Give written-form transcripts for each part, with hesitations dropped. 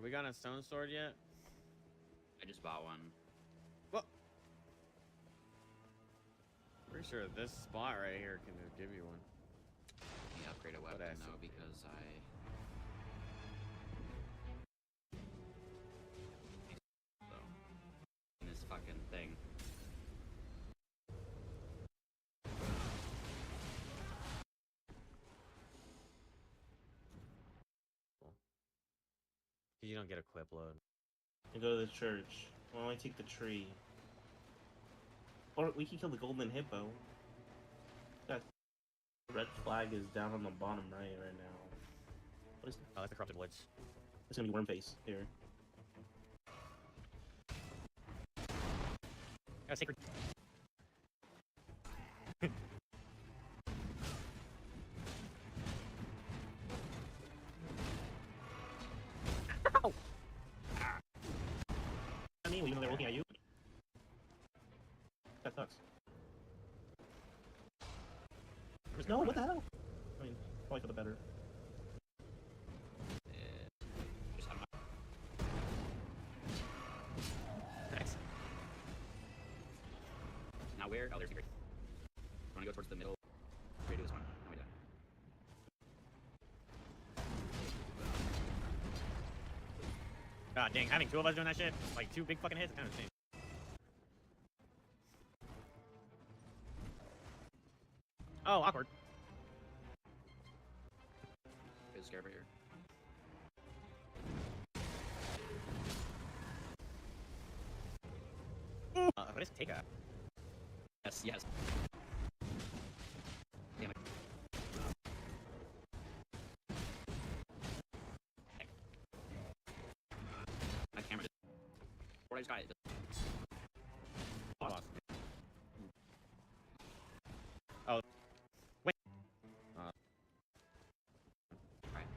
we got a stone sword yet? I just bought one. Well, pretty sure this spot right here can give you one. Let me upgrade a weapon though because in this fucking thing. You don't get a quip load. And go to the church. Why don't I take the tree? Or we can kill the golden hippo. That red flag is down on the bottom right now. What is that? Oh, that's the corrupted woods. It's gonna be Wormface here. Oh, sacred. Ow! I mean, even though they're looking at you. That sucks. No, what the hell? I mean, probably for the better. Just I'm Nice. now where? Oh, there's secret. Want to go towards the middle? We're gonna do this one. No, we don't. God dang, having two of us doing that shit, like two big fucking hits, kind of insane. Oh, awkward. Is scared over here. What is take a? Yes, yes. Damn it. My camera just... Or I just got it. Lost. Oh. Wait. Right.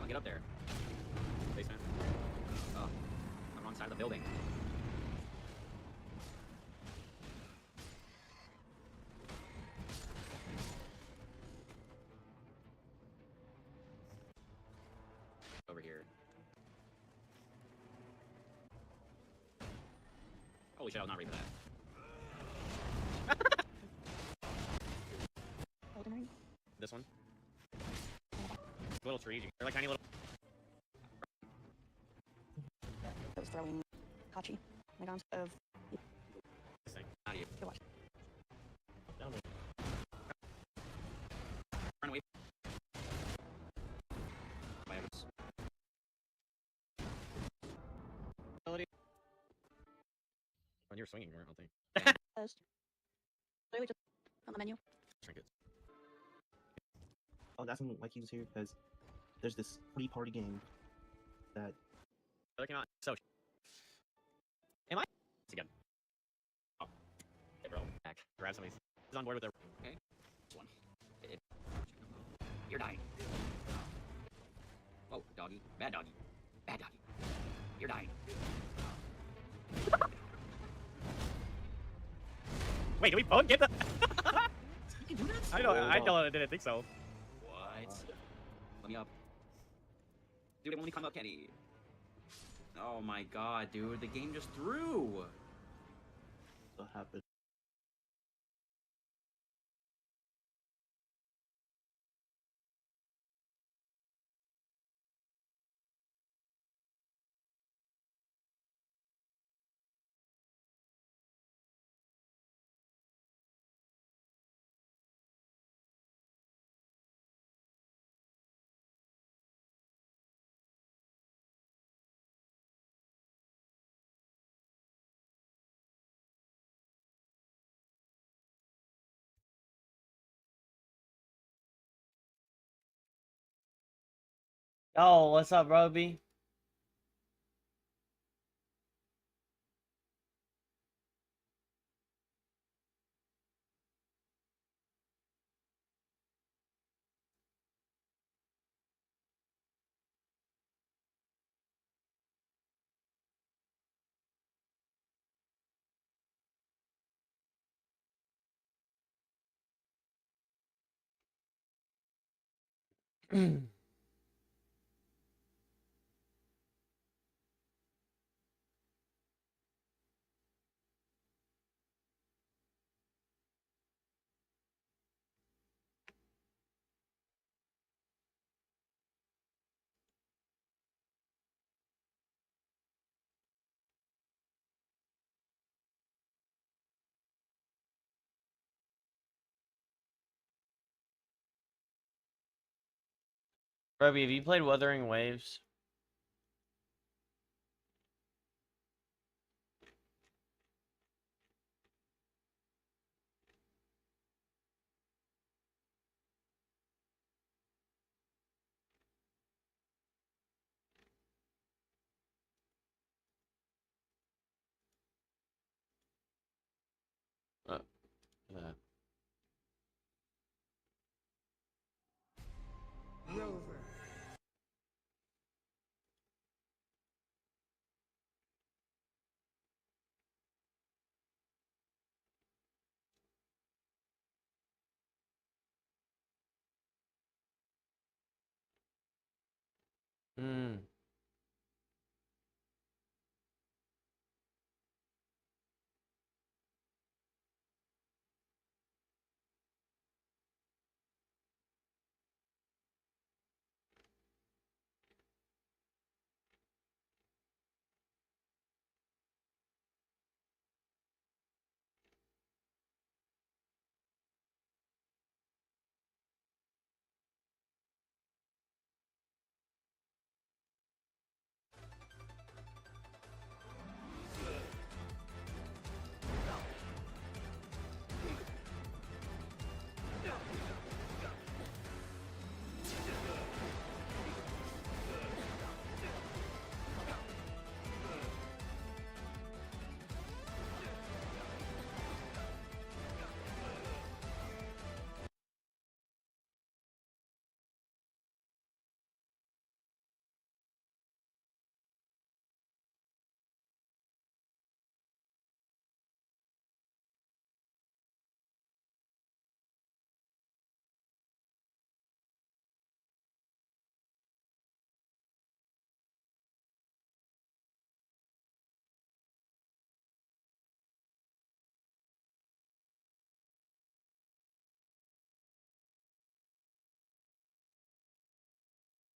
I'll get up there. Basement. Oh. I'm wrong side of the building. Over here. Holy shit, I was not ready for that. This one. Little trees. They're like tiny little. I was throwing Hachi, like on of This thing. Not you. to watch. Down there. Run away. My efforts. When you're swinging, I don't think. Literally just on the menu. Trinkets. I was asking like he was here because there's this free party game that Looking on. So. Am I? Again. Oh. Hey, bro. Back. Grab somebody. He's on board with their. Okay. This one. You're dying. Oh, doggy. Bad doggy. Bad doggy. You're dying. Wait, did we both get the? You can do that? I didn't think so. What? Let me up. Dude, it won't come up, Kenny. Oh my god, dude. The game just threw. happened. Yo, what's up, Roby? Robbie, have you played Wuthering Waves? Uh, Rover. hmm.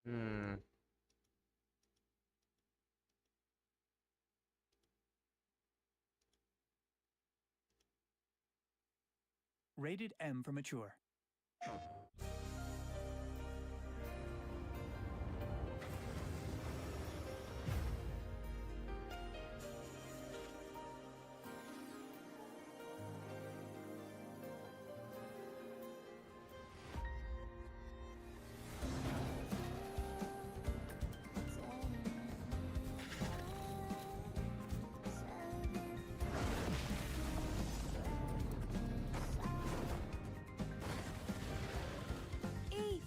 Hmm. Rated M for mature. Eve,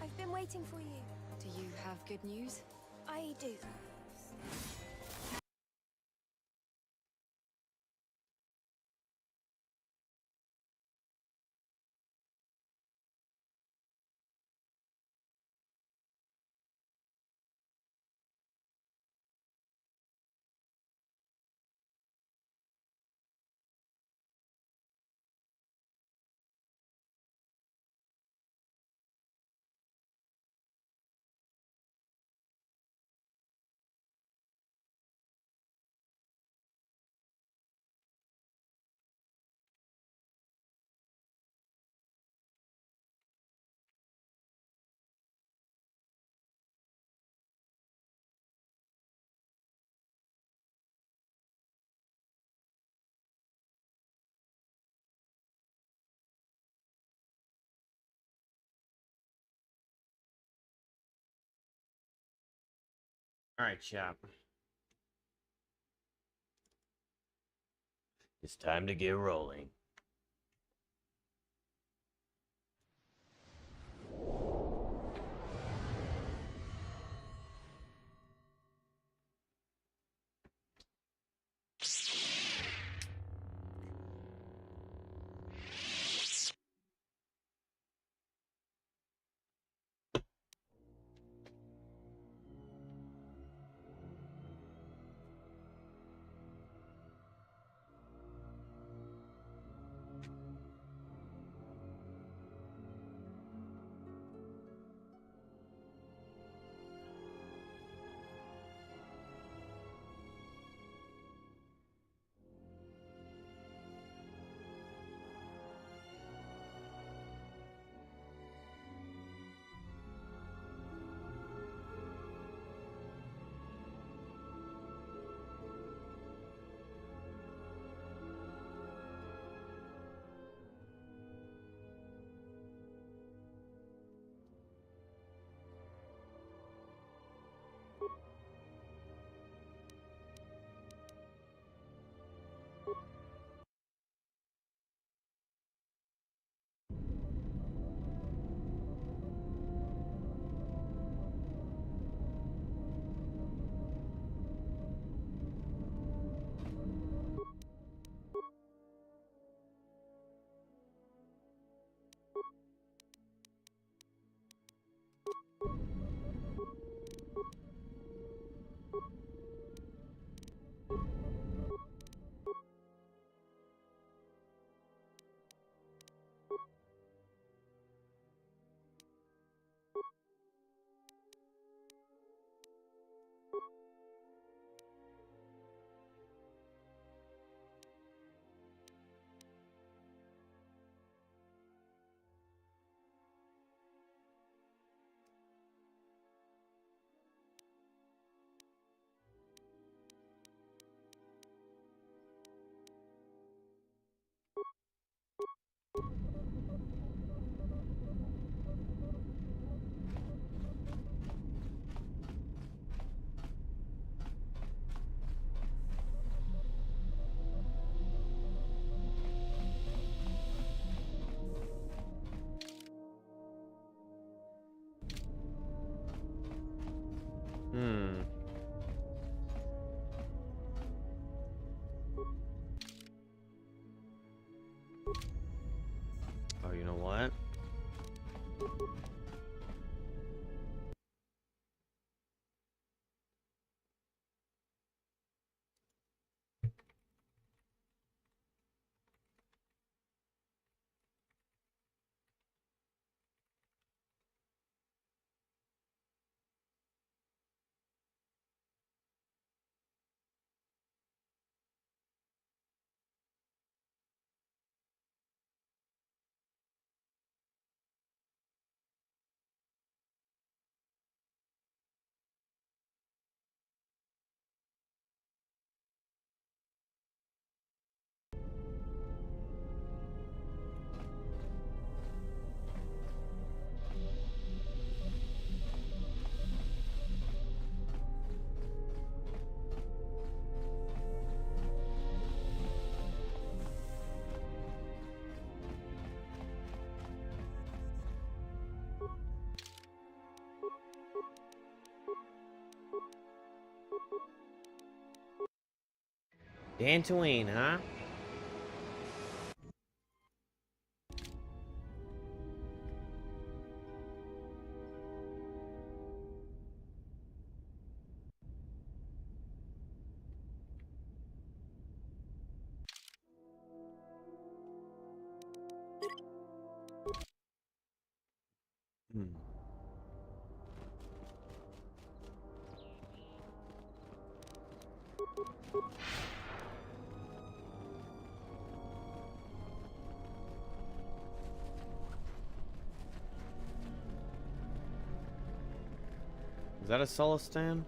I've been waiting for you. Do you have good news? I do. All right, chap. It's time to get rolling. Dantooine, huh? Hmm. Is that a Solistan?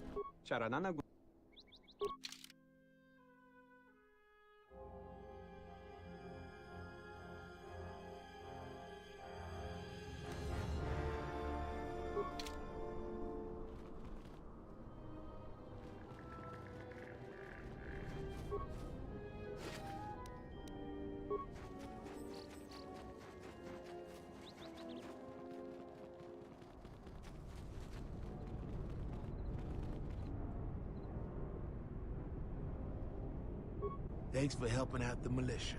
Thanks for helping out the militia.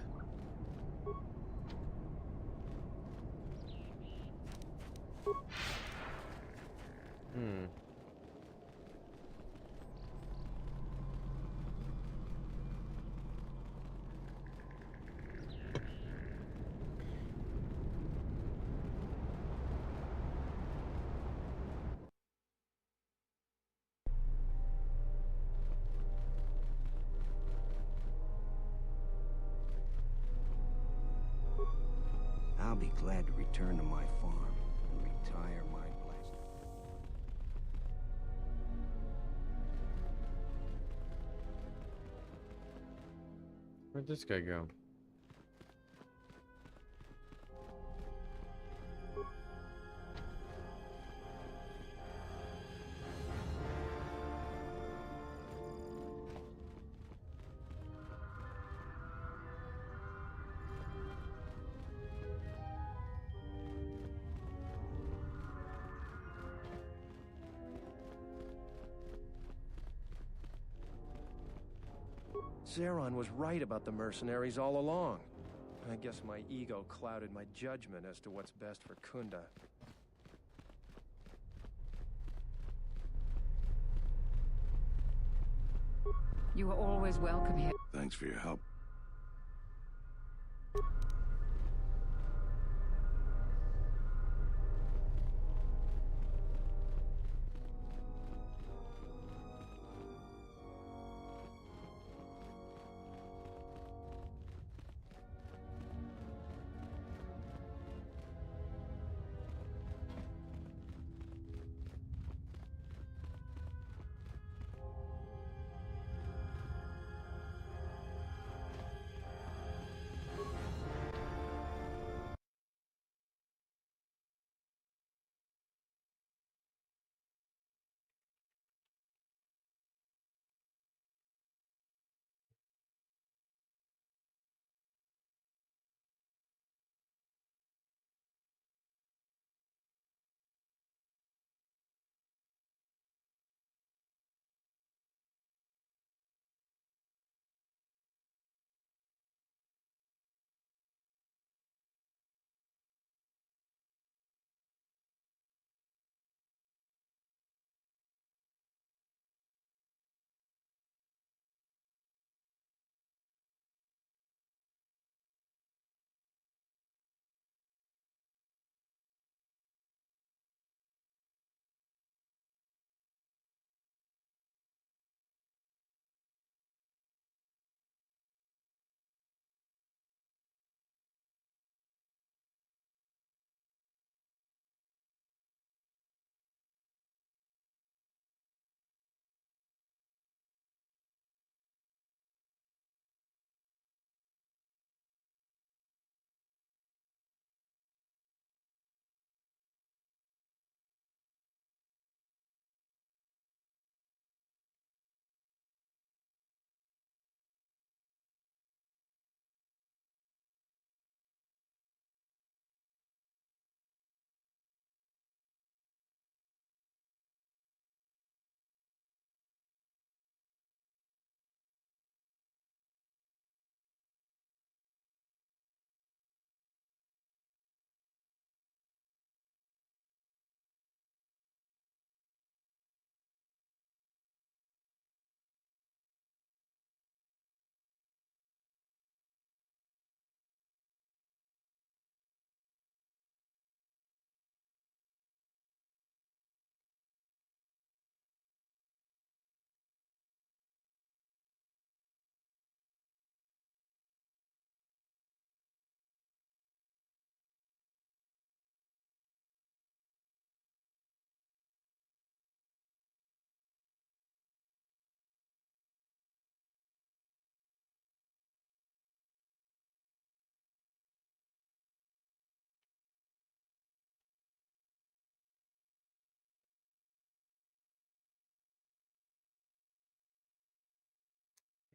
Hmm. I'll be glad to return to my farm and retire my blast. Where'd this guy go? Zeron was right about the mercenaries all along. I guess my ego clouded my judgment as to what's best for Kunda. You are always welcome here. Thanks for your help.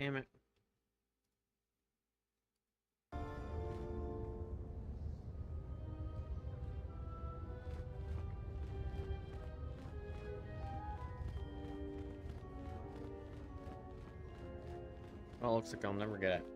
Damn it. Well, looks like I'll never get it.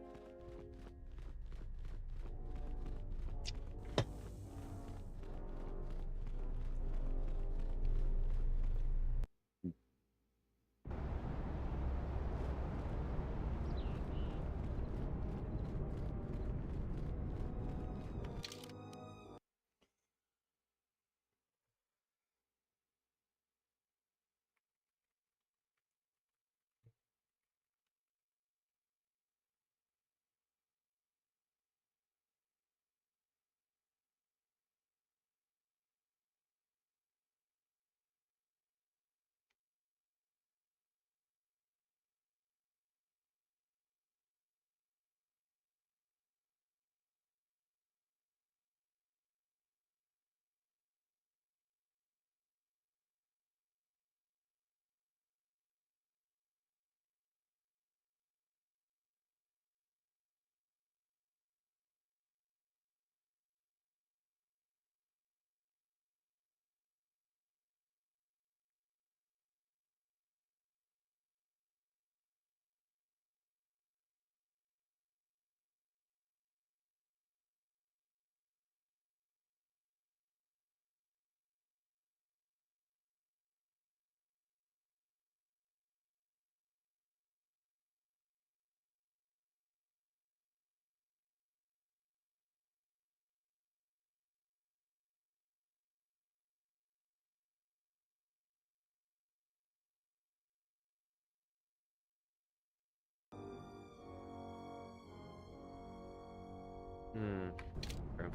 True.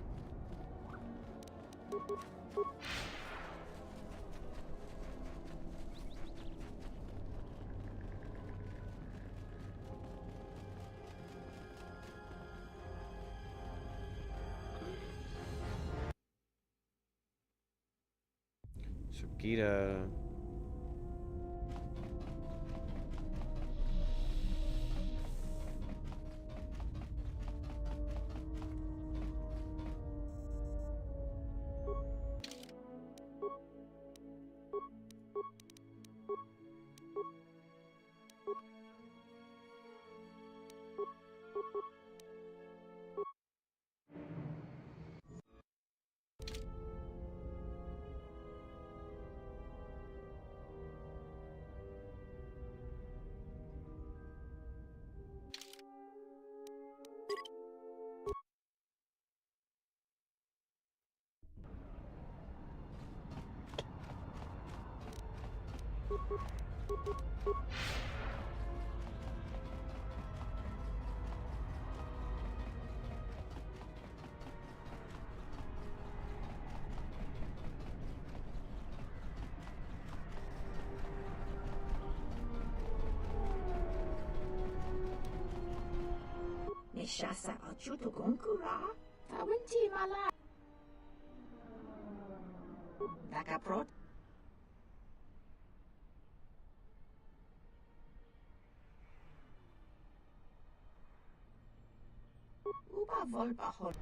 Sugita. Nishasa achuto gonkura. Tawinti mala. Nakaprot. Uba volpa hot.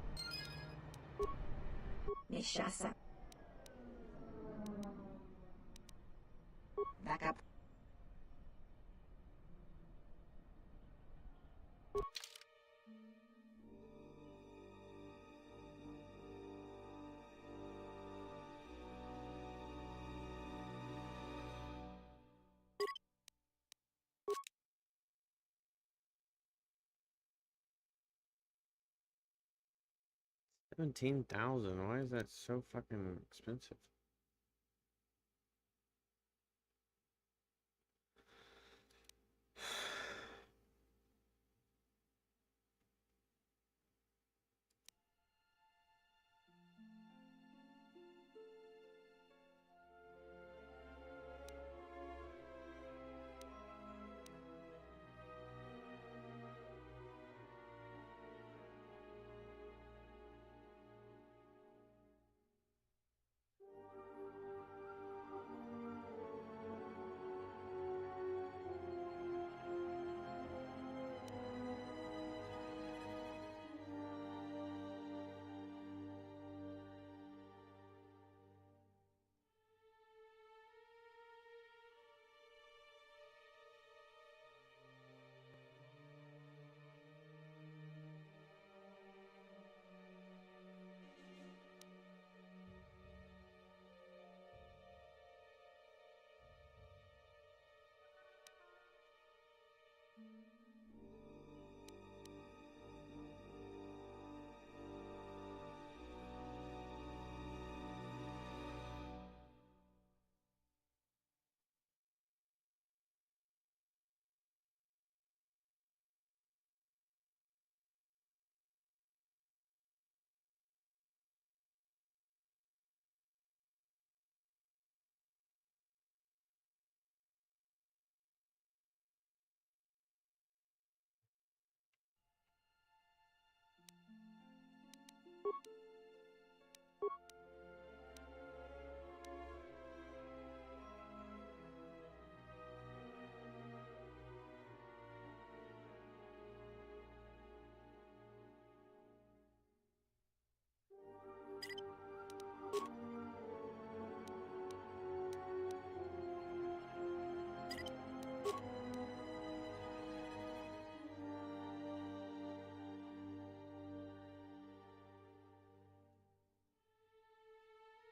Nishasa. Nakap. $17,000. Why is that so fucking expensive?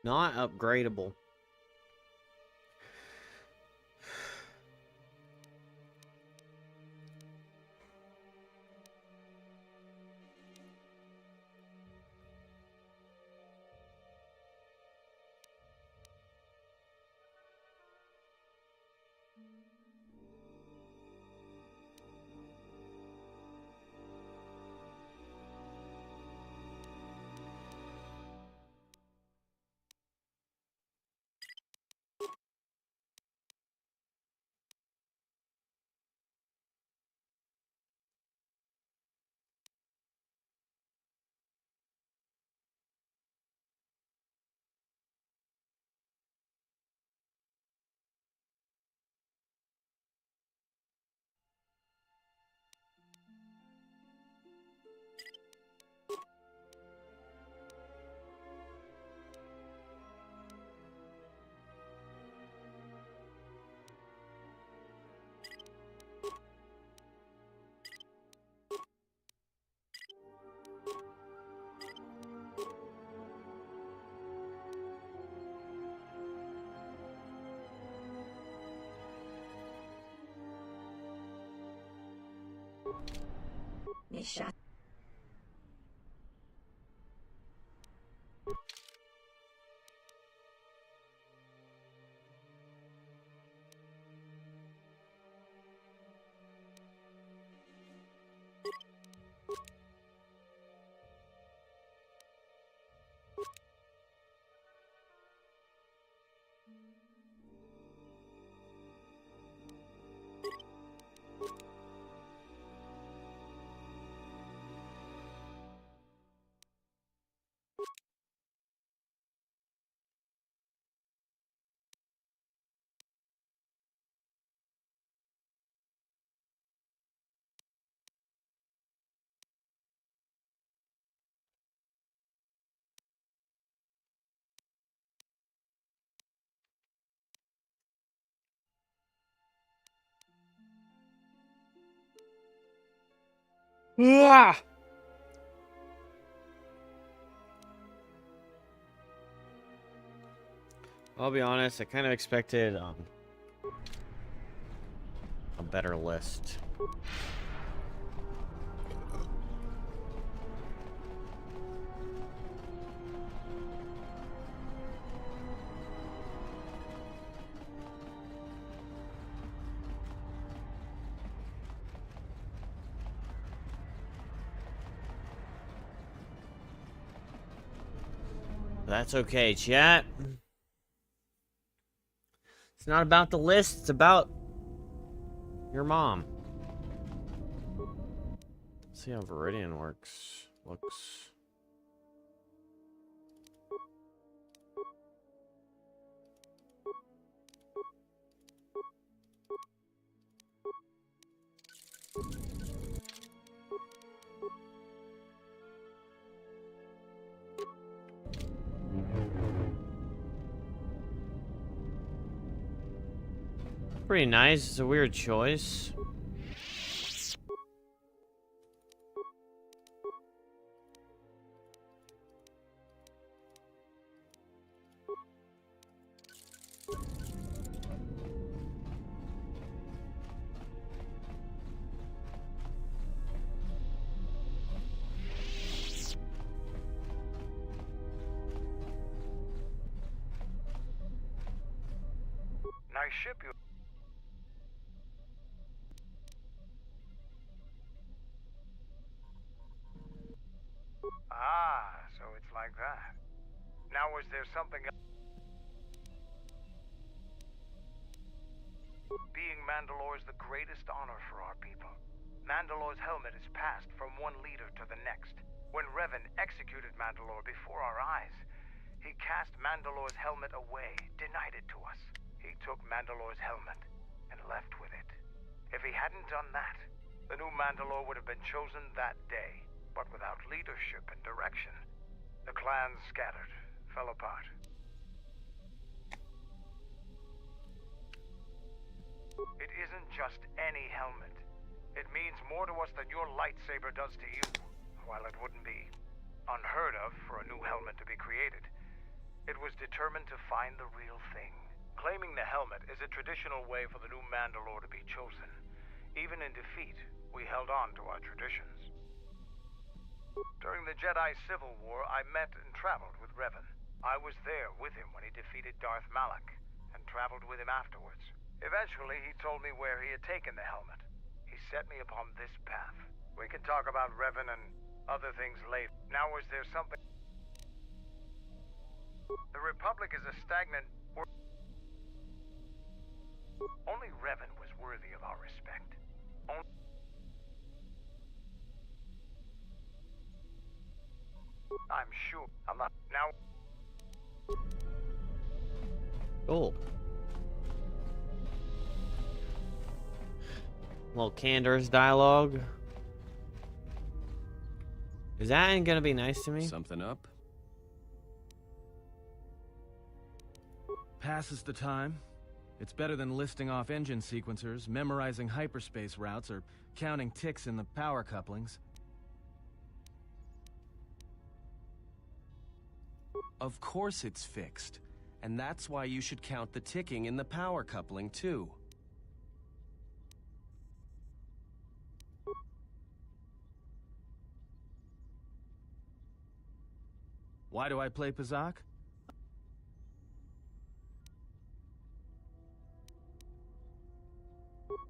Not upgradable. Misha. Ah! I'll be honest, I kind of expected a better list. That's okay, chat. It's not about the list, it's about your mom. Let's see how Viridian looks. Pretty nice. It's a weird choice. Nice ship you. Ah, so it's like that. Now, was there something else? Being Mandalore is the greatest honor for our people. Mandalore's helmet is passed from one leader to the next. When Revan executed Mandalore before our eyes, he cast Mandalore's helmet away, denied it to us. He took Mandalore's helmet and left with it. If he hadn't done that, the new Mandalore would have been chosen that day. But without leadership and direction, the clans scattered, fell apart. It isn't just any helmet. It means more to us than your lightsaber does to you. While it wouldn't be unheard of for a new helmet to be created, It was determined to find the real thing. Claiming the helmet is a traditional way for the new Mandalore to be chosen. Even in defeat, we held on to our traditions. During the Jedi Civil War, I met and traveled with Revan. I was there with him when he defeated Darth Malak, and traveled with him afterwards. Eventually, he told me where he had taken the helmet. He set me upon this path. We can talk about Revan and other things later. Now, is there something... The Republic is a stagnant... Only Revan was worthy of our respect. I'm sure. I'm not... Now... Cool. Little Candor's dialogue. Is that gonna be nice to me? Something up? Passes the time. It's better than listing off engine sequencers, memorizing hyperspace routes, or counting ticks in the power couplings. Of course it's fixed. And that's why you should count the ticking in the power coupling, too. Why do I play Pazak?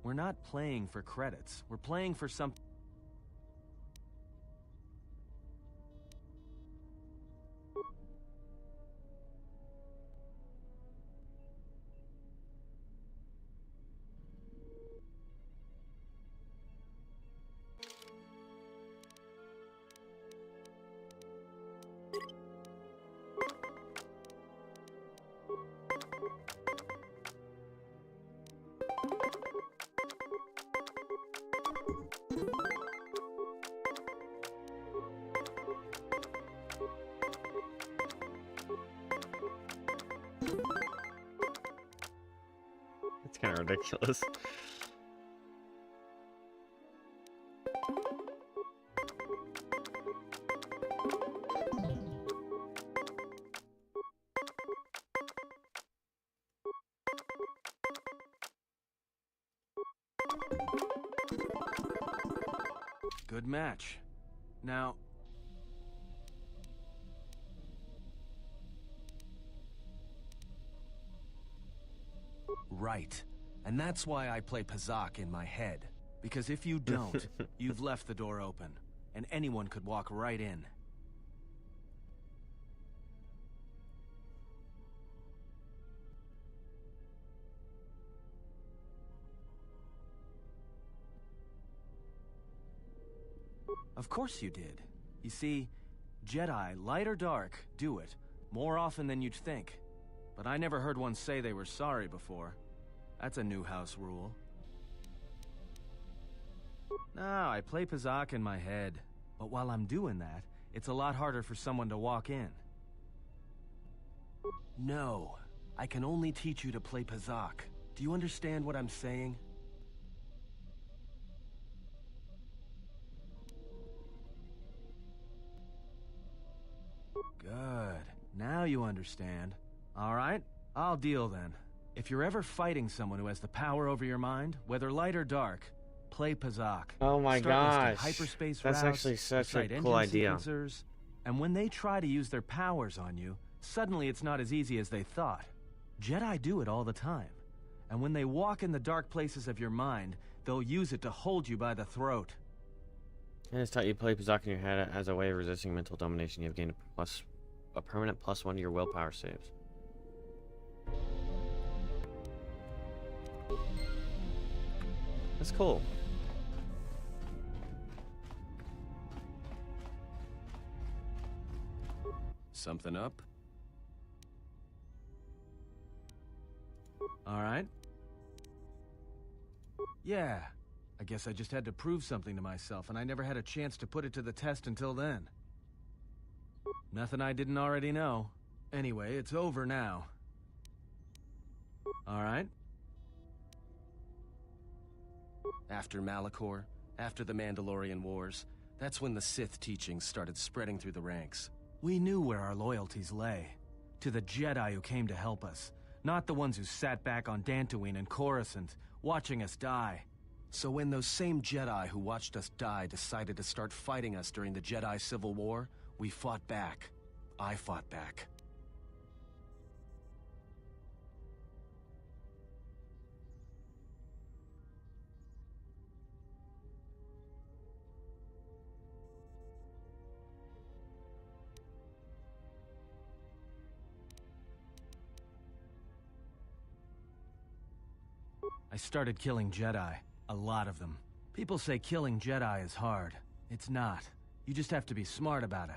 We're not playing for credits. We're playing for something. It's kind of ridiculous. Good match. Now... Right. And that's why I play Pazak in my head. Because if you don't, you've left the door open. And anyone could walk right in. Of course you did. You see, Jedi, light or dark, do it. More often than you'd think. But I never heard one say they were sorry before. That's a new house rule. No, I play Pazak in my head. But while I'm doing that, it's a lot harder for someone to walk in. No, I can only teach you to play Pazak. Do you understand what I'm saying? Good. Now you understand. All right, I'll deal then. If you're ever fighting someone who has the power over your mind, whether light or dark, play Pazak. Oh my gosh. Hyperspace That's routes, actually such a recite cool engine idea. sequencers, and when they try to use their powers on you, suddenly it's not as easy as they thought. Jedi do it all the time. And when they walk in the dark places of your mind, they'll use it to hold you by the throat. I just taught you to play Pazak in your head as a way of resisting mental domination. You have gained a permanent +1 to your willpower saves. That's cool. Something up? All right. Yeah. I guess I just had to prove something to myself, and I never had a chance to put it to the test until then. Nothing I didn't already know. Anyway, it's over now. All right. After Malachor, after the Mandalorian Wars, that's when the Sith teachings started spreading through the ranks. We knew where our loyalties lay. To the Jedi who came to help us. Not the ones who sat back on Dantooine and Coruscant, watching us die. So when those same Jedi who watched us die decided to start fighting us during the Jedi Civil War, we fought back. I fought back. I started killing Jedi. A lot of them. People say killing Jedi is hard. It's not. You just have to be smart about it.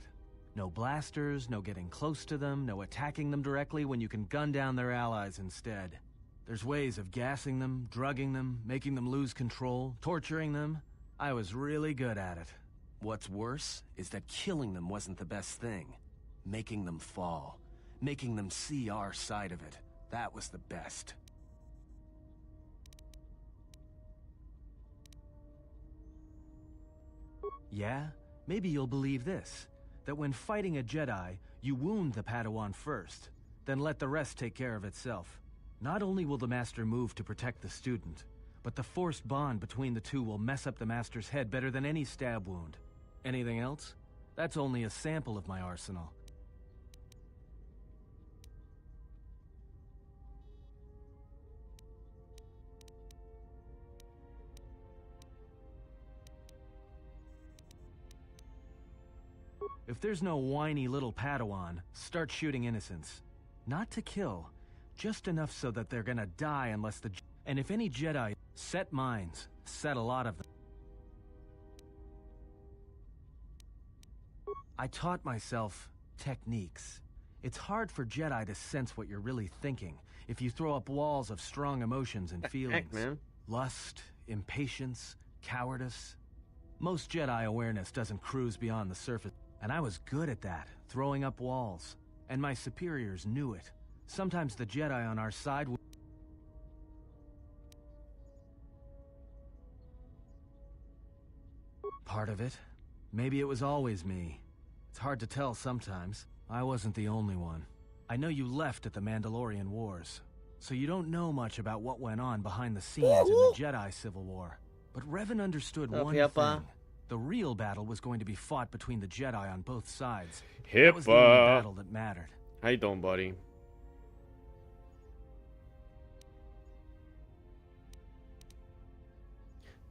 No blasters, no getting close to them, no attacking them directly when you can gun down their allies instead. There's ways of gassing them, drugging them, making them lose control, torturing them. I was really good at it. What's worse is that killing them wasn't the best thing. Making them fall. Making them see our side of it. That was the best. Yeah? Maybe you'll believe this. That when fighting a Jedi, you wound the Padawan first, then let the rest take care of itself. Not only will the Master move to protect the student, but the forced bond between the two will mess up the Master's head better than any stab wound. Anything else? That's only a sample of my arsenal. If there's no whiny little Padawan, start shooting innocents. Not to kill, just enough so that they're gonna die unless the... And if any Jedi set mines, set a lot of them. I taught myself techniques. It's hard for Jedi to sense what you're really thinking if you throw up walls of strong emotions and feelings. Heck, man. Lust, impatience, cowardice. Most Jedi awareness doesn't cruise beyond the surface. And I was good at that, throwing up walls. And my superiors knew it. Sometimes the Jedi on our side would... Part of it. Maybe it was always me. It's hard to tell sometimes. I wasn't the only one. I know you left at the Mandalorian Wars, so you don't know much about what went on behind the scenes in the Jedi Civil War. But Revan understood one thing. The real battle was going to be fought between the Jedi on both sides. That was the only battle that mattered. How you doing, buddy?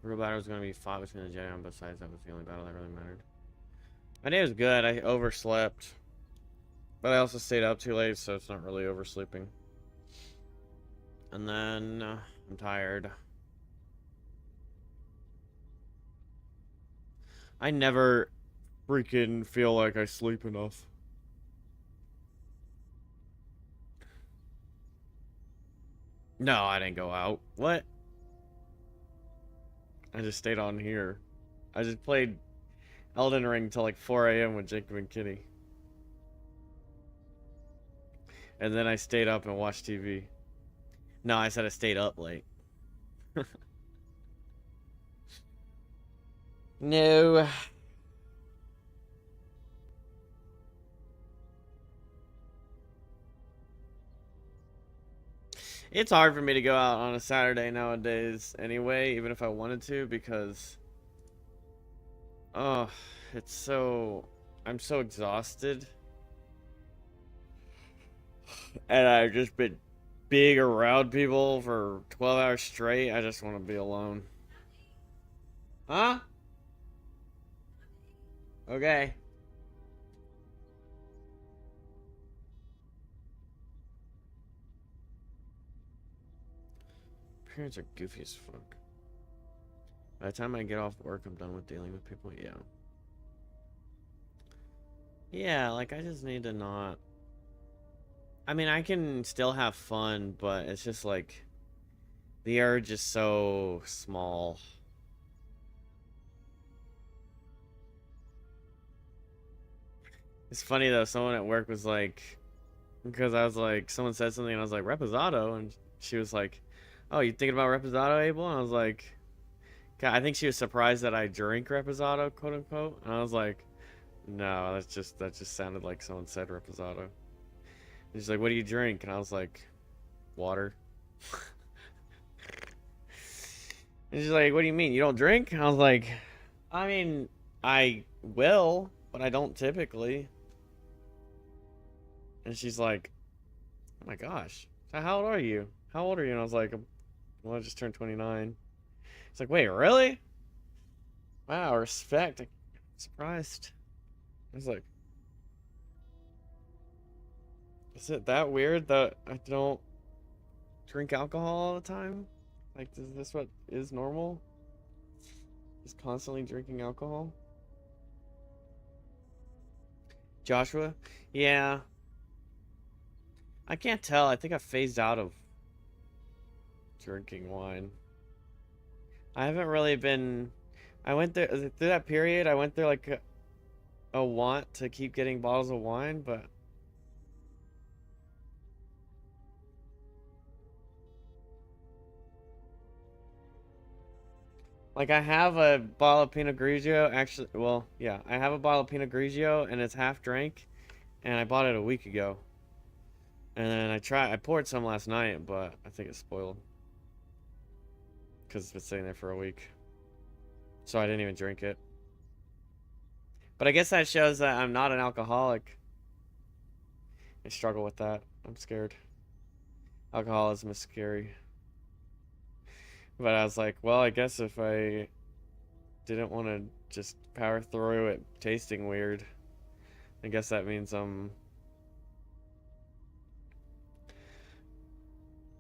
The real battle was going to be fought between the Jedi on both sides. That was the only battle that really mattered. My day was good. I overslept. But I also stayed up too late, so it's not really oversleeping. And then I'm tired. I never freaking feel like I sleep enough. No, I didn't go out. What? I just stayed on here. I just played Elden Ring till like 4 a.m. with Jacob and Kitty. And then I stayed up and watched TV. No, I said I stayed up late. No. It's hard for me to go out on a Saturday nowadays anyway, even if I wanted to, because I'm so exhausted. And I've just been being around people for 12 hours straight. I just want to be alone. Huh? Okay. Parents are goofy as fuck. By the time I get off work, I'm done with dealing with people. Yeah. Yeah, like I just need to not... I mean, I can still have fun, but it's just like... The urge is so small. It's funny though, someone at work was like... Because I was like, someone said something and I was like, Reposado? And she was like, oh, you thinking about Reposado, Abel? And I was like... God, I think she was surprised that I drink Reposado, quote unquote. And I was like, no, that just sounded like someone said Reposado. She's like, what do you drink? And I was like, water. And she's like, what do you mean? You don't drink? And I was like, I mean, I will, but I don't typically. And she's like, oh my gosh. So how old are you? How old are you? And I was like, well, I just turned 29. It's like, wait, really? Wow, respect. I'm surprised. I was like, is it that weird that I don't drink alcohol all the time? Like, is this what is normal? Just constantly drinking alcohol? Joshua? Yeah. I can't tell. I think I phased out of drinking wine. I haven't really been... I went there... Through that period, I went through like a want to keep getting bottles of wine, but... Like, I have a bottle of Pinot Grigio, actually, well, yeah, I have a bottle of Pinot Grigio, and it's half drank, and I bought it a week ago. And then I poured some last night, but I think it's spoiled. Because it's been sitting there for a week. So I didn't even drink it. But I guess that shows that I'm not an alcoholic. I struggle with that. I'm scared. Alcoholism is scary. But I was like, well, I guess if I didn't want to just power through it tasting weird, I guess that means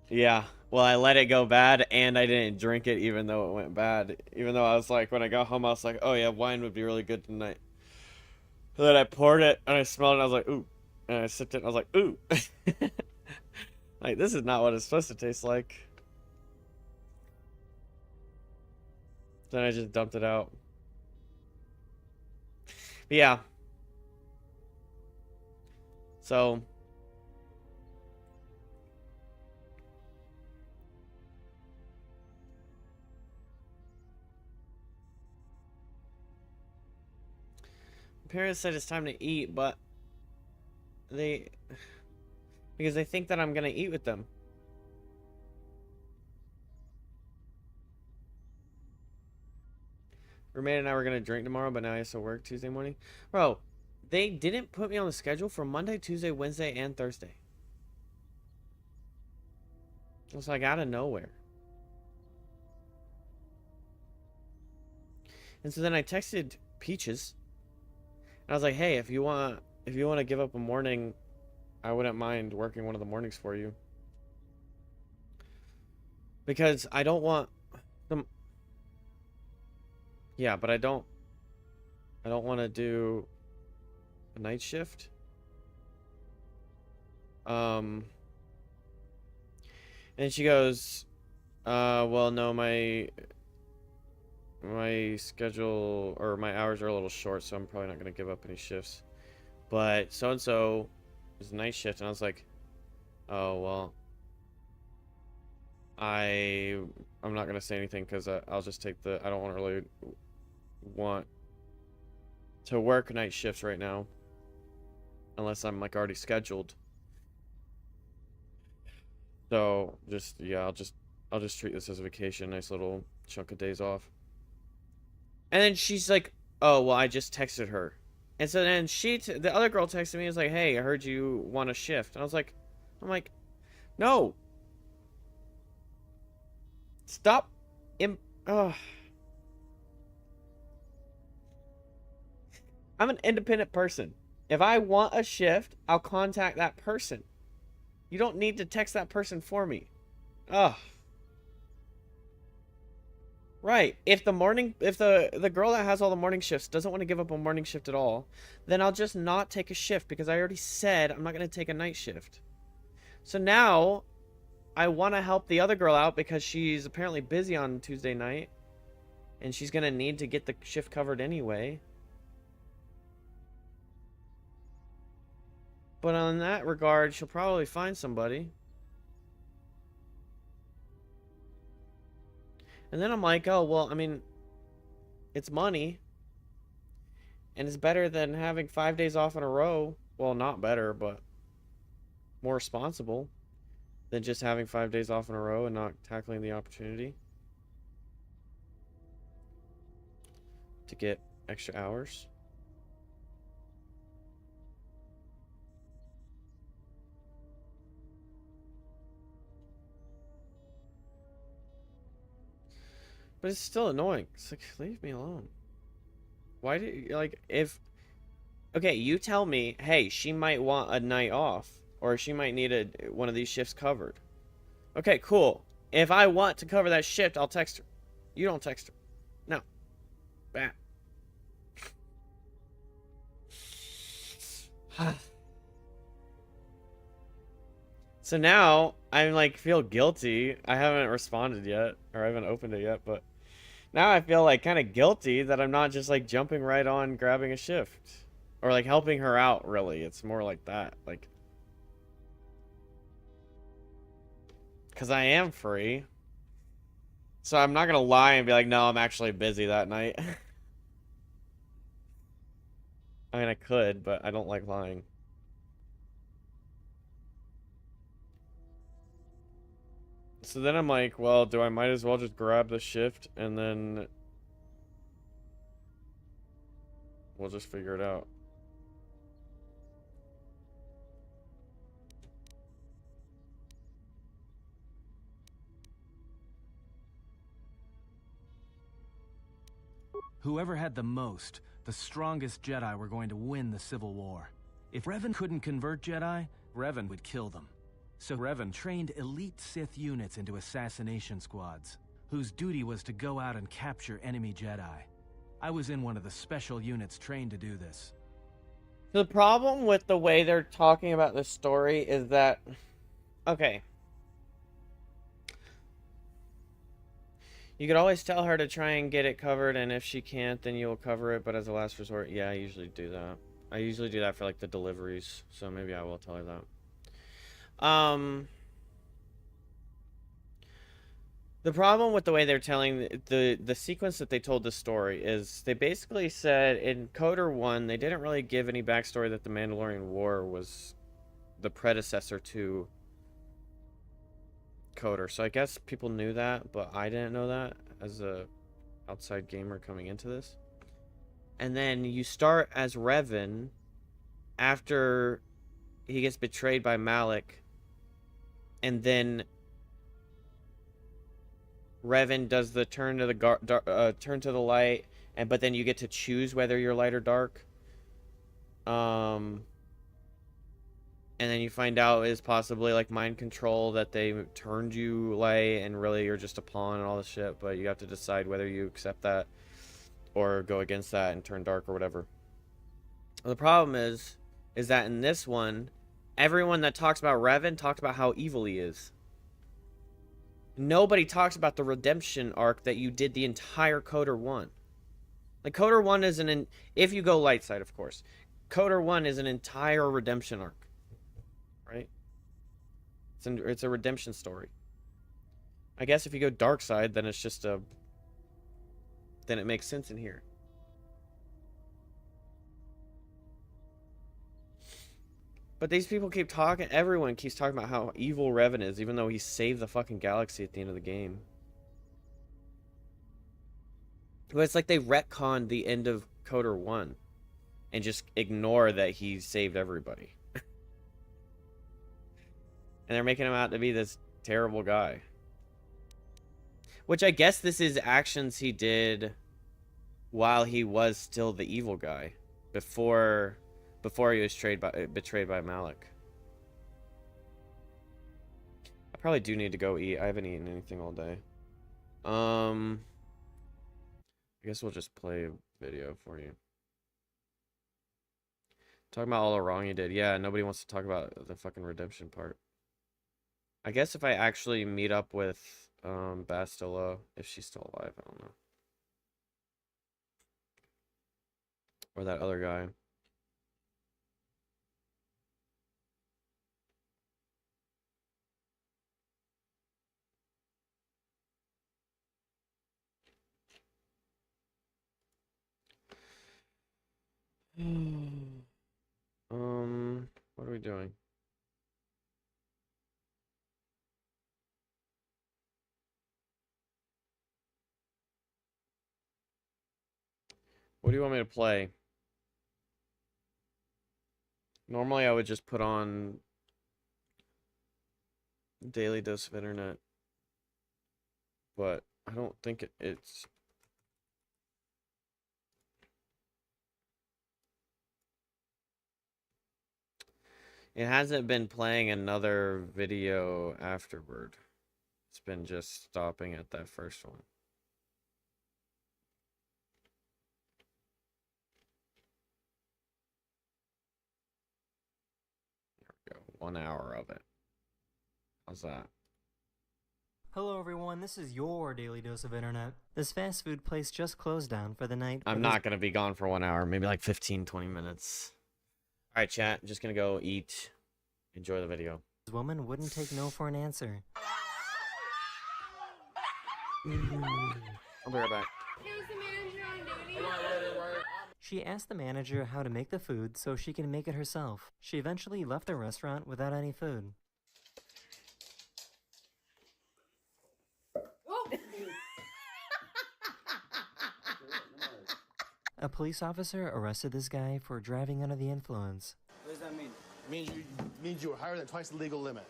yeah. Well, I let it go bad and I didn't drink it even though it went bad. Even though I was like, when I got home, I was like, oh yeah, wine would be really good tonight. And then I poured it and I smelled it and I was like, ooh. And I sipped it and I was like, ooh. Like, this is not what it's supposed to taste like. Then I just dumped it out. But yeah. So. Parents said it's time to eat, but because they think that I'm gonna eat with them. Roommate and I were gonna drink tomorrow, but now I have to work Tuesday morning. Bro, they didn't put me on the schedule for Monday, Tuesday, Wednesday, and Thursday. It was like out of nowhere. And so then I texted Peaches. And I was like, hey, if you want to give up a morning, I wouldn't mind working one of the mornings for you. Because I don't want them. Yeah, but I don't want to do a night shift. And she goes, well, no, my schedule or my hours are a little short, so I'm probably not going to give up any shifts. But so-and-so is a night shift, and I was like, oh, well, I'm not going to say anything because I'll just take I don't really want to work night shifts right now unless I'm like already scheduled. So just, yeah, I'll just treat this as a vacation, nice little chunk of days off. And then she's like, oh, well, I just texted her. And so then the other girl texted me and was like, hey, I heard you want a shift. And I'm like, no. Stop. I'm an independent person. If I want a shift, I'll contact that person. You don't need to text that person for me. Ugh. Right. If the girl that has all the morning shifts doesn't want to give up a morning shift at all, then I'll just not take a shift because I already said I'm not going to take a night shift. So now I want to help the other girl out because she's apparently busy on Tuesday night and she's going to need to get the shift covered anyway. But on that regard, she'll probably find somebody. And then I'm like, oh, well, I mean, it's money. And it's better than having 5 days off in a row. Well, not better, but more responsible than just having 5 days off in a row and not tackling the opportunity to get extra hours. But it's still annoying. It's like, leave me alone. Why do you, like, if... Okay, you tell me, hey, she might want a night off, or she might need one of these shifts covered. Okay, cool. If I want to cover that shift, I'll text her. You don't text her. No. Bam. So now, I'm like, feel guilty. I haven't responded yet, or I haven't opened it yet, but now I feel like kind of guilty that I'm not just like jumping right on grabbing a shift. Or like helping her out, really. It's more like that. Like, because I am free. So I'm not gonna lie and be like, no, I'm actually busy that night. I mean, I could, but I don't like lying. So then I'm like, well, do I might as well just grab the shift and then we'll just figure it out. Whoever had the most, the strongest Jedi were going to win the Civil War. If Revan couldn't convert Jedi, Revan would kill them. So Revan trained elite Sith units into assassination squads, whose duty was to go out and capture enemy Jedi. I was in one of the special units trained to do this. The problem with the way they're talking about this story is that... Okay. You could always tell her to try and get it covered, and if she can't, then you'll cover it, but as a last resort, yeah, I usually do that. I usually do that for, like, the deliveries, so maybe I will tell her that. The problem with the way they're telling the sequence that they told the story is they basically said in Kotor 1, they didn't really give any backstory that the Mandalorian War was the predecessor to Kotor. So I guess people knew that, but I didn't know that as a outside gamer coming into this. And then you start as Revan after he gets betrayed by Malik, and then Revan does the turn to the turn to the light, and but then you get to choose whether you're light or dark. And then you find out is possibly like mind control that they turned you light and really you're just a pawn and all this shit, but you have to decide whether you accept that or go against that and turn dark or whatever. The problem is that in this one, everyone that talks about Revan talks about how evil he is. Nobody talks about the redemption arc that you did the entire Kotor 1. Like, Kotor 1 is if you go light side, of course. Kotor 1 is an entire redemption arc. Right? It's a redemption story. I guess if you go dark side, then it's just then it makes sense in here. But these people keep talking, everyone keeps talking about how evil Revan is, even though he saved the fucking galaxy at the end of the game. But it's like they retconned the end of Kotor 1 and just ignore that he saved everybody. And they're making him out to be this terrible guy. Which I guess this is actions he did while he was still the evil guy. Before he was betrayed by Malik. I probably do need to go eat. I haven't eaten anything all day. I guess we'll just play a video for you. Talking about all the wrong you did. Yeah, nobody wants to talk about the fucking redemption part. I guess if I actually meet up with Bastila, if she's still alive, I don't know. Or that other guy. What are we doing? What do you want me to play? Normally I would just put on Daily Dose of Internet, but I don't think it's... It hasn't been playing another video afterward. It's been just stopping at that first one. There we go. 1 hour of it. How's that? Hello everyone, this is your Daily Dose of Internet. This fast food place just closed down for the night. I'm not going to be gone for 1 hour. Maybe like 15, 20 minutes. Alright, chat. Just going to go eat. Enjoy the video. This woman wouldn't take no for an answer. I'll be right back. She asked the manager how to make the food so she can make it herself. She eventually left the restaurant without any food. A police officer arrested this guy for driving under the influence. What does that mean? Means you were higher than twice the legal limit.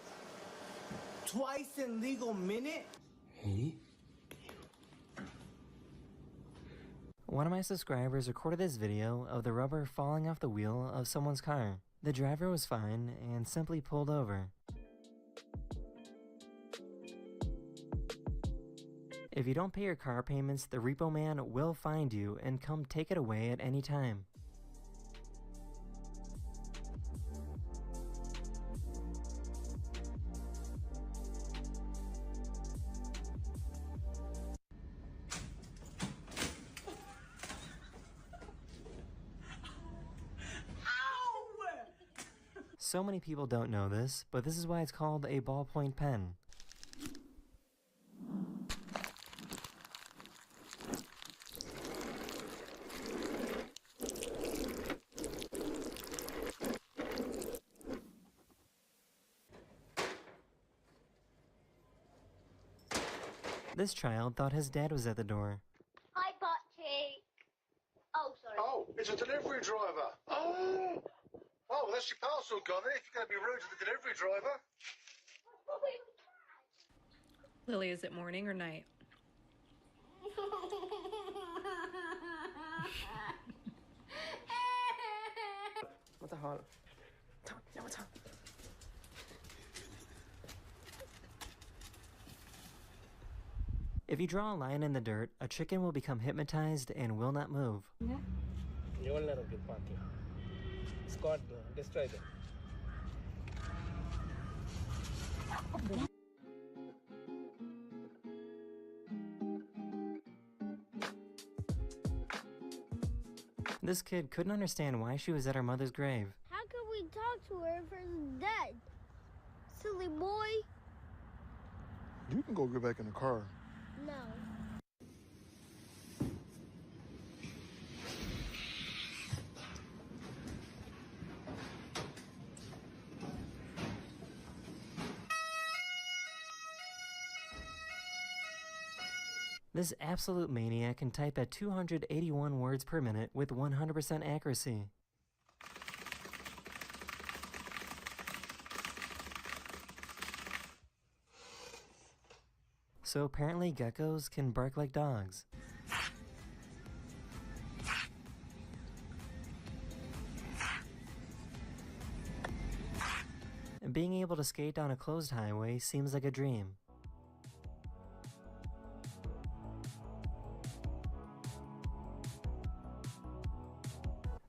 Twice in legal minute? Hey? One of my subscribers recorded this video of the rubber falling off the wheel of someone's car. The driver was fine and simply pulled over. If you don't pay your car payments, the repo man will find you and come take it away at any time. So many people don't know this, but this is why it's called a ballpoint pen. This child thought his dad was at the door. Hi, Butchie. Oh, sorry. Oh, it's a delivery driver. Oh! Oh, well, that's your parcel gone. If you're going to be rude to the delivery driver. Lily, is it morning or night? What the hell? If you draw a line in the dirt, a chicken will become hypnotized and will not move. You will never get party. Scott, destroy them. This kid couldn't understand why she was at her mother's grave. How can we talk to her if she's dead? Silly boy. You can go get back in the car. No. This absolute maniac can type at 281 words per minute with 100% accuracy. So apparently geckos can bark like dogs. And being able to skate down a closed highway seems like a dream.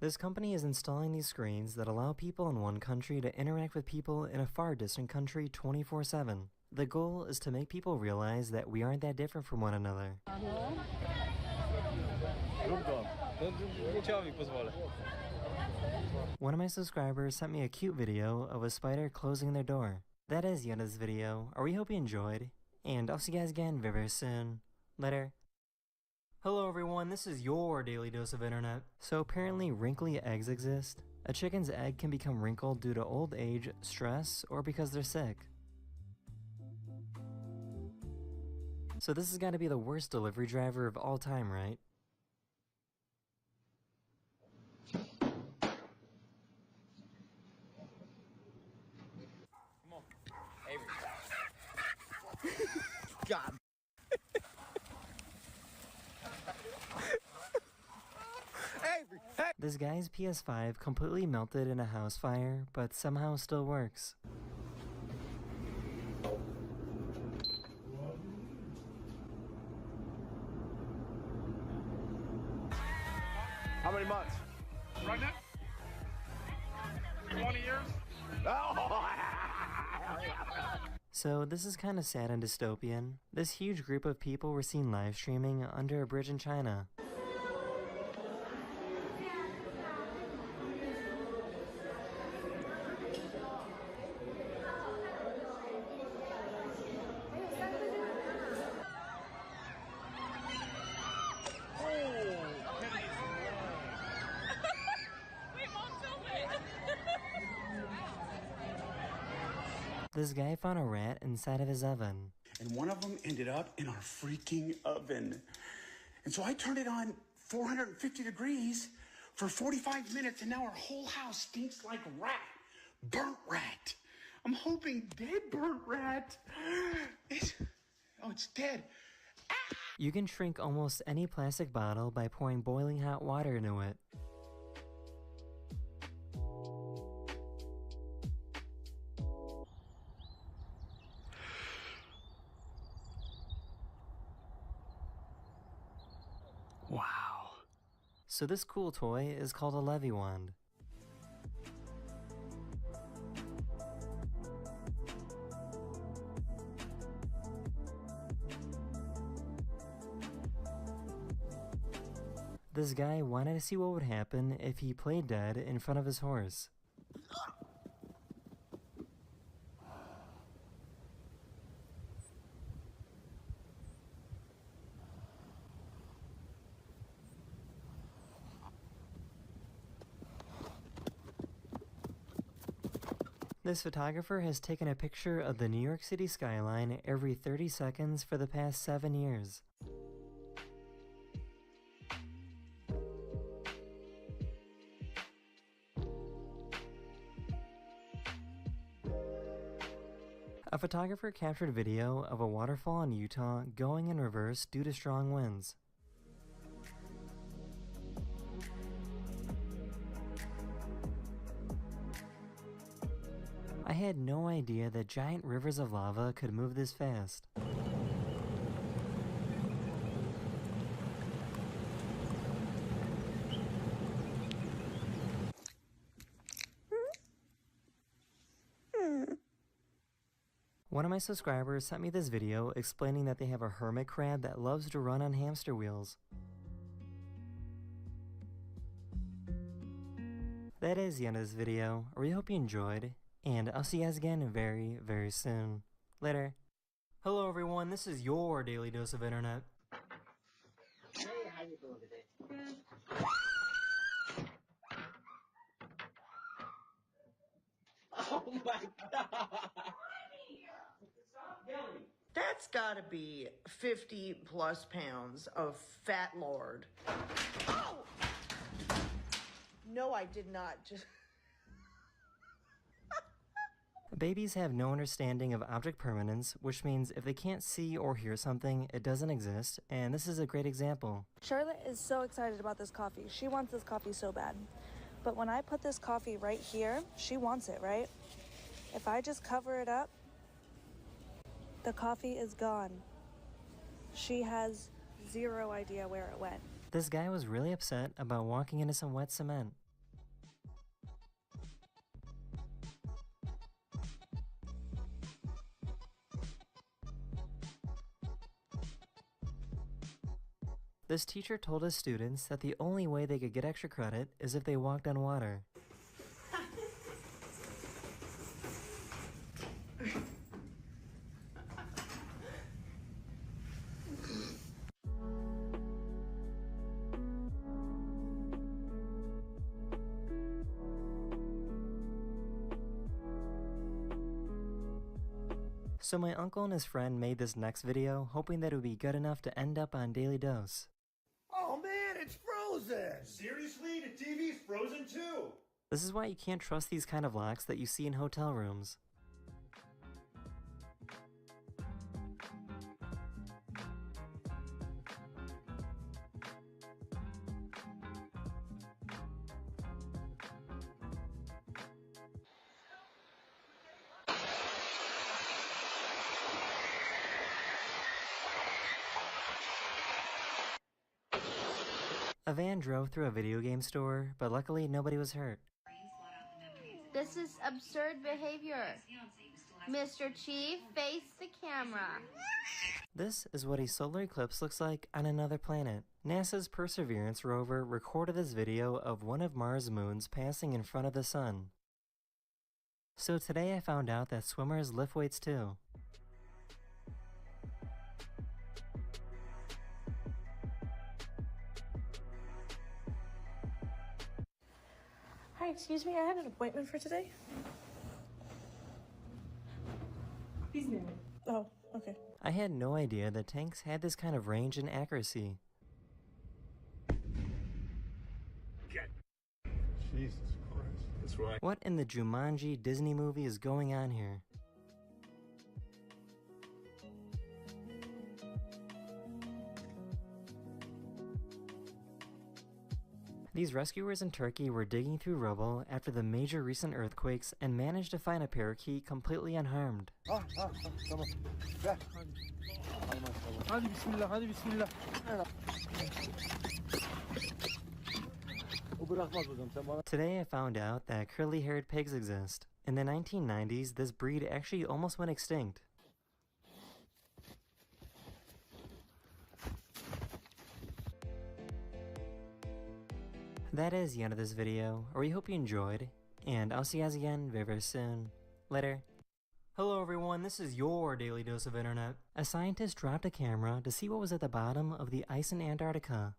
This company is installing these screens that allow people in one country to interact with people in a far distant country 24/7. The goal is to make people realize that we aren't that different from one another. One of my subscribers sent me a cute video of a spider closing their door. That is the end of this video. We hope you enjoyed, and I'll see you guys again very soon. Later. Hello everyone, this is your Daily Dose of Internet. So apparently wrinkly eggs exist. A chicken's egg can become wrinkled due to old age, stress, or because they're sick. So this has got to be the worst delivery driver of all time, right? God. Avery, hey! This guy's PS5 completely melted in a house fire, but somehow still works. How many months? Pregnant? 20 years? So this is kinda sad and dystopian. This huge group of people were seen live streaming under a bridge in China. This guy found a rat inside of his oven. And one of them ended up in our freaking oven. And so I turned it on 450 degrees for 45 minutes, and now our whole house stinks like rat. Burnt rat. I'm hoping dead burnt rat. It's dead. You can shrink almost any plastic bottle by pouring boiling hot water into it. Wow. So this cool toy is called a levy wand. This guy wanted to see what would happen if he played dead in front of his horse. This photographer has taken a picture of the New York City skyline every 30 seconds for the past 7 years. A photographer captured video of a waterfall in Utah going in reverse due to strong winds. I had no idea that giant rivers of lava could move this fast. One of my subscribers sent me this video explaining that they have a hermit crab that loves to run on hamster wheels. That is the end of this video. I really hope you enjoyed, and I'll see you guys again very, very soon. Later. Hello everyone, this is your daily dose of internet. Hey, how you doing today? Oh my god! That's gotta be 50 plus pounds of fat lord. Oh! No, I did not just... Babies have no understanding of object permanence, which means if they can't see or hear something, it doesn't exist, and this is a great example. Charlotte is so excited about this coffee. She wants this coffee so bad. But when I put this coffee right here, she wants it, right? If I just cover it up, the coffee is gone. She has zero idea where it went. This guy was really upset about walking into some wet cement. This teacher told his students that the only way they could get extra credit is if they walked on water. So my uncle and his friend made this next video, hoping that it would be good enough to end up on Daily Dose. Oh man, it's frozen! Seriously? The TV's frozen too! This is why you can't trust these kind of locks that you see in hotel rooms. A van drove through a video game store, but luckily nobody was hurt. This is absurd behavior. Mr. Chief, face the camera. This is what a solar eclipse looks like on another planet. NASA's Perseverance rover recorded this video of one of Mars' moons passing in front of the sun. So today I found out that swimmers lift weights too. Hi, excuse me, I had an appointment for today. He's married. Oh, okay. I had no idea that tanks had this kind of range and accuracy. Jesus Christ. That's right. What in the Jumanji Disney movie is going on here? These rescuers in Turkey were digging through rubble after the major recent earthquakes and managed to find a parakeet completely unharmed. Tamam. Gel. Hadi bismillah, hadi bismillah. Today I found out that curly-haired pigs exist. In the 1990s, this breed actually almost went extinct. That is the end of this video, or we hope you enjoyed, and I'll see you guys again very, very soon. Later. Hello everyone, this is your Daily Dose of Internet. A scientist dropped a camera to see what was at the bottom of the ice in Antarctica.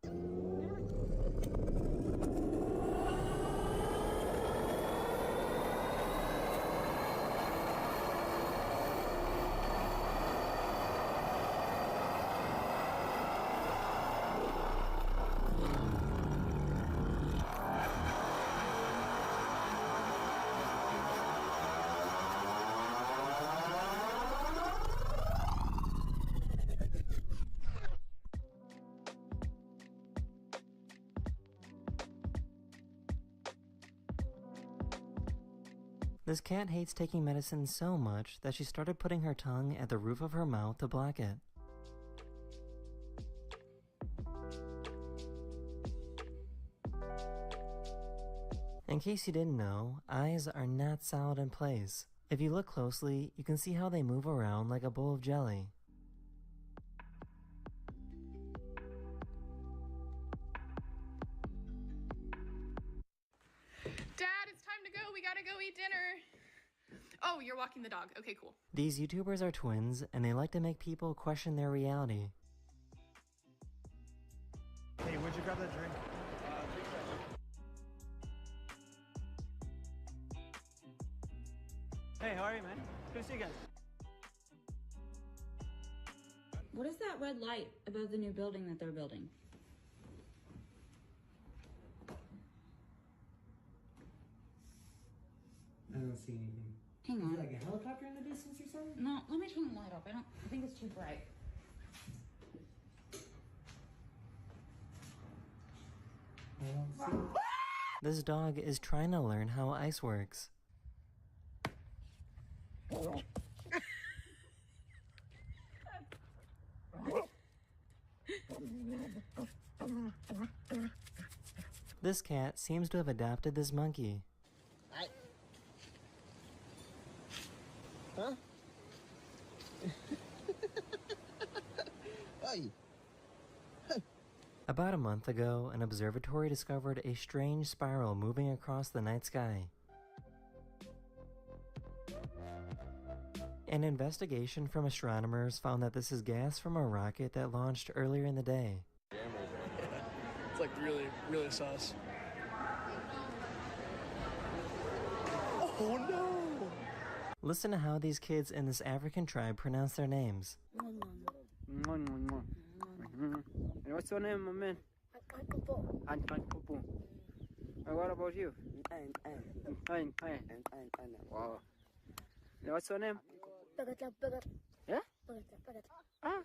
This cat hates taking medicine so much that she started putting her tongue at the roof of her mouth to block it. In case you didn't know, eyes are not solid in place. If you look closely, you can see how they move around like a bowl of jelly. Dad, it's time to go. We gotta go eat dinner. Oh, you're walking the dog. Okay, cool. These YouTubers are twins, and they like to make people question their reality. Hey, where'd you grab that drink? Hey, how are you, man? Good to see you guys. What is that red light above the new building that they're building? I don't see anything. Hang on. Is there like a helicopter in the distance or something? No, let me turn the light off. I think it's too bright. I don't see it. This dog is trying to learn how ice works. This cat seems to have adopted this monkey. Huh? Hey. About a month ago, an observatory discovered a strange spiral moving across the night sky. An investigation from astronomers found that this is gas from a rocket that launched earlier in the day. It's like really sus. Oh no! Listen to how these kids in this African tribe pronounce their names. And what's your name, my man? Anpopo. And what about you? Fine. Wow. And what's your name? Yeah? Ah.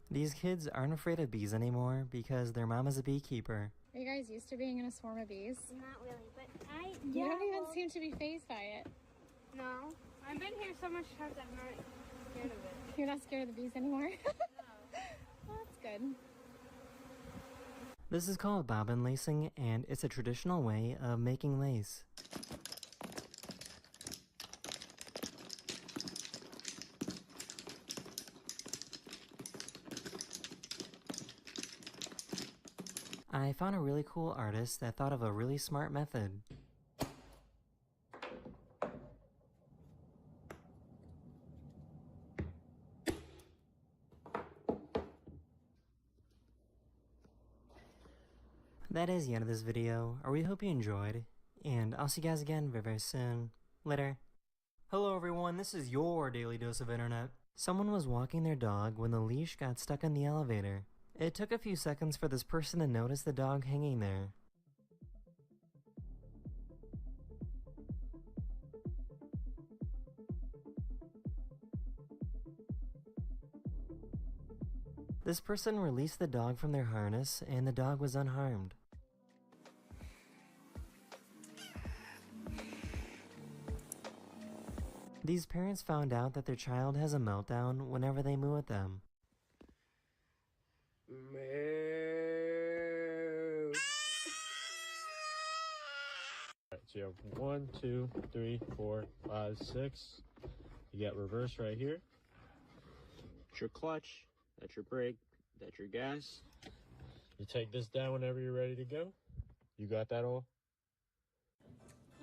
These kids aren't afraid of bees anymore because their mom is a beekeeper. Are you guys used to being in a swarm of bees? Not really, but You don't even seem to be fazed by it. No. I've been here so much times I'm not scared of it. You're not scared of the bees anymore? No. Well, that's good. This is called bobbin lacing, and it's a traditional way of making lace. I found a really cool artist that thought of a really smart method. That is the end of this video. I really hope you enjoyed, and I'll see you guys again very, very soon. Later. Hello everyone, this is your daily dose of internet. Someone was walking their dog when the leash got stuck in the elevator. It took a few seconds for this person to notice the dog hanging there. This person released the dog from their harness, and the dog was unharmed. These parents found out that their child has a meltdown whenever they moo at them. Alright, so you have 1, 2, 3, 4, 5, 6. You got reverse right here. That's your clutch. That's your brake. That's your gas. You take this down whenever you're ready to go. You got that all?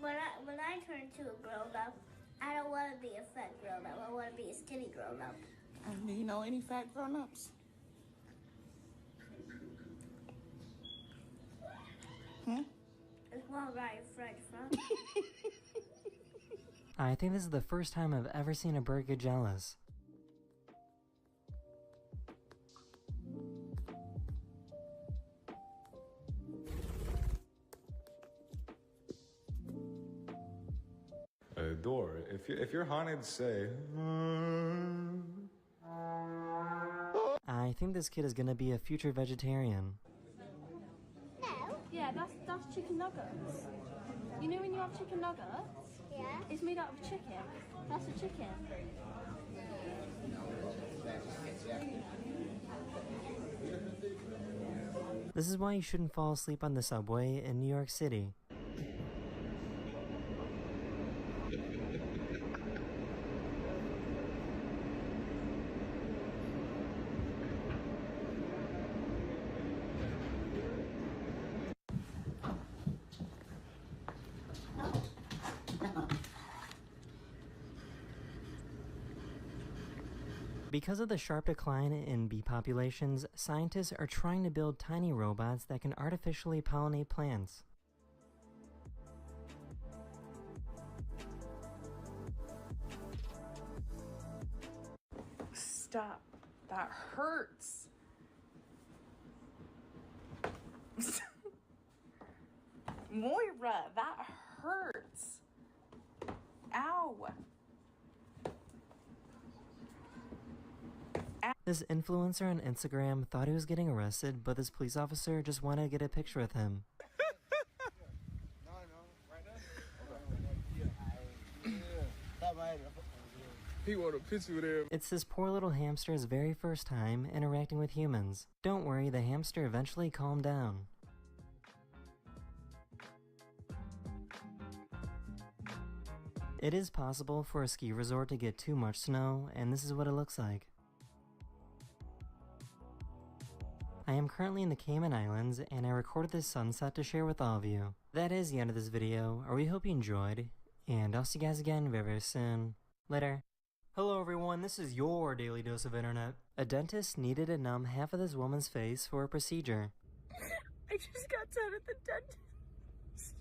When I turn into a grown up, I don't want to be a fat grown up. I want to be a skinny grown up. Do you know any fat grown ups? It's more right French fries. I think this is the first time I've ever seen a bird get jealous. Door, if you're haunted, say. I think this kid is gonna be a future vegetarian. No. Yeah, that's chicken nuggets. You know when you have chicken nuggets? Yeah. It's made out of chicken. That's a chicken. This is why you shouldn't fall asleep on the subway in New York City. Because of the sharp decline in bee populations, scientists are trying to build tiny robots that can artificially pollinate plants. Stop. That hurts. Moira, that hurts. Ow. This influencer on Instagram thought he was getting arrested, but this police officer just wanted to get a picture with him. He want a picture with him. It's this poor little hamster's very first time interacting with humans. Don't worry, the hamster eventually calmed down. It is possible for a ski resort to get too much snow, and this is what it looks like. I am currently in the Cayman Islands, and I recorded this sunset to share with all of you. That is the end of this video. I really hope you enjoyed, and I'll see you guys again very, very soon. Later. Hello everyone, this is your daily dose of internet. A dentist needed to numb half of this woman's face for a procedure. I just got done at the dentist.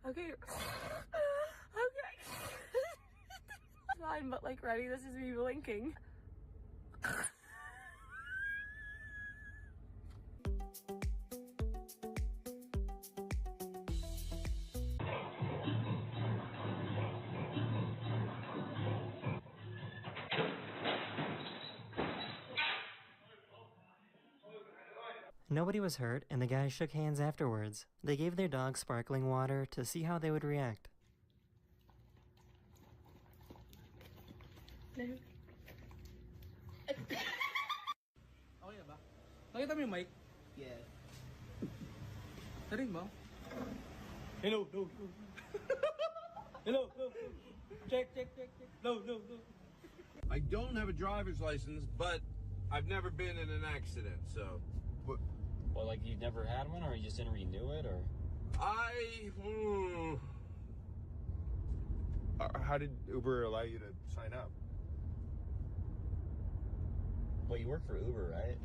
Okay. Fine, but ready, this is me blinking. Nobody was hurt, and the guys shook hands afterwards. They gave their dog sparkling water to see how they would react. Okay na ba? Nakita mo yung mic? Yeah. Narinig mo? Hello, no, no. Hello, no, no. Check. No. I don't have a driver's license, but I've never been in an accident, so. Well, like you never had one, or you just didn't renew it, or? How did Uber allow you to sign up? Well, you work for Uber, right?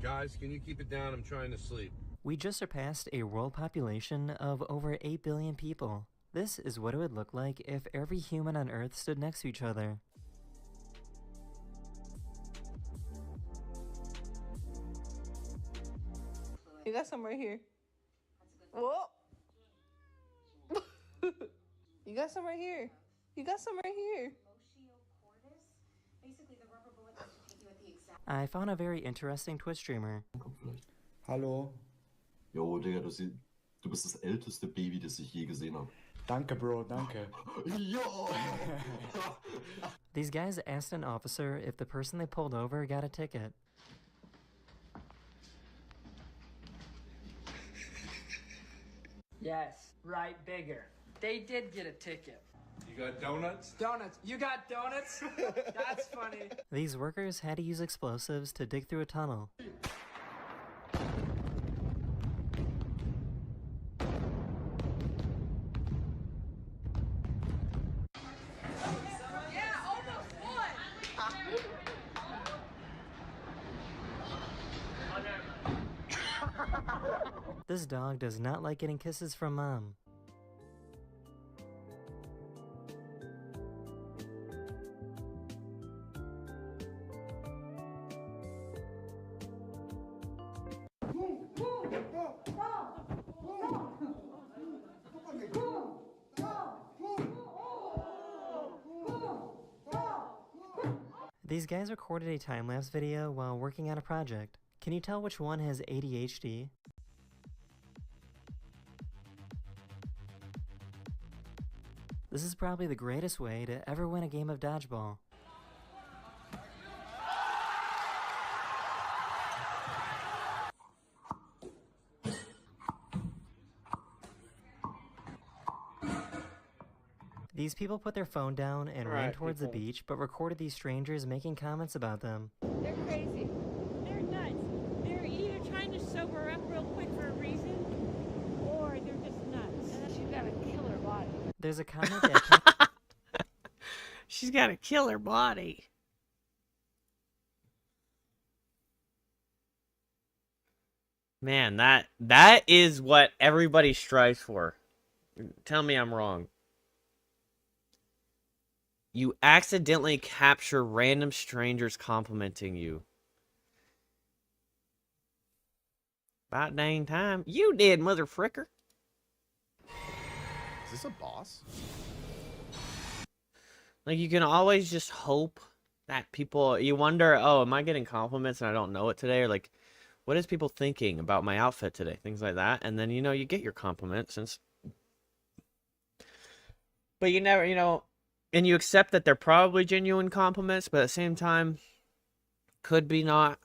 Guys, can you keep it down? I'm trying to sleep. We just surpassed a world population of over 8 billion people. This is what it would look like if every human on Earth stood next to each other. You got some right here. Whoa. You got some right here. You got some right here. I found a very interesting Twitch streamer. Hallo. Jo, Digga, du bist das älteste Baby, das ich je gesehen habe. Danke, Bro, danke. Jo! These guys asked an officer if the person they pulled over got a ticket. Yes, right, bigger. They did get a ticket. You got donuts? Donuts. You got donuts? That's funny. These workers had to use explosives to dig through a tunnel. This dog does not like getting kisses from mom. These guys recorded a time-lapse video while working on a project. Can you tell which one has ADHD? This is probably the greatest way to ever win a game of dodgeball. These people put their phone down and ran towards the beach, but recorded these strangers making comments about them. They're crazy. They're nuts. They're either trying to sober up real quick for a reason, or they're just nuts. And then she's got a killer body. There's a comment that... She's got a killer body. Man, that is what everybody strives for. Tell me I'm wrong. You accidentally capture random strangers complimenting you. About dang time. You did, mother fricker. Is this a boss? Like, you can always just hope that people... You wonder, oh, am I getting compliments and I don't know it today? Or, like, what is people thinking about my outfit today? Things like that. And then, you know, you get your compliments. But you never, you know... And you accept that they're probably genuine compliments, but at the same time, could be not.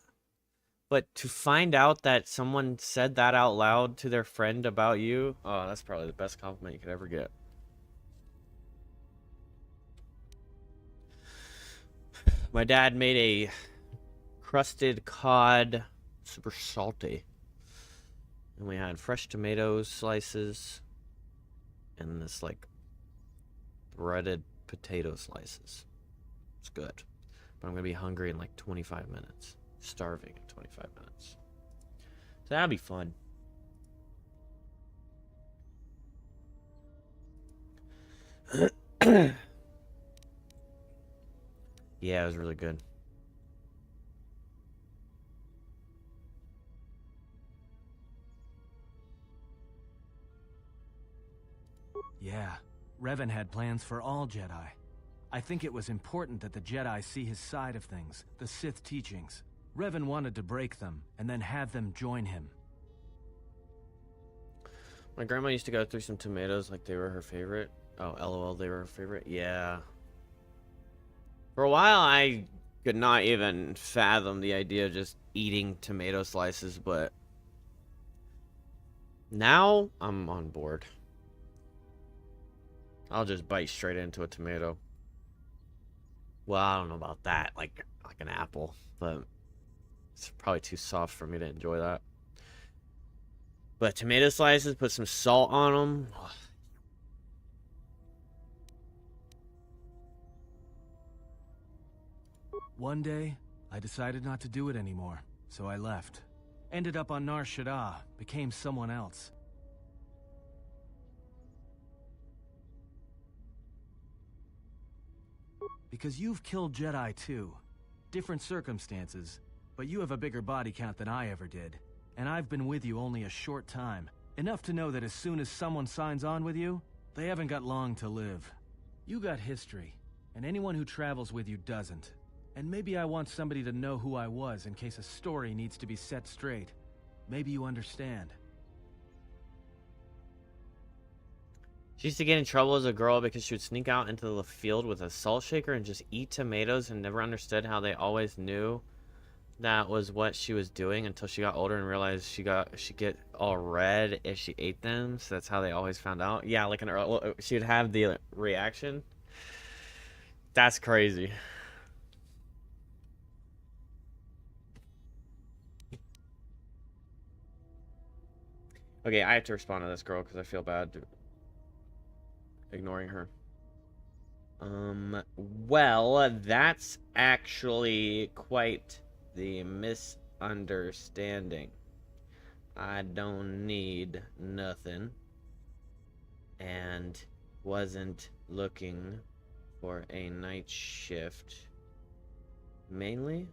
But to find out that someone said that out loud to their friend about you, oh, that's probably the best compliment you could ever get. My dad made a crusted cod, super salty. And we had fresh tomato slices and this, like, breaded potato slices. It's good. But I'm going to be hungry in like 25 minutes. Starving in 25 minutes. So that'll be fun. Yeah, it was really good. Yeah. Revan had plans for all Jedi. I think it was important that the Jedi see his side of things, the Sith teachings. Revan wanted to break them, and then have them join him. My grandma used to go through some tomatoes like they were her favorite. Oh, LOL, they were her favorite? Yeah. For a while, I could not even fathom the idea of just eating tomato slices, but now I'm on board. I'll just bite straight into a tomato. Well, I don't know about that, like an apple, but it's probably too soft for me to enjoy that. But tomato slices, put some salt on them. One day, I decided not to do it anymore, so I left. Ended up on Nar Shaddaa, became someone else. Because you've killed Jedi too. Different circumstances, but you have a bigger body count than I ever did. And I've been with you only a short time. Enough to know that as soon as someone signs on with you, they haven't got long to live. You got history, and anyone who travels with you doesn't. And maybe I want somebody to know who I was in case a story needs to be set straight. Maybe you understand. She used to get in trouble as a girl because she would sneak out into the field with a salt shaker and just eat tomatoes, and never understood how they always knew that was what she was doing until she got older and realized she'd get all red if she ate them. So that's how they always found out. Yeah, like she'd have the reaction. That's crazy. Okay, I have to respond to this girl because I feel bad ignoring her. Well, that's actually quite the misunderstanding. I don't need nothing, and wasn't looking for a night shift. Mainly?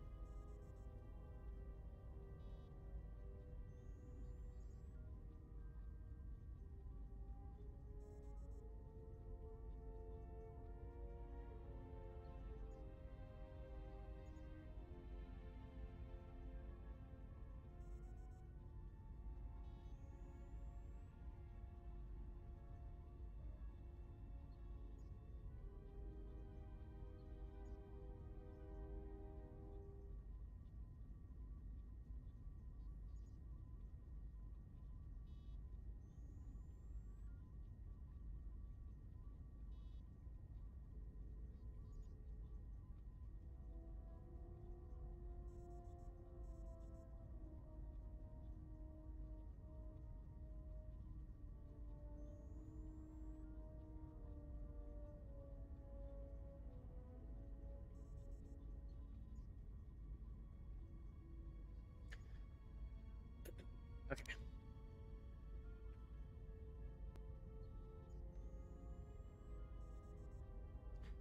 Okay.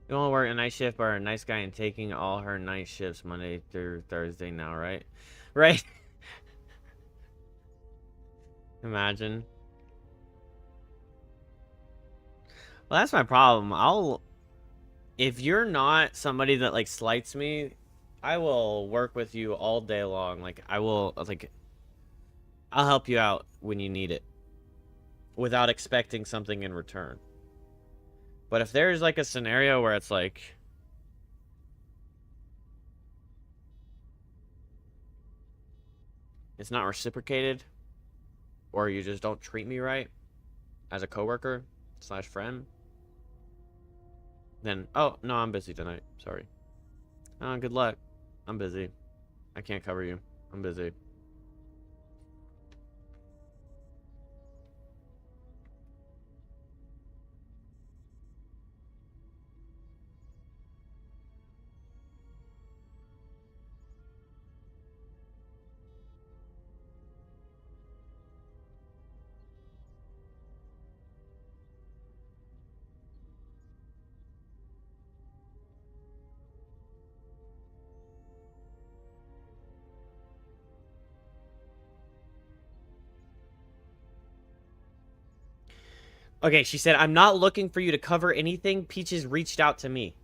You want to work a night shift, but a nice guy and taking all her night shifts Monday through Thursday now, right? Right? Imagine. Well, that's my problem. If you're not somebody that, like, slights me, I will work with you all day long. Like, I'll help you out when you need it. Without expecting something in return. But if there's, like, a scenario where it's, like... it's not reciprocated, or you just don't treat me right as a coworker / friend, then, oh, no, I'm busy tonight. Sorry. Oh, good luck. I'm busy. I can't cover you. I'm busy. Okay, she said, I'm not looking for you to cover anything. Peaches reached out to me.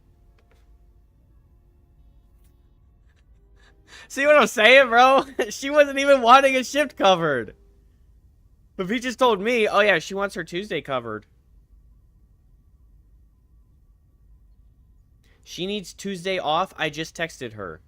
See what I'm saying, bro? She wasn't even wanting a shift covered. But Peaches told me, oh yeah, she wants her Tuesday covered. She needs Tuesday off. I just texted her.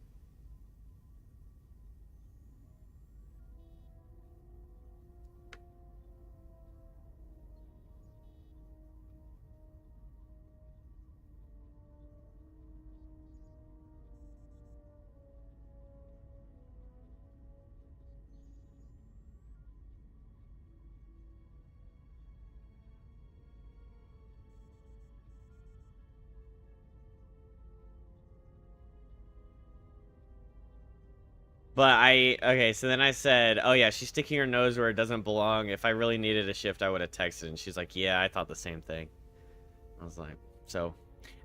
But okay, so then I said, oh yeah, she's sticking her nose where it doesn't belong. If I really needed a shift, I would have texted. And she's like, yeah, I thought the same thing. I was like, so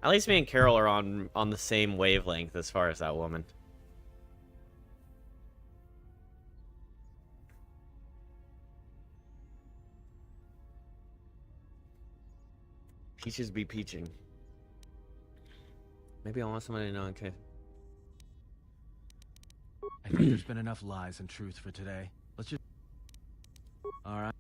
at least me and Carol are on the same wavelength as far as that woman. Peaches be peaching. Maybe I want somebody to know, okay. I think there's been enough lies and truth for today. Let's just... Alright.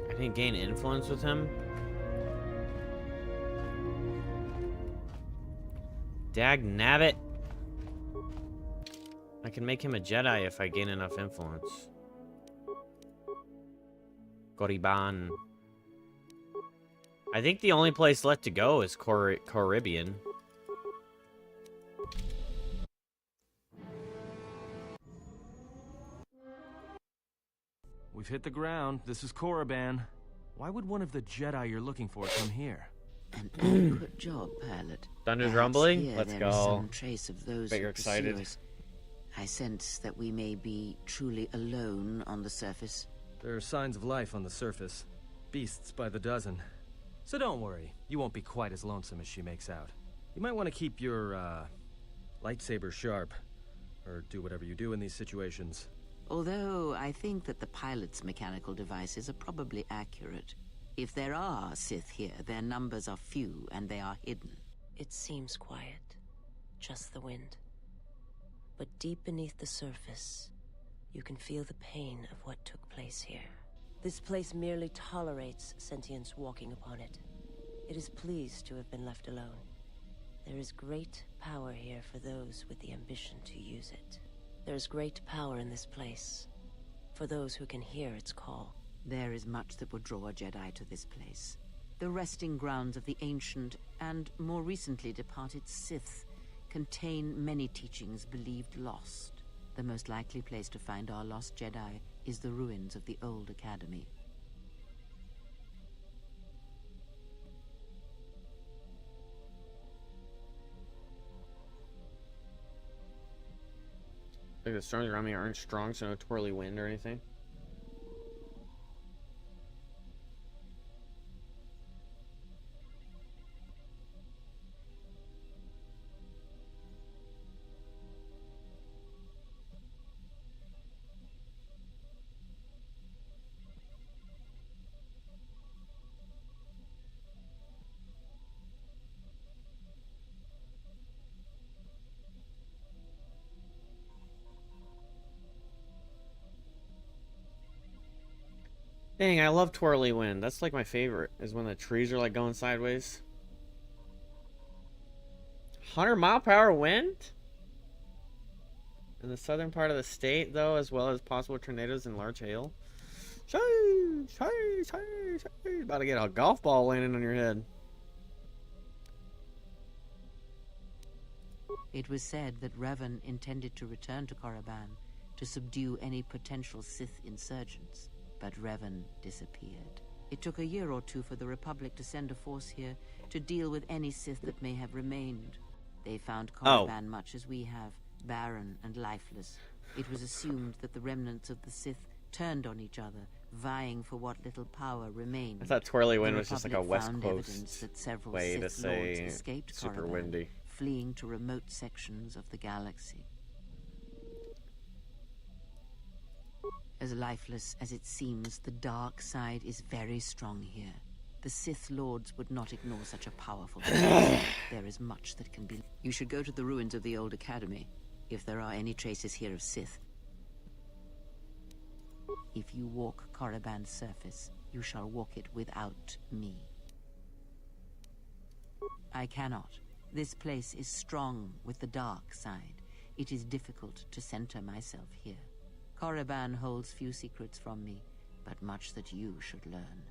I didn't gain influence with him. Dag nabbit. I can make him a Jedi if I gain enough influence. Goriban. I think the only place left to go is Caribbean. We've hit the ground. This is Korriban. Why would one of the Jedi you're looking for come here? An adequate job, pilot. Thunder's Perhaps rumbling? here Let's there go. is some trace of those Bet you're who pursue excited. us. I sense that we may be truly alone on the surface. There are signs of life on the surface. Beasts by the dozen. So don't worry. You won't be quite as lonesome as she makes out. You might want to keep your, lightsaber sharp. Or do whatever you do in these situations. Although I think that the pilot's mechanical devices are probably accurate. If there are Sith here, their numbers are few and they are hidden. It seems quiet. Just the wind. But deep beneath the surface, you can feel the pain of what took place here. This place merely tolerates sentience walking upon it. It is pleased to have been left alone. There is great power here for those with the ambition to use it. There is great power in this place for those who can hear its call. There is much that would draw a Jedi to this place. The resting grounds of the ancient and more recently departed Sith contain many teachings believed lost. The most likely place to find our lost Jedi is the ruins of the old academy. Like the storms around me aren't strong, so no twirly wind or anything. Dang, I love twirly wind. That's like my favorite, is when the trees are like going sideways. 100-mile-per-hour wind? In the southern part of the state, though, as well as possible tornadoes and large hail. About to get a golf ball landing on your head. It was said that Revan intended to return to Korriban to subdue any potential Sith insurgents, but Revan disappeared. It took a year or two for the Republic to send a force here to deal with any Sith that may have remained. They found Korriban much as we have, barren and lifeless. It was assumed that the remnants of the Sith turned on each other, vying for what little power remained. I thought twirly wind The was just like a Republic West found Coast evidence that several way to Sith lords say escaped super Korriban, windy. fleeing to remote sections of the galaxy. As lifeless as it seems, the dark side is very strong here. The Sith Lords would not ignore such a powerful presence. There is much that can be... You should go to the ruins of the old academy, if there are any traces here of Sith. If you walk Korriban's surface, you shall walk it without me. I cannot. This place is strong with the dark side. It is difficult to center myself here. Korriban holds few secrets from me, but much that you should learn.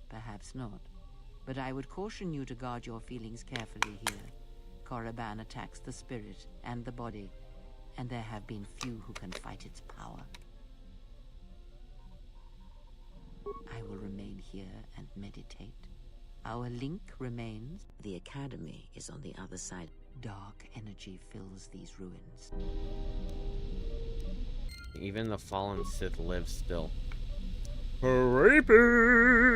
Perhaps not, but I would caution you to guard your feelings carefully here. Korriban attacks the spirit and the body, and there have been few who can fight its power. I will remain here and meditate. Our link remains. The Academy is on the other side. Dark energy fills these ruins. Even the fallen Sith live still. Rapey!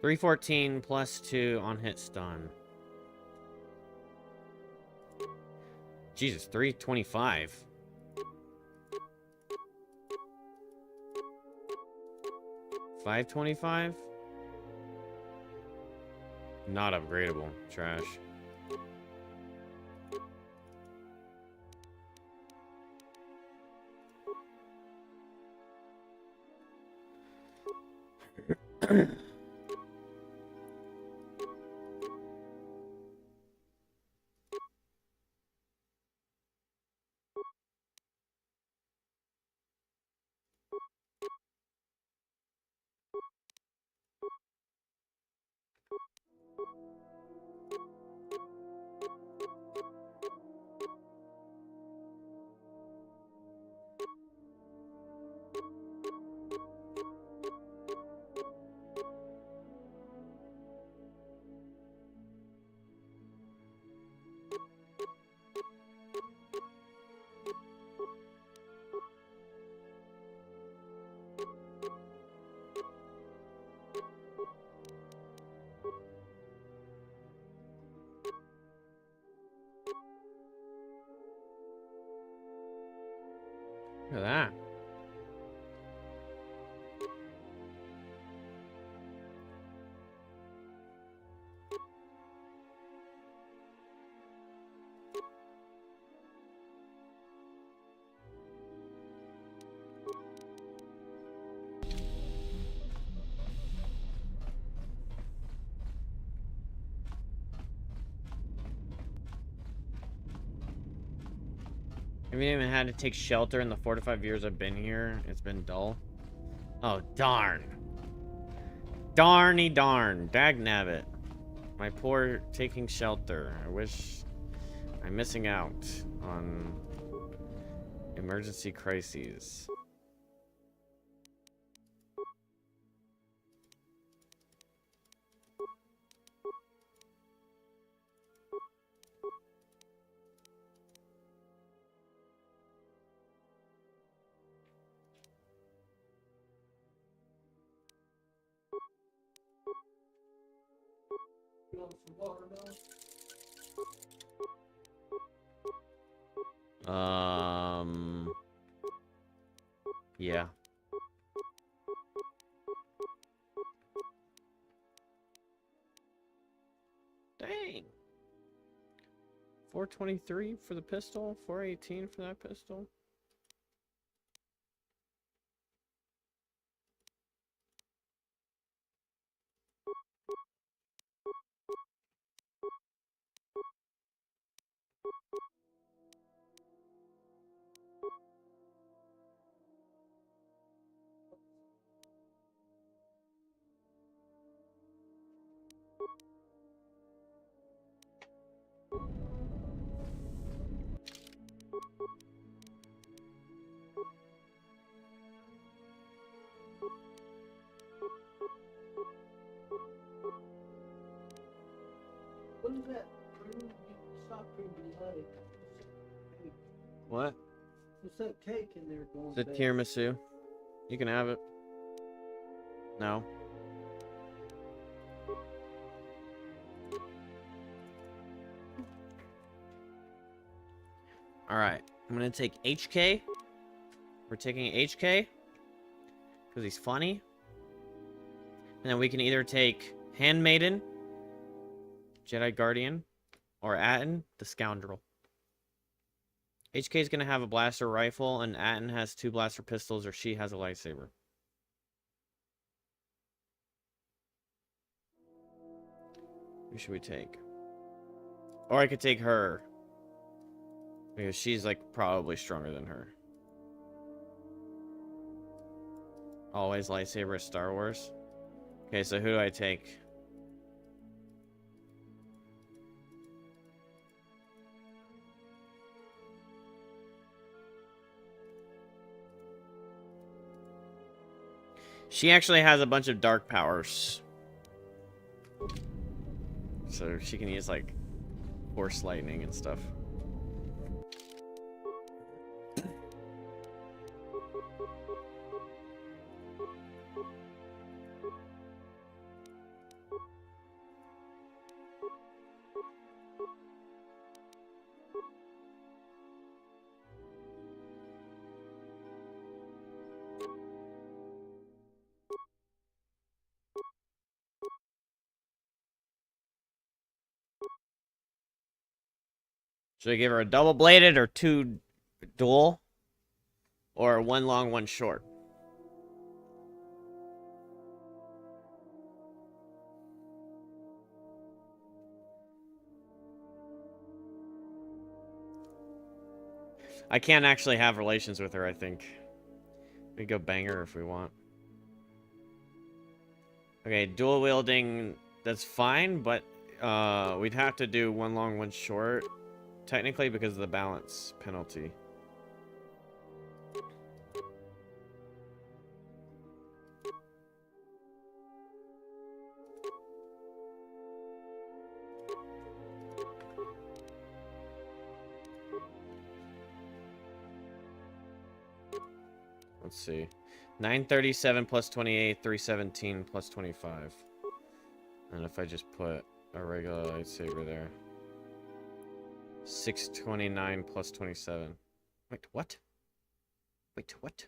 $314 plus 2 on hit stun. Jesus, 325. $525? Not upgradable. Trash. Look at that. I haven't even had to take shelter in the 4 to 5 years I've been here. It's been dull. Oh, darn. Darny darn. Dagnabbit. My poor taking shelter. I wish I'm missing out on emergency crises. Yeah. Dang. 423 for the pistol, 418 for that pistol. What is that? Stop being behind. What? What's that cake in there going The tiramisu. You can have it. No. Alright. I'm gonna take HK. We're taking HK. Because he's funny. And then we can either take Handmaiden, Jedi Guardian, or Atten, the Scoundrel. HK is going to have a blaster rifle, and Atten has 2 blaster pistols, or she has a lightsaber. Who should we take? Or I could take her. Because she's, like, probably stronger than her. Always lightsaber Star Wars. Okay, so who do I take? She actually has a bunch of dark powers. So she can use, like, force lightning and stuff. Should I give her a double-bladed or 2 dual? Or 1 long, 1 short? I can't actually have relations with her, I think. We go bang her if we want. Okay, dual wielding, that's fine, but we'd have to do 1 long, 1 short. Technically, because of the balance penalty. Let's see. 937 plus 28, 317 plus 25. And if I just put a regular lightsaber there. 629 plus 27. Wait, what? Wait, what?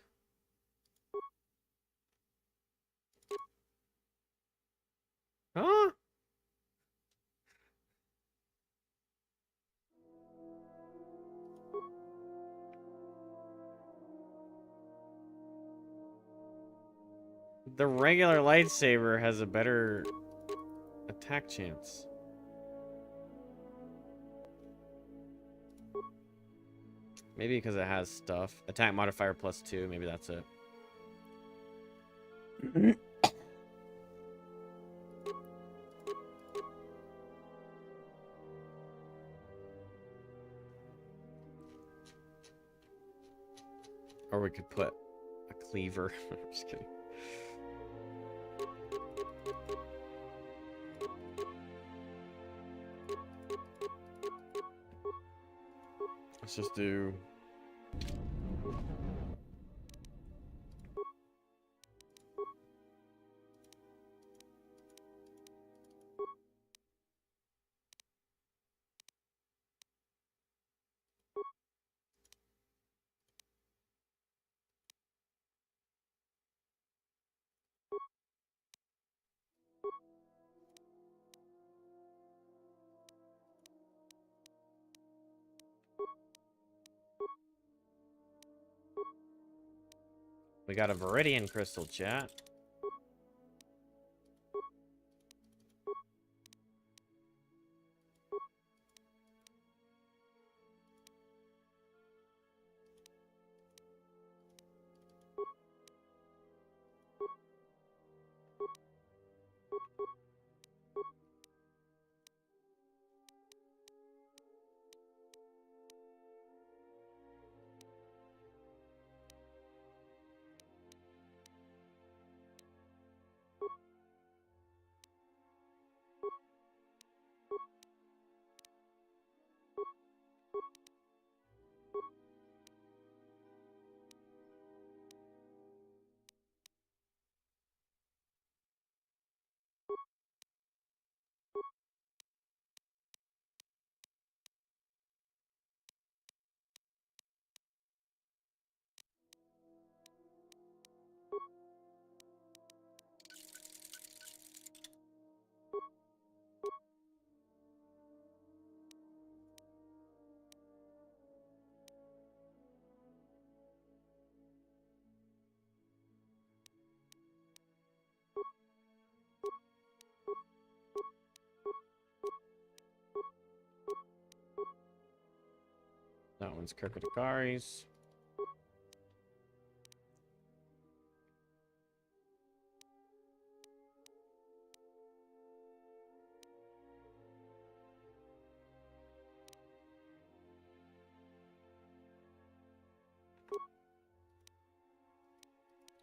Huh? The regular lightsaber has a better attack chance. Maybe because it has stuff. Attack modifier plus 2. Maybe that's it. Or we could put a cleaver. I'm just kidding. Let's just do... We got a Viridian crystal, chat. One's Kirkatakaris.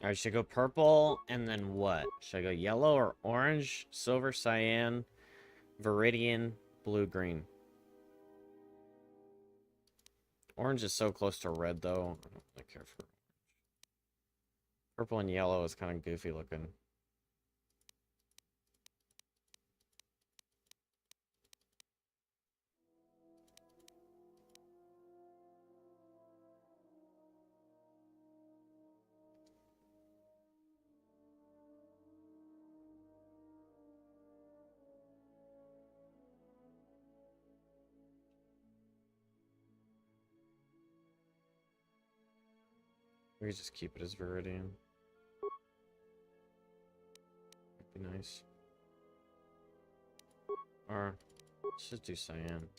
Alright, should I go purple and then what? Should I go yellow or orange, silver, cyan, viridian, blue, green? Orange is so close to red though. I don't really care for purple and yellow is kind of goofy looking. We could just keep it as Viridian. That'd be nice. Or, let's just do Cyan.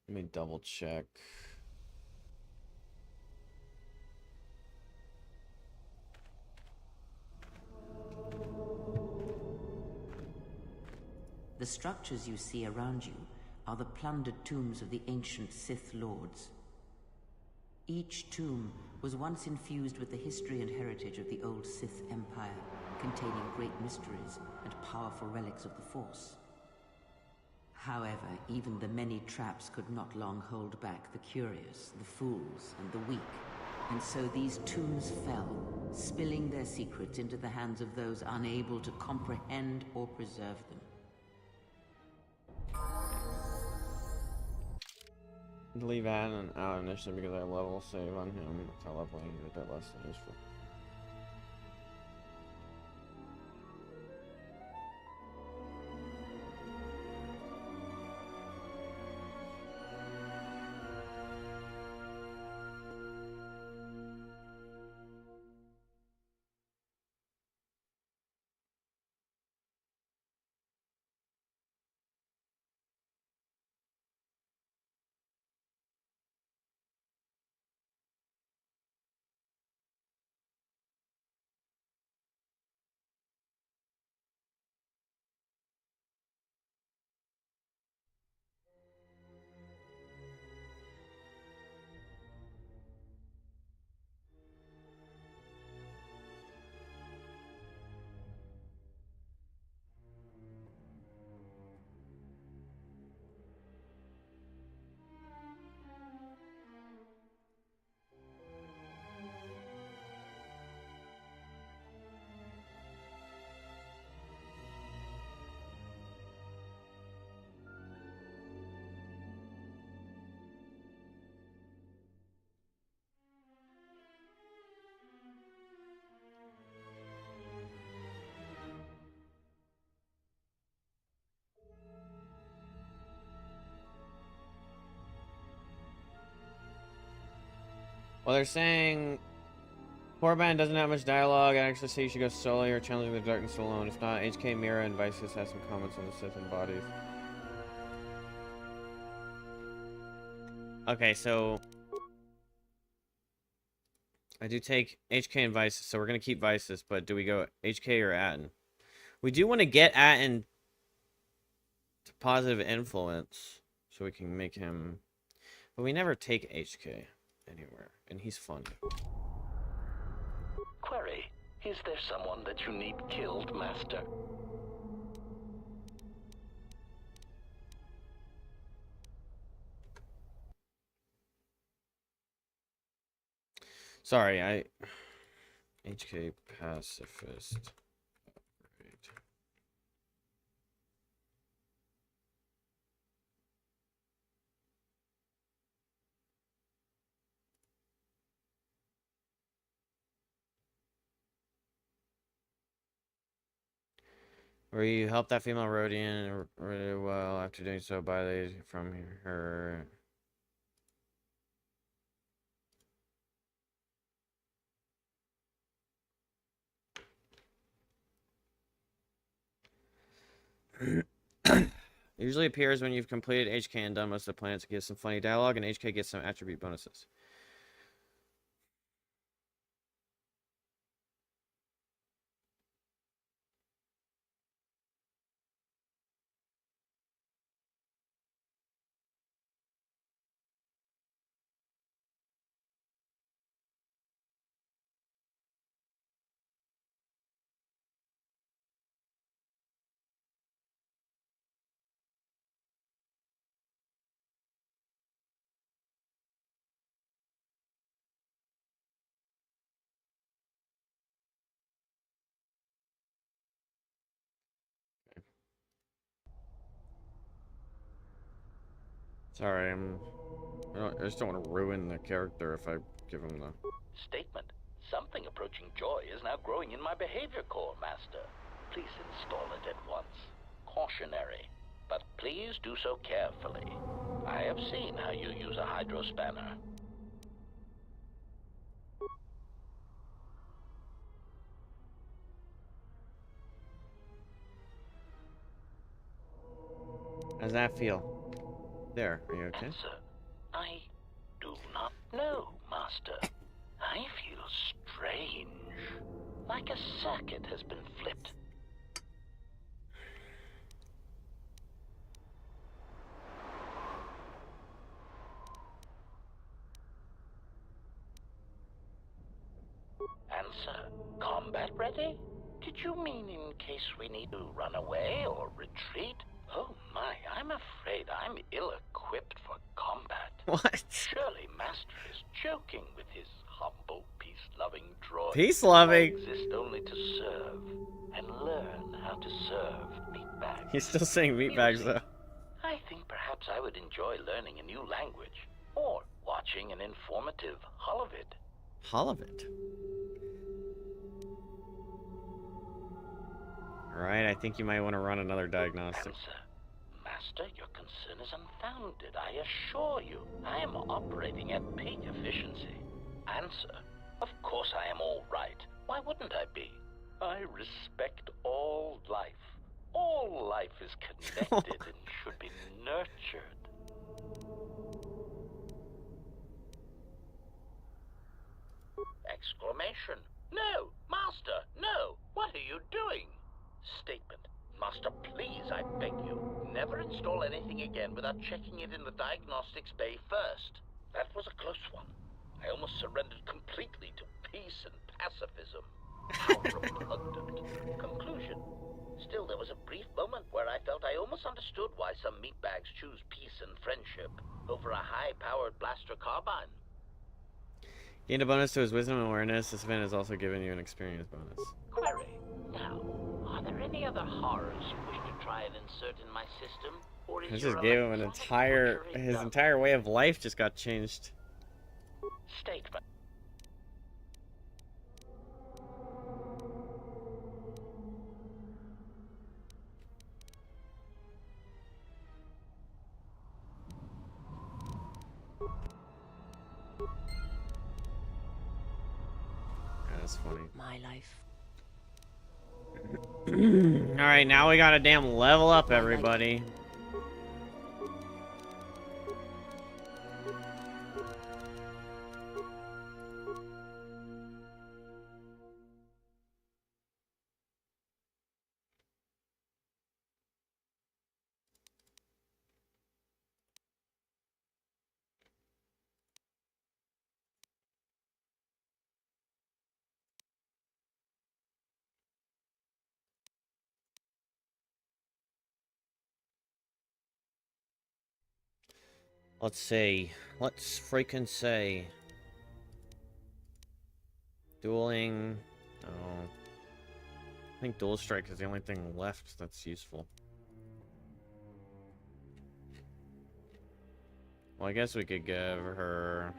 Let me double check. The structures you see around you are the plundered tombs of the ancient Sith Lords. Each tomb was once infused with the history and heritage of the old Sith Empire, containing great mysteries and powerful relics of the Force. However, even the many traps could not long hold back the curious, the fools, and the weak. And so these tombs fell, spilling their secrets into the hands of those unable to comprehend or preserve them. Leave Adam out initially because I level save on him. Teleporting is a bit less than useful. Well, they're saying Korriban doesn't have much dialogue. I actually say you should go solo or challenging the darkness alone. If not, HK, Mira, and Vices has some comments on the Sith and bodies. Okay, so I do take HK and Vices, so we're gonna keep Vices, but do we go HK or Atten? We do want to get Atten to positive influence, so we can make him. But we never take HK anywhere, and he's fun. Query, is there someone that you need killed, Master? Sorry, HK pacifist. Upgrade. Where you help that female Rhodian really well after doing so by the from her. Usually appears when you've completed HK and done most of the planets. It gives some funny dialogue, and HK gets some attribute bonuses. Sorry, I just don't want to ruin the character if I give him the... Statement. Something approaching joy is now growing in my behavior core, Master. Please install it at once. Cautionary. But please do so carefully. I have seen how you use a hydro spanner. How's that feel? There, are you okay? Answer. I do not know, Master. I feel strange. Like a circuit has been flipped. Answer. Combat ready? Did you mean in case we need to run away or retreat? Oh my, I'm afraid I'm ill-equipped for combat. What? Surely Master is joking with his humble, peace-loving droid. Peace-loving? I exist only to serve and learn how to serve meatbags. He's still saying meatbags, though. I think perhaps I would enjoy learning a new language or watching an informative holovid. Holovid? Alright, I think you might want to run another diagnostic. Answer. Master, your concern is unfounded. I assure you, I am operating at peak efficiency. Answer. Of course I am all right. Why wouldn't I be? I respect all life. All life is connected and should be nurtured. Exclamation. No! Master, no! What are you doing? Statement. Master, please, I beg you, never install anything again without checking it in the diagnostics bay first. That was a close one. I almost surrendered completely to peace and pacifism. How repugnant. Conclusion. Still, there was a brief moment where I felt I almost understood why some meatbags choose peace and friendship over a high-powered blaster carbine. Gained a bonus to his wisdom and awareness. This event has also given you an experience bonus. Query. Now, are there any other horrors you wish to try and insert in my system? Or is I your just gave him an his entire way of life just got changed. Statement. That's funny. My life. Alright, now we gotta damn level up, everybody. Let's see. Let's freaking say. Dueling. Oh. I think dual strike is the only thing left that's useful. Well, I guess we could give her...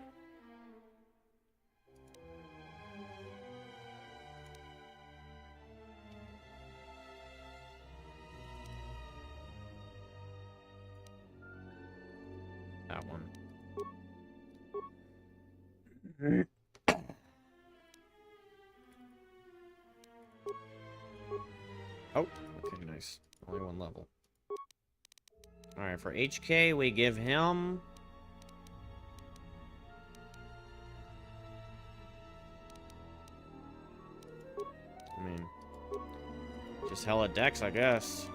that one. Oh, okay, nice. Only one level. Alright, for HK, we give him... I mean... just hella dex, I guess.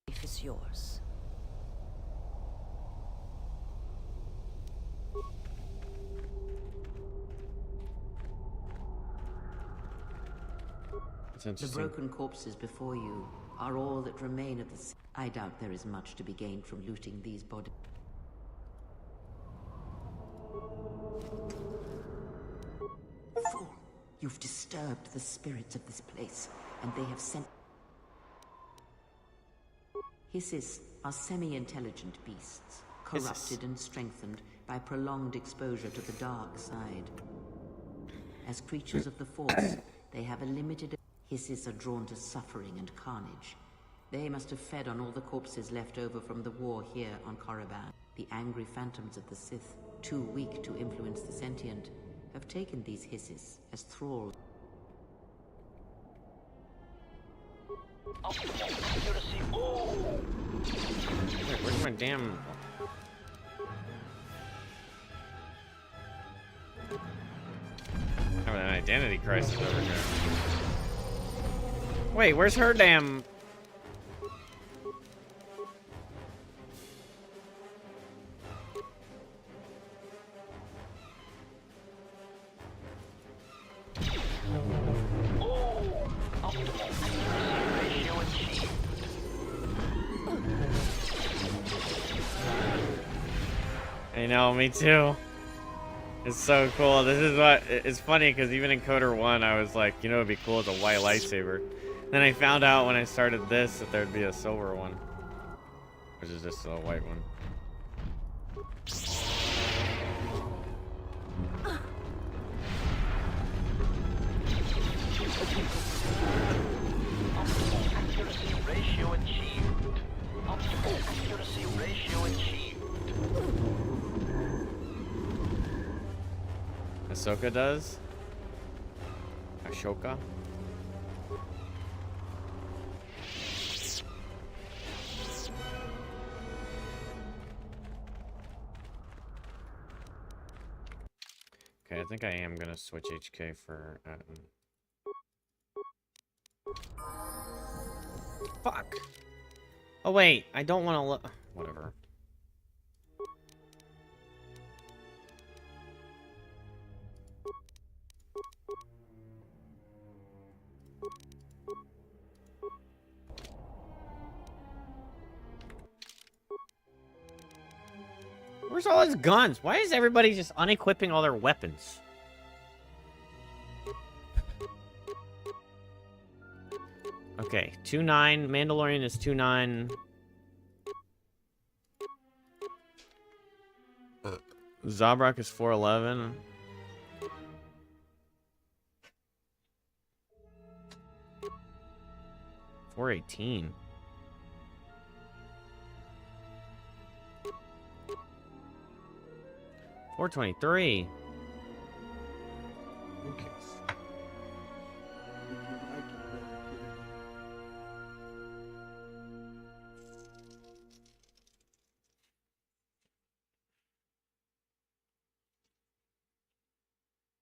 Life is yours. The broken corpses before you are all that remain of the... I doubt there is much to be gained from looting these bodies. Fool! You've disturbed the spirits of this place, and they have sent... Hisses are semi-intelligent beasts, corrupted and strengthened by prolonged exposure to the dark side. As creatures of the Force, they have a limited... Hisses are drawn to suffering and carnage. They must have fed on all the corpses left over from the war here on Korriban. The angry phantoms of the Sith, too weak to influence the sentient, have taken these Hisses as thralls. Wait, where's my damn... having an identity crisis over here. Wait, where's her damn... I know, me too. It's so cool. This is what... it's funny, because even in Kotor 1, I was like, you know, it'd be cool as a white lightsaber. Then I found out when I started this that there'd be a silver one. Which is just a white one. Accuracy ratio achieved. Optimal accuracy ratio achieved. Ahsoka does? Ashoka? Okay, I think I am gonna switch HK for fuck! Oh wait, I don't wanna look. Whatever. Where's all his guns? Why is everybody just unequipping all their weapons? Okay, 2-9. Mandalorian is 2-9. Zabrak is 4-11. 418. $423. Okay.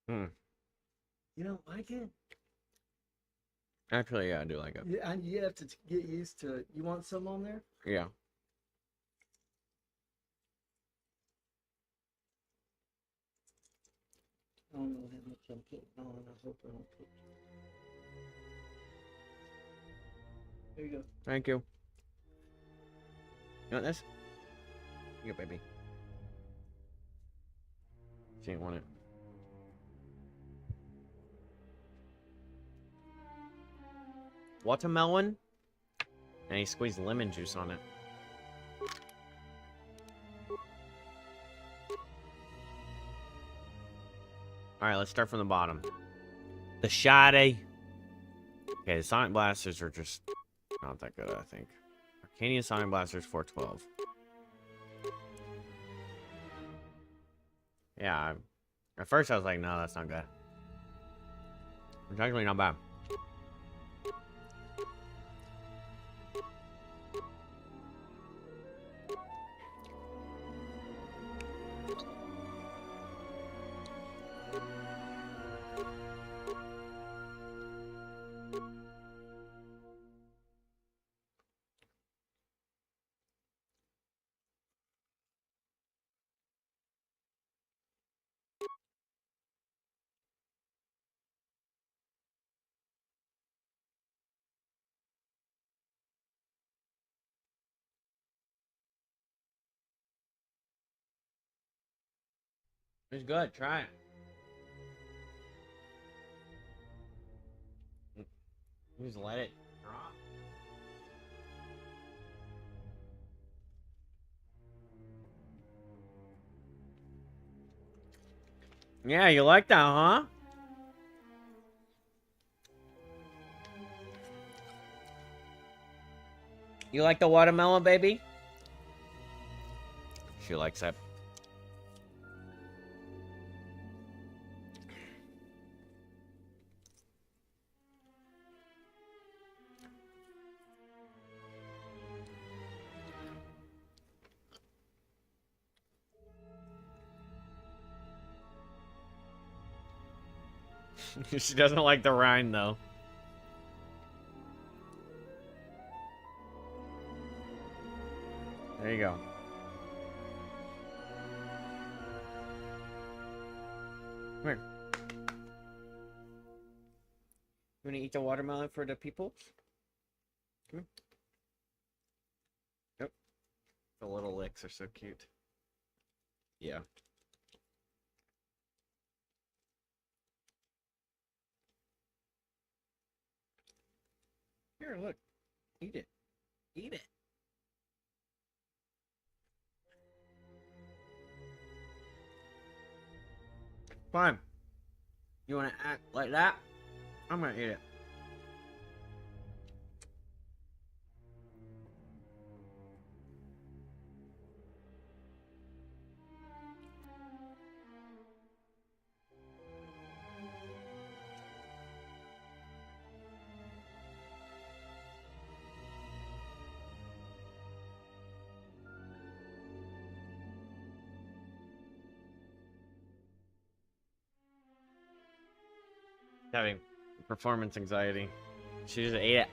Hmm. You don't like it? Actually, yeah, I do like it. Yeah, and you have to get used to it. You want some on there? Yeah. I don't know how much I'm putting on. I hope I don't put. There you go. Thank you. You want this? You go, baby. She didn't want it. Watermelon? And he squeezed lemon juice on it. Alright, let's start from the bottom. The Shade. Okay, the Sonic Blasters are just not that good, I think. Arcanian Sonic Blasters 412. Yeah, at first I was like, no, that's not good. It's actually not bad. It's good. Try it. Just let it drop. Yeah, you like that, huh? You like the watermelon, baby? She likes it. She doesn't like the rind, though. There you go. Come here. You want to eat the watermelon for the people? Come here. Yep. The little licks are so cute. Yeah. Here, look. Eat it. Eat it. Fine. You want to act like that? I'm going to eat it. Having performance anxiety. She just ate it.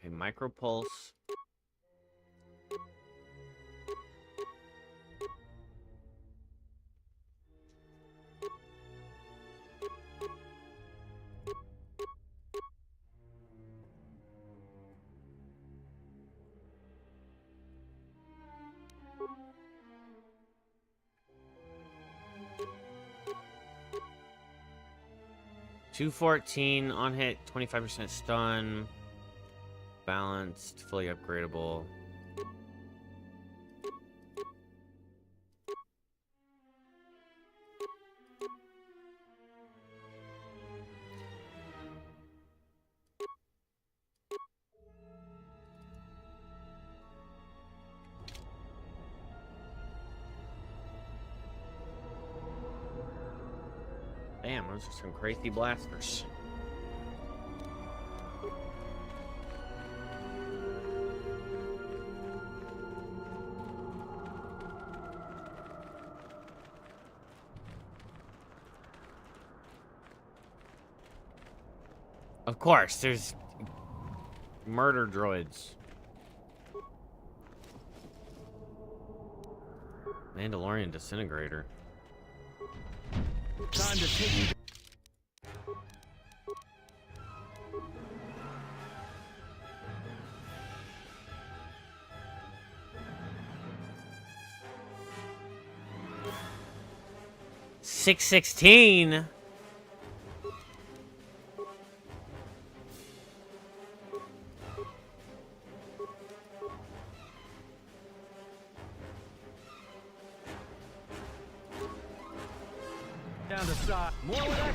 A micropulse. $214 on hit, 25% stun, balanced, fully upgradable. Damn, those are some crazy blasters. Of course, there's murder droids. Mandalorian disintegrator. Time to take you. $616. Down to stop. More with that.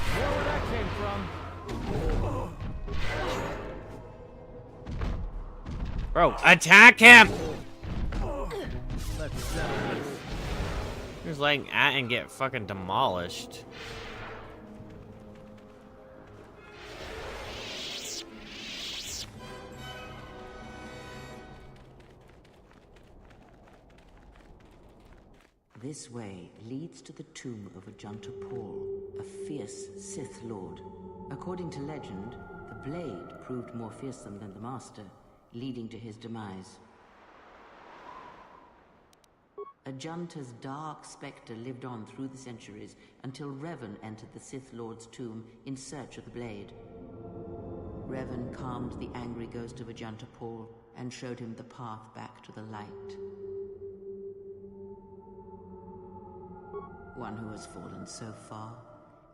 More where that came from. Bro, attack him! Let's settle this. He was letting Atten get fucking demolished. This way leads to the tomb of Ajanta Paul, a fierce Sith Lord. According to legend, the blade proved more fearsome than the Master, leading to his demise. Ajanta's dark spectre lived on through the centuries until Revan entered the Sith Lord's tomb in search of the blade. Revan calmed the angry ghost of Ajanta Paul and showed him the path back to the light. One who has fallen so far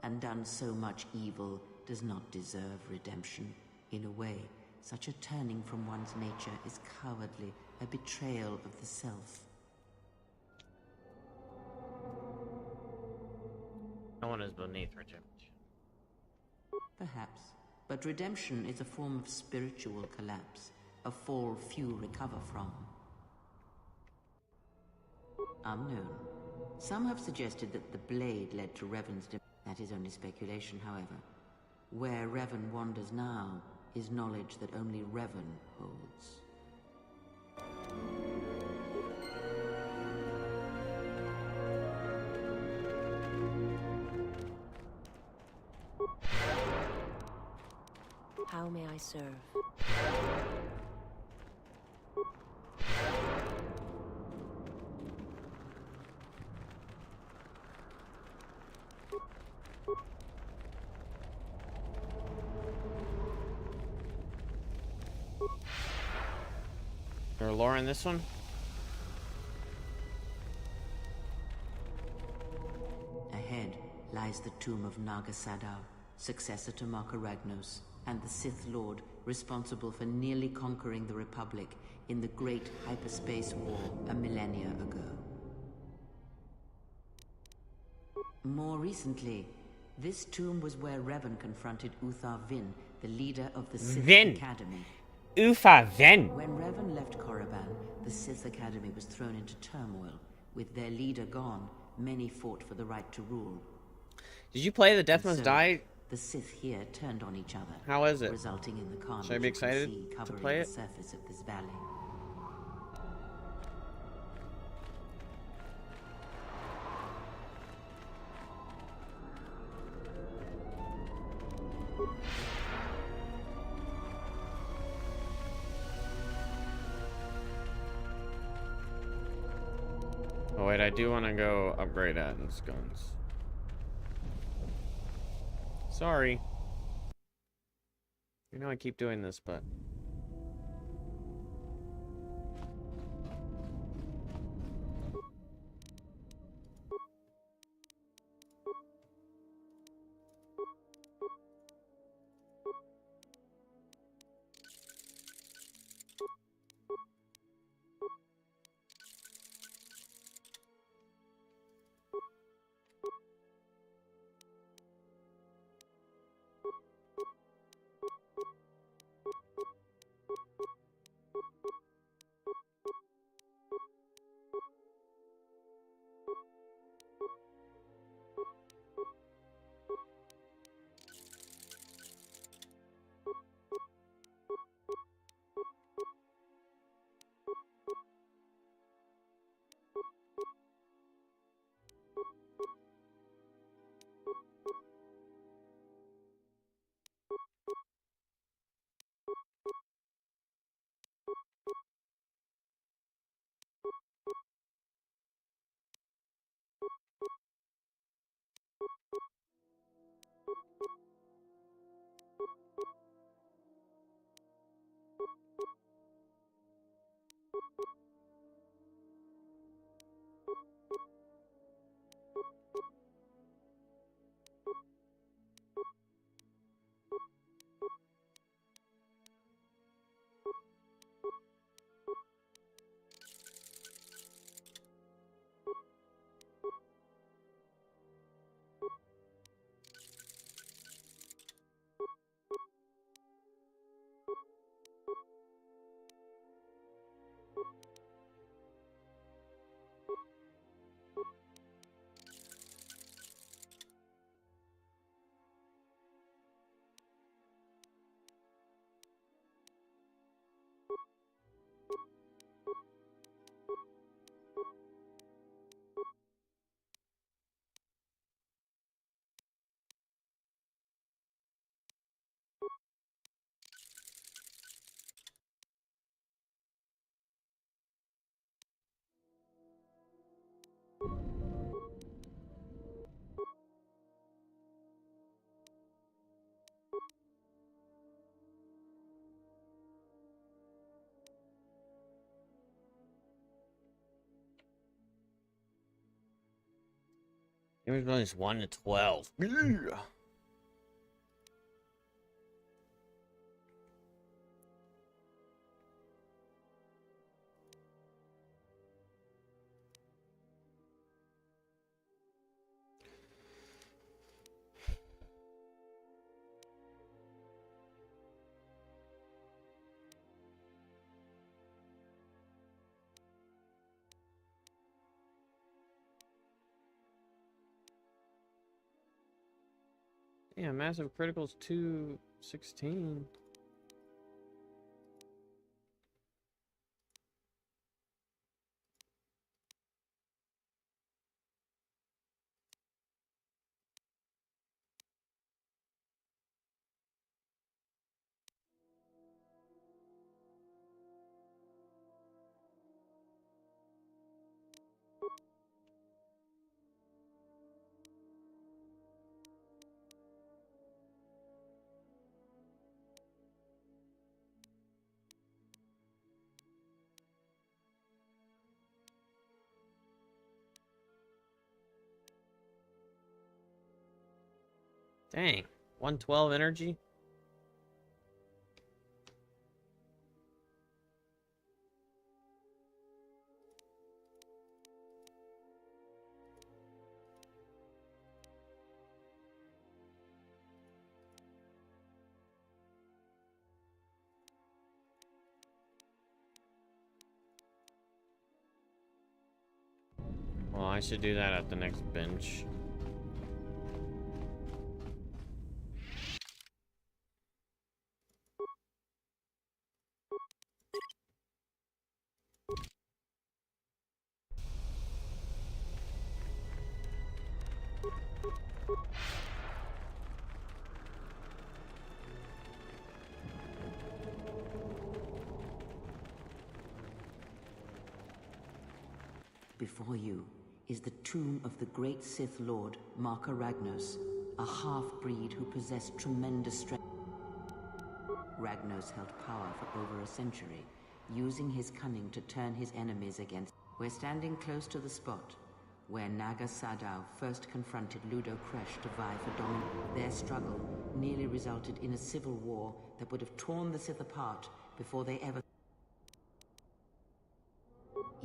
and done so much evil does not deserve redemption. In a way, such a turning from one's nature is cowardly, a betrayal of the self. No one is beneath redemption. Perhaps. But redemption is a form of spiritual collapse, a fall few recover from. Unknown. Some have suggested that the blade led to Revan's demise. That is only speculation, however. Where Revan wanders now is knowledge that only Revan holds. How may I serve? Or lore in this one? Ahead lies the tomb of Naga Sadao, successor to Marka Ragnos, and the Sith Lord responsible for nearly conquering the Republic in the Great Hyperspace War a millennia ago. More recently, this tomb was where Revan confronted Uthar Vin, the leader of the Sith Academy. Uthar Vin! When Revan left Korriban, the Sith Academy was thrown into turmoil. With their leader gone, many fought for the right to rule. Did you play the Death Must Die The Sith here turned on each other. How is it? Resulting in the carnage Should I be you can excited see to covering play the it? surface of this valley. Oh wait, I do want to go upgrade Atten's guns. Sorry. You know I keep doing this, but... Damage bonus 1 to 12. Yeah. Yeah, massive criticals 216. Dang, 112 energy? Well, I should do that at the next bench. Before you is the tomb of the great Sith Lord, Marka Ragnos, a half-breed who possessed tremendous strength. Ragnos held power for over a century, using his cunning to turn his enemies against. We're standing close to the spot where Naga Sadow first confronted Ludo Kresh to vie for dominance. Their struggle nearly resulted in a civil war that would have torn the Sith apart before they ever...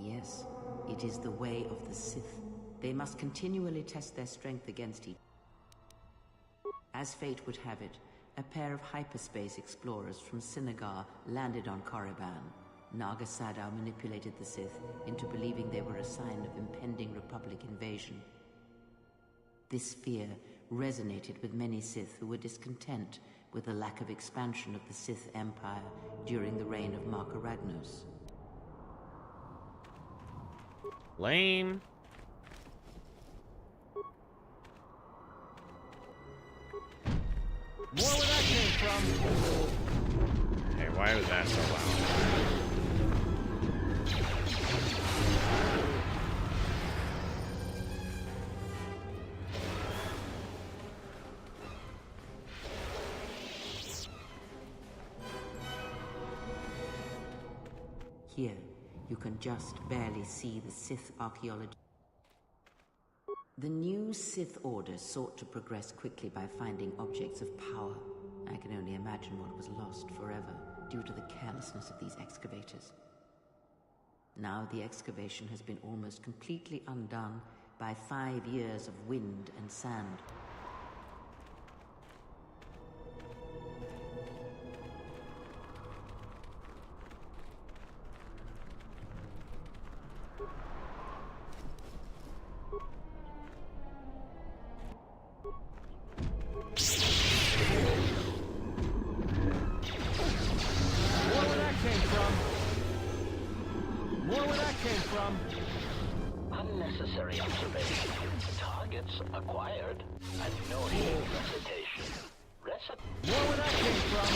Yes, it is the way of the Sith. They must continually test their strength against each other. As fate would have it, a pair of hyperspace explorers from Sinagar landed on Korriban. Naga Sadow manipulated the Sith into believing they were a sign of impending Republic invasion. This fear resonated with many Sith who were discontent with the lack of expansion of the Sith Empire during the reign of Marka Ragnos. Lame. More where that came from. Hey, why was that so loud? Here, you can just barely see the Sith archaeology. The new Sith Order sought to progress quickly by finding objects of power. I can only imagine what was lost forever due to the carelessness of these excavators. Now the excavation has been almost completely undone by 5 years of wind and sand. Unnecessary observation. Targets acquired. And no hidden recitation. More where that came from.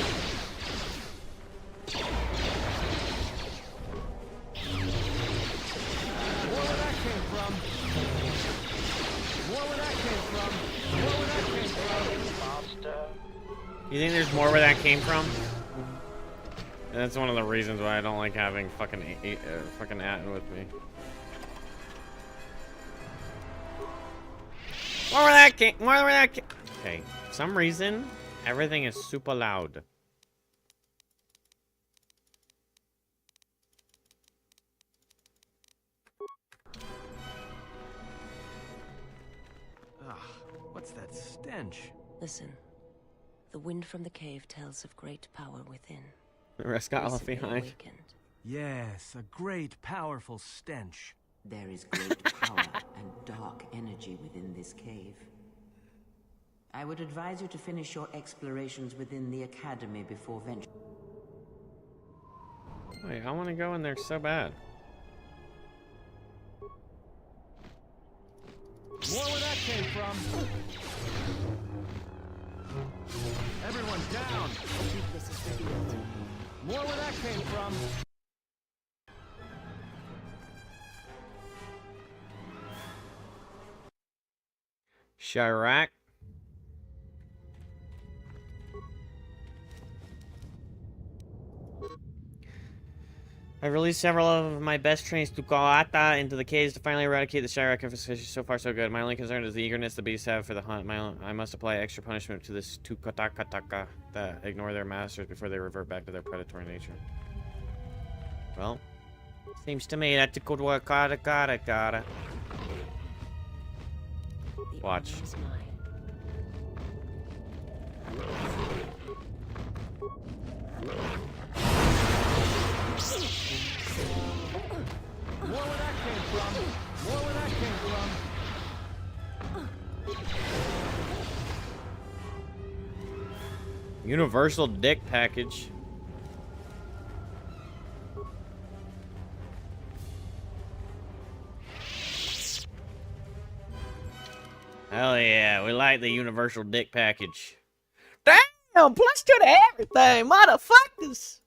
More where that came from. More where that came from. More where that came from. Faster. You think there's more where that came from? And that's one of the reasons why I don't like having fucking Atten with me. More where that came. More where that came. Okay, for some reason everything is super loud. What's that stench? Listen. The wind from the cave tells of great power within. The rest got left Recently behind. awakened. Yes, a great, powerful stench. There is great power and dark energy within this cave. I would advise you to finish your explorations within the Academy before venturing. Wait, I want to go in there so bad. More where that came from. Everyone down. Weakness is revealed. More where that came from. Chirac. I released several of my best trains to Koata into the caves to finally eradicate the Chirac infestation. So far, so good. My only concern is the eagerness the beasts have for the hunt. I must apply extra punishment to this to Kotakataka that ignore their masters before they revert back to their predatory nature. Well, seems to me that Kotakataka. Watch. More where that came from. More where that came from. Universal dick package. Hell yeah, we like the universal dick package. Damn, plus 2 to everything, motherfuckers.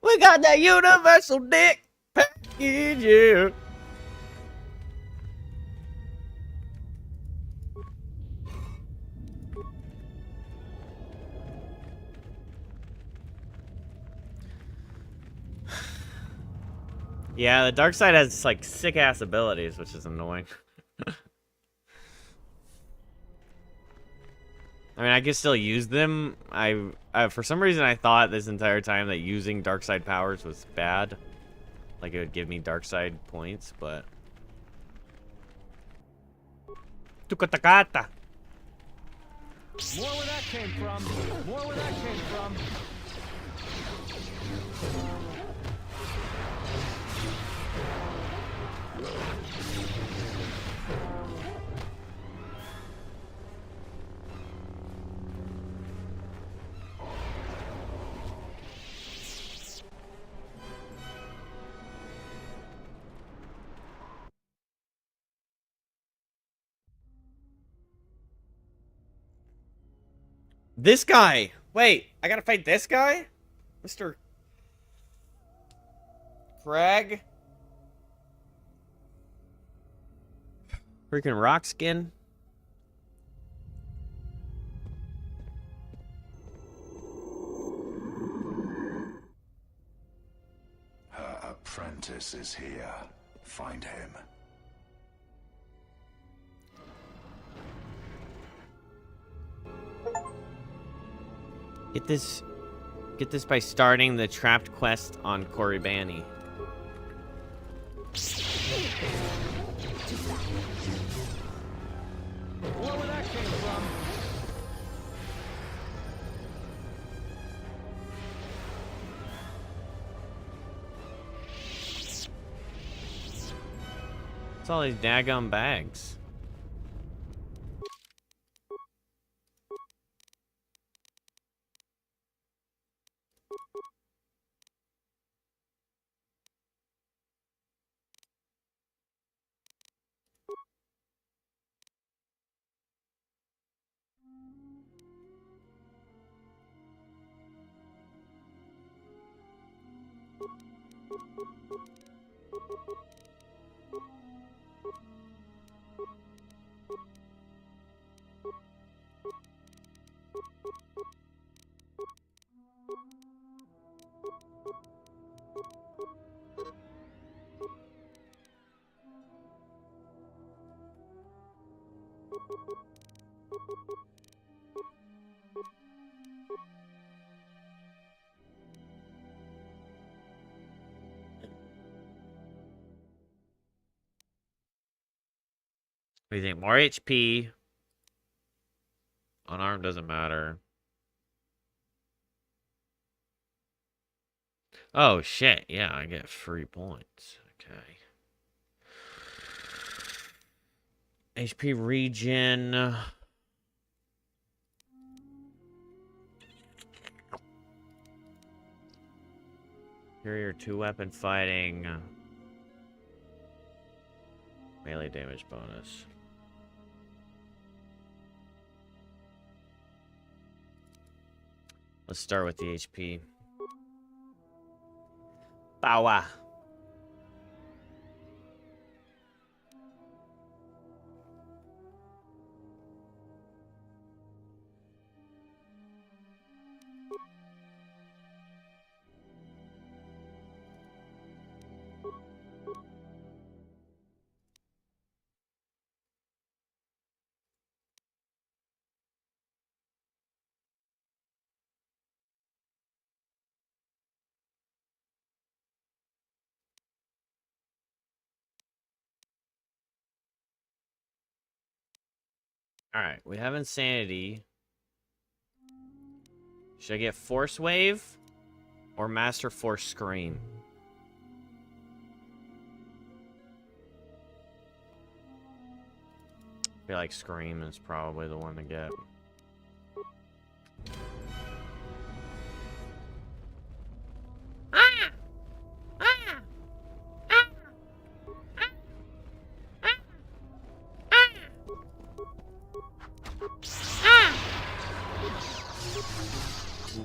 We got that universal dick package, yeah. Yeah, the dark side has like sick ass abilities, which is annoying. I mean, I can still use them. I for some reason I thought this entire time that using dark side powers was bad. Like it would give me dark side points, but Tukatakata. More where that came from. More where that came from. This guy. Wait, I gotta fight this guy, Mr. Crag. Freaking rock skin. Her apprentice is here. Find him. Get this by starting the trapped quest on Koribani. More where that came from. What's all these daggum bags? What do you think? More HP. Unarmed doesn't matter. Oh, shit. Yeah, I get free points. Okay. HP regen. Superior 2-weapon fighting. Melee damage bonus. Let's start with the HP. Power. Alright, we have Insanity. Should I get Force Wave? Or Master Force Scream? I feel like Scream is probably the one to get.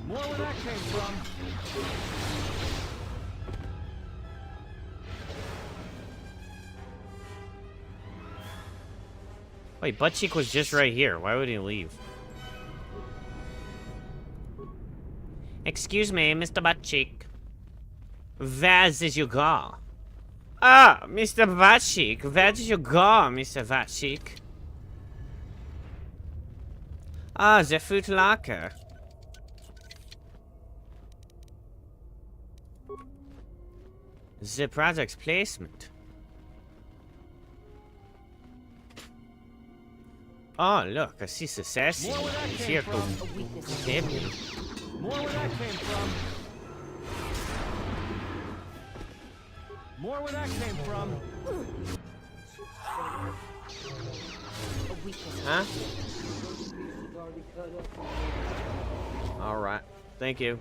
More where that came from. Wait, Butt Cheek was just right here. Why would he leave? Excuse me, Mr. Butt Cheek. Where did you go? Ah, Mr. Butt Cheek. Where did you go, Mr. Butt Cheek? Ah, the Foot Locker. The project's placement. Oh, look, I see Sassy. He's here to hit me. More where that came from. More where that came from. Huh? Alright. Thank you.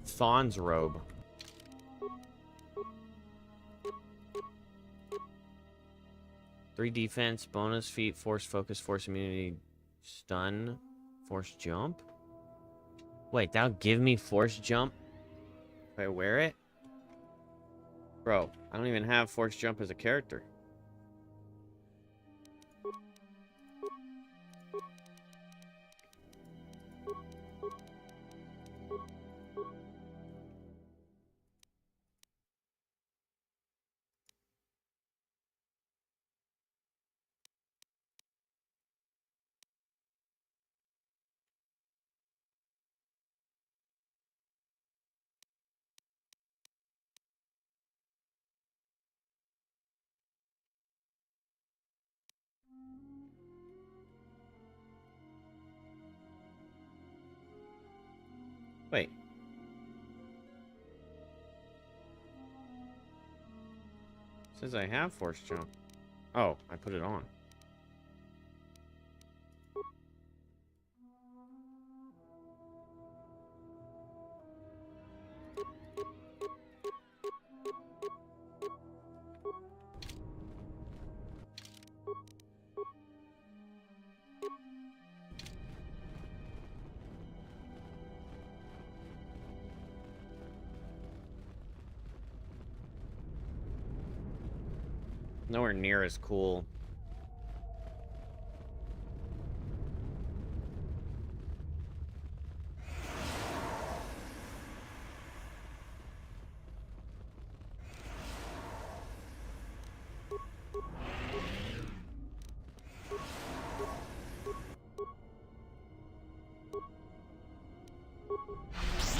Thon's robe. Three defense, bonus feat, force focus, force immunity, stun, force jump. Wait, that'll give me force jump if I wear it? Bro, I don't even have force jump as a character. Wait. It says I have force jump. Oh, I put it on. Nowhere near as cool.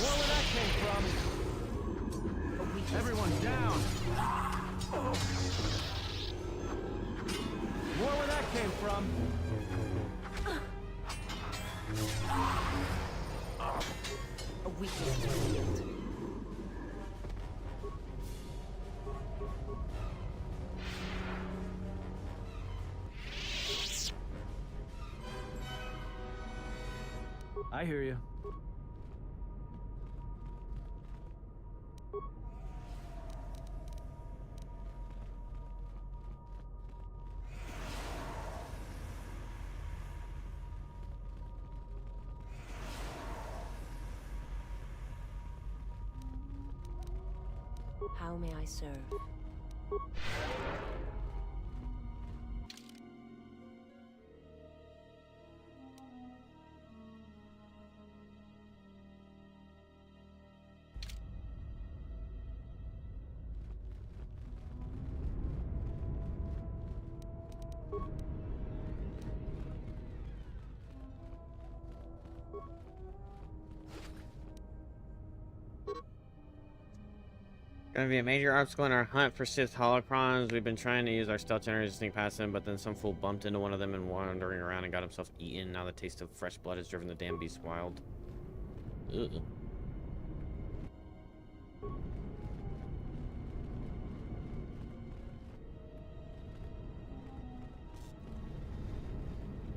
More where that came from. Everyone down. More where that came from. A weakness revealed. I hear you. How may I serve? Gonna be a major obstacle in our hunt for Sith holocrons. We've been trying to use our stealth generators to sneak past them, but then some fool bumped into one of them and wandering around and got himself eaten. Now the taste of fresh blood has driven the damn beast wild. Ugh.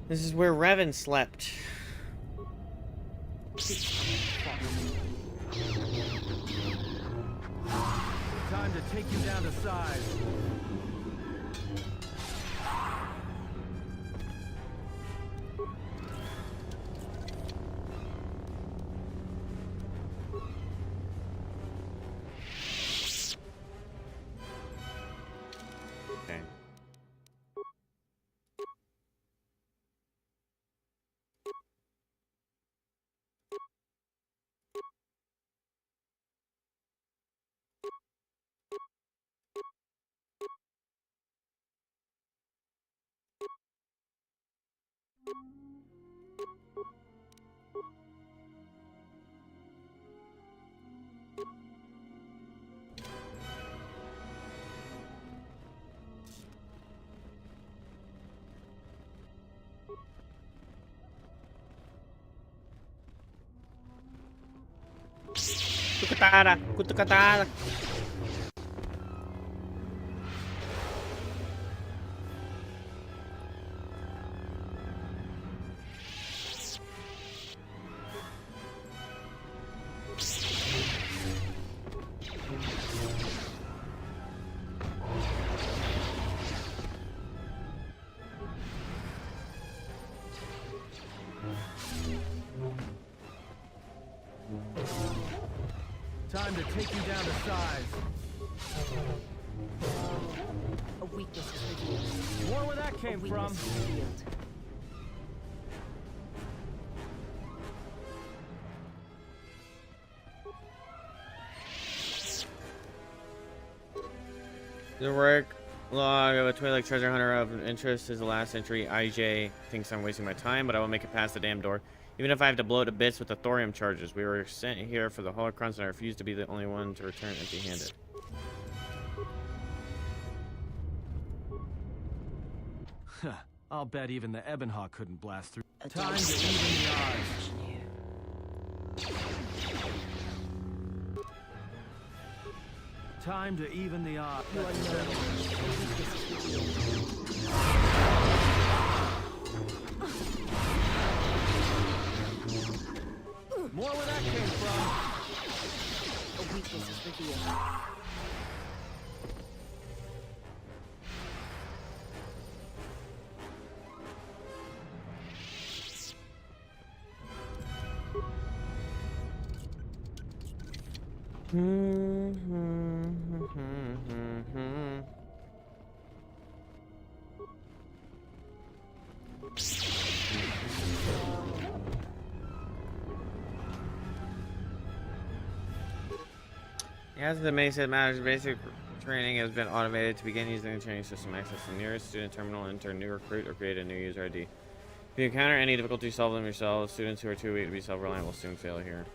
This is where Revan slept. Time to take you down to size. Kutukatara, kutukatara. Time to take you down to size. A weakness is revealed. More where that came from. Revealed. The work log of a Twilight treasure hunter of interest is the last entry. IJ thinks I'm wasting my time, but I will make it past the damn door. Even if I have to blow it to bits with the thorium charges. We were sent here for the holocrons, and I refuse to be the only one to return empty-handed. I'll bet even the Ebonhawk couldn't blast through. Time to even the odds. Time to even the odds. More where that came from. A weakness is revealed. As the Mesa matters, basic training has been automated. To begin using the training system, access the nearest student terminal, enter a new recruit, or create a new user ID. If you encounter any difficulties, solve them yourselves. Students who are too weak to be self-reliant will soon fail here.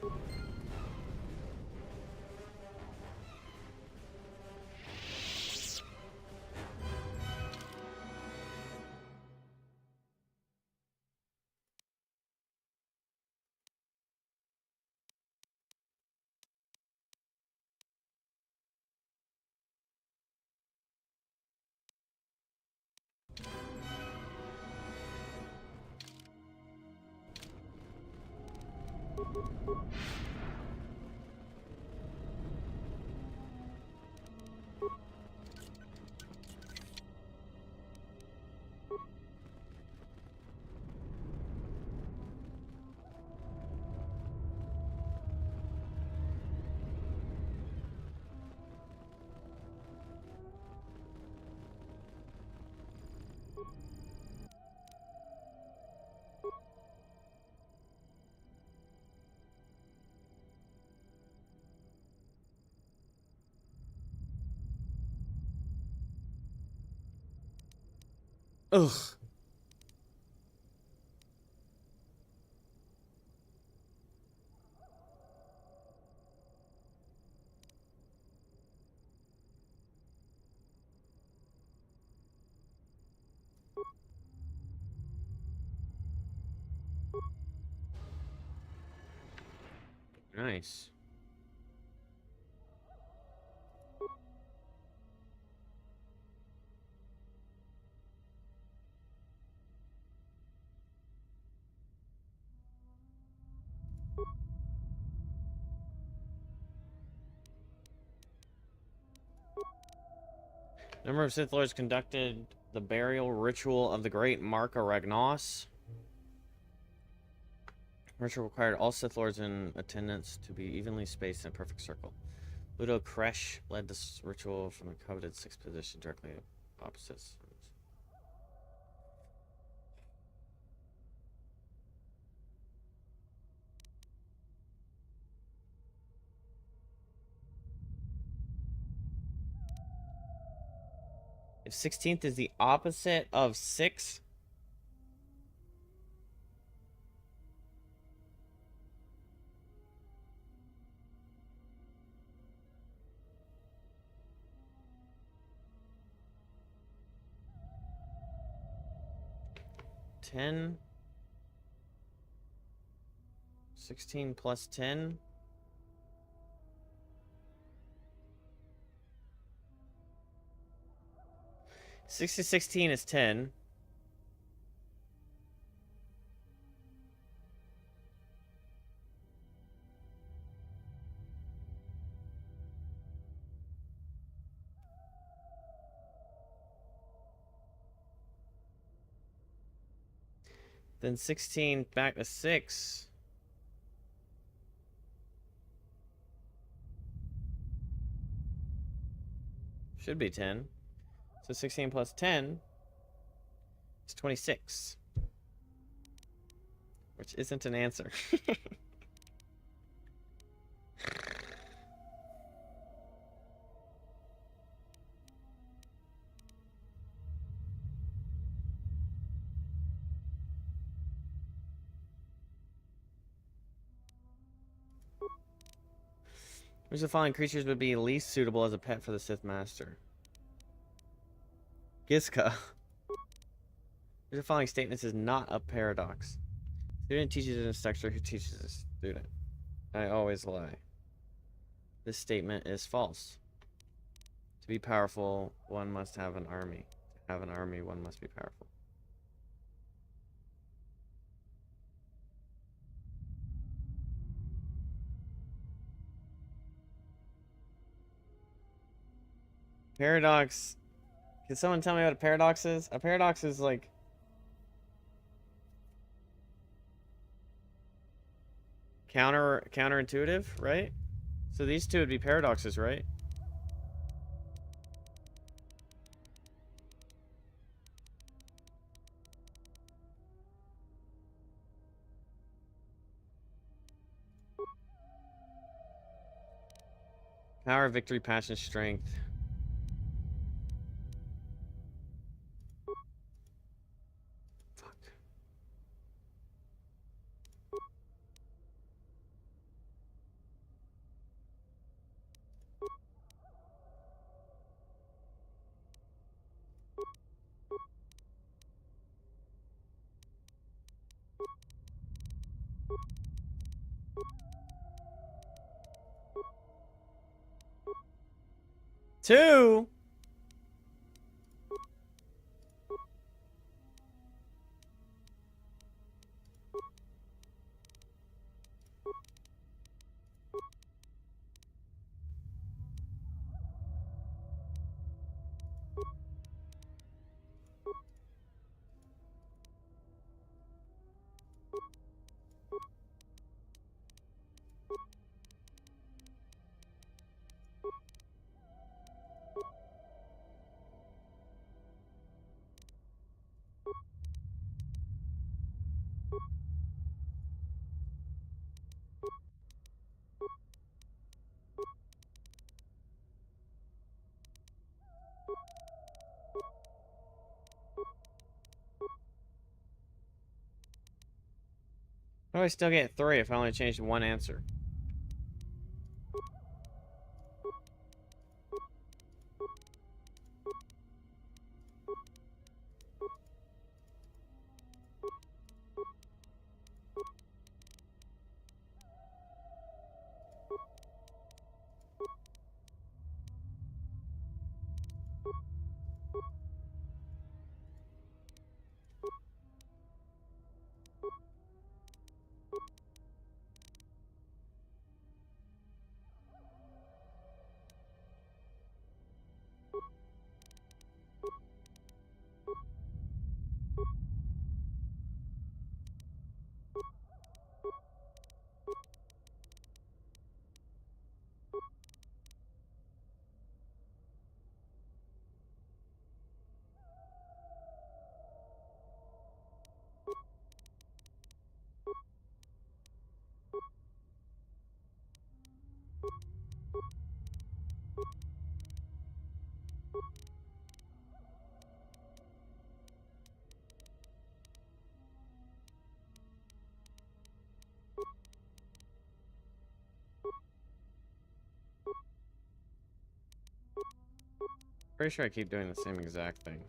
Ugh. Nice. Number of Sith Lords conducted the burial ritual of the great Marka Ragnos. Ritual required all Sith Lords in attendance to be evenly spaced in a perfect circle. Ludo Kresh led this ritual from the coveted sixth position directly opposite. If 16th is the opposite of 6, 10. 16 plus 10. Six to 16 is 10. Then 16 back to 6. Should be 10. So 16 plus 10 is 26. Which isn't an answer. Which of the following creatures would be least suitable as a pet for the Sith Master? Giska. Which of the following statements is not a paradox? Student teaches an instructor who teaches a student. I always lie. This statement is false. To be powerful, one must have an army. To have an army, one must be powerful. Paradox. Can someone tell me what a paradox is? A paradox is like counterintuitive, right? So these two would be paradoxes, right? Power, victory, passion, strength. Fuck. Two. How do I still get 3 if I only changed one answer? Pretty sure I keep doing the same exact thing.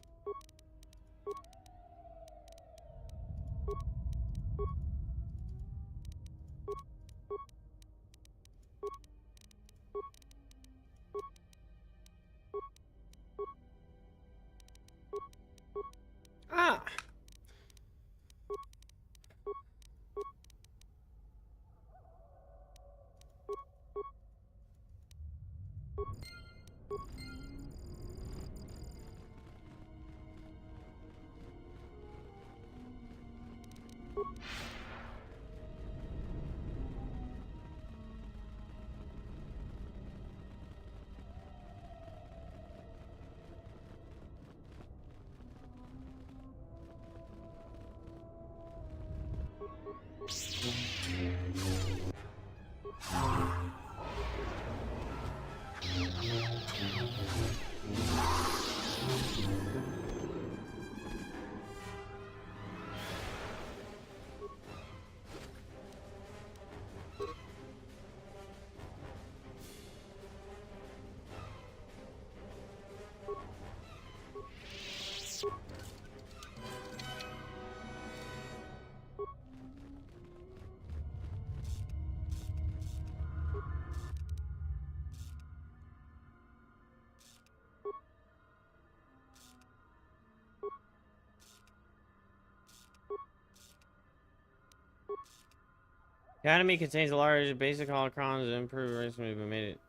Academy contains a large basic holocrons and improved race movement made it.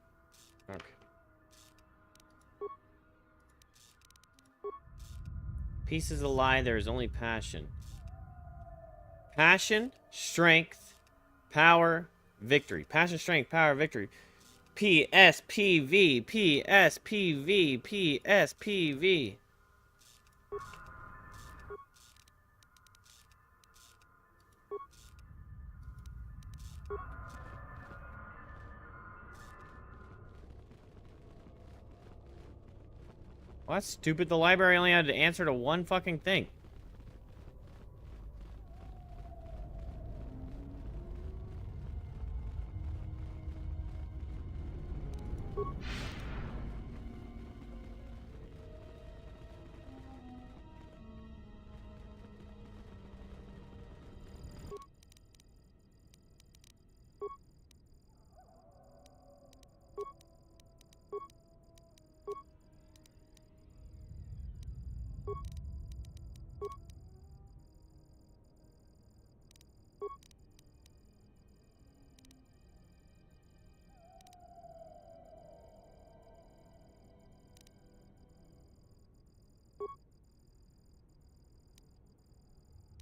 Okay. Peace is a lie, there is only passion. Passion, strength, power, victory. Passion, strength, power, victory. PSPV, PSPV, PSPV. Well, that's stupid. The library only had to answer to one fucking thing.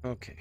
Okay.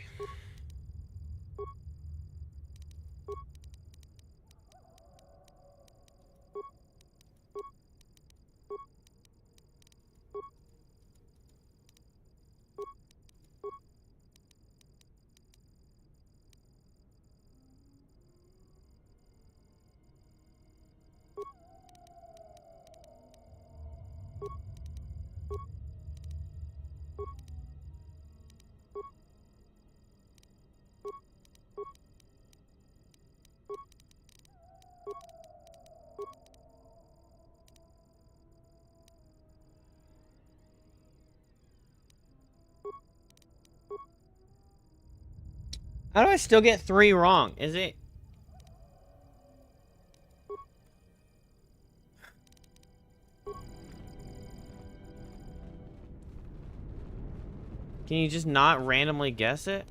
How do I still get 3 wrong? Is it... Can you just not randomly guess it?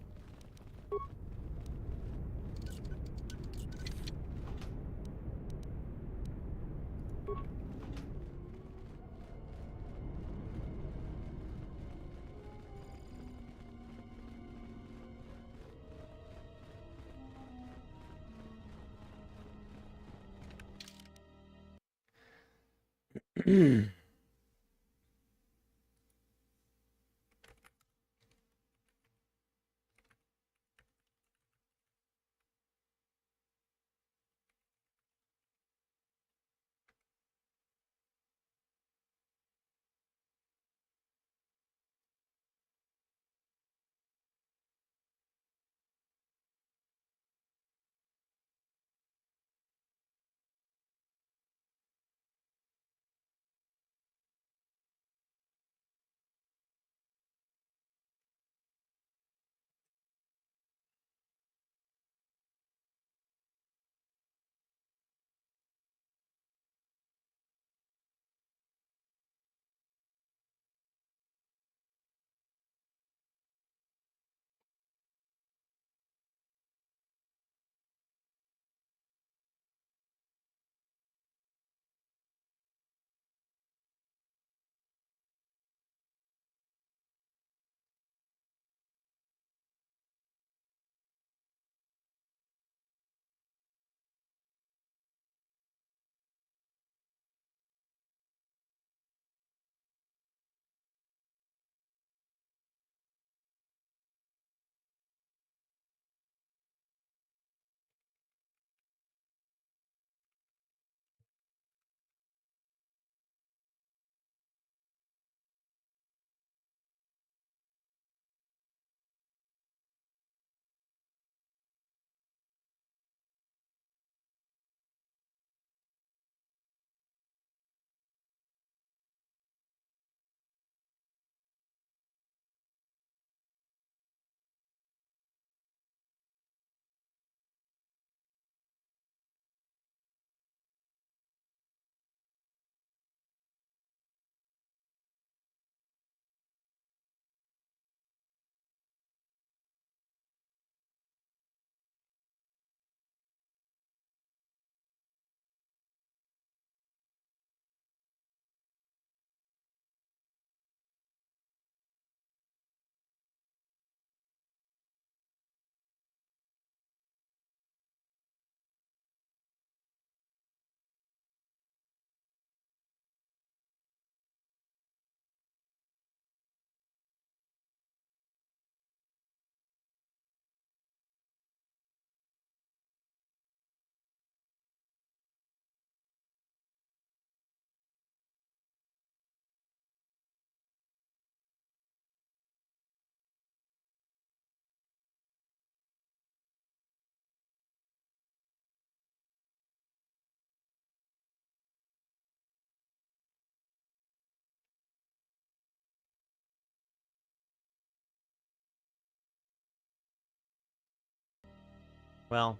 Well,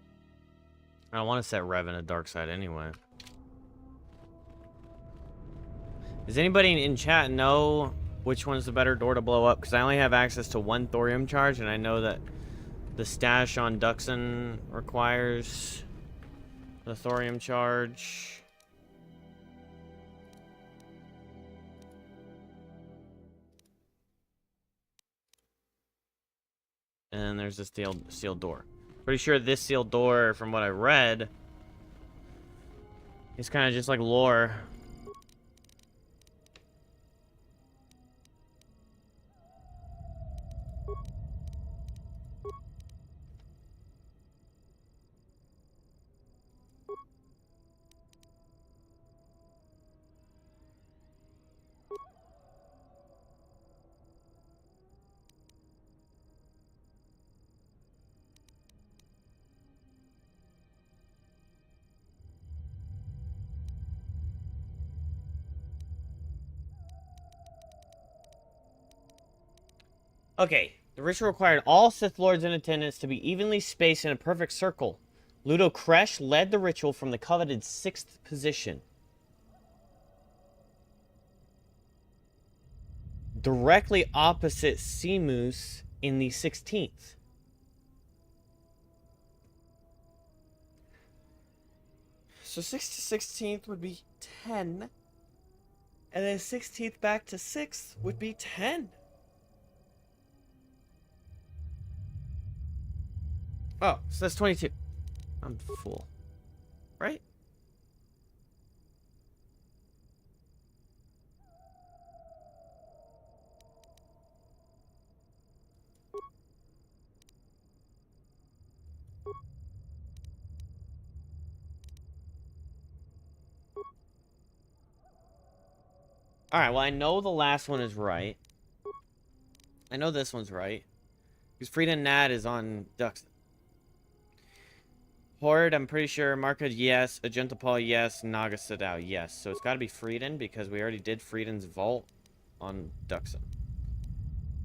I don't want to set Revan a dark side anyway. Does anybody in chat know which one's the better door to blow up? Because I only have access to one thorium charge, and I know that the stash on Duxon requires the thorium charge. And then there's this sealed door. Pretty sure this sealed door, from what I read, is kind of just like lore. Okay, the ritual required all Sith Lords in attendance to be evenly spaced in a perfect circle. Ludo Kresh led the ritual from the coveted 6th position. Directly opposite Seamus in the 16th. So 6th to 16th would be 10. And then 16th back to 6th would be 10. Oh, so that's 22. I'm the fool. Right? Alright, well, I know the last one is right. I know this one's right. Because Frida Nad is on Ducks. Horde, I'm pretty sure. Marka, yes. Agentapal, yes. Naga Sadao, yes. So it's got to be Frieden because we already did Frieden's vault on Duxon.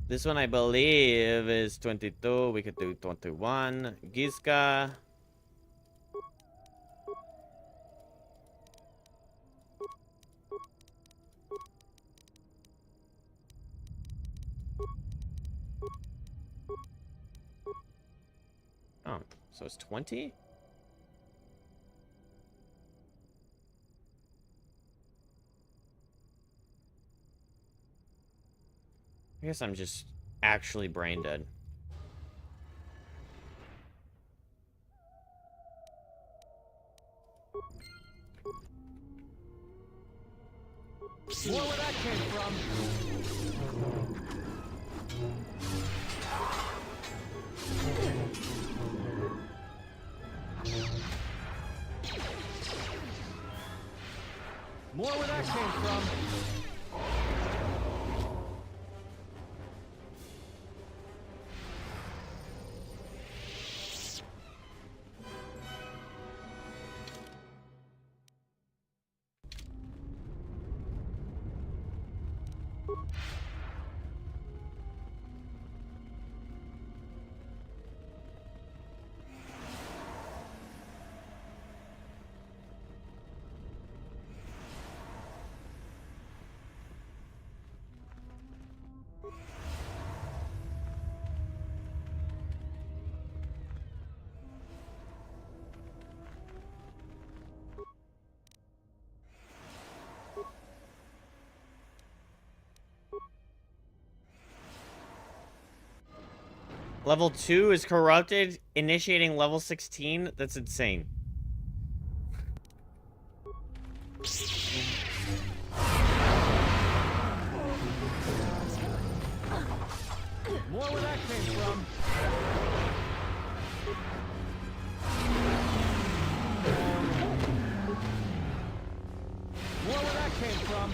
This one, I believe, is 22. We could do 21. Gizka. Oh, so it's 20? I guess I'm just actually brain dead. More where that came from. More where that came from. Level 2 is corrupted, initiating level 16? That's insane. More where that came from. More where that came from.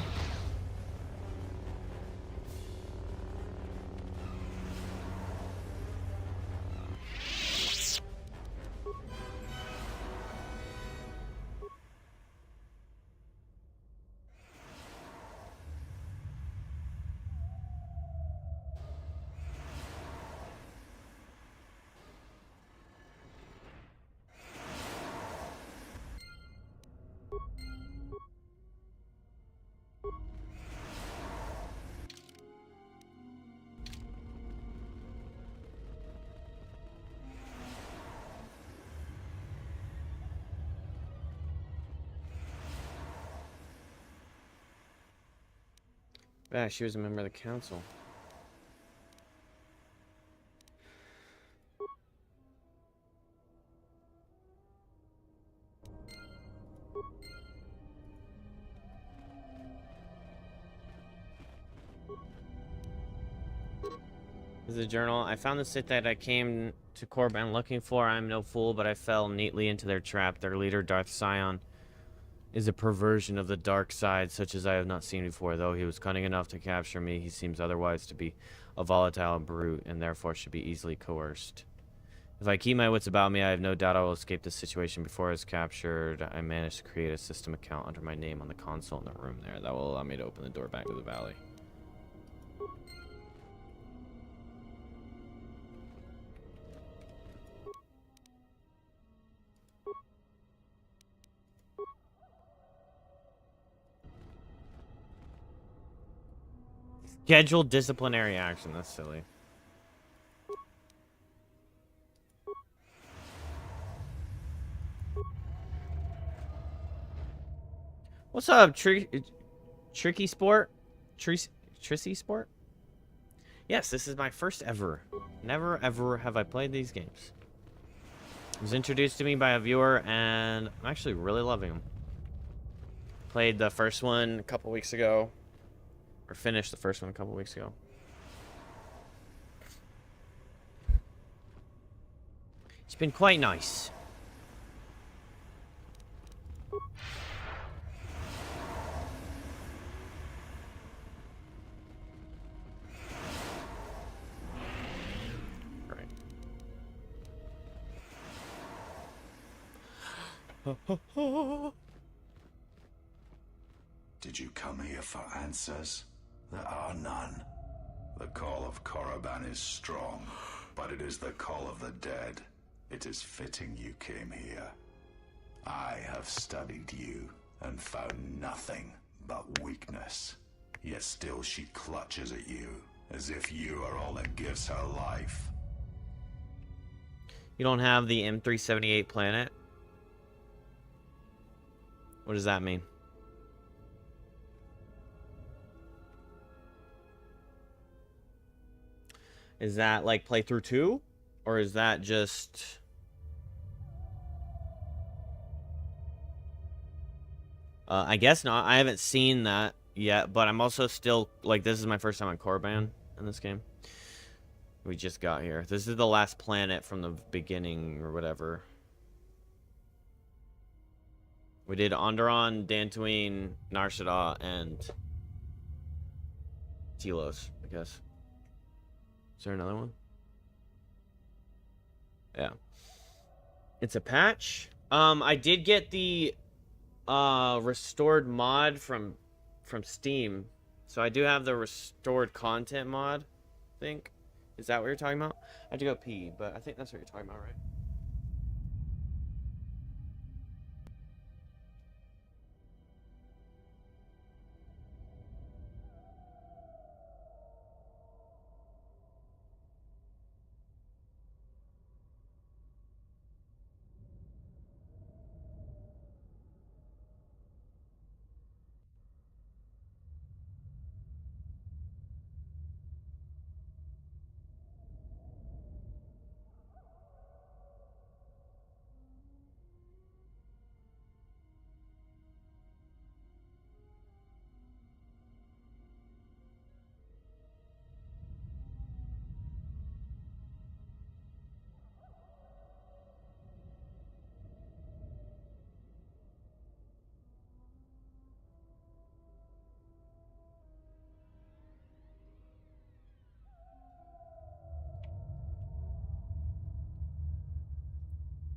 Yeah, she was a member of the council. This is a journal. I found the Sith that I came to Korriban looking for. I am no fool, but I fell neatly into their trap. Their leader, Darth Sion, is a perversion of the dark side, such as I have not seen before. Though he was cunning enough to capture me, he seems otherwise to be a volatile brute, and therefore should be easily coerced. If I keep my wits about me, I have no doubt I will escape this situation before I was captured. I managed to create a system account under my name on the console in the room there. That will allow me to open the door back to the valley. Scheduled disciplinary action. That's silly. What's up, Tricky Sport? Trissy Sport? Yes, this is my first ever. Never ever have I played these games. It was introduced to me by a viewer, and I'm actually really loving them. Played the first one a couple weeks ago. Or finished the first one a couple weeks ago. It's been quite nice. Did you come here for answers? There are none. The call of Korriban is strong, but it is the call of the dead. It is fitting you came here. I have studied you and found nothing but weakness. Yet still she clutches at you, as if you are all that gives her life. You don't have the M378 planet? What does that mean? Is that like playthrough 2? Or is that just... I guess not. I haven't seen that yet, but I'm also still... Like, this is my first time on Korriban in this game. We just got here. This is the last planet from the beginning, or whatever. We did Onderon, Dantooine, Nar Shaddaa, and... Telos, I guess. Is there another one? Yeah. It's a patch. I did get the restored mod from Steam. So I do have the restored content mod, I think. Is that what you're talking about? I have to go pee, but I think that's what you're talking about, right?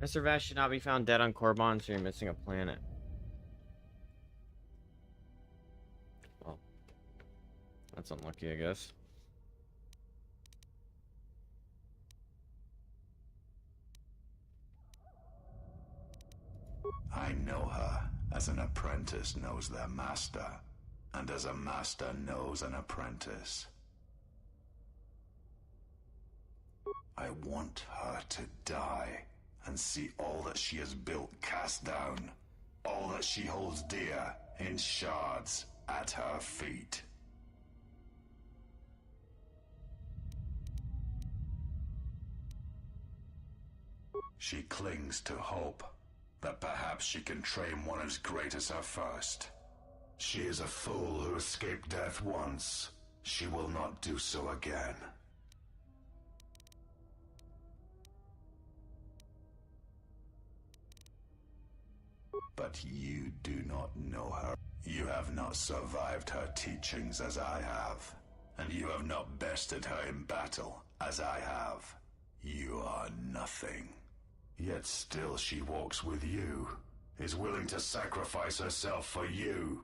Mr. Vash should not be found dead on Korriban, so you're missing a planet. Well, that's unlucky, I guess. I know her as an apprentice knows their master, and as a master knows an apprentice. I want her to die and see all that she has built cast down, all that she holds dear in shards at her feet. She clings to hope that perhaps she can train one as great as her first. She is a fool who escaped death once. She will not do so again. But you do not know her. You have not survived her teachings as I have. And you have not bested her in battle as I have. You are nothing. Yet still she walks with you, is willing to sacrifice herself for you.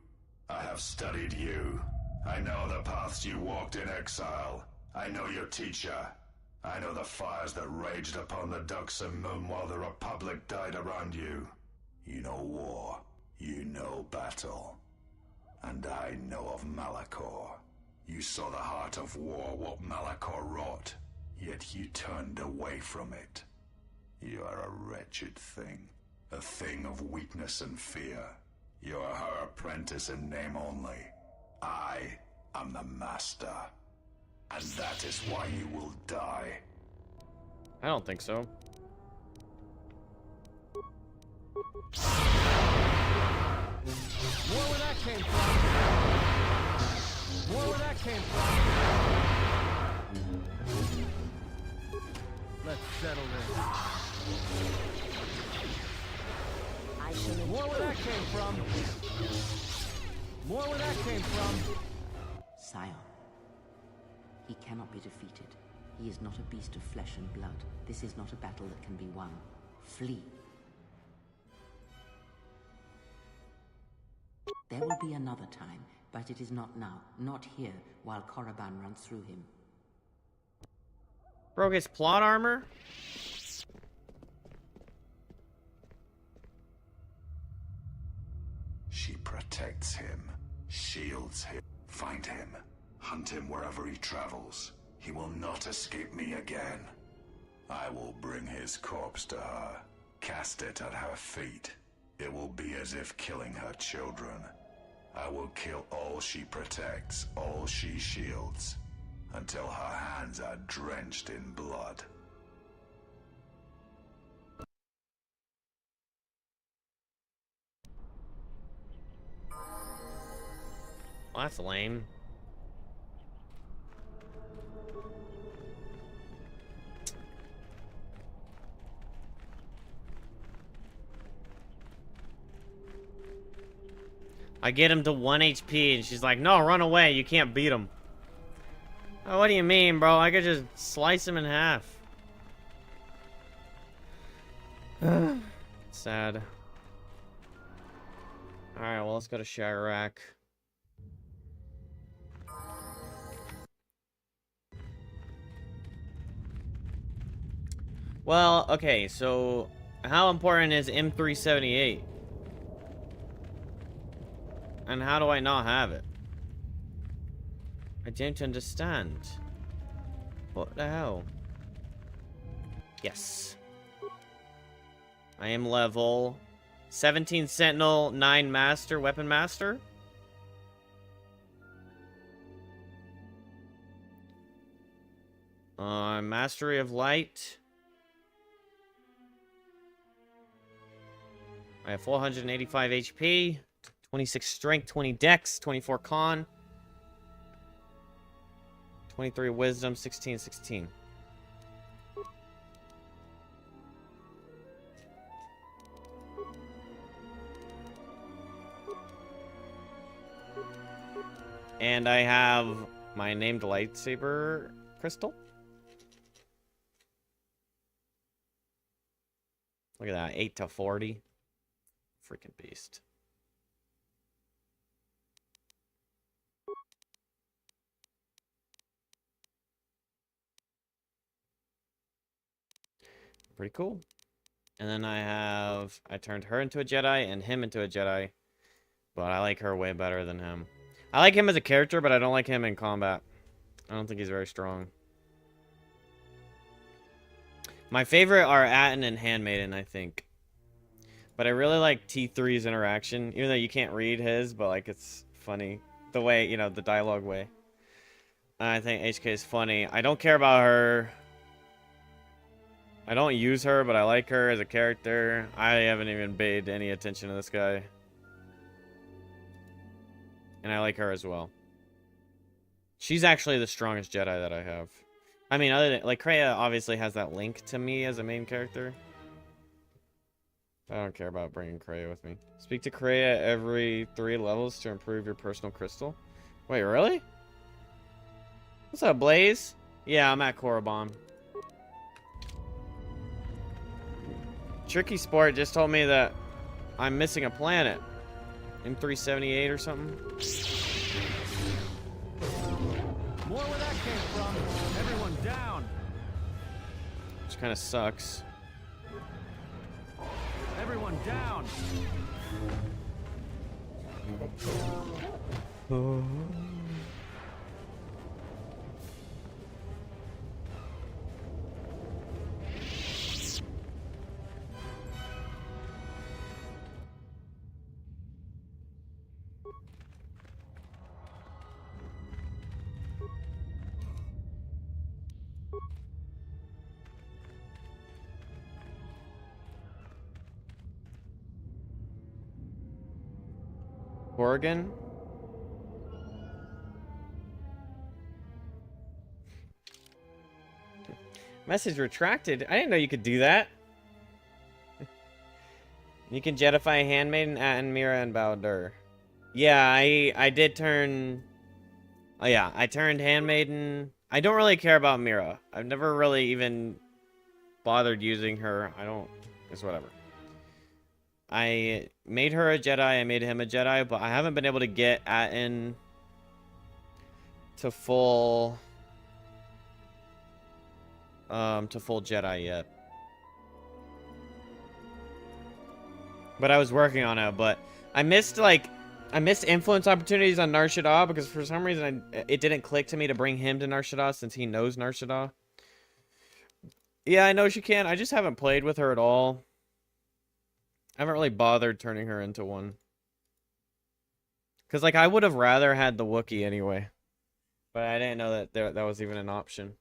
I have studied you. I know the paths you walked in exile. I know your teacher. I know the fires that raged upon the Duxon Moon while the Republic died around you. You know war. You know battle. And I know of Malachor. You saw the heart of war, what Malachor wrought, yet you turned away from it. You are a wretched thing, a thing of weakness and fear. You are her apprentice in name only. I am the master. And that is why you will die. I don't think so. More where that came from. More where that came from. Let's settle this. More where that came from. More where that came from. Scion. He cannot be defeated. He is not a beast of flesh and blood. This is not a battle that can be won. Flee. There will be another time, but it is not now. Not here, while Korriban runs through him. Broke his plot armor? She protects him, shields him. Find him, hunt him wherever he travels. He will not escape me again. I will bring his corpse to her, cast it at her feet. It will be as if killing her children. I will kill all she protects, all she shields, until her hands are drenched in blood. Well, that's lame. I get him to 1 HP, and she's like, no, run away. You can't beat him. Oh, what do you mean, bro? I could just slice him in half. Sad. Alright, well, let's go to Chirac. Well, okay, so how important is M378? And how do I not have it? I don't understand. What the hell? Yes. I am level 17 Sentinel, 9 Master, Weapon Master. Mastery of Light. I have 485 HP, 26 Strength, 20 Dex, 24 Con, 23 Wisdom, 16. And I have my named lightsaber crystal. Look at that, 8 to 40. Freaking beast. Pretty cool. And then I turned her into a Jedi and him into a Jedi. But I like her way better than him. I like him as a character, but I don't like him in combat. I don't think he's very strong. My favorite are Atten and Handmaiden, I think. But I really like T3's interaction, even though you can't read his, but like it's funny. The way, you know, the dialogue way. I think HK is funny. I don't care about her. I don't use her, but I like her as a character. I haven't even paid any attention to this guy. And I like her as well. She's actually the strongest Jedi that I have. I mean, other than, like, Kreia obviously has that link to me as a main character. I don't care about bringing Kreia with me. Speak to Kreia every 3 levels to improve your personal crystal. Wait, really? What's up, Blaze? Yeah, I'm at Korriban. Tricky Sport just told me that I'm missing a planet. In 378 or something. More where that came from. Everyone down. Which kind of sucks. Everyone down. Oh. Oregon? Message retracted. I didn't know you could do that. You can Jedify Handmaiden, Atten, Mira, and Baldur. Yeah, I did turn... Oh yeah, I turned Handmaiden. I don't really care about Mira. I've never really even bothered using her. I don't... It's whatever. I made her a Jedi, I made him a Jedi, but I haven't been able to get Atten to full Jedi yet. But I was working on it, but I missed influence opportunities on Nar Shaddaa because for some reason it didn't click to me to bring him to Nar Shaddaa since he knows Nar Shaddaa. Yeah, I know she can. I just haven't played with her at all. I haven't really bothered turning her into one. Because, like, I would have rather had the Wookiee anyway. But I didn't know that that was even an option.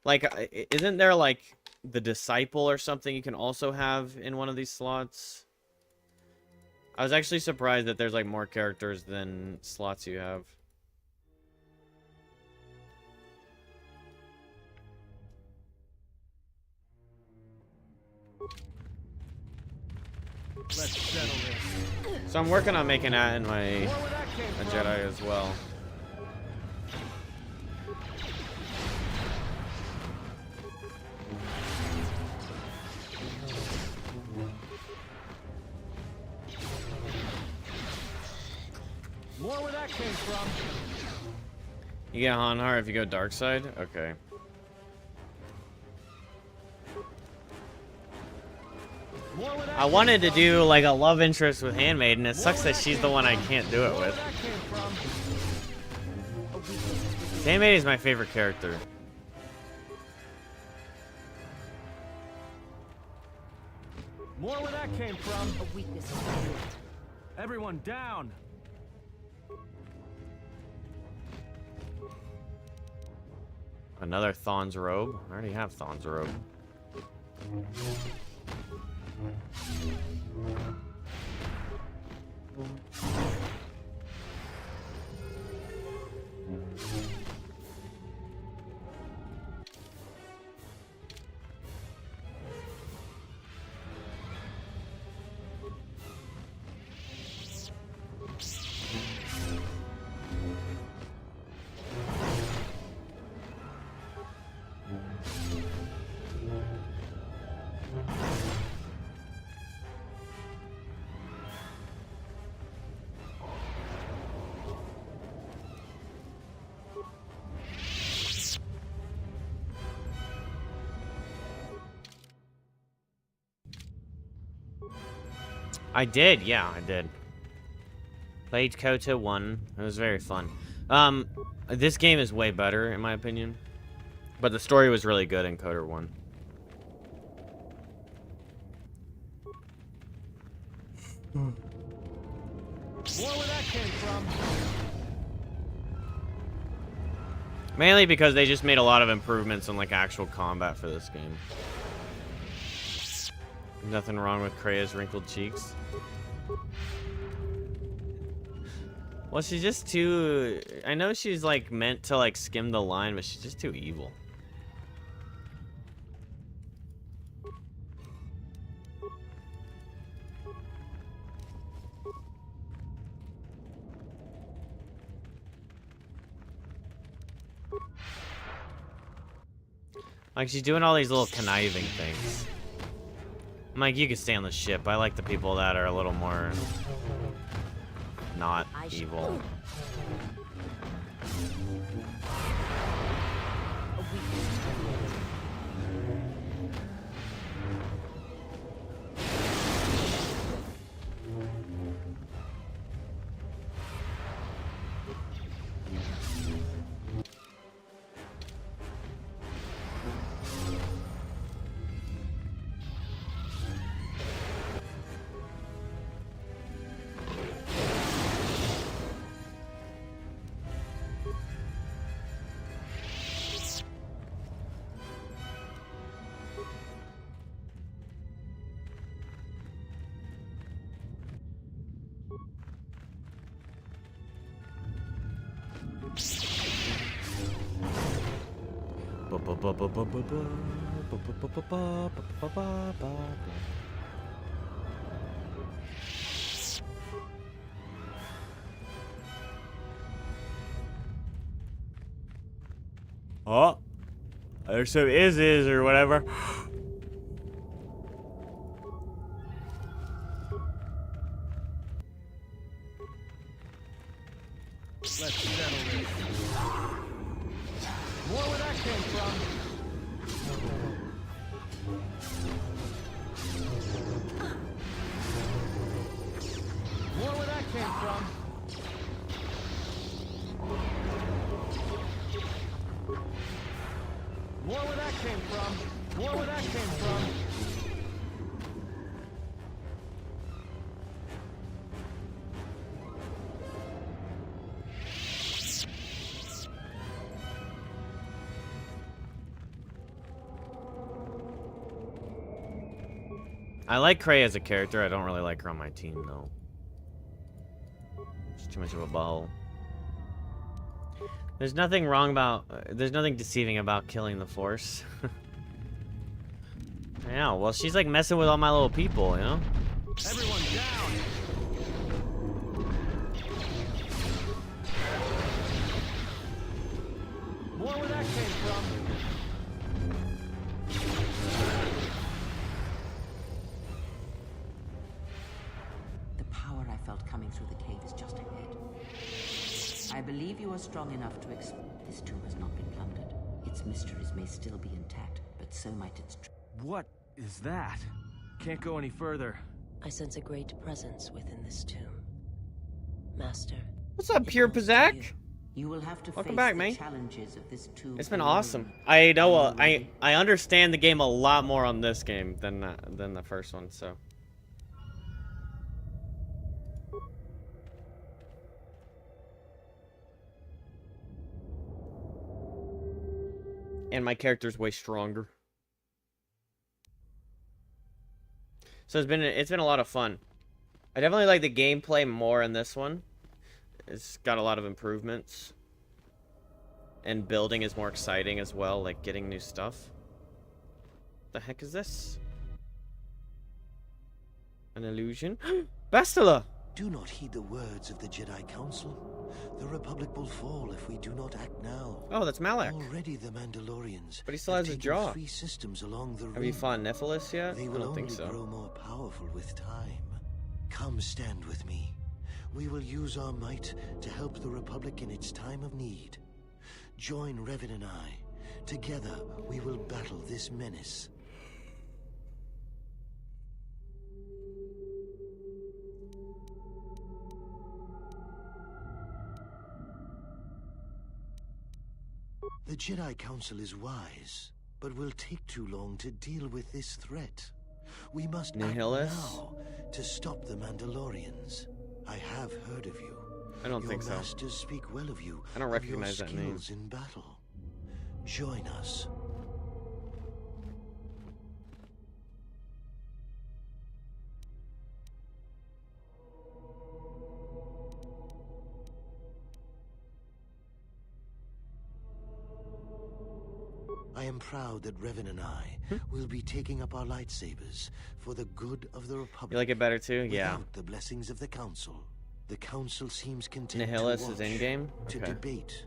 Like, isn't there, like, the Disciple or something you can also have in one of these slots? I was actually surprised that there's, like, more characters than slots you have. Let's settle this. So I'm working on making Atten a Jedi as well. More where that came from. You get Hanhar if you go dark side? Okay. I wanted to do like a love interest with Handmaiden. It sucks that she's the one I can't do it with. Handmaiden is my favorite character. More where that came from. A weakness. Everyone down. Another Thon's robe. I already have Thon's robe. I did, yeah, I did. Played Kotor 1. It was very fun. This game is way better, in my opinion. But the story was really good in Kotor 1. More where that came from. Mainly because they just made a lot of improvements in like actual combat for this game. Nothing wrong with Krea's wrinkled cheeks. Well, she's just too... I know she's like meant to like skim the line, but she's just too evil. Like, she's doing all these little conniving things. I'm like, you can stay on the ship. I like the people that are a little more... not evil. Oh, there's some is or whatever. Let's settle this. More where that came from. More where that came from. More where that came from. More where that came from. I like Krea as a character. I don't really like her on my team, though. She's too much of a butthole. There's nothing wrong about... there's nothing deceiving about killing the Force. I know. Well, she's like messing with all my little people, you know? Everyone down! More where that came from. The power I felt coming through the cave is just ahead. I believe you are strong enough to This tomb has not been plundered. Its mysteries may still be intact, but so might its... What is that? Can't go any further. I sense a great presence within this tomb. Master. What's up, Pure Pazak? You will have to Welcome face back, the man. challenges of this tomb. It's been awesome. I know. I understand the game a lot more on this game than the first one. So. And my character's way stronger. So it's been a lot of fun. I definitely like the gameplay more in this one. It's got a lot of improvements. And building is more exciting as well, like getting new stuff. The heck is this? An illusion? Bastila! Do not heed the words of the Jedi Council. The Republic will fall if we do not act now. Oh, that's Malak. Already the Mandalorians. But he still has his jaw. 3 systems along the Have you fought Nephilis yet? They I will don't think only so. grow more powerful with time. Come stand with me. We will use our might to help the Republic in its time of need. Join Revan and I. Together, we will battle this menace. The Jedi Council is wise, but will take too long to deal with this threat. We must act Nihilus? now to stop the Mandalorians. I have heard of you. I don't think so. Your masters speak well of you. I don't of your recognize that name. skills in battle. Join us. I am proud that Revan and I will be taking up our lightsabers for the good of the Republic. You like it better too? Yeah. Without the blessings of the Council. The Council seems content Nihilus to is watch, in-game? to Okay. debate,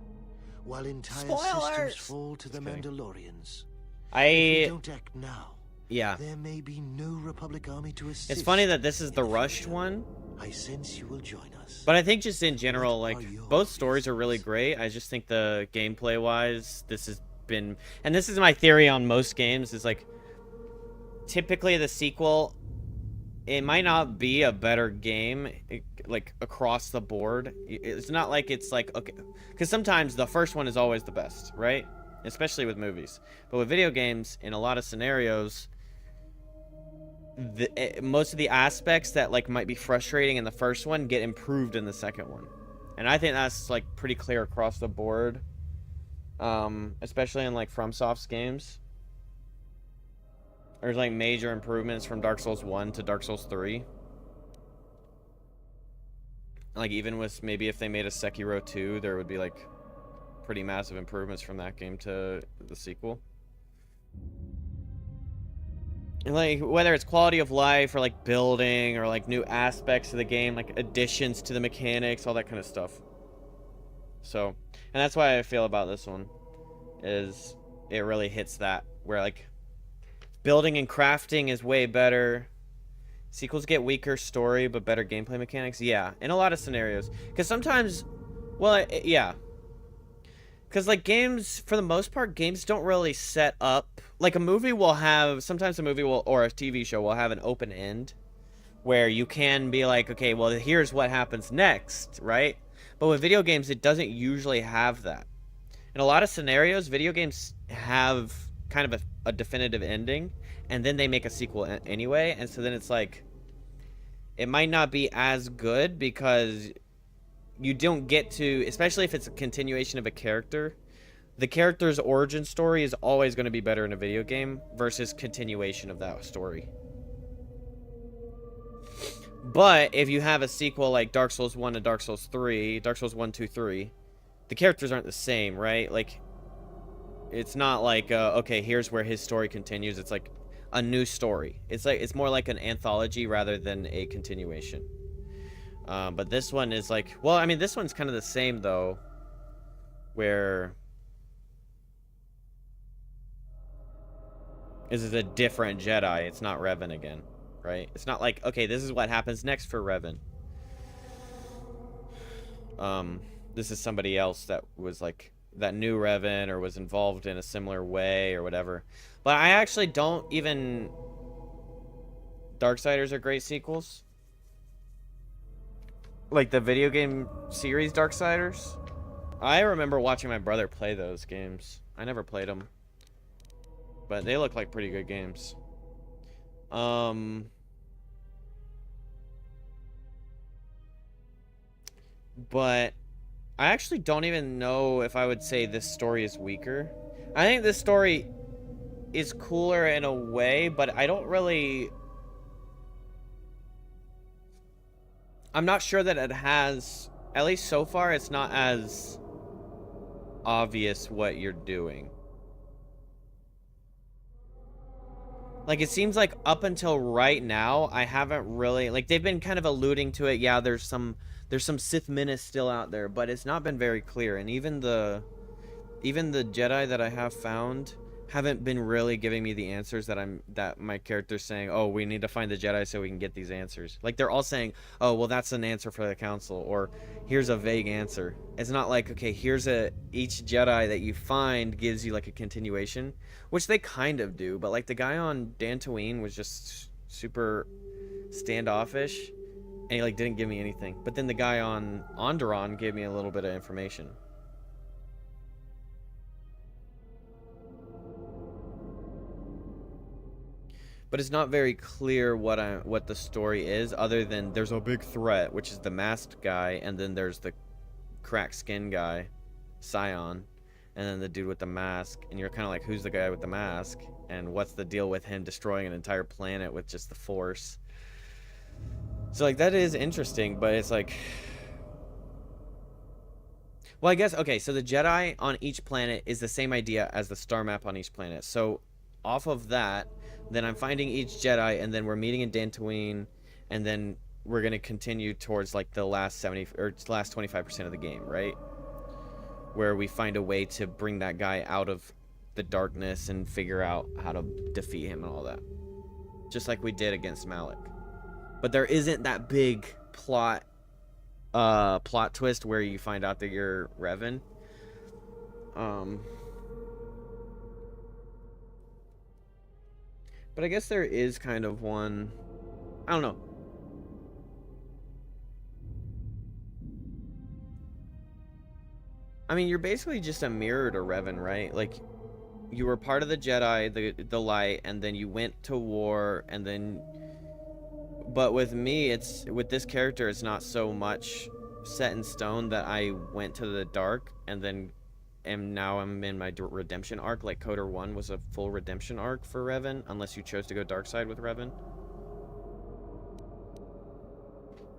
while entire Spoilers! systems fall to the Mandalorians. If I we don't act now, yeah. there may be no Republic army to assist. It's funny that this is the rushed one. I sense you will join us. But I think just in general, like, both stories are really great. I just think the gameplay-wise, this has been... And this is my theory on most games, is, like, typically the sequel, it might not be a better game, like, across the board. It's not like it's, like, okay... Because sometimes the first one is always the best, right? Especially with movies. But with video games, in a lot of scenarios... most of the aspects that like might be frustrating in the first one get improved in the second one, and I think that's like pretty clear across the board, especially in like FromSoft's games. There's like major improvements from Dark Souls 1 to Dark Souls 3. Like even with maybe if they made a Sekiro 2, there would be like pretty massive improvements from that game to the sequel. Like whether it's quality of life or like building or like new aspects of the game, like additions to the mechanics, all that kind of stuff. So, and that's why I feel about this one is it really hits that where like building and crafting is way better. Sequels get weaker story but better gameplay mechanics. Yeah, in a lot of scenarios. Because sometimes, well, yeah. Because, like, games, for the most part, games don't really set up... Like, a movie will have... Sometimes a movie will, or a TV show will have an open end. Where you can be like, okay, well, here's what happens next, right? But with video games, it doesn't usually have that. In a lot of scenarios, video games have kind of a definitive ending. And then they make a sequel anyway. And so then it's like... It might not be as good because... You don't get to, especially if it's a continuation of a character, the character's origin story is always going to be better in a video game versus continuation of that story. But if you have a sequel like Dark Souls 1 to Dark Souls 3, Dark Souls 1, 2, 3, the characters aren't the same, right? Like, it's not like, okay, here's where his story continues. It's like a new story. It's like, it's more like an anthology rather than a continuation. But this one is like... Well, I mean, this one's kind of the same, though. Where... This is a different Jedi. It's not Revan again, right? It's not like, okay, this is what happens next for Revan. This is somebody else that was like... That knew Revan or was involved in a similar way or whatever. But I actually don't even... Darksiders are great sequels. Like the video game series Darksiders. I remember watching my brother play those games. I never played them. But they look like pretty good games. But I actually don't even know if I would say this story is weaker. I think this story is cooler in a way, but I don't really... I'm not sure that it has, at least so far, it's not as obvious what you're doing. Like, it seems like up until right now, I haven't really, like, they've been kind of alluding to it. Yeah, there's some Sith menace still out there, but it's not been very clear. And even the Jedi that I have found haven't been really giving me the answers that my character's saying, oh, we need to find the Jedi so we can get these answers. Like, they're all saying, oh, well, that's an answer for the Council, or here's a vague answer. It's not like, okay, here's each Jedi that you find gives you, like, a continuation, which they kind of do, but, like, the guy on Dantooine was just super standoffish, and he, like, didn't give me anything. But then the guy on Onderon gave me a little bit of information. But it's not very clear what the story is, other than there's a big threat, which is the masked guy, and then there's the cracked skin guy, Scion, and then the dude with the mask, and you're kind of like, who's the guy with the mask, and what's the deal with him destroying an entire planet with just the Force? So like that is interesting, but it's like, well, I guess, okay, so the Jedi on each planet is the same idea as the star map on each planet. So off of that, then I'm finding each Jedi, and then we're meeting in Dantooine, and then we're going to continue towards like the last 70 or last 25% of the game, right? Where we find a way to bring that guy out of the darkness and figure out how to defeat him and all that. Just like we did against Malik. But there isn't that big plot twist where you find out that you're Revan. But I guess there is kind of one. I don't know. I mean, you're basically just a mirror to Revan, right? Like, you were part of the Jedi, the light, and then you went to war, and then... But with me, with this character, it's not so much set in stone that I went to the dark, and then now I'm in my redemption arc. Like, Kotor 1 was a full redemption arc for Revan, unless you chose to go dark side with Revan.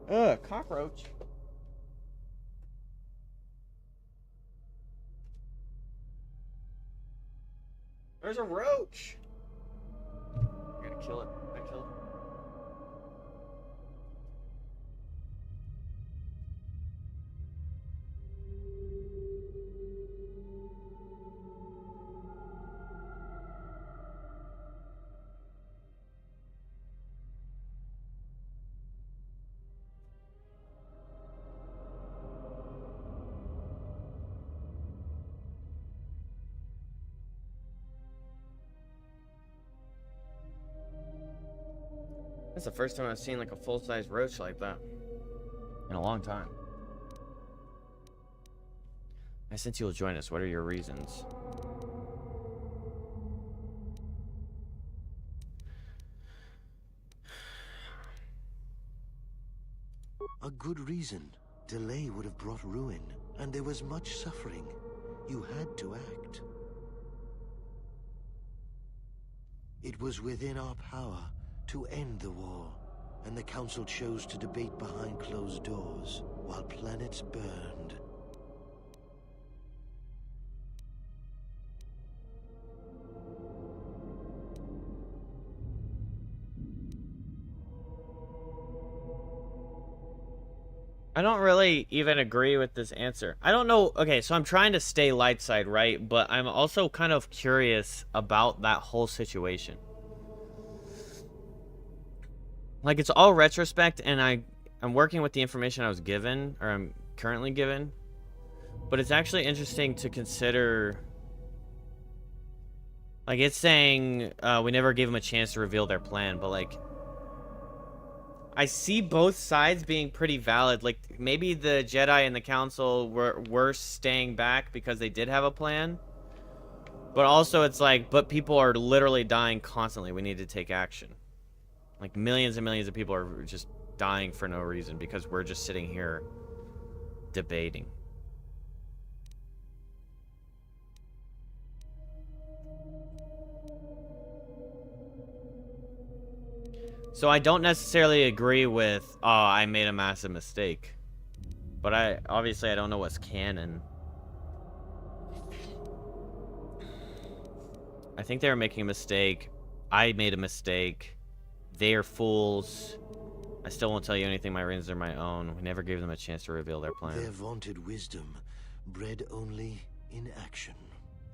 Ugh, cockroach. There's a roach. I gotta kill it. I kill it. That's the first time I've seen like a full-size roach like that in a long time. I sense you'll join us. What are your reasons? A good reason. Delay would have brought ruin, and there was much suffering. You had to act. It was within our power to end the war, and the Council chose to debate behind closed doors while planets burned. I don't really even agree with this answer. I don't know. Okay, so I'm trying to stay light side, right? But I'm also kind of curious about that whole situation. Like, it's all retrospect, and I'm working with the information I was given, or I'm currently given. But it's actually interesting to consider. Like, it's saying we never gave them a chance to reveal their plan, but like, I see both sides being pretty valid. Like, maybe the Jedi and the Council were staying back because they did have a plan. But also it's like, but people are literally dying constantly. We need to take action. Like, millions and millions of people are just dying for no reason because we're just sitting here debating. So I don't necessarily agree with, oh, I made a massive mistake. But obviously I don't know what's canon. I think they were making a mistake. I made a mistake. They are fools. I still won't tell you anything. My reasons are my own. We never gave them a chance to reveal their plan. Their vaunted wisdom, bred only in action.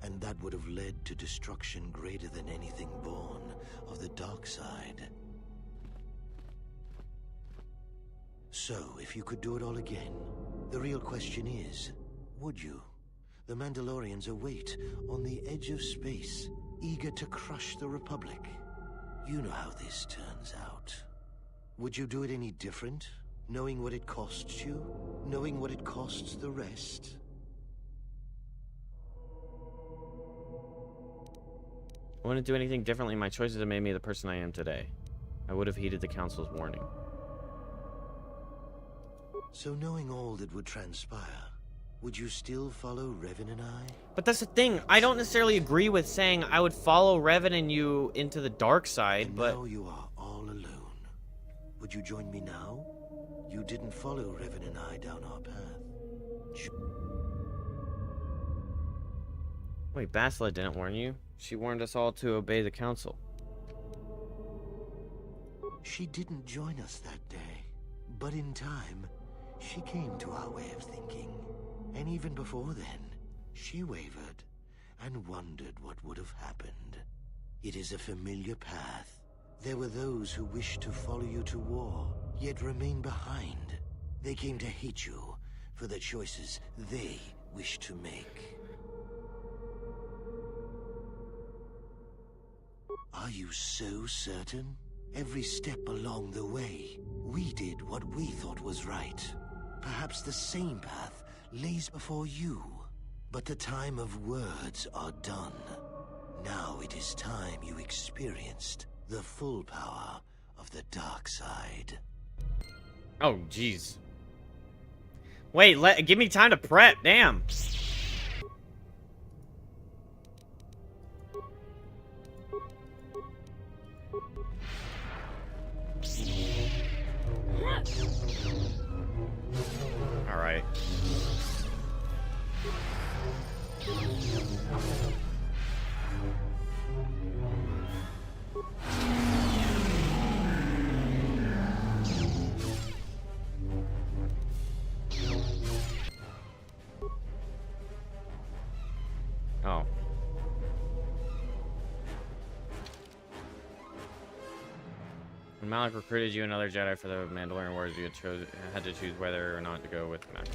And that would have led to destruction greater than anything born of the dark side. So, if you could do it all again, the real question is, would you? The Mandalorians await on the edge of space, eager to crush the Republic. You know how this turns out. Would you do it any different? Knowing what it costs you? Knowing what it costs the rest? I wouldn't do anything differently. My choices have made me the person I am today. I would have heeded the Council's warning. So knowing all that would transpire, would you still follow Revan and I? But that's the thing. I don't necessarily agree with saying I would follow Revan and you into the dark side, but now you are all alone. Would you join me now? You didn't follow Revan and I down our path. Wait, Basila didn't warn you? She warned us all to obey the council. She didn't join us that day, but in time, she came to our way of thinking. And even before then, she wavered and wondered what would have happened. It is a familiar path. There were those who wished to follow you to war, yet remain behind. They came to hate you for the choices they wished to make. Are you so certain? Every step along the way, we did what we thought was right. Perhaps the same path lays before you. But the time of words are done. Now it is time you experienced the full power of the dark side. Oh, jeez. Wait, give me time to prep. Damn. All right. Oh. When Malik recruited you another Jedi for the Mandalorian Wars, you had to choose whether or not to go with Mac.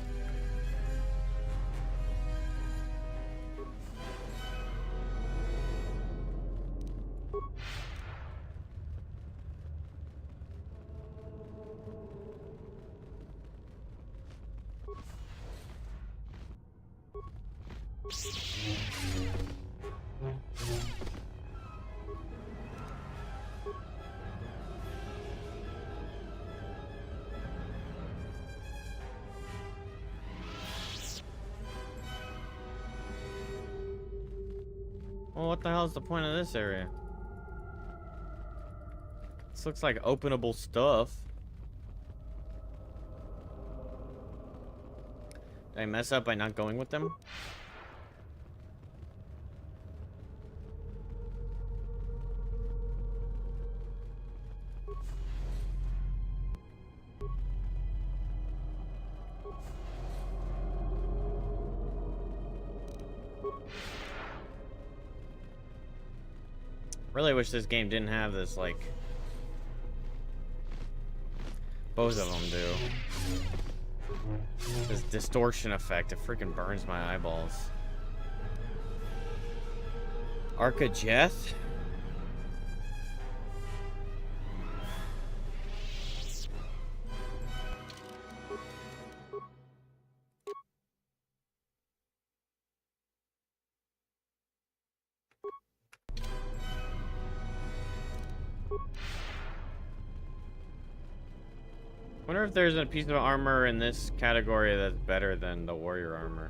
Well, what the hell is the point of this area? This looks like openable stuff. Did I mess up by not going with them? Really wish this game didn't have this, like... Both of them do. This distortion effect, it freaking burns my eyeballs. Arca Jeth? Wonder if there's a piece of armor in this category that's better than the warrior armor.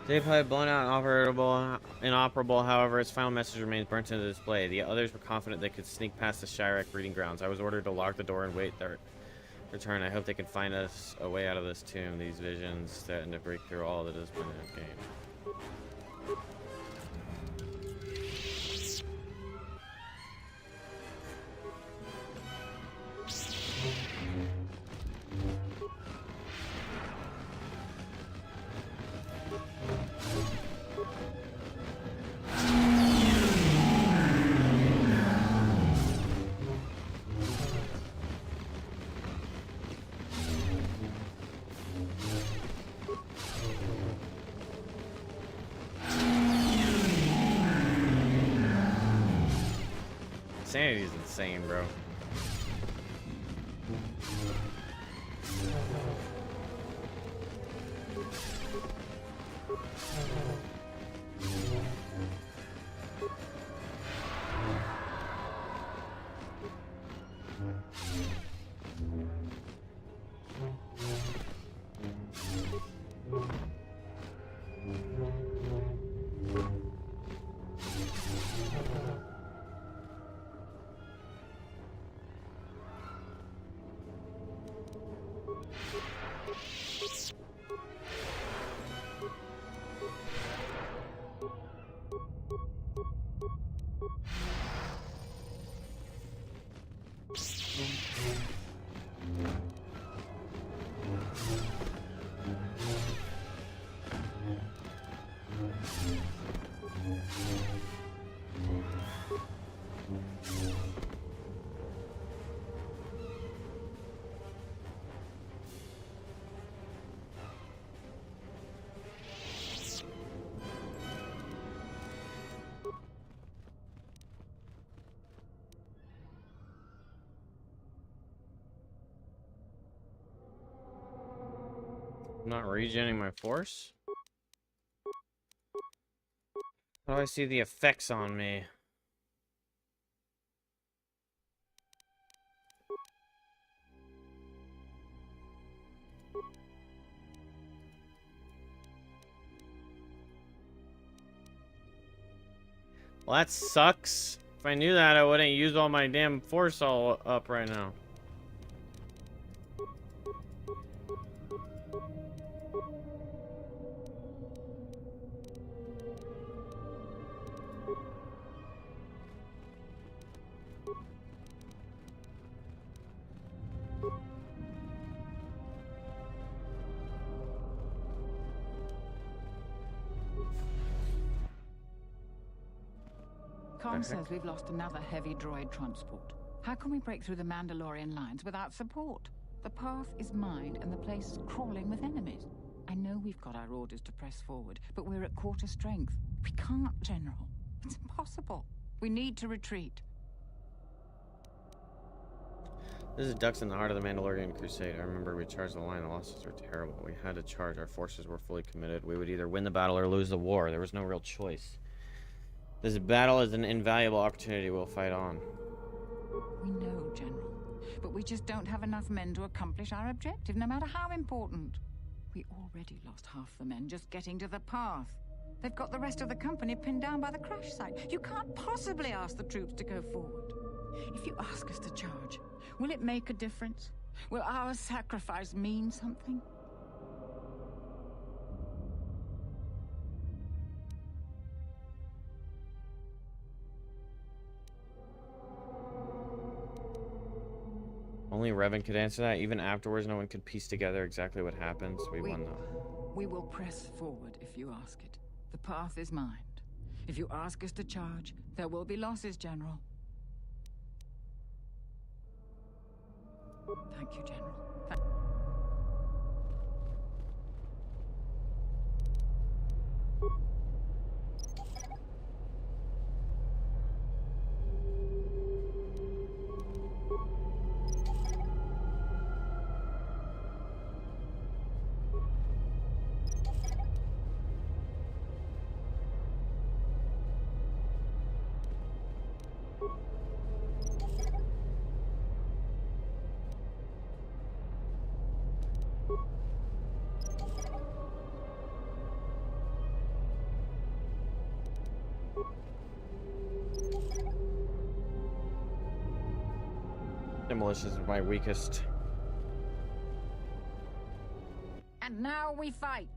Dave had blown out inoperable, however, its final message remains burnt into the display. The others were confident they could sneak past the Chirac breeding grounds. I was ordered to lock the door and wait their return. I hope they can find us a way out of this tomb. These visions threaten to break through all the discipline in the game. Insanity is insane, bro. Not regenerating my force? How do I see the effects on me? Well, that sucks. If I knew that, I wouldn't use all my damn force all up right now. Khan says we've lost another heavy droid transport. How can we break through the Mandalorian lines without support? The path is mined and the place is crawling with enemies. I know we've got our orders to press forward, but we're at quarter strength. We can't, General. It's impossible. We need to retreat. This is Ducks in the heart of the Mandalorian Crusade. I remember we charged the line. The losses were terrible. We had to charge. Our forces were fully committed. We would either win the battle or lose the war. There was no real choice. This battle is an invaluable opportunity. We'll fight on. We know, General. But we just don't have enough men to accomplish our objective, no matter how important. We already lost half the men just getting to the path. They've got the rest of the company pinned down by the crash site. You can't possibly ask the troops to go forward. If you ask us to charge, will it make a difference? Will our sacrifice mean something? Only Revan could answer that. Even afterwards, no one could piece together exactly what happens. We won, though. We will press forward if you ask it. The path is mined. If you ask us to charge, there will be losses, General. Thank you, General. Demolition is my weakest. And now we fight.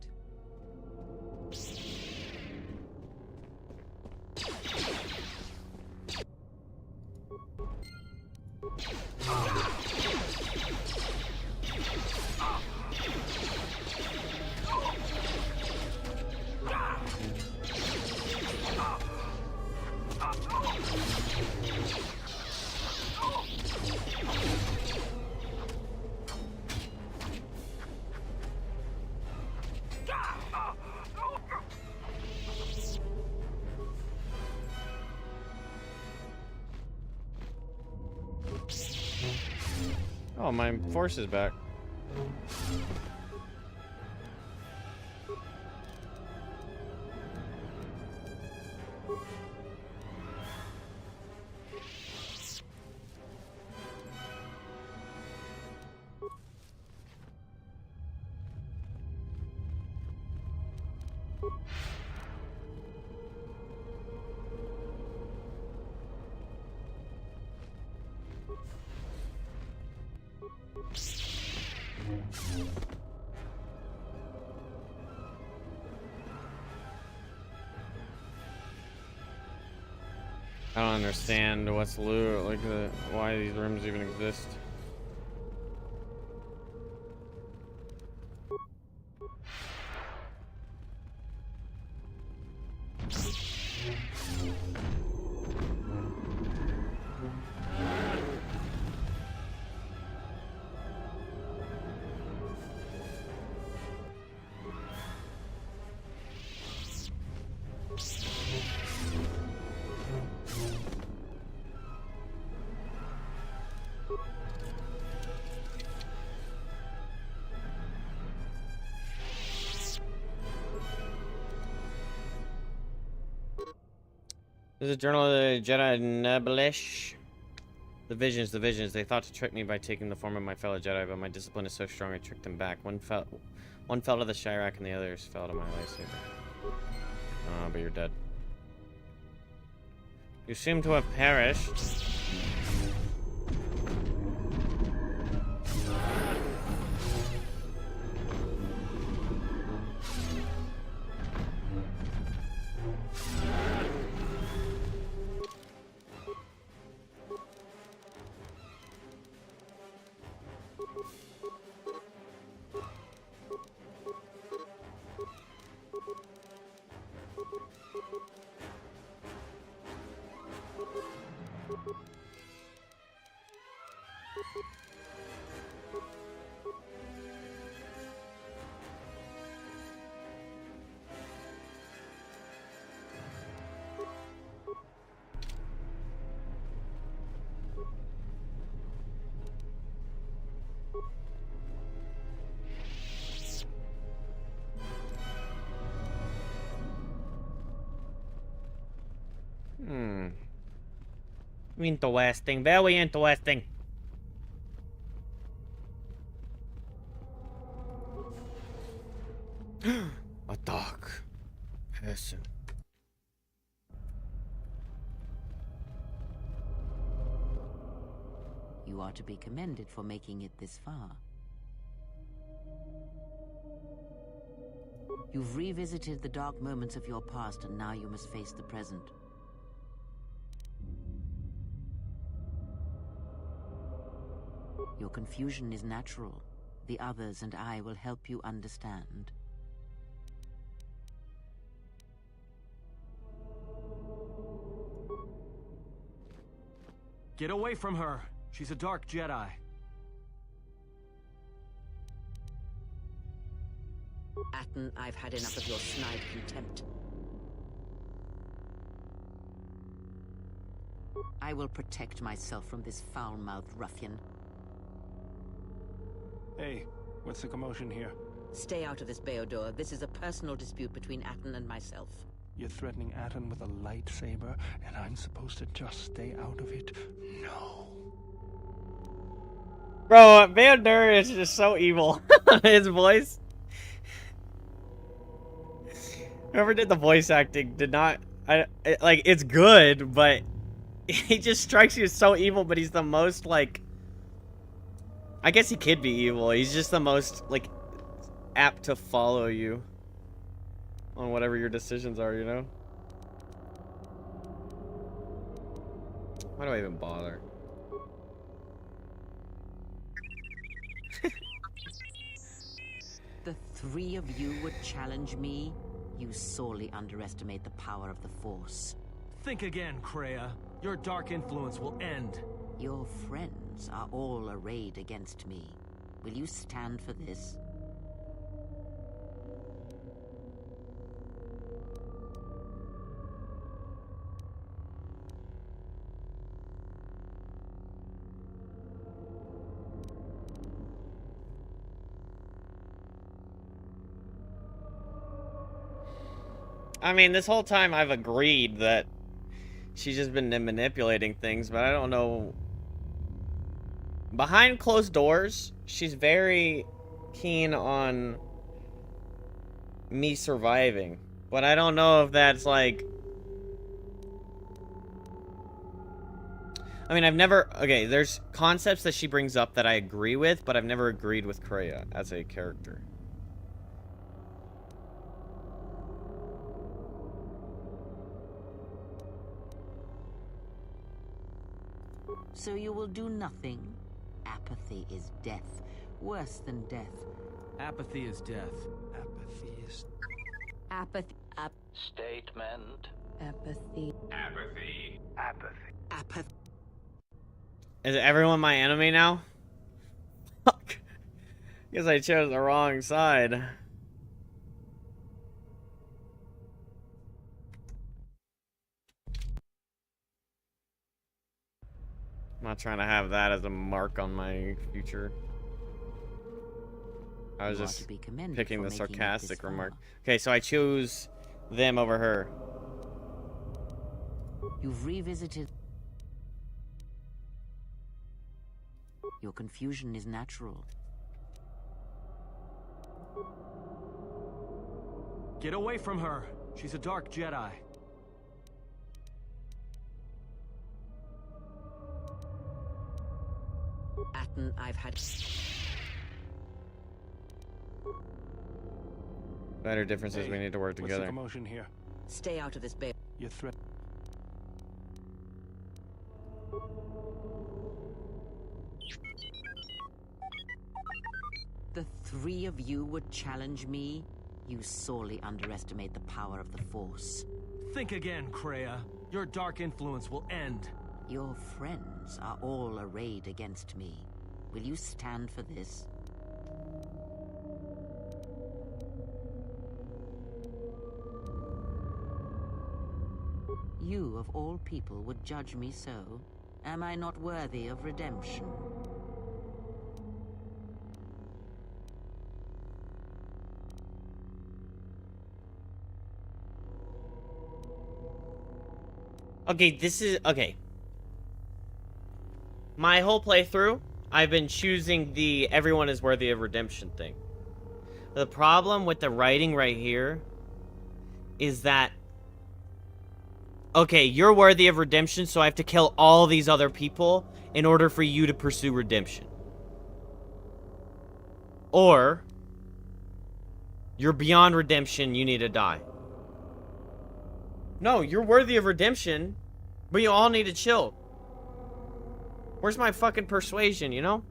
Oh, my force is back. I don't understand what's loot, like why these rooms even exist. There's a journal of the Jedi Neblish. The visions. They thought to trick me by taking the form of my fellow Jedi, but my discipline is so strong I tricked them back. One fell to the Chirac and the others fell to my lightsaber. But you're dead. You seem to have perished. Interesting. Very interesting. A dark person. You are to be commended for making it this far. You've revisited the dark moments of your past, and now you must face the present. Your confusion is natural. The others and I will help you understand. Get away from her! She's a dark Jedi. Atten, I've had enough of your snide contempt. I will protect myself from this foul-mouthed ruffian. Hey, what's the commotion here? Stay out of this, Beodor. This is a personal dispute between Atten and myself. You're threatening Atten with a lightsaber, and I'm supposed to just stay out of it? No. Bro, Vander is just so evil. His voice. Whoever did the voice acting did not. Like, it's good, but he just strikes you as so evil. But he's the most like. I guess he could be evil. He's just the most like apt to follow you on whatever your decisions are. You know. Why do I even bother? The three of you would challenge me? You sorely underestimate the power of the Force. Think again, Kreia. Your dark influence will end. Your friends are all arrayed against me. Will you stand for this? I mean, this whole time I've agreed that she's just been manipulating things, but I don't know. Behind closed doors, she's very keen on me surviving. But I don't know if that's like... I mean, I've never... Okay, there's concepts that she brings up that I agree with, but I've never agreed with Kreia as a character. So you will do nothing? Apathy is death. Worse than death. Apathy is death. Apathy is... Apathy. Statement. Apathy. Apathy. Apathy. Apathy. Is everyone my enemy now? Fuck. Guess I chose the wrong side. I'm not trying to have that as a mark on my future. I was just picking the sarcastic remark. Okay, so I choose them over her. You've revisited. Your confusion is natural. Get away from her. She's a dark Jedi. Atten, I've had... Better differences, we need to work together. What's the commotion here? Stay out of this bay. Your threat. The three of you would challenge me? You sorely underestimate the power of the Force. Think again, Kreia. Your dark influence will end. Your friends are all arrayed against me. Will you stand for this? You, of all people, would judge me so? Am I not worthy of redemption? Okay, this is... Okay. My whole playthrough, I've been choosing the everyone is worthy of redemption thing. The problem with the writing right here is that... Okay, you're worthy of redemption, so I have to kill all these other people in order for you to pursue redemption. Or... You're beyond redemption, you need to die. No, you're worthy of redemption, but you all need to chill. Where's my fucking persuasion, you know?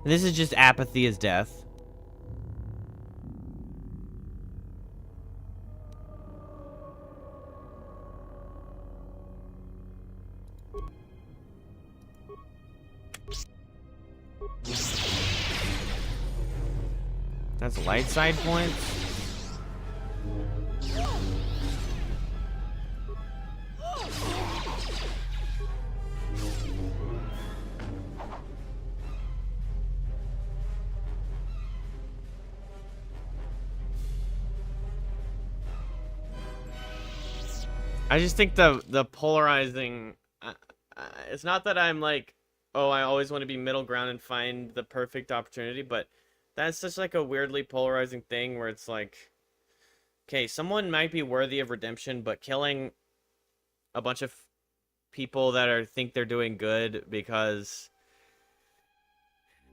And this is just apathy is death. That's light side points. I just think the polarizing, it's not that I'm like, oh, I always want to be middle ground and find the perfect opportunity, but that's just like a weirdly polarizing thing where it's like, okay, someone might be worthy of redemption, but killing a bunch of people that think they're doing good because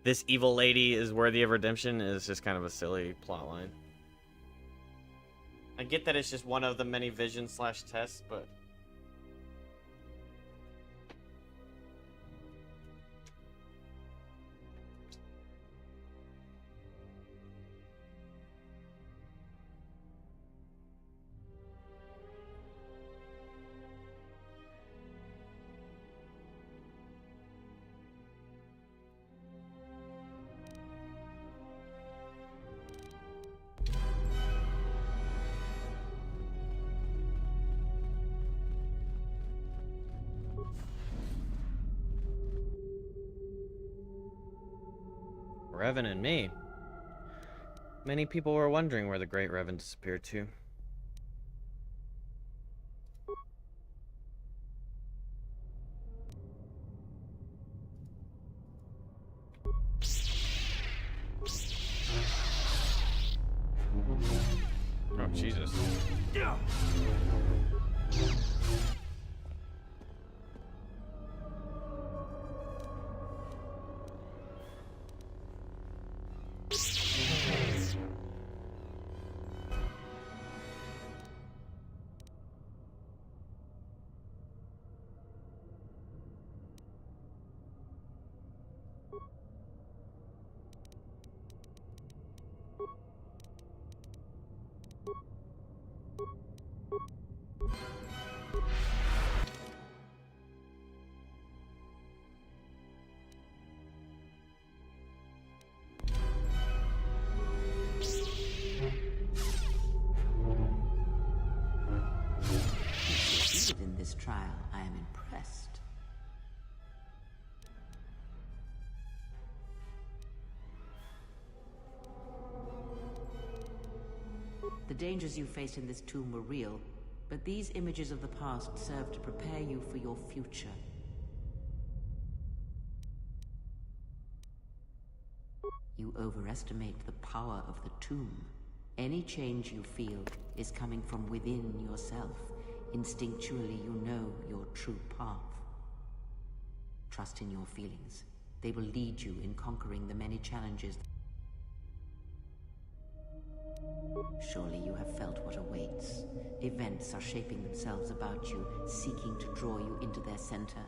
this evil lady is worthy of redemption is just kind of a silly plotline. I get that it's just one of the many visions / tests, but... Revan and me. Many people were wondering where the great Revan disappeared to. Oh, Jesus. In this trial, I am impressed. The dangers you faced in this tomb were real, but these images of the past serve to prepare you for your future. You overestimate the power of the tomb. Any change you feel is coming from within yourself. Instinctually, you know your true path. Trust in your feelings. They will lead you in conquering the many challenges. Surely you have felt what awaits. Events are shaping themselves about you, seeking to draw you into their center.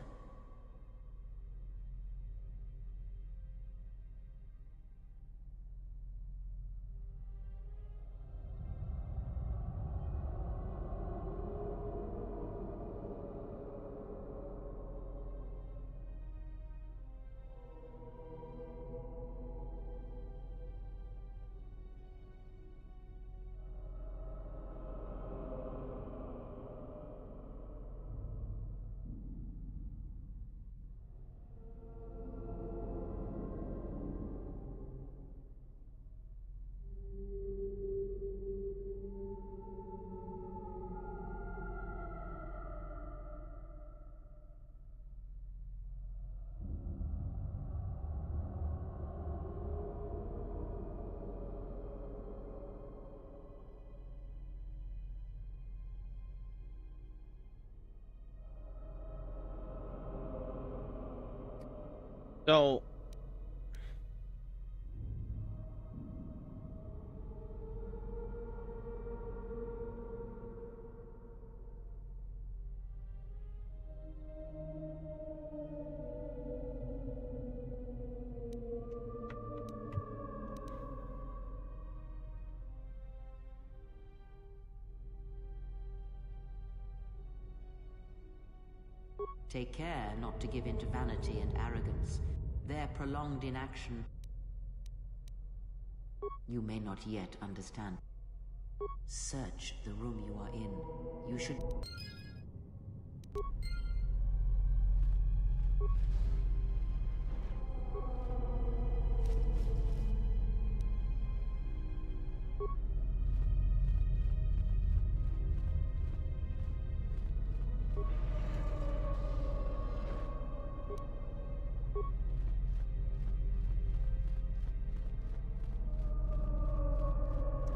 So, Take care not to give in to vanity and arrogance. Their prolonged inaction you may not yet understand. Search the room you are in. You should...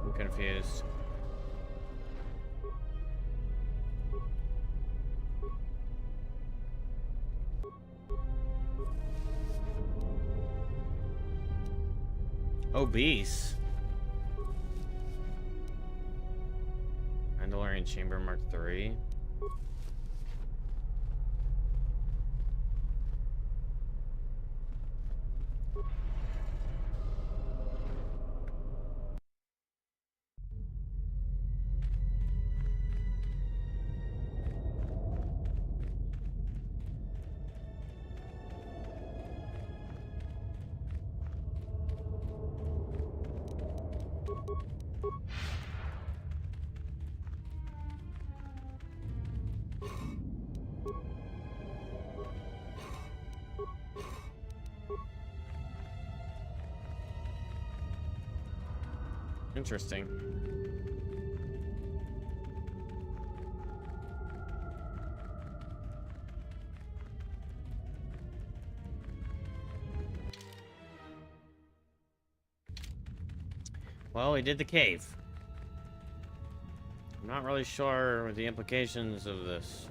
I'm confused. Obese. Mandalorian Chamber Mark III. Interesting. Well, we did the cave. I'm not really sure the implications of this.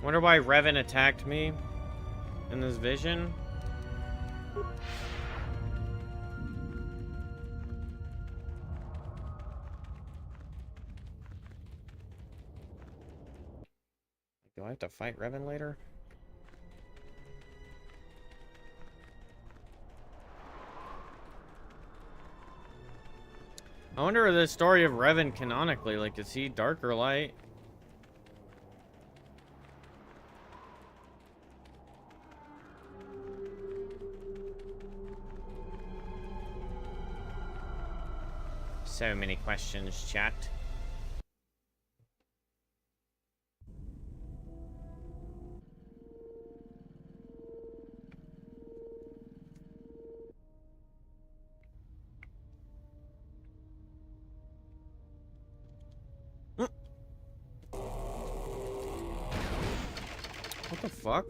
Wonder why Revan attacked me in this vision. Do I have to fight Revan later? I wonder the story of Revan canonically, like, is he dark or light? So many questions, chat. What the fuck?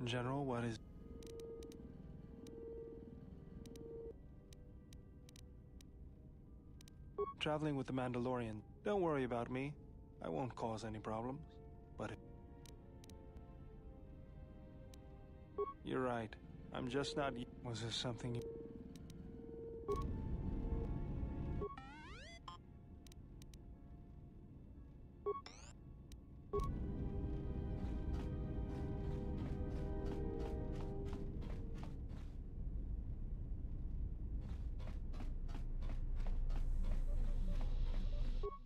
General, what is... Traveling with the Mandalorian. Don't worry about me. I won't cause any problems. But... You're right. I'm just not... Was there something...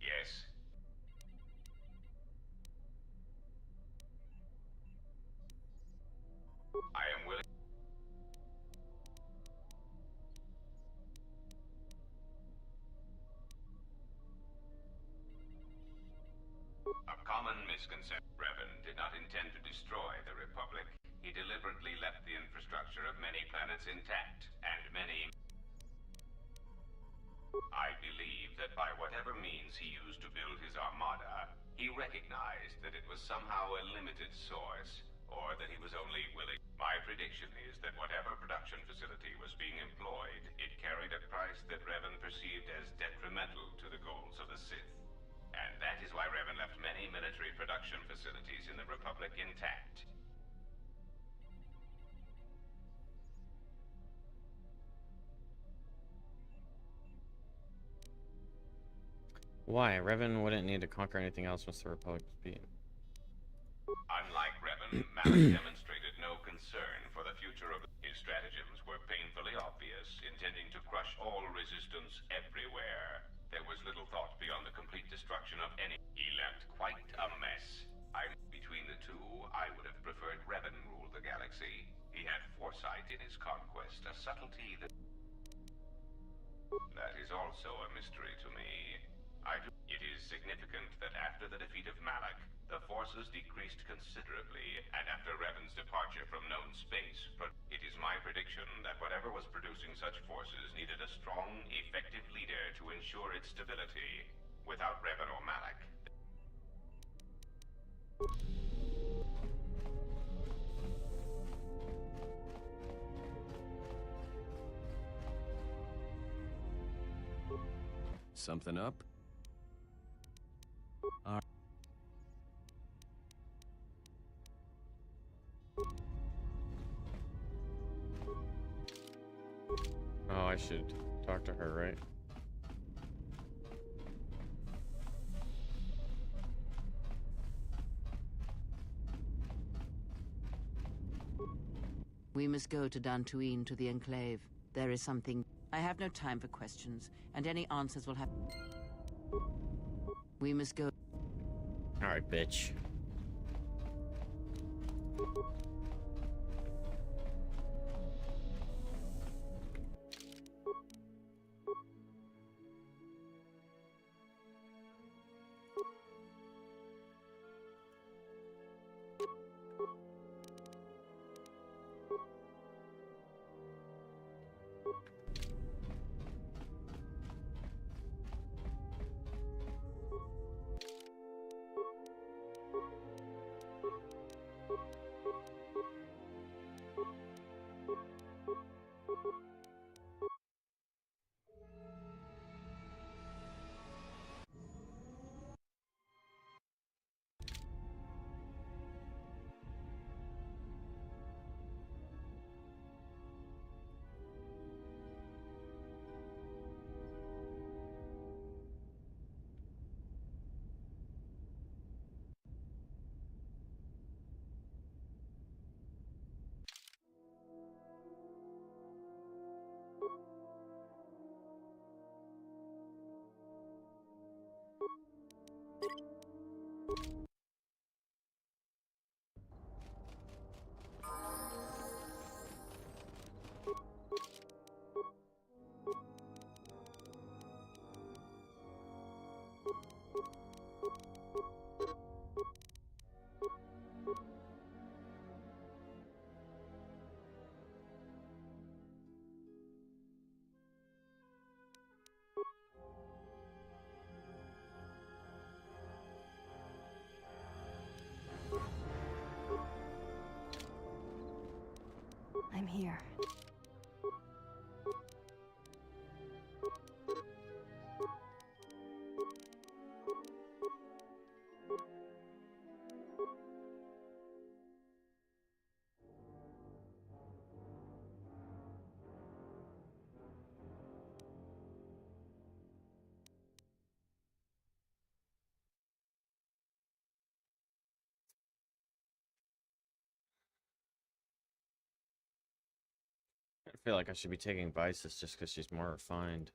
Yes. I am willing. A common misconception. Revan did not intend to destroy the Republic. He deliberately left the infrastructure of many planets intact, and many... I believe that by whatever means he used to build his armada, he recognized that it was somehow a limited source, or that he was only willing... My prediction is that whatever production facility was being employed, it carried a price that Revan perceived as detrimental to the goals of the Sith. And that is why Revan left many military production facilities in the Republic intact. Why? Revan wouldn't need to conquer anything else once the Republic was beaten. Unlike Revan, Malik demonstrated no concern for the future of... His stratagems were painfully obvious, intending to crush all resistance everywhere. There was little thought beyond the complete destruction of any... He left quite a mess. Between the two, I would have preferred Revan rule the galaxy. He had foresight in his conquest, a subtlety that... That is also a mystery to me. It is significant that after the defeat of Malak, the forces decreased considerably, and after Revan's departure from known space, it is my prediction that whatever was producing such forces needed a strong, effective leader to ensure its stability. Without Revan or Malak... Something up? Oh, I should talk to her, right? We must go to Dantooine, to the Enclave. There is something... I have no time for questions, and any answers will have... We must go... Alright, bitch. feel like I should be taking Bisis just because she's more refined.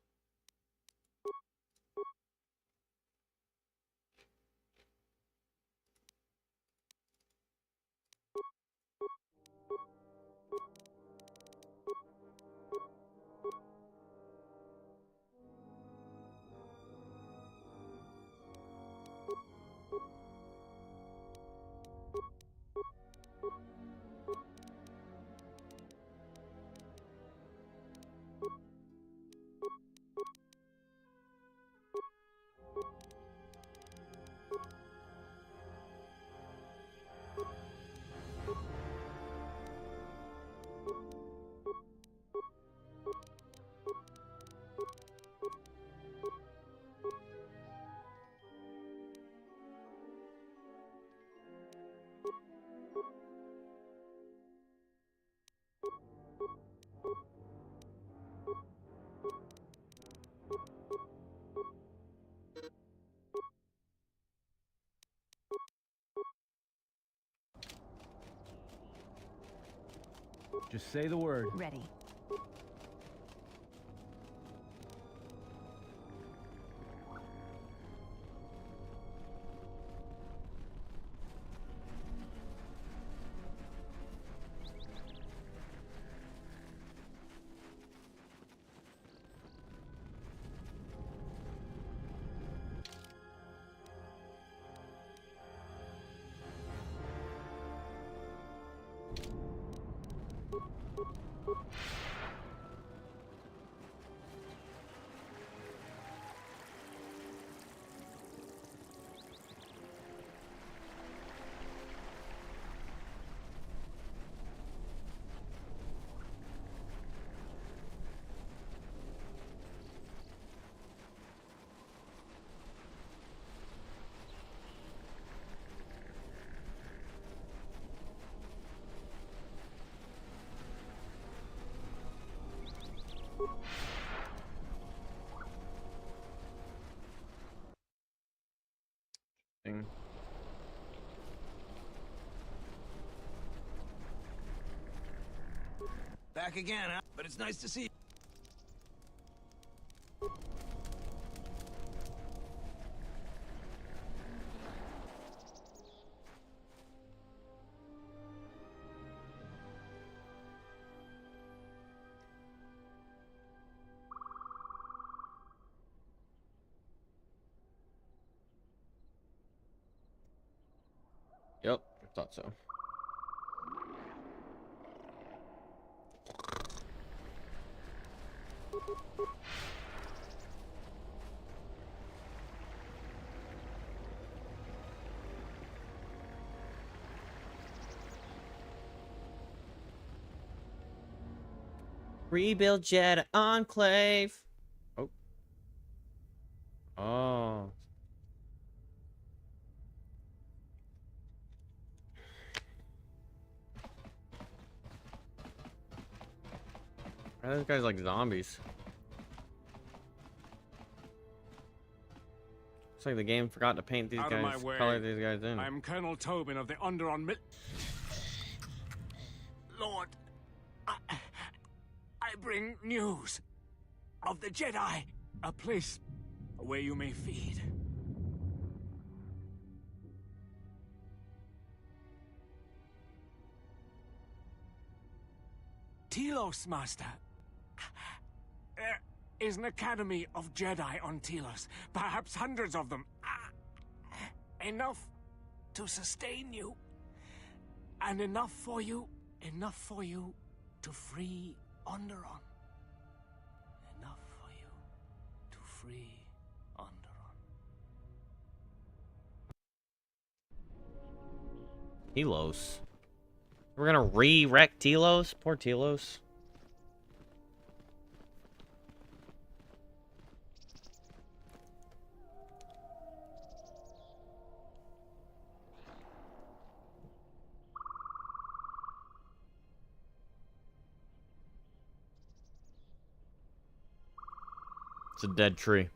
Just say the word. Ready. Thing. Back again, huh? But it's nice to see you. Yep, I thought so. Rebuild Jedi Enclave. Oh. Oh. Why are those guys like zombies? Looks like the game forgot to paint these Out of my guys, way. color these guys in. I'm Colonel Tobin of the Underon Mil... Lord, I bring news of the Jedi, a place where you may feed. Telos, Master. There is an academy of Jedi on Telos, perhaps hundreds of them. Enough to sustain you, and enough for you to free Onderon. Enough for you to free Onderon. Telos. We're gonna re-wreck Telos? Poor Telos. It's a dead tree.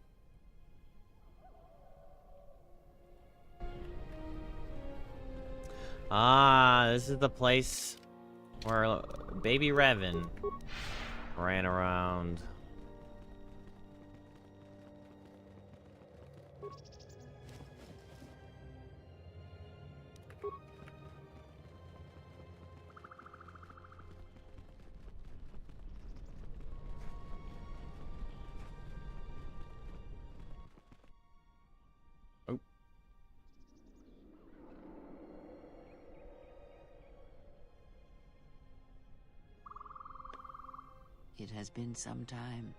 Ah, this is the place where baby Revan Ran around. Oh. It has been some time.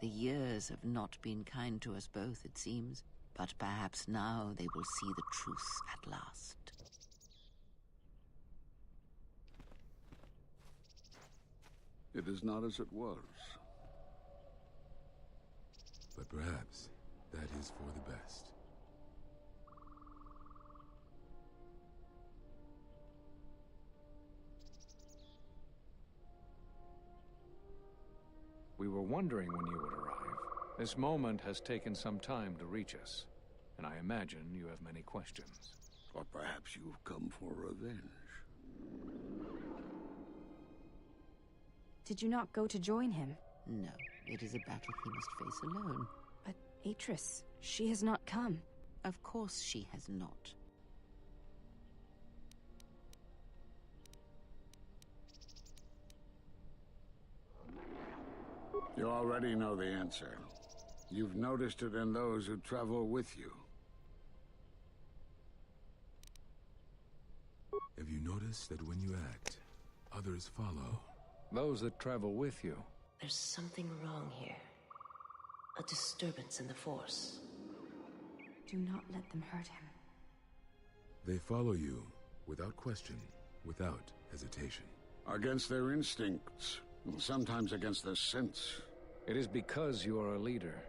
The years have not been kind to us both, it seems, but perhaps now they will see the truth at last. It is not as it was. But perhaps that is for the best. We were wondering when you would arrive. This moment has taken some time to reach us, and I imagine you have many questions. Or perhaps you've come for revenge. Did you not go to join him? No, it is a battle he must face alone. But Atris, she has not come. Of course she has not. You already know the answer. You've noticed it in those who travel with you. Have you noticed that when you act, others follow? Those that travel with you. There's something wrong here. A disturbance in the Force. Do not let them hurt him. They follow you without question, without hesitation. Against their instincts, and sometimes against their sense. It is because you are a leader,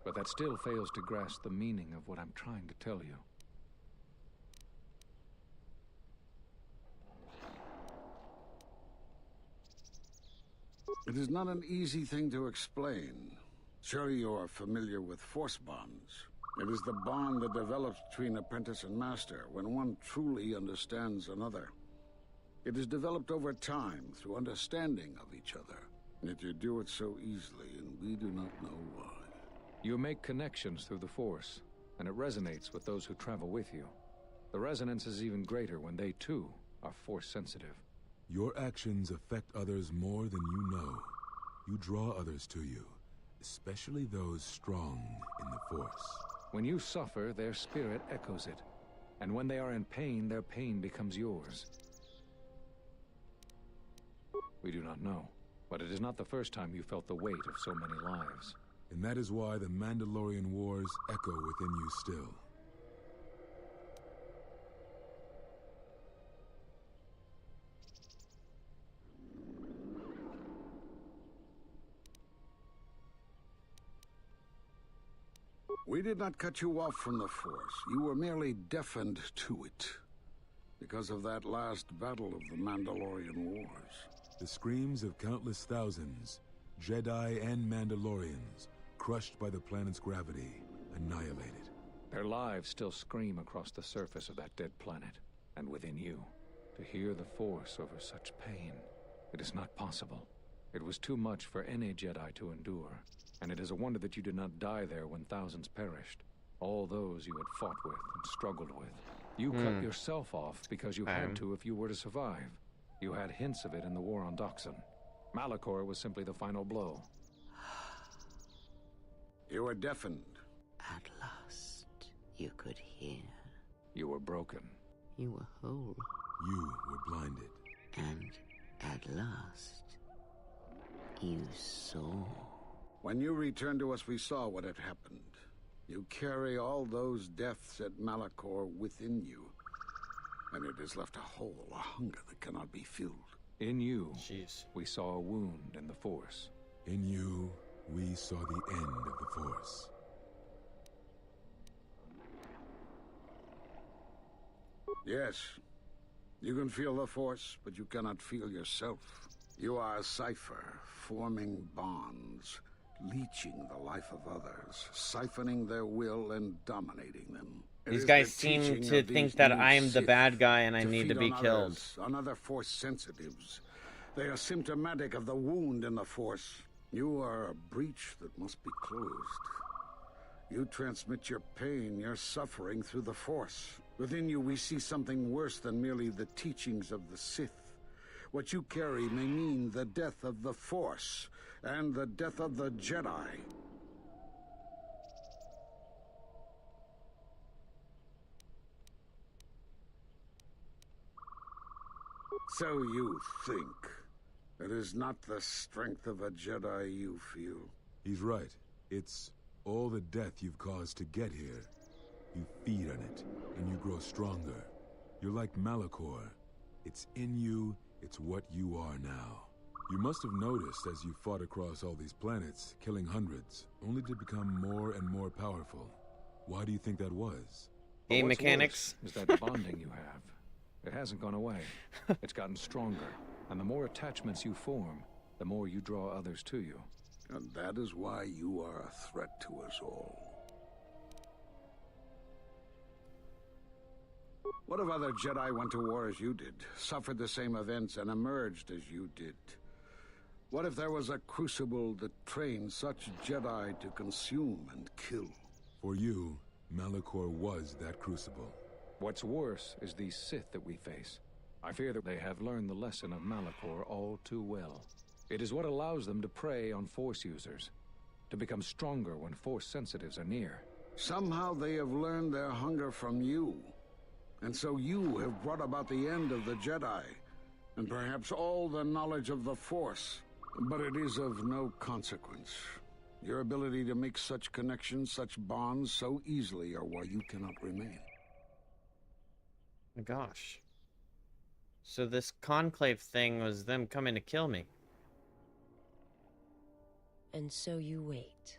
but that still fails to grasp the meaning of what I'm trying to tell you. It is not an easy thing to explain. Surely you are familiar with force bonds. It is the bond that develops between apprentice and master when one truly understands another. It is developed over time through understanding of each other. Yet you do it so easily, and we do not know why. You make connections through the Force, and it resonates with those who travel with you. The resonance is even greater when they, too, are Force-sensitive. Your actions affect others more than you know. You draw others to you, especially those strong in the Force. When you suffer, their spirit echoes it. And when they are in pain, their pain becomes yours. We do not know, but it is not the first time you felt the weight of so many lives. And that is why the Mandalorian Wars echo within you still. We did not cut you off from the Force. You were merely deafened to it. Because of that last battle of the Mandalorian Wars. The screams of countless thousands, Jedi and Mandalorians, crushed by the planet's gravity, annihilated. Their lives still scream across the surface of that dead planet, and within you. To hear the Force over such pain, it is not possible. It was too much for any Jedi to endure, and it is a wonder that you did not die there when thousands perished. All those you had fought with and struggled with. You cut yourself off because you had to if you were to survive. You had hints of it in the war on Doxon. Malachor was simply the final blow. You were deafened. At last, you could hear. You were broken. You were whole. You were blinded. And at last, you saw. When you returned to us, we saw what had happened. You carry all those deaths at Malachor within you. And it has left a hole, a hunger that cannot be filled. In you, we saw a wound in the Force. In you, we saw the end of the Force. Yes, you can feel the Force, but you cannot feel yourself. You are a cipher, forming bonds, leeching the life of others, siphoning their will and dominating them. It These is guys the seem teaching to of think these that new I am the Sith bad guy and I need to feed be on killed. others, on other Force sensitives. They are symptomatic of the wound in the Force. You are a breach that must be closed. You transmit your pain, your suffering through the Force. Within you we see something worse than merely the teachings of the Sith. What you carry may mean the death of the Force, and the death of the Jedi. So you think. It is not the strength of a Jedi you feel. He's right. It's all the death you've caused to get here. You feed on it, and you grow stronger. You're like Malachor. It's in you, it's what you are now. You must have noticed as you fought across all these planets, killing hundreds, only to become more and more powerful. Why do you think that was? Game What's mechanics. worse is that bonding you have. It hasn't gone away. It's gotten stronger. And the more attachments you form, the more you draw others to you. And that is why you are a threat to us all. What if other Jedi went to war as you did, suffered the same events, and emerged as you did? What if there was a crucible that trained such Jedi to consume and kill? For you, Malachor was that crucible. What's worse is these Sith that we face. I fear that they have learned the lesson of Malachor all too well. It is what allows them to prey on Force users, to become stronger when Force sensitives are near. Somehow they have learned their hunger from you. And so you have brought about the end of the Jedi, and perhaps all the knowledge of the Force. But it is of no consequence. Your ability to make such connections, such bonds so easily are why you cannot remain. My gosh. So this conclave thing was them coming to kill me. And so you wait,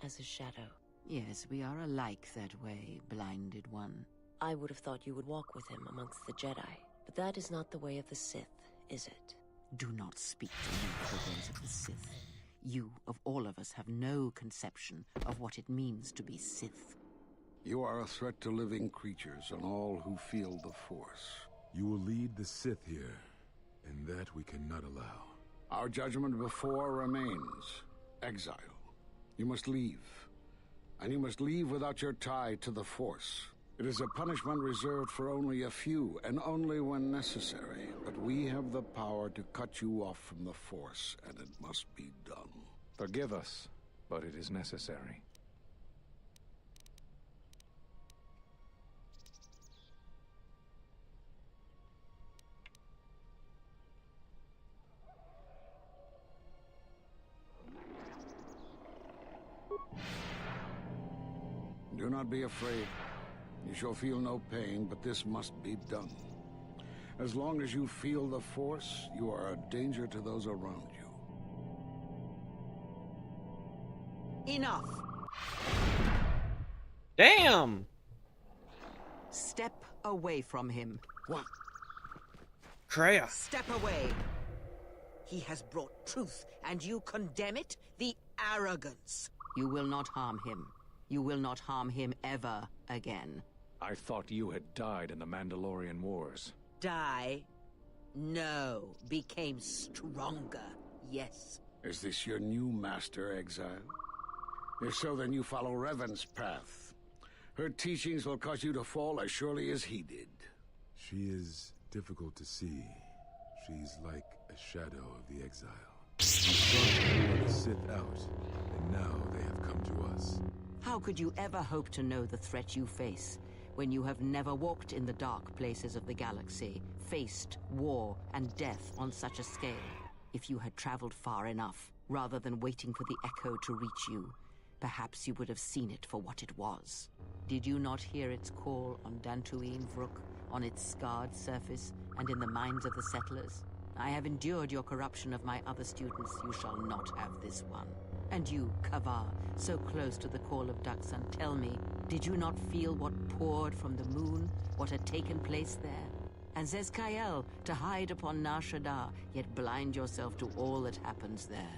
as a shadow. Yes, we are alike that way, blinded one. I would have thought you would walk with him amongst the Jedi. But that is not the way of the Sith, is it? Do not speak to me of the ways of the Sith. You, of all of us, have no conception of what it means to be Sith. You are a threat to living creatures and all who feel the Force. You will lead the Sith here, and that we cannot allow. Our judgment before remains. Exile. You must leave. And you must leave without your tie to the Force. It is a punishment reserved for only a few, and only when necessary. But we have the power to cut you off from the Force, and it must be done. Forgive us, but it is necessary. Do not be afraid. You shall feel no pain, but this must be done. As long as you feel the Force, you are a danger to those around you. Enough! Damn! Step away from him. What? Kreia. Step away! He has brought truth, and you condemn it? The arrogance! You will not harm him. You will not harm him ever again. I thought you had died in the Mandalorian Wars. Die? No. Became stronger. Yes. Is this your new master, Exile? If so, then you follow Revan's path. Her teachings will cause you to fall as surely as he did. She is difficult to see. She's like a shadow of the Exile. We sought the Sith out, and now they have come to us. How could you ever hope to know the threat you face when you have never walked in the dark places of the galaxy, faced war and death on such a scale? If you had traveled far enough, rather than waiting for the echo to reach you, perhaps you would have seen it for what it was. Did you not hear its call on Dantooine Vrook, on its scarred surface, and in the minds of the settlers? I have endured your corruption of my other students. You shall not have this one. And you, Kavar, so close to the call of Daxan, tell me, did you not feel what poured from the moon, what had taken place there? And Zezkael, to hide upon Nar Shaddaa, yet blind yourself to all that happens there.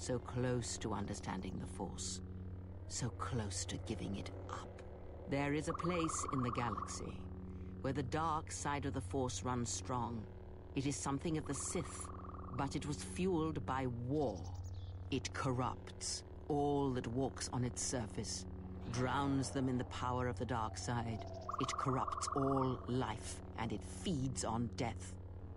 so close to understanding the Force, so close to giving it up. There is a place in the galaxy where the dark side of the Force runs strong. It is something of the Sith, but it was fueled by war. It corrupts all that walks on its surface, drowns them in the power of the dark side. It corrupts all life, and it feeds on death.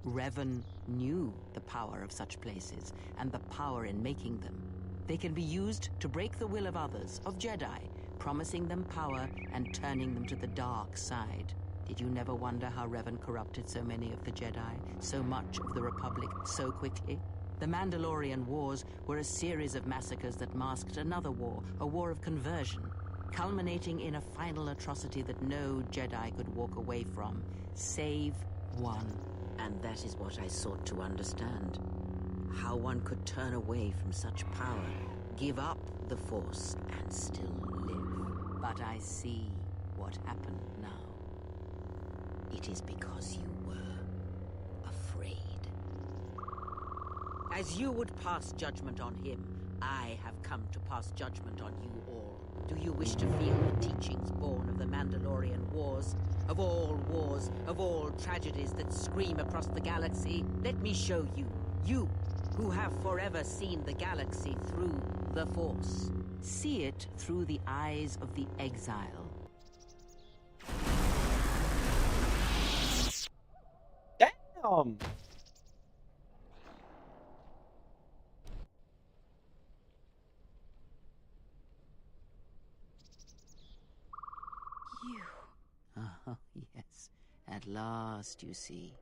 Revan knew the power of such places, and the power in making them. They can be used to break the will of others, of Jedi, promising them power and turning them to the dark side. Did you never wonder how Revan corrupted so many of the Jedi, so much of the Republic, so quickly? The Mandalorian Wars were a series of massacres that masked another war, a war of conversion, culminating in a final atrocity that no Jedi could walk away from, save one. And that is what I sought to understand. How one could turn away from such power, give up the Force, and still live. But I see what happened now. It is because you were afraid. As you would pass judgment on him, I have come to pass judgment on you all. Do you wish to feel the teachings born of the Mandalorian Wars? Of all tragedies that scream across the galaxy? Let me show you. You, who have forever seen the galaxy through the Force. See it through the eyes of the exile. Damn! Ah, yes. At last, you see.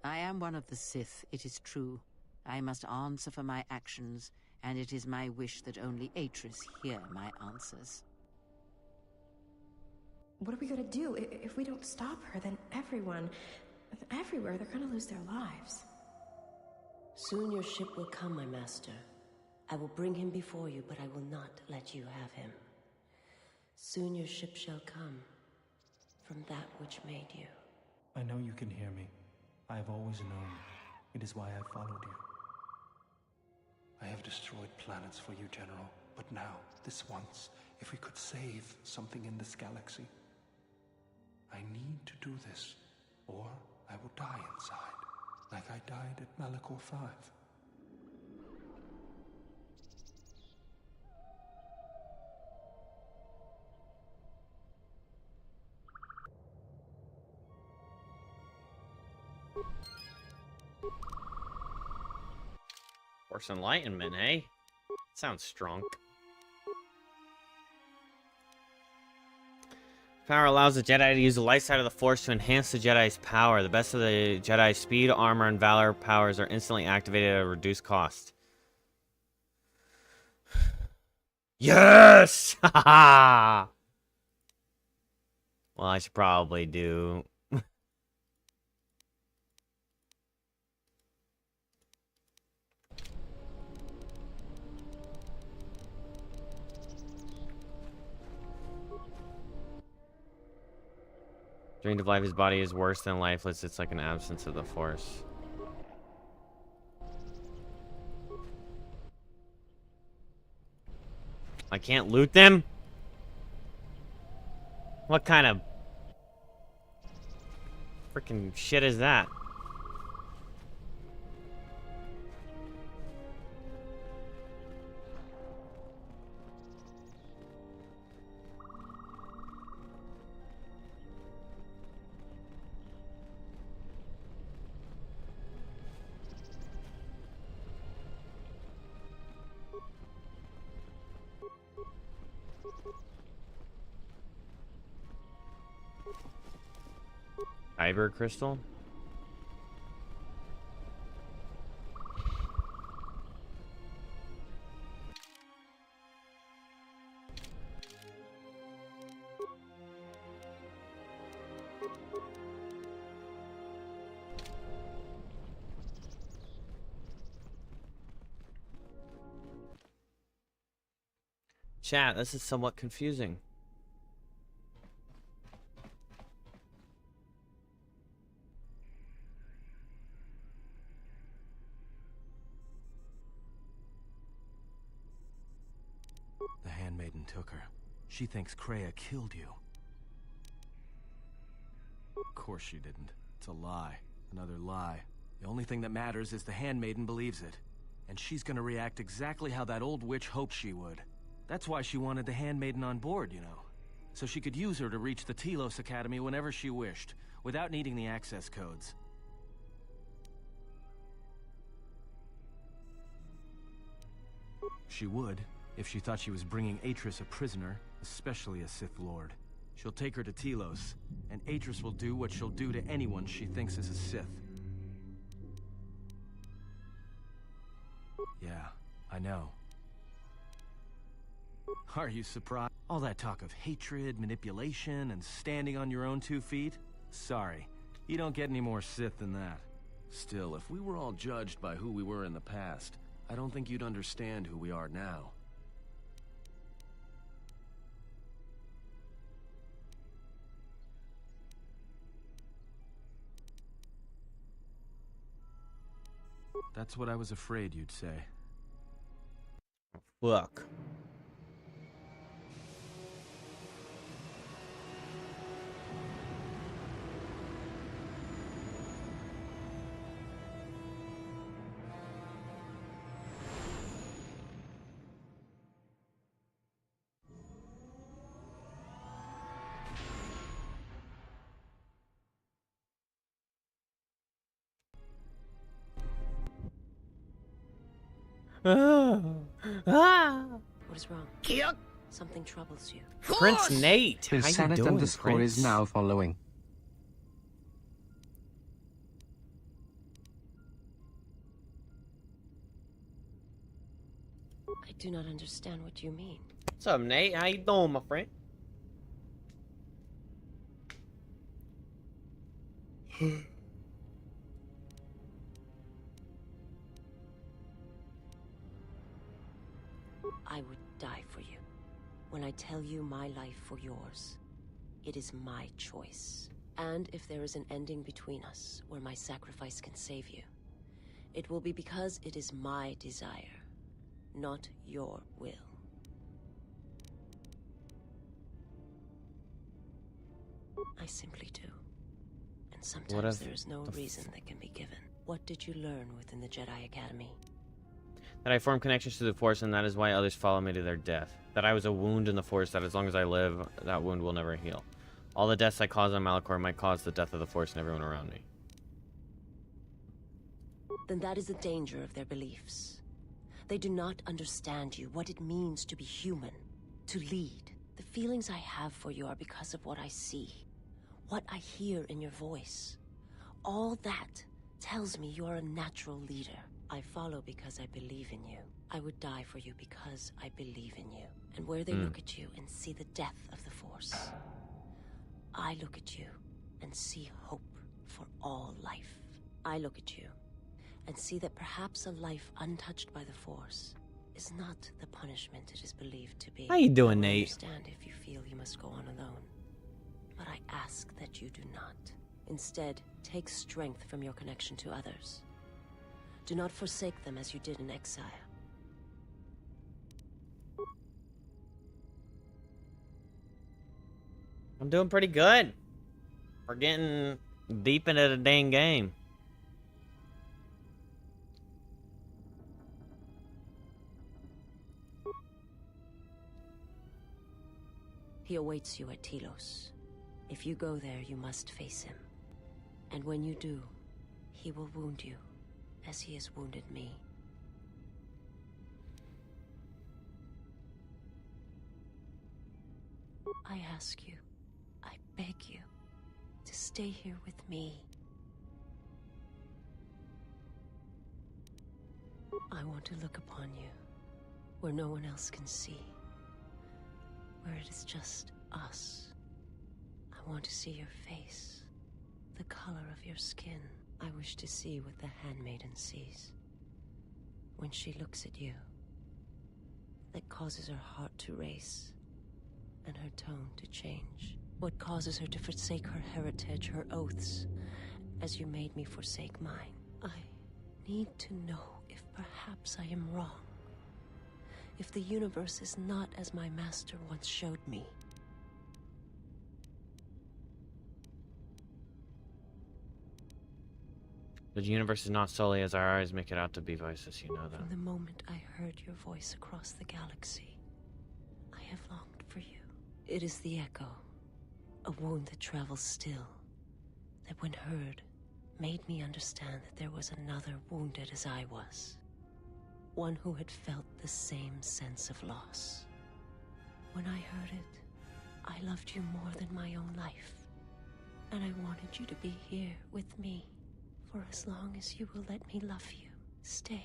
I am one of the Sith, it is true. I must answer for my actions, and it is my wish that only Atris hear my answers. What are we gonna do? If we don't stop her, then everyone, everywhere, they're gonna lose their lives. Soon your ship will come, my master. I will bring him before you, but I will not let you have him. Soon your ship shall come from that which made you. I know you can hear me. I have always known. It is why I followed you. I have destroyed planets for you, General. But now, this once, if we could save something in this galaxy. I need to do this, or I will die inside, like I died at Malachor 5. Force Enlightenment, eh? Sounds strong. Power allows the Jedi to use the light side of the Force to enhance the Jedi's power. The best of the Jedi's speed, armor, and valor powers are instantly activated at a reduced cost. Yes! Haha! Well, I should probably do... Drained of life, his body is worse than lifeless. It's like an absence of the Force. I can't loot them? What kind of freaking shit is that? Kyber crystal? Chat, this is somewhat confusing. handmaiden took her. She thinks Kreia killed you. Of course she didn't. It's a lie. Another lie. The only thing that matters is the handmaiden believes it. And she's gonna react exactly how that old witch hoped she would. That's why she wanted the handmaiden on board, you know. So she could use her to reach the Telos Academy whenever she wished, without needing the access codes. She would, if she thought she was bringing Atris a prisoner, especially a Sith Lord. She'll take her to Telos, and Atris will do what she'll do to anyone she thinks is a Sith. Yeah, I know. Are you surprised? All that talk of hatred, manipulation, and standing on your own 2 feet? Sorry, you don't get any more Sith than that. Still, if we were all judged by who we were in the past, I don't think you'd understand who we are now. That's what I was afraid you'd say. Fuck. What is wrong? Something troubles you. Prince Nate, His how you Senate doing, underscore Prince? is now following. I do not understand what you mean. What's up, Nate? How you doing, my friend? I would die for you. When I tell you my life for yours, it is my choice. And if there is an ending between us, where my sacrifice can save you, it will be because it is my desire, not your will. I simply do. And sometimes there is no reason that can be given. What did you learn within the Jedi Academy? That I form connections to the Force, and that is why others follow me to their death. That I was a wound in the Force, that as long as I live, that wound will never heal. All the deaths I cause on Malachor might cause the death of the Force and everyone around me. Then that is the danger of their beliefs. They do not understand you, what it means to be human, to lead. The feelings I have for you are because of what I see, what I hear in your voice. All that tells me you are a natural leader. I follow because I believe in you. I would die for you because I believe in you. And where they look at you and see the death of the Force, I look at you and see hope for all life. I look at you and see that perhaps a life untouched by the Force is not the punishment it is believed to be. How you doing, I will Nate? understand if you feel you must go on alone, but I ask that you do not. Instead, take strength from your connection to others. Do not forsake them as you did in exile. I'm doing pretty good. We're getting deep into the dang game. He awaits you at Telos. If you go there, you must face him. And when you do, he will wound you, as he has wounded me. I ask you, I beg you, to stay here with me. I want to look upon you, where no one else can see. Where it is just us. I want to see your face, the color of your skin. I wish to see what the handmaiden sees when she looks at you. That causes her heart to race and her tone to change. What causes her to forsake her heritage, her oaths, as you made me forsake mine. I need to know if perhaps I am wrong. if the universe is not as my master once showed me? The universe is not solely as our eyes make it out to be, Vices, you know that. From the moment I heard your voice across the galaxy, I have longed for you. It is the echo, a wound that travels still, that when heard, made me understand that there was another wounded as I was. One who had felt the same sense of loss. When I heard it, I loved you more than my own life. And I wanted you to be here with me. For as long as you will let me love you, stay.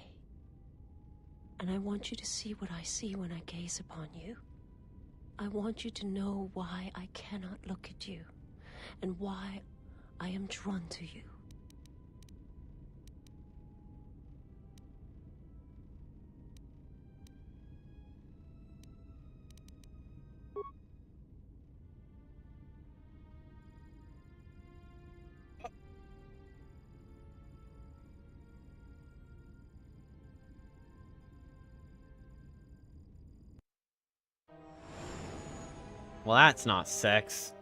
And I want you to see what I see when I gaze upon you. I want you to know why I cannot look at you, and why I am drawn to you. Well, that's not sex.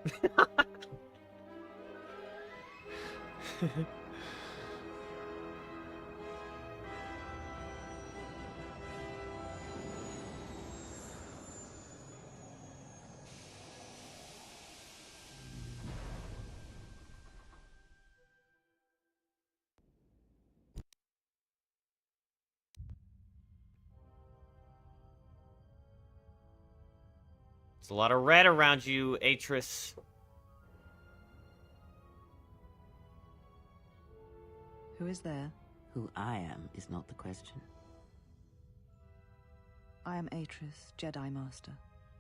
There's a lot of red around you, Atris. Who is there? Who I am is not the question. I am Atris, Jedi Master,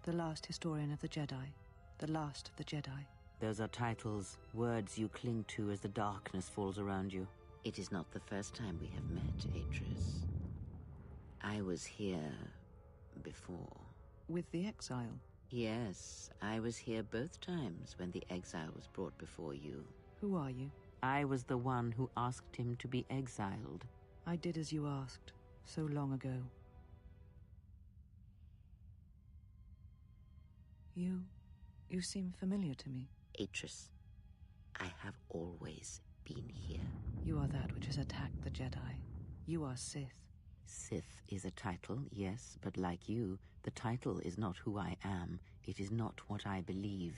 the last historian of the Jedi, the last of the Jedi. Those are titles, words you cling to as the darkness falls around you. It is not the first time we have met, Atris. I was here before. With the exile? Yes, I was here both times when the exile was brought before you. Who are you? I was the one who asked him to be exiled. I did as you asked, so long ago. You seem familiar to me. Atris, I have always been here. You are that which has attacked the Jedi. You are Sith. Sith is a title, yes, but like you, the title is not who I am. It is not what I believe.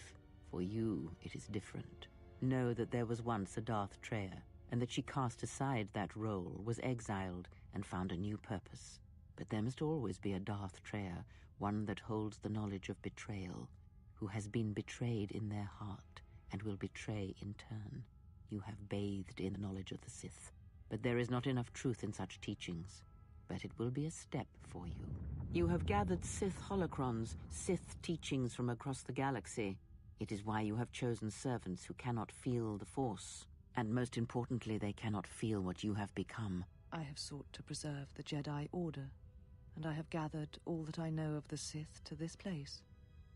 For you, it is different. Know that there was once a Darth Treya, and that she cast aside that role, was exiled, and found a new purpose. But there must always be a Darth Treya, one that holds the knowledge of betrayal, who has been betrayed in their heart, and will betray in turn. You have bathed in the knowledge of the Sith, but there is not enough truth in such teachings. But it will be a step for you. You have gathered Sith holocrons, Sith teachings from across the galaxy. It is why you have chosen servants who cannot feel the Force. And most importantly, they cannot feel what you have become. I have sought to preserve the Jedi Order, and I have gathered all that I know of the Sith to this place,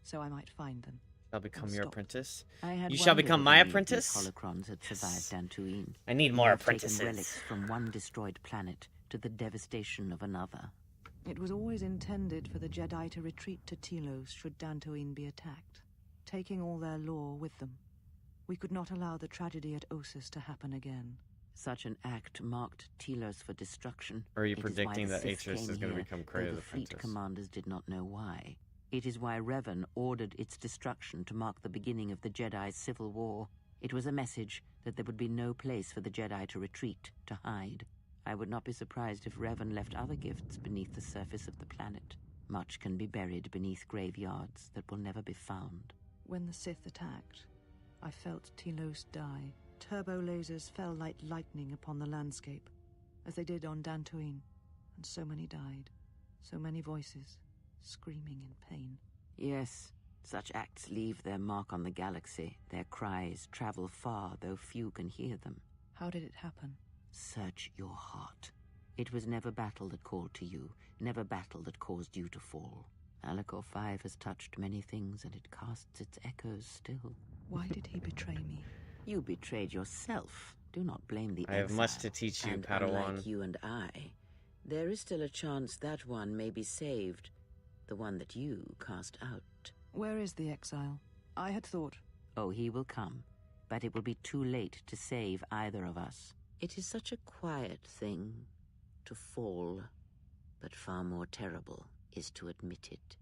so I might find them. Shall become your apprentice. You shall shall become my apprentice. Holocrons had survived Dantooine. I need more You have apprentices. taken relics from one destroyed planet to the devastation of another. It was always intended for the Jedi to retreat to Telos should Dantooine be attacked, taking all their lore with them. We could not allow the tragedy at Ossus to happen again. Such an act marked Telos for destruction. Or are you It is why predicting the that Sith Atris came is going to here, become though Kreia the fleet apprentice? commanders did not know why. It is why Revan ordered its destruction to mark the beginning of the Jedi's civil war. It was a message that there would be no place for the Jedi to retreat, to hide. I would not be surprised if Revan left other gifts beneath the surface of the planet. Much can be buried beneath graveyards that will never be found. When the Sith attacked, I felt Telos die. Turbo lasers fell like lightning upon the landscape, as they did on Dantooine, and so many died. So many voices, screaming in pain. Yes, such acts leave their mark on the galaxy. Their cries travel far, though few can hear them. How did it happen? Search your heart. It was never battle that called to you, never battle that caused you to fall. Alacor 5 has touched many things, and it casts its echoes still. Why did he betray me? You betrayed yourself. Do not blame the I have exile. much to teach you, and Padawan. unlike you and I, there is still a chance that one may be saved the one that you cast out. Where is the exile? I had thought... Oh, he will come, but it will be too late to save either of us. It is such a quiet thing to fall, but far more terrible is to admit it.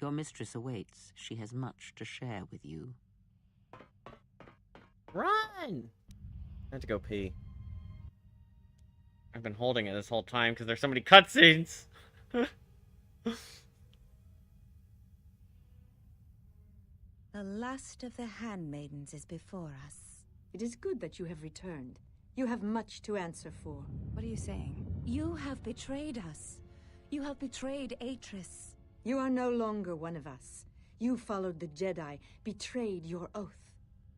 Your mistress awaits. She has much to share with you. Run! I have to go pee. I've been holding it this whole time because there's so many cutscenes. The last of the handmaidens is before us. It is good that you have returned. You have much to answer for. What are you saying? You have betrayed us. You have betrayed Atris. You are no longer one of us. You followed the Jedi, betrayed your oath.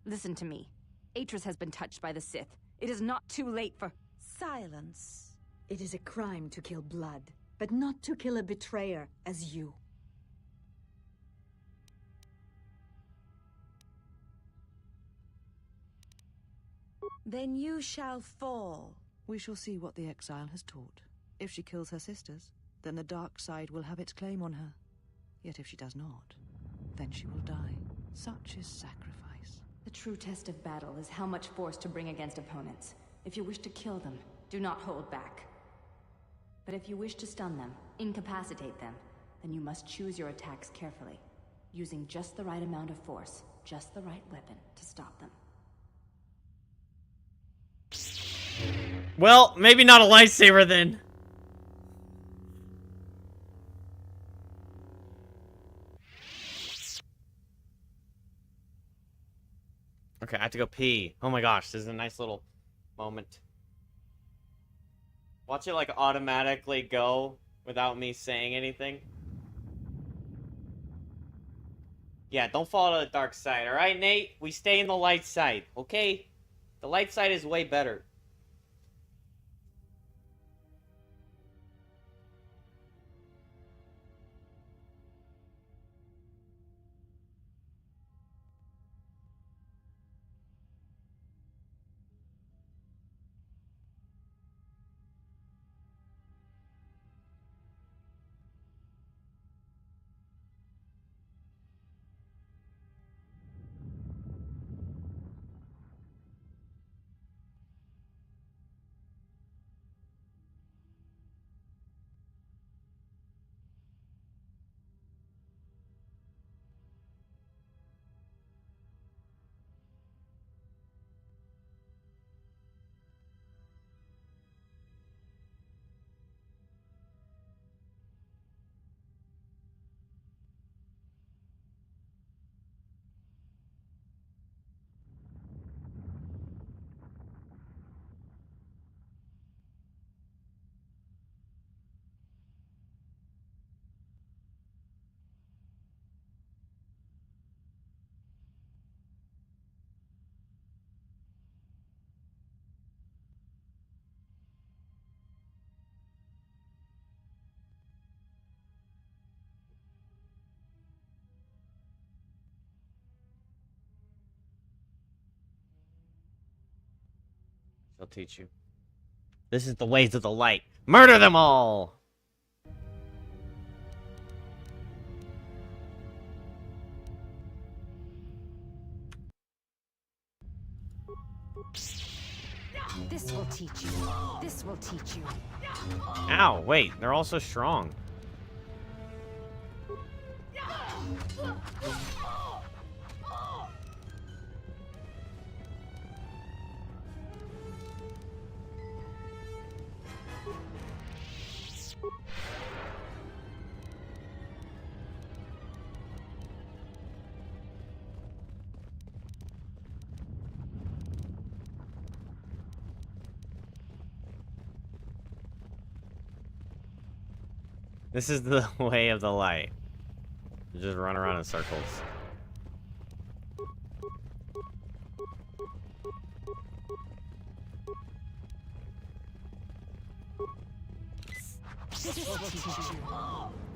Listen to me. Atris has been touched by the Sith. It is not too late for... Silence. It is a crime to kill blood, but not to kill a betrayer as you. Then you shall fall. We shall see what the exile has taught. If she kills her sisters, then the dark side will have its claim on her. Yet if she does not, then she will die. Such is sacrifice. The true test of battle is how much force to bring against opponents. If you wish to kill them, do not hold back. But if you wish to stun them, incapacitate them, then you must choose your attacks carefully, using just the right amount of force, just the right weapon to stop them. Well, maybe not a lightsaber then. Okay, I have to go pee. Oh my gosh, this is a nice little moment. Watch it like automatically go without me saying anything. Yeah, don't fall to the dark side, alright, Nate? We stay in the light side, okay? The light side is way better. I'll teach you. This is the ways of the light. Murder them all! This will teach you. This will teach you. Ow, wait, they're all so strong. This is the way of the light. You just run around in circles.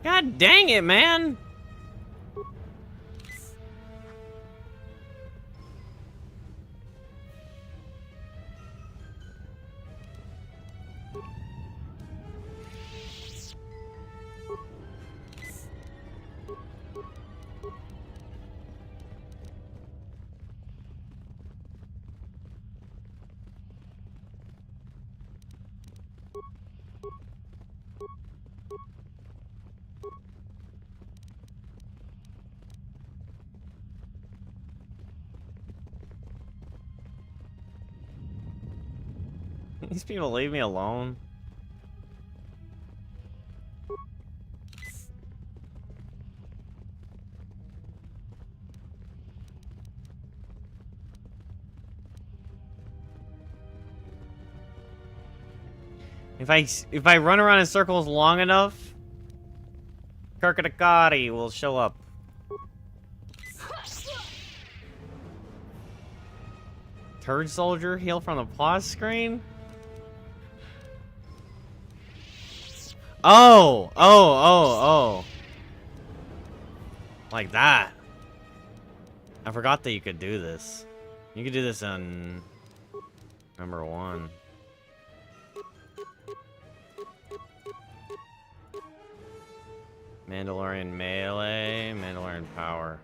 God dang it, man! These people leave me alone. If I run around in circles long enough, Kirkadakari will show up. Turd soldier, heal from the pause screen? Oh. Like that. I forgot that you could do this. You could do this on number 1. Mandalorian melee, Mandalorian power.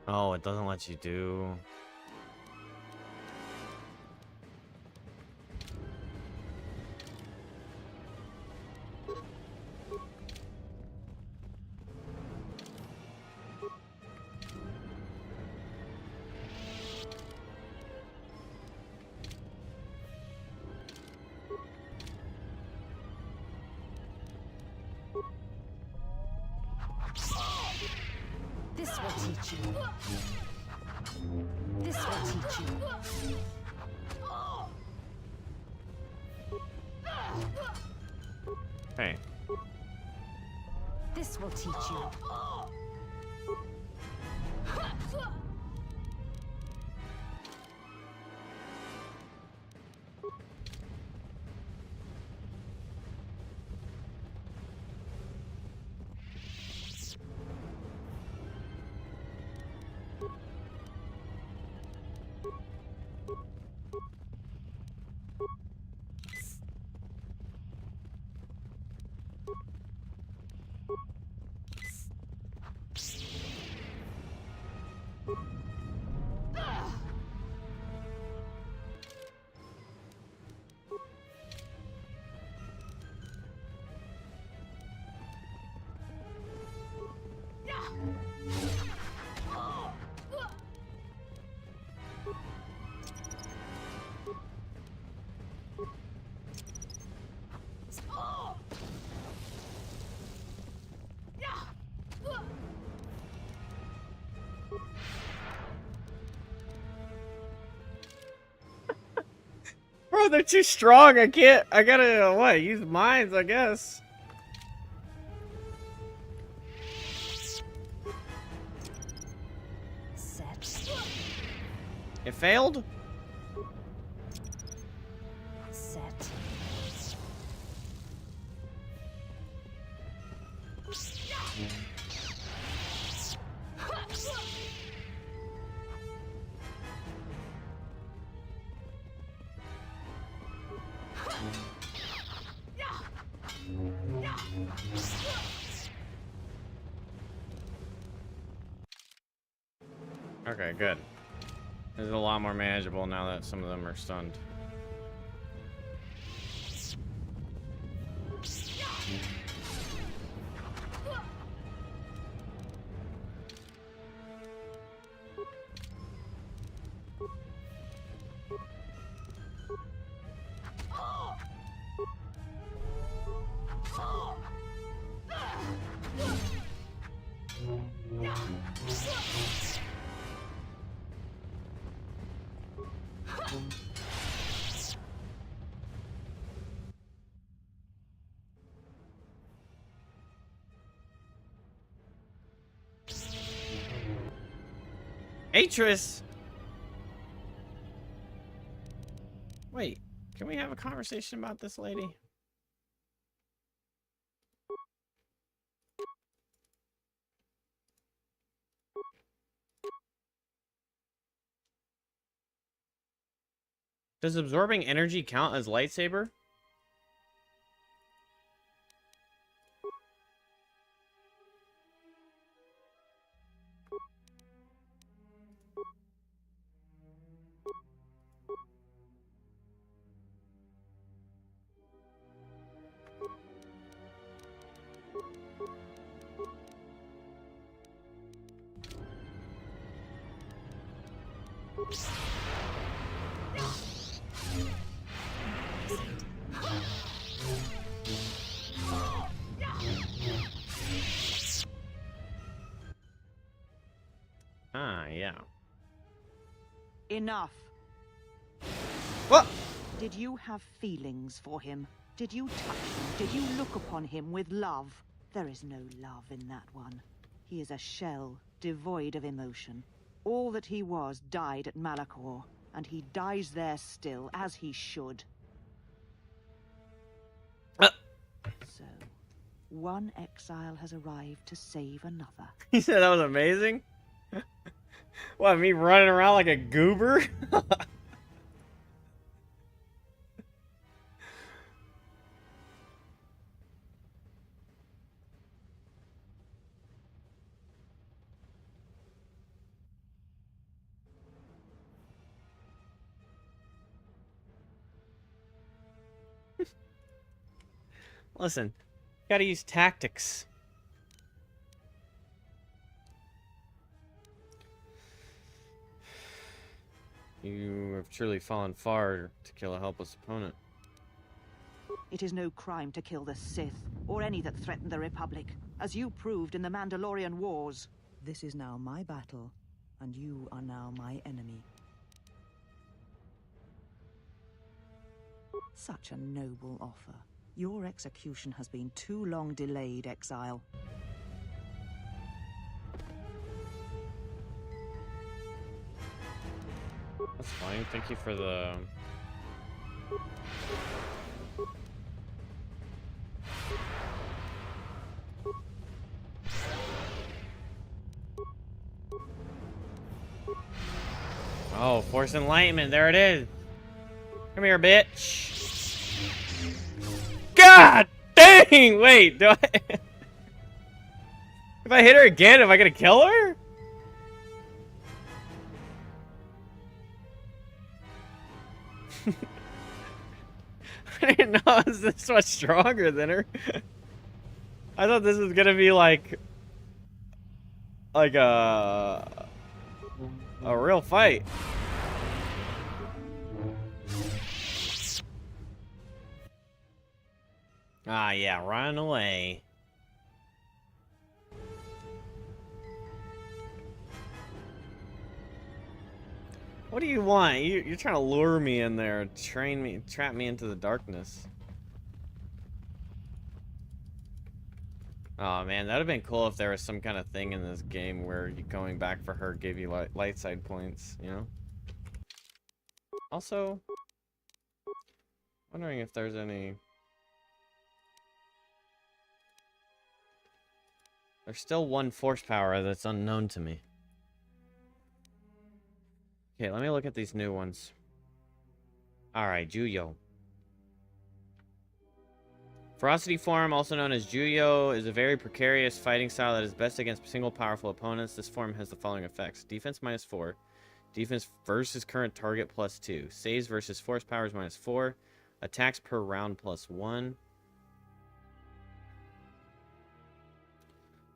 Oh, it doesn't let you do... This will teach you. This will teach you. Hey. This will teach you. Bro, they're too strong. I can't. I gotta, what? Use mines, I guess. Set. It failed? Set. Okay, good. This is a lot more manageable now that some of them are stunned. Atris! Wait, can we have a conversation about this lady? Does absorbing energy count as lightsaber? Ah, yeah. Enough. What? Did you have feelings for him? Did you touch him? Did you look upon him with love? There is no love in that one. He is a shell, devoid of emotion. All that he was died at Malachor, and he dies there still, as he should. So, one exile has arrived to save another. He said that was amazing? What, me running around like a goober? Listen, gotta use tactics. You have truly fallen far to kill a helpless opponent. It is no crime to kill the Sith, or any that threaten the Republic, as you proved in the Mandalorian Wars. This is now my battle, and you are now my enemy. Such a noble offer. Your execution has been too long delayed, Exile. That's fine. Thank you for the... Oh, Force Enlightenment. There it is. Come here, bitch. God dang! Wait, do I... If I hit her again, am I gonna kill her? I didn't know I was this much stronger than her. I thought this was gonna be like a real fight. Ah, yeah, run away. What do you want? You're trying to lure me in there, train me, trap me into the darkness. Oh man, that would have been cool if there was some kind of thing in this game where you going back for her gave you light side points, you know? Also, wondering if there's any... There's still one force power that's unknown to me. Okay, let me look at these new ones. Alright, Juyo. Ferocity form, also known as Juyo, is a very precarious fighting style that is best against single powerful opponents. This form has the following effects. Defense -4. Defense versus current target +2. Saves versus force powers -4. Attacks per round +1.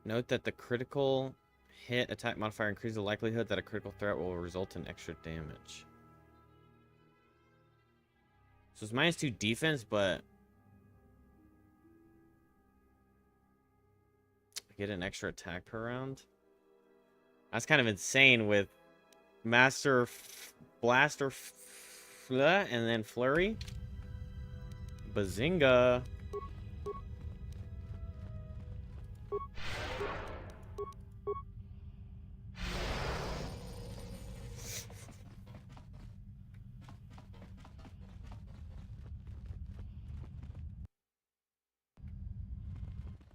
Note that the critical hit attack modifier increases the likelihood that a critical threat will result in extra damage. So it's -2 defense, but I get an extra attack per round. That's kind of insane with Master Blaster and then Flurry. Bazinga.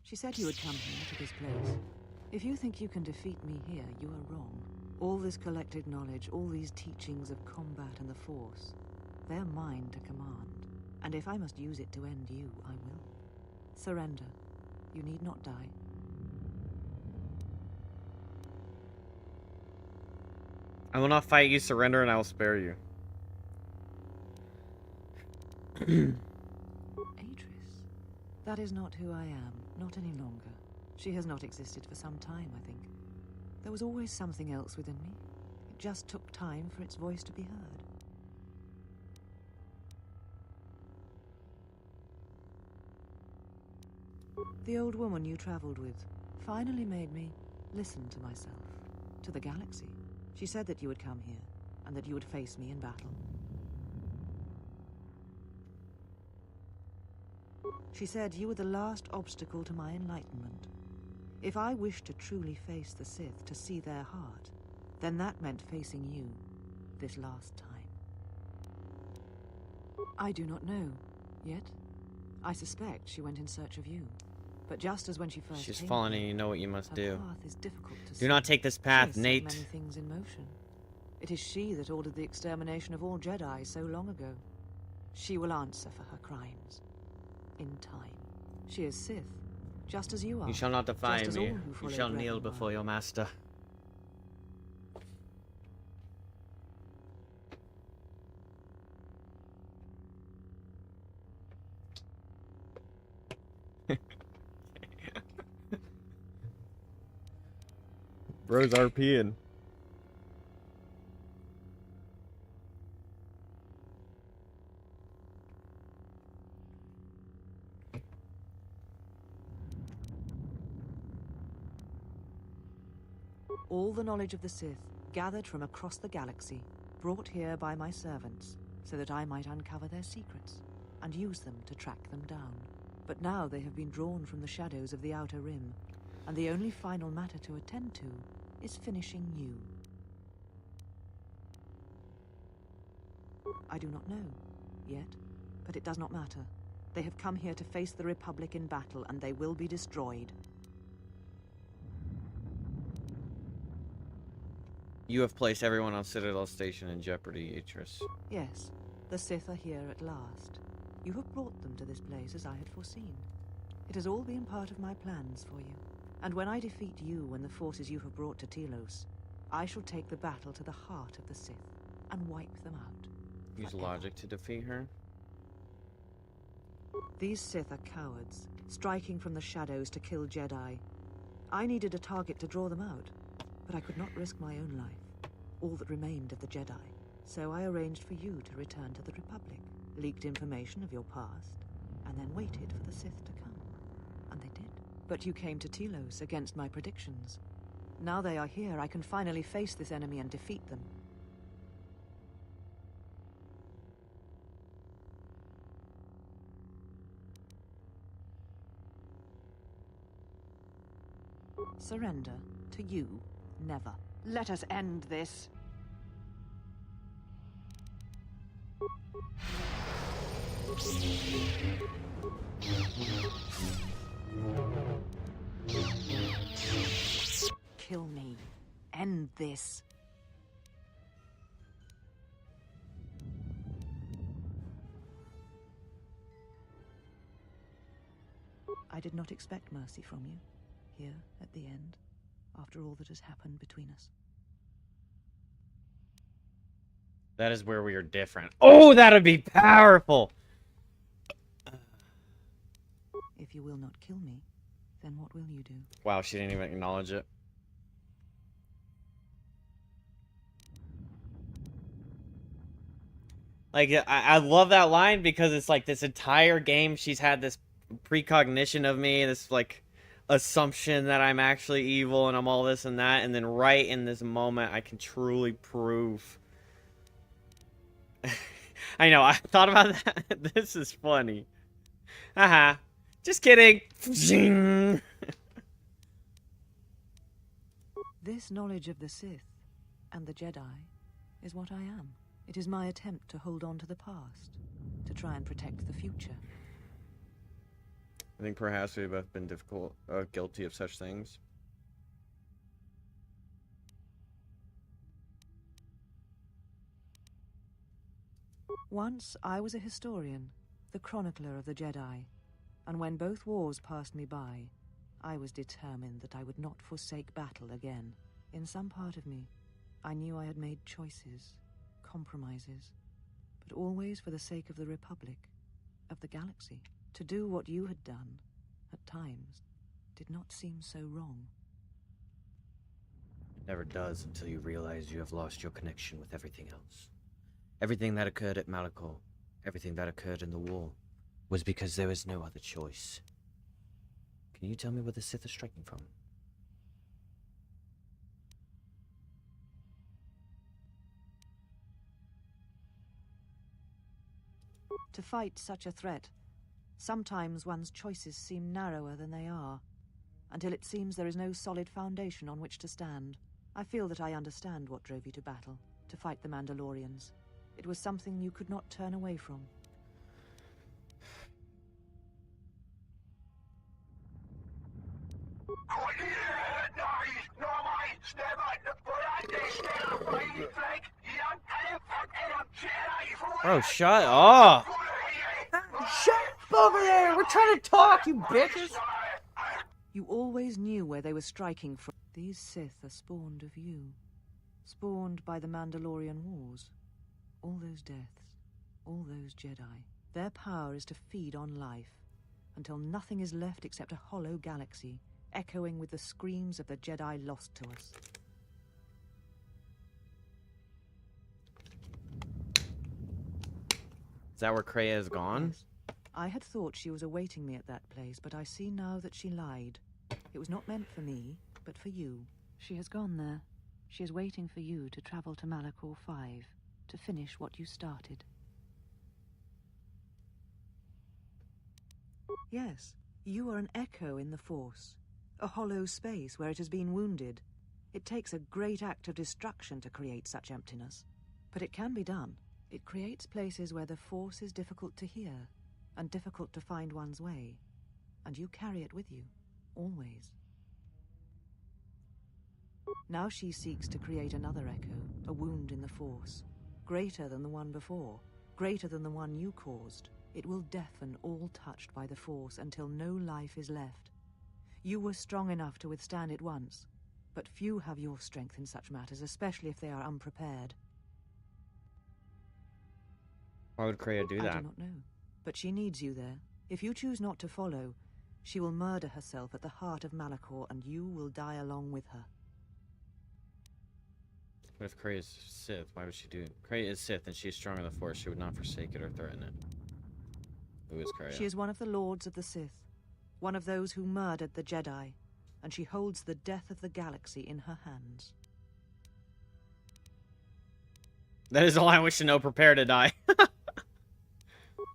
She said you would come here to this place. If you think you can defeat me here, you are wrong. All this collected knowledge, all these teachings of combat and the Force, they're mine to command. And if I must use it to end you, I will. Surrender. You need not die. I will not fight you, surrender, and I will spare you. Adris. That is not who I am. Not any longer. She has not existed for some time, I think. There was always something else within me. It just took time for its voice to be heard. The old woman you traveled with finally made me listen to myself, to the galaxy. She said that you would come here, and that you would face me in battle. She said you were the last obstacle to my enlightenment. If I wished to truly face the Sith, to see their heart, then that meant facing you, this last time. I do not know, yet. I suspect she went in search of you. But just as when she first She's came fallen here, and you know what you must her do. path is difficult to Do see. not take this She path, has set Nate. many things in motion. It is she that ordered the extermination of all Jedi so long ago. She will answer for her crimes. In time. She is Sith, just as you are. You shall not defy just as me. all who You followed shall kneel Revan were. before your master. Bro's RPing. All the knowledge of the Sith, gathered from across the galaxy, brought here by my servants, so that I might uncover their secrets, and use them to track them down. But now they have been drawn from the shadows of the Outer Rim, and the only final matter to attend to is finishing you. I do not know, yet, but it does not matter. They have come here to face the Republic in battle, and they will be destroyed. You have placed everyone on Citadel Station in jeopardy, Atris. Yes, the Sith are here at last. You have brought them to this place as I had foreseen. It has all been part of my plans for you. And when I defeat you and the forces you have brought to Telos, I shall take the battle to the heart of the Sith and wipe them out. Use logic to defeat her. These Sith are cowards, striking from the shadows to kill Jedi. I needed a target to draw them out, but I could not risk my own life, all that remained of the Jedi. So I arranged for you to return to the Republic, leaked information of your past, and then waited for the Sith to come. And they did. But you came to Telos against my predictions. Now they are here, I can finally face this enemy and defeat them. Surrender to you, never. Let us end this. Kill me. End this. I did not expect mercy from you, here at the end, after all that has happened between us. That is where we are different. Oh, that'd be powerful! If you will not kill me, then what will you do? Wow, she didn't even acknowledge it. Like, I love that line because it's like this entire game she's had this precognition of me, this, like, assumption that I'm actually evil and I'm all this and that, and then right in this moment I can truly prove... I know, I thought about that. This is funny. Haha. Just kidding. This knowledge of the Sith and the Jedi is what I am. It is my attempt to hold on to the past, to try and protect the future. I think perhaps we've both been guilty of such things. Once I was a historian, the chronicler of the Jedi, and when both wars passed me by, I was determined that I would not forsake battle again. In some part of me, I knew I had made choices, compromises, but always for the sake of the Republic, of the galaxy. To do what you had done, at times, did not seem so wrong. Never does until you realize you have lost your connection with everything else. Everything that occurred at Malachor, everything that occurred in the war, was because there was no other choice. Can you tell me where the Sith are striking from? To fight such a threat, sometimes one's choices seem narrower than they are, until it seems there is no solid foundation on which to stand. I feel that I understand what drove you to battle, to fight the Mandalorians. It was something you could not turn away from. Bro, shut up! Shut up over there! We're trying to talk, you bitches! You always knew where they were striking from. These Sith are spawned of you. Spawned by the Mandalorian Wars. All those deaths. All those Jedi. Their power is to feed on life, until nothing is left except a hollow galaxy, echoing with the screams of the Jedi lost to us. Is that where Kreia is gone? Yes. I had thought she was awaiting me at that place, but I see now that she lied. It was not meant for me, but for you. She has gone there. She is waiting for you to travel to Malachor 5, to finish what you started. Yes, you are an echo in the Force. A hollow space where it has been wounded. It takes a great act of destruction to create such emptiness. But it can be done. It creates places where the Force is difficult to hear, and difficult to find one's way. And you carry it with you, always. Now she seeks to create another echo, a wound in the Force. Greater than the one before, greater than the one you caused. It will deafen all touched by the Force until no life is left. You were strong enough to withstand it once, but few have your strength in such matters, especially if they are unprepared. Why would Kreia do that? I do not know, but she needs you there. If you choose not to follow, she will murder herself at the heart of Malachor, and you will die along with her. What if Kreia is Sith? Why would she do it? Kreia is Sith, and she is strong in the Force. She would not forsake it or threaten it. Who is Kreia? She is one of the Lords of the Sith, one of those who murdered the Jedi, and she holds the death of the galaxy in her hands. That is all I wish to know. Prepare to die.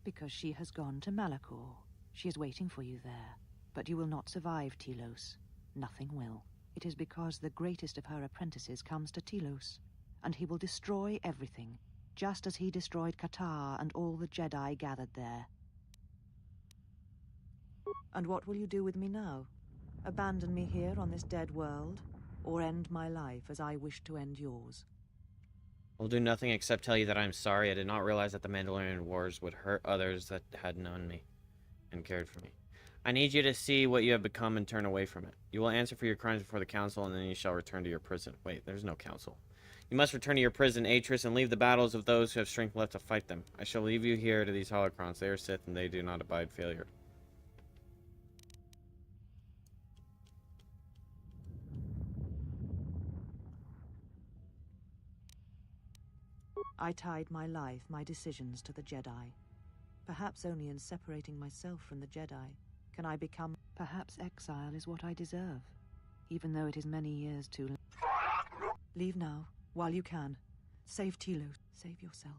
Because she has gone to Malachor. She is waiting for you there. But you will not survive, Telos. Nothing will. It is because the greatest of her apprentices comes to Telos, and he will destroy everything, just as he destroyed Kotor and all the Jedi gathered there. And what will you do with me now? Abandon me here on this dead world, or end my life as I wish to end yours? I'll do nothing except tell you that I'm sorry. I did not realize that the Mandalorian Wars would hurt others that had known me and cared for me. I need you to see what you have become and turn away from it. You will answer for your crimes before the council, and then you shall return to your prison. Wait, there's no council. You must return to your prison, Atris, and leave the battles of those who have strength left to fight them. I shall leave you here to these holocrons. They are Sith, and they do not abide failure. I tied my life, my decisions to the Jedi. Perhaps only in separating myself from the Jedi can I become... Perhaps exile is what I deserve, even though it is many years too late. Leave now, while you can. Save Telos. Save yourself.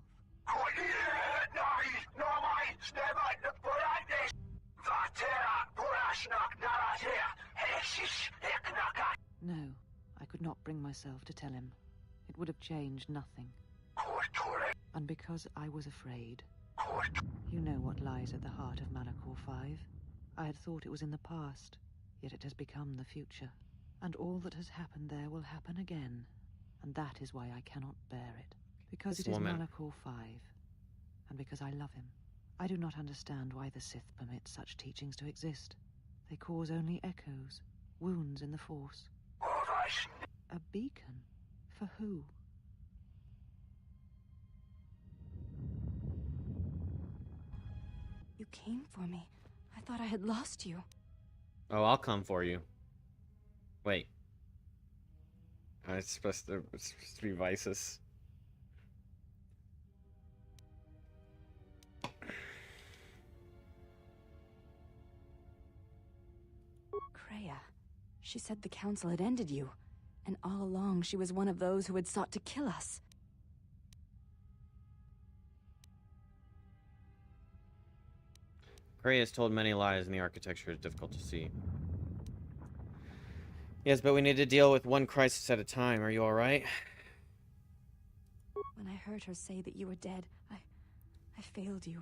No, I could not bring myself to tell him. It would have changed nothing. And because I was afraid. You know what lies at the heart of Malachor 5. I had thought it was in the past, yet it has become the future. And all that has happened there will happen again. And that is why I cannot bear it. Because it is Malachor 5. And because I love him. I do not understand why the Sith permit such teachings to exist. They cause only echoes, wounds in the Force. A beacon? For who? You came for me. I thought I had lost you. Oh, I'll come for you. Wait. It's supposed to be Vices. Kreia. She said the council had ended you, and all along she was one of those who had sought to kill us. Gray has told many lies, and the architecture is difficult to see. Yes, but we need to deal with one crisis at a time. Are you alright? When I heard her say that you were dead, I failed you.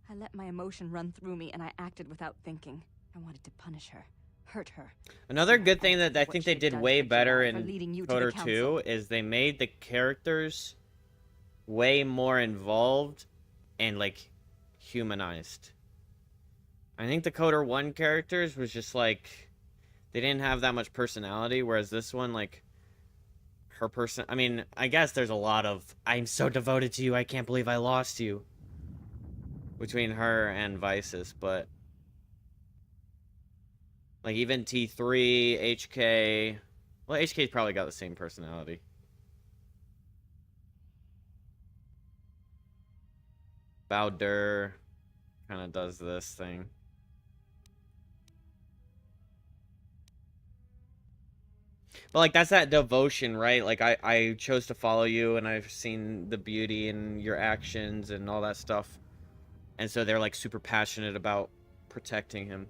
I let my emotion run through me, and I acted without thinking. I wanted to punish her, hurt her. Another good thing that I think they did way better in Kotor 2 council. is they made the characters way more involved and, like, humanized. I think the Kotor 1 characters was just, like, they didn't have that much personality, whereas this one, like, her person... I mean, I guess there's a lot of, I'm so devoted to you, I can't believe I lost you, between her and Vices, but... Like, even T3, HK... Well, HK's probably got the same personality. Bowder kind of does this thing. But, like, that's that devotion, right? Like, I chose to follow you, and I've seen the beauty in your actions and all that stuff. And so they're, like, super passionate about protecting him.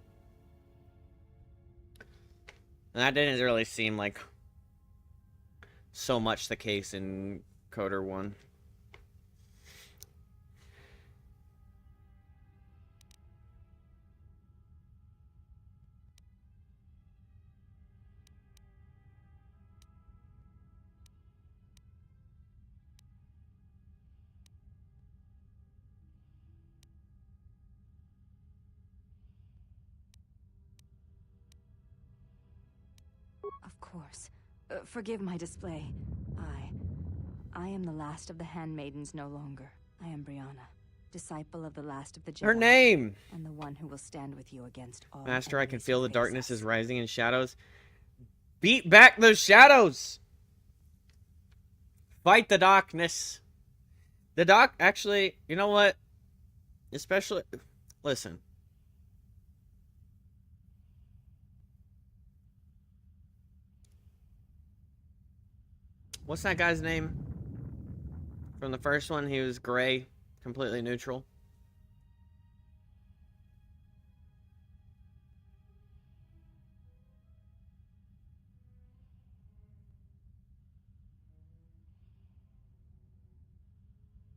And that didn't really seem like so much the case in Kotor 1. Of course. Forgive my display. I am the last of the handmaidens no longer. I am Brianna, disciple of the last of the Jedi. Her name! And the one who will stand with you against all Master, I can enemies feel who the face darkness us. is rising in shadows. Beat back those shadows! Fight the darkness. The doc, actually, you know what? Especially, listen. What's that guy's name? From the first one, he was gray, completely neutral.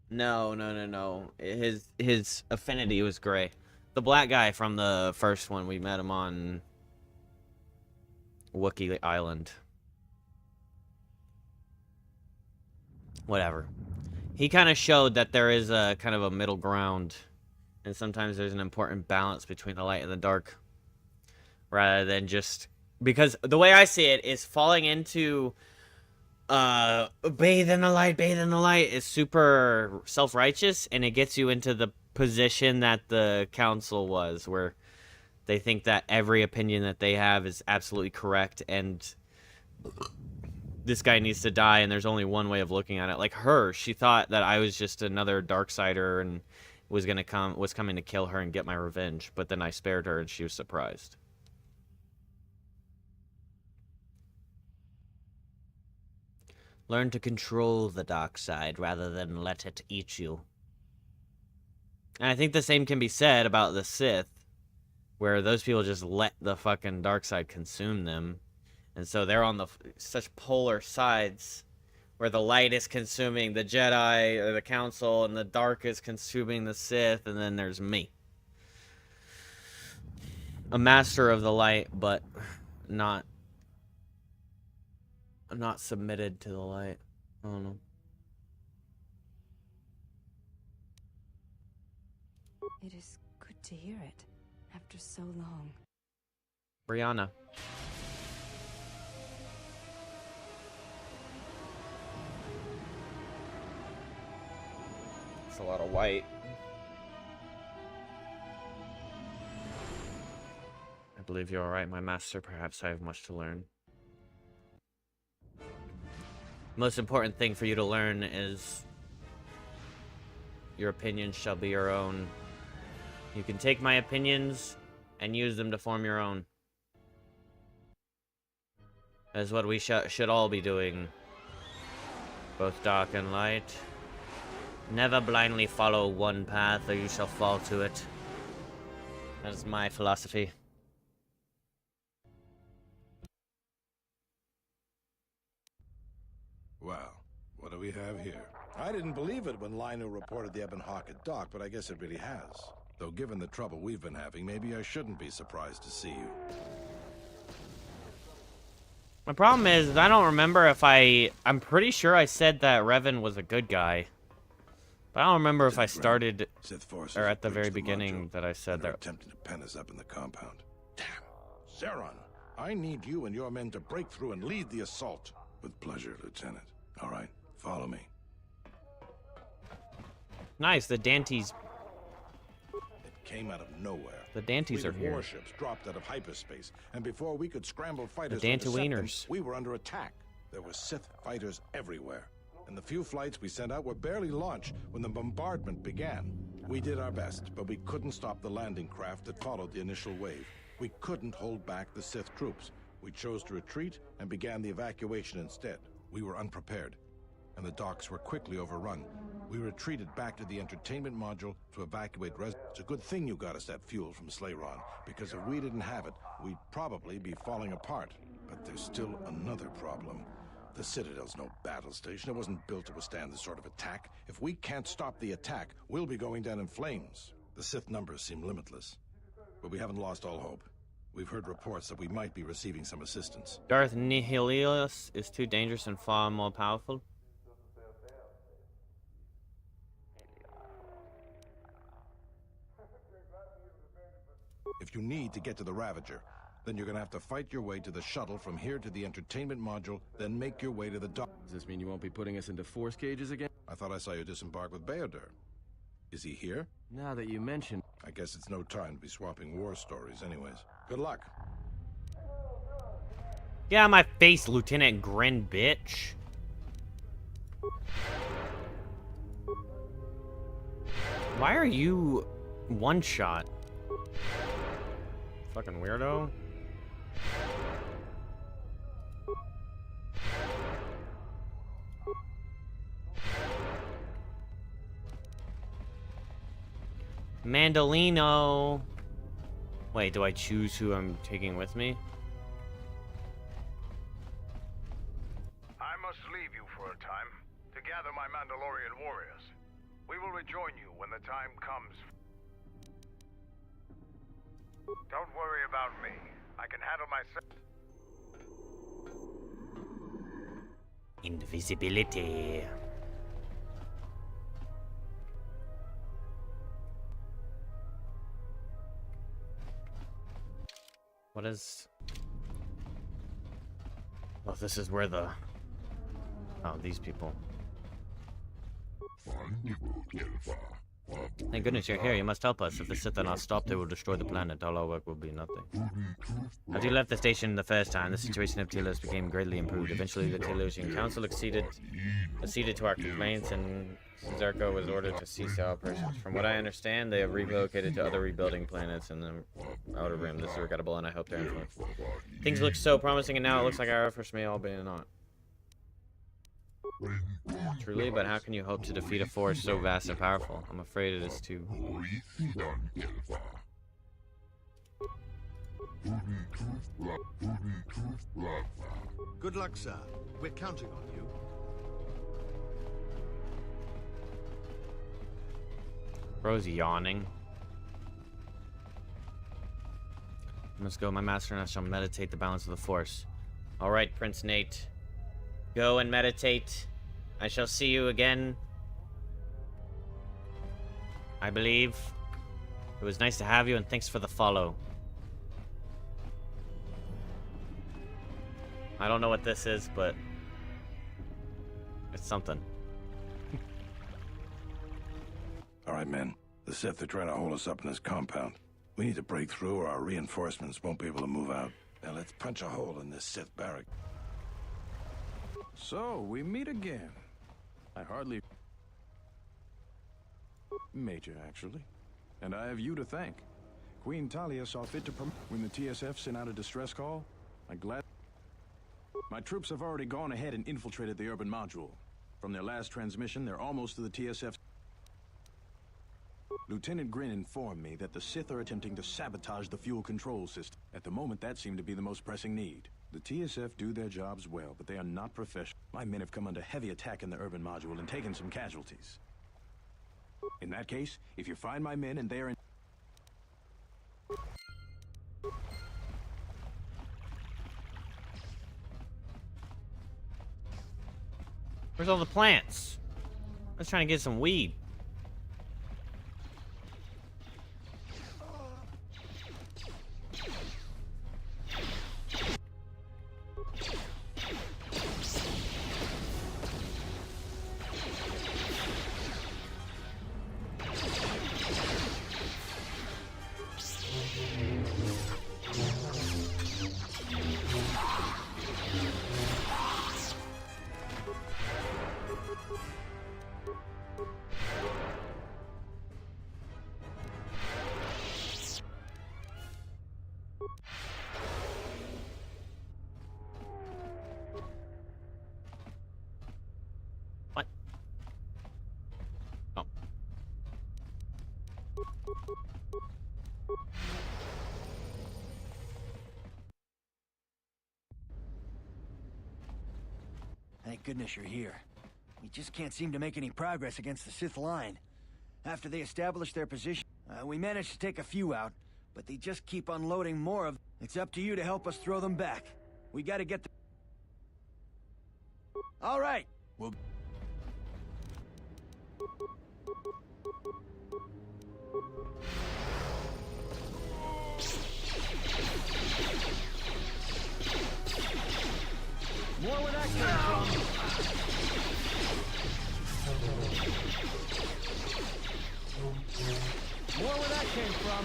No. His affinity was gray. The black guy from the first one, we met him on Wookiee Island. Whatever. He kind of showed that there is a kind of a middle ground, and sometimes there's an important balance between the light and the dark, rather than just, because the way I see it is falling into bathe in the light is super self-righteous, and it gets you into the position that the council was, where they think that every opinion that they have is absolutely correct, and this guy needs to die, and there's only one way of looking at it. Like her, she thought that I was just another Darksider and was coming to kill her and get my revenge, but then I spared her and she was surprised. Learn to control the dark side rather than let it eat you. And I think the same can be said about the Sith, where those people just let the fucking dark side consume them. And so they're on such polar sides, where the light is consuming the Jedi, or the Council, and the dark is consuming the Sith, and then there's me. A master of the light, but not submitted to the light. I don't know. It is good to hear it, after so long. Brianna. It's a lot of white. I believe you're alright, my master. Perhaps I have much to learn. Most important thing for you to learn is your opinions shall be your own. You can take my opinions and use them to form your own. That's what we should all be doing. Both dark and light. Never blindly follow one path or you shall fall to it. That is my philosophy. Well, what do we have here? I didn't believe it when Lino reported the Ebonhawk at dock, but I guess it really has. Though given the trouble we've been having, maybe I shouldn't be surprised to see you. My problem is, I don't remember if I'm pretty sure I said that Revan was a good guy. But I don't remember if I started, or at the very beginning that I said that. Attempting to pen us up in the compound. Damn. Zeron, I need you and your men to break through and lead the assault. With pleasure, Lieutenant. All right, follow me. Nice, the Dantes. It came out of nowhere. The Dantes are here. Warships dropped out of hyperspace, and before we could scramble fighters the to intercept them, Dantooiners. we were under attack. There were Sith fighters everywhere, and the few flights we sent out were barely launched when the bombardment began. We did our best, but we couldn't stop the landing craft that followed the initial wave. We couldn't hold back the Sith troops. We chose to retreat and began the evacuation instead. We were unprepared, and the docks were quickly overrun. We retreated back to the entertainment module to evacuate It's a good thing you got us that fuel from Slayron, because if we didn't have it, we'd probably be falling apart. But there's still another problem. The Citadel's no battle station. It wasn't built to withstand this sort of attack. If we can't stop the attack, we'll be going down in flames. The Sith numbers seem limitless, but we haven't lost all hope. We've heard reports that we might be receiving some assistance. Darth Nihilius is too dangerous and far more powerful. If you need to get to the Ravager, then you're gonna have to fight your way to the shuttle from here to the entertainment module, then make your way to the dock. Does this mean you won't be putting us into force cages again? I thought I saw you disembark with Beodur. Is he here? Now that you mention... I guess it's no time to be swapping war stories anyways. Good luck. Get out of my face, Lieutenant Grin, bitch. Why are you one shot? Fucking weirdo. Mandolino. Wait, do I choose who I'm taking with me? I must leave you for a time to gather my Mandalorian warriors. We will rejoin you when the time comes. Don't worry about me. I can handle myself. Invisibility. What is... Oh, this is where the... Oh, these people. Thank goodness you're here. You must help us. If the Sith are not stopped, they will destroy the planet. All our work will be nothing. After you left the station the first time, the situation of Telos became greatly improved. Eventually, the Telosian Council acceded to our complaints, and Zerko was ordered to cease our operations. From what I understand, they have relocated to other rebuilding planets in the Outer Rim. This is regrettable, and I hope their influence. Things look so promising, and now it looks like our efforts may all be naught. Truly, but how can you hope to defeat a force so vast and powerful? I'm afraid it is too... Good luck, sir. We're counting on you. Bro's yawning. I must go, my master, and I shall meditate the balance of the force. Alright, Prince Nate. Go and meditate. I shall see you again. I believe. It was nice to have you, and thanks for the follow. I don't know what this is, but it's something. All right, men. The Sith are trying to hold us up in this compound. We need to break through or our reinforcements won't be able to move out. Now let's punch a hole in this Sith barrack. So, we meet again. I hardly... Major, actually. And I have you to thank. Queen Talia saw fit to promote... When the TSF sent out a distress call, I glad... My troops have already gone ahead and infiltrated the urban module. From their last transmission, they're almost to the TSF. Lieutenant Grin informed me that the Sith are attempting to sabotage the fuel control system. At the moment, that seemed to be the most pressing need. The TSF do their jobs well, but they are not professional. My men have come under heavy attack in the urban module and taken some casualties. In that case, if you find my men and they are in... Where's all the plants? I was trying to get some weed. What? Oh. Thank goodness you're here. We just can't seem to make any progress against the Sith line. After they established their position, we managed to take a few out, but they just keep unloading more of... It's up to you to help us throw them back. We gotta get the... All right, we'll... More where that came from. More where that came from.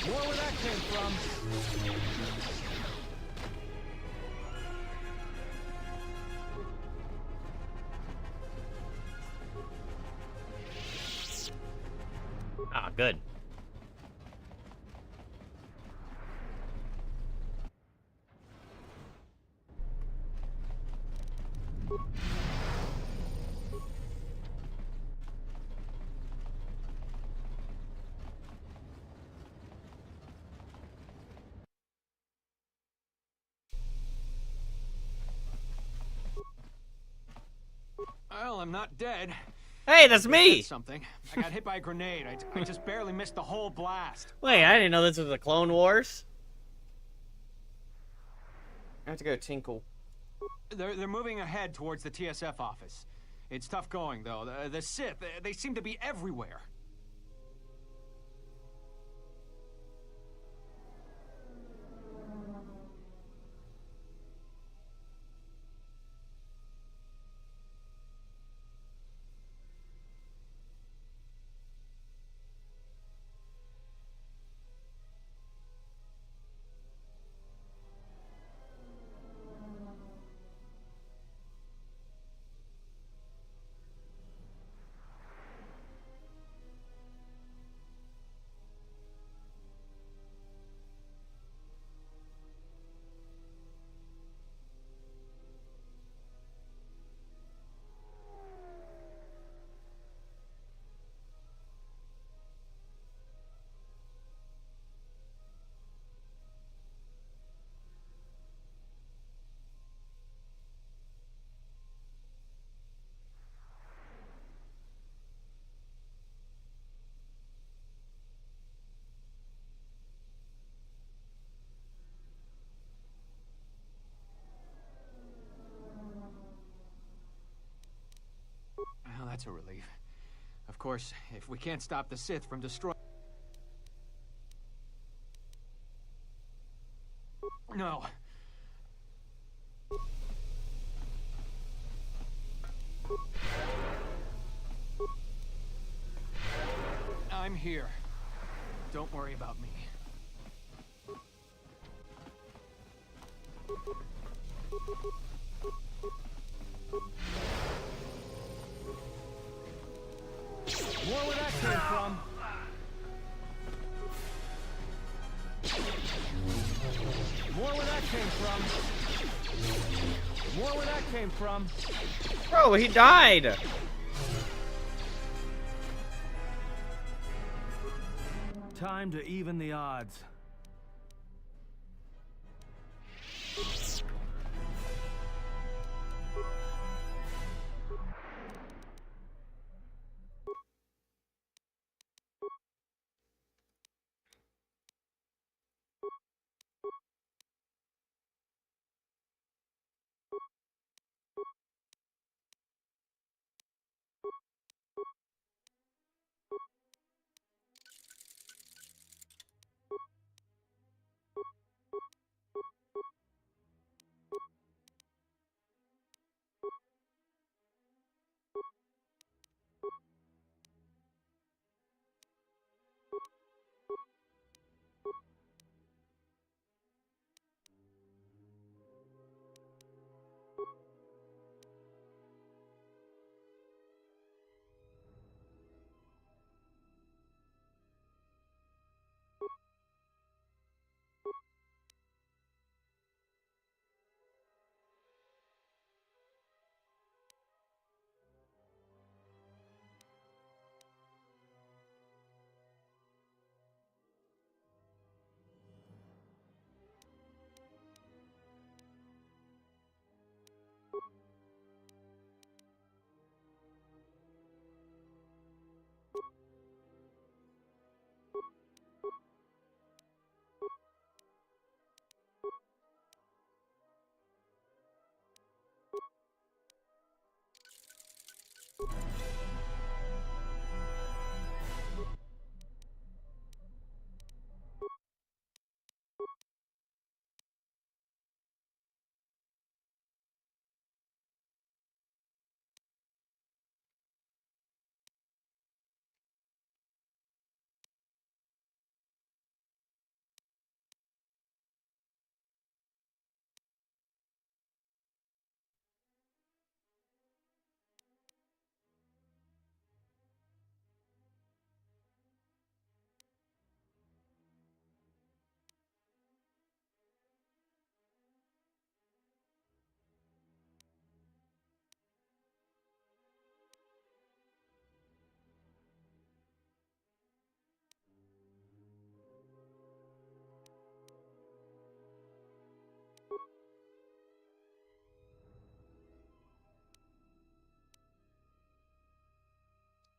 More where that came from. Ah, good. Well, I'm not dead. Hey, that's me! Something. I got hit by a grenade. I just barely missed the whole blast. Wait, I didn't know this was the Clone Wars. I have to go tinkle. They're moving ahead towards the TSF office. It's tough going, though. The Sith, they seem to be everywhere. Well, that's a relief. Of course, if we can't stop the Sith from destroying... No. here. Don't worry about me. More where that came from. More where that came from. More where that came from. Bro, he died. Time to even the odds.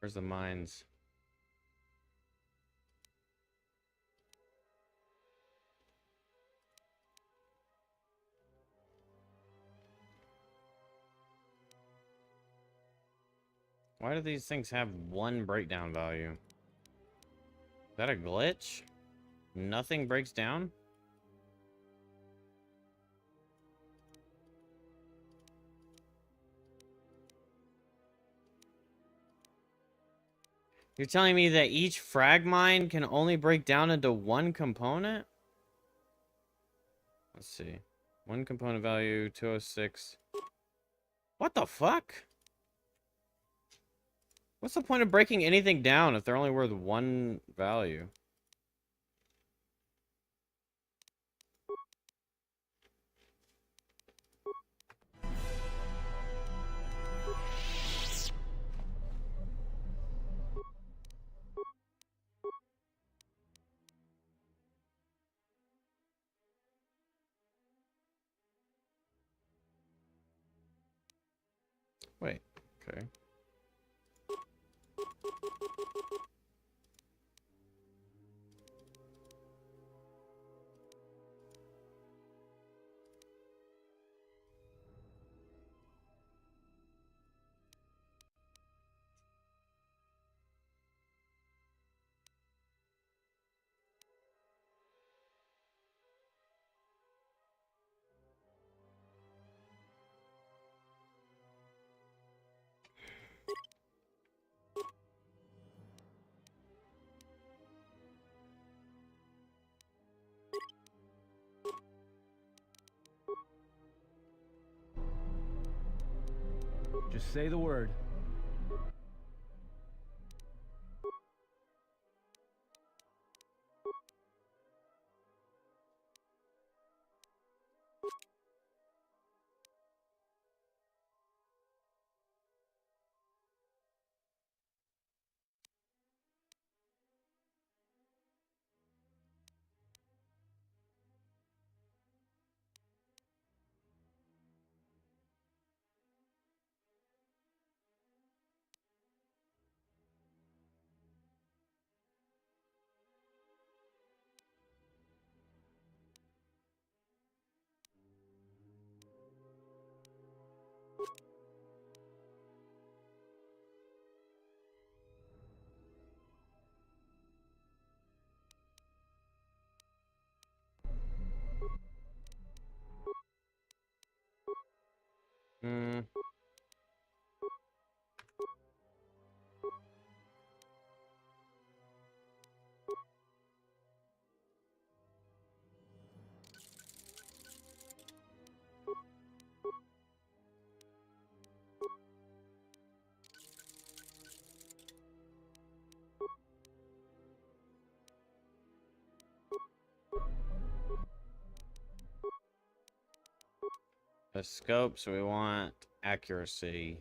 Where's the mines? Why do these things have one breakdown value? Is that a glitch? Nothing breaks down? You're telling me that each frag mine can only break down into one component? Let's see. One component value, 206. What the fuck? What's the point of breaking anything down if they're only worth one value? Wait, okay. Just say the word. Hmm. The scope, so we want accuracy.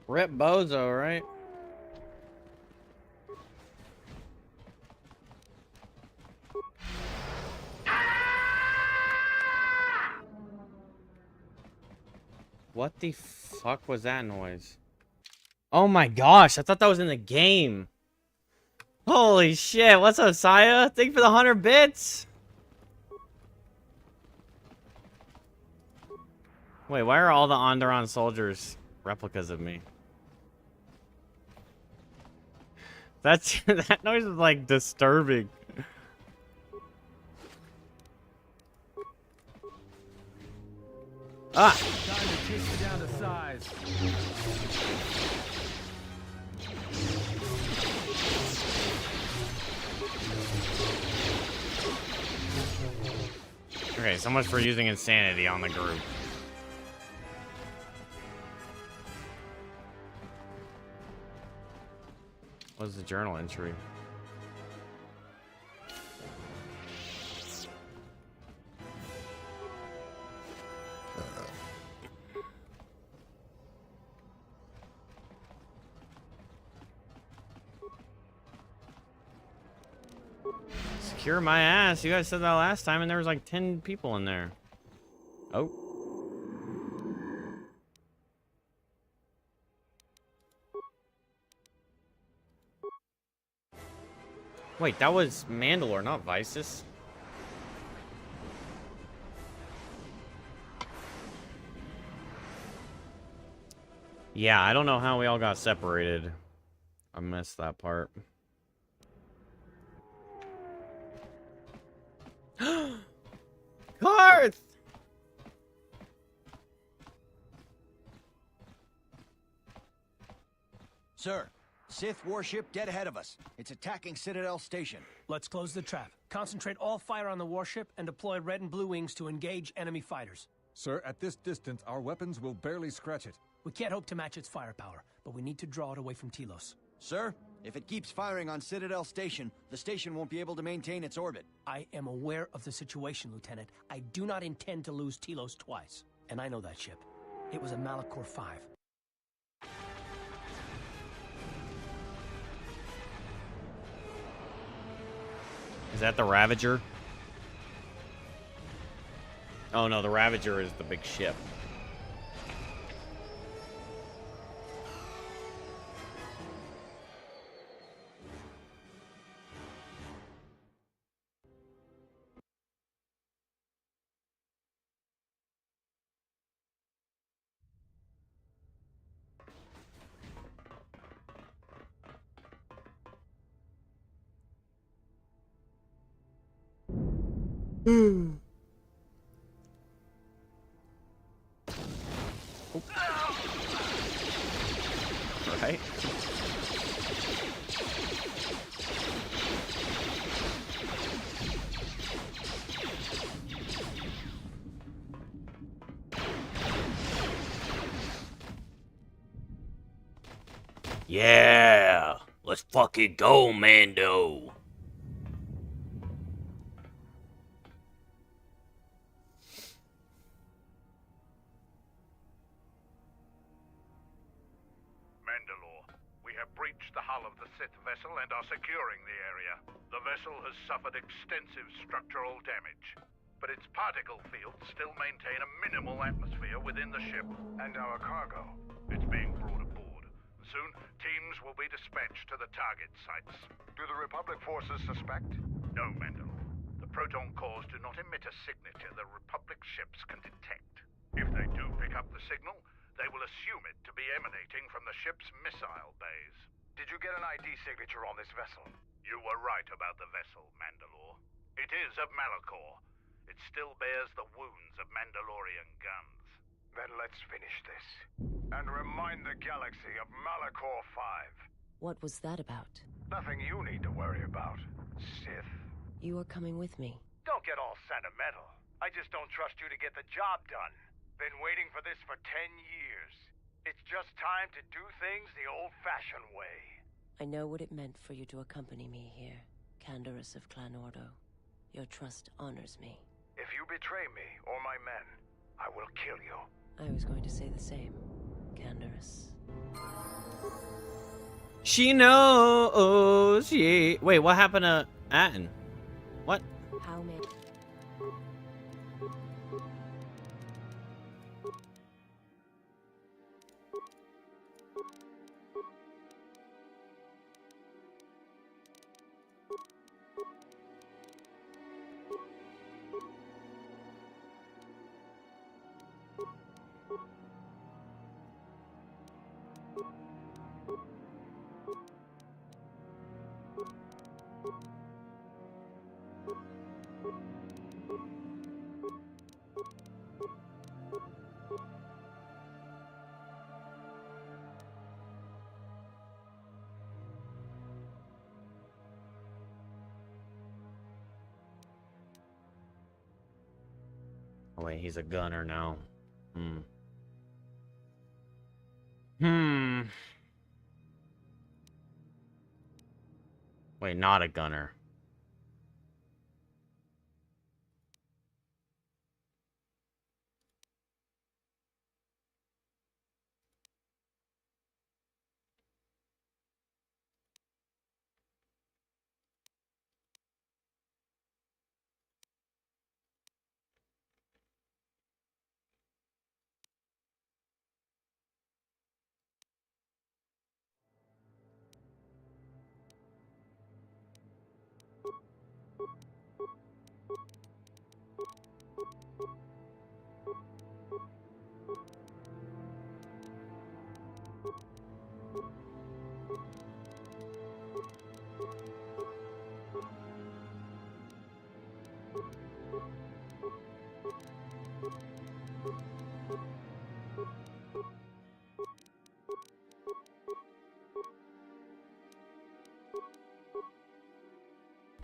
Rip Bozo, right? What the fuck was that noise? Oh my gosh, I thought that was in the game. Holy shit, what's up, Saya? Thank you for the 100 bits. Wait, why are all the Onderon soldiers replicas of me? That's that noise is like disturbing. Ah! Time to take you down to size. Okay, so much for using insanity on the group. What's the journal entry? Secure my ass. You guys said that last time and there was like 10 people in there. Oh. Wait, that was Mandalore, not Visus. Yeah, I don't know how we all got separated. I missed that part. Karth! Sir, Sith warship dead ahead of us. It's attacking Citadel Station. Let's close the trap. Concentrate all fire on the warship and deploy red and blue wings to engage enemy fighters. Sir, at this distance, our weapons will barely scratch it. We can't hope to match its firepower, but we need to draw it away from Telos. Sir, if it keeps firing on Citadel Station, the station won't be able to maintain its orbit. I am aware of the situation, Lieutenant. I do not intend to lose Telos twice. And I know that ship. It was a Malachor 5. Is that the Ravager? Oh no, the Ravager is the big ship. Right? Yeah, let's fucking go, Mando. Mandalore, we have breached the hull of the Sith vessel and are securing the area. The vessel has suffered extensive structural damage, but its particle fields still maintain a minimal atmosphere within the ship. And our cargo? It's being brought aboard. Soon, teams will be dispatched to the target sites. Do the Republic forces suspect? No, Mandalore. The proton cores do not emit a signature the Republic ships can detect. If they do pick up the signal, they will assume it to be emanating from the ship's missile bays. Did you get an ID signature on this vessel? You were right about the vessel, Mandalore. It is of Malachor. It still bears the wounds of Mandalorian guns. Then let's finish this. And remind the galaxy of Malachor 5. What was that about? Nothing you need to worry about, Sith. You are coming with me. Don't get all sentimental. I just don't trust you to get the job done. Been waiting for this for 10 years. It's just time to do things the old-fashioned way. I know what it meant for you to accompany me here, Canderous of Clan Ordo. Your trust honors me. If you betray me or my men, I will kill you. I was going to say the same, Canderous. She knows. Yeah. Wait, what happened to Atten? What? How many? Oh wait, he's a gunner now. Wait, not a gunner.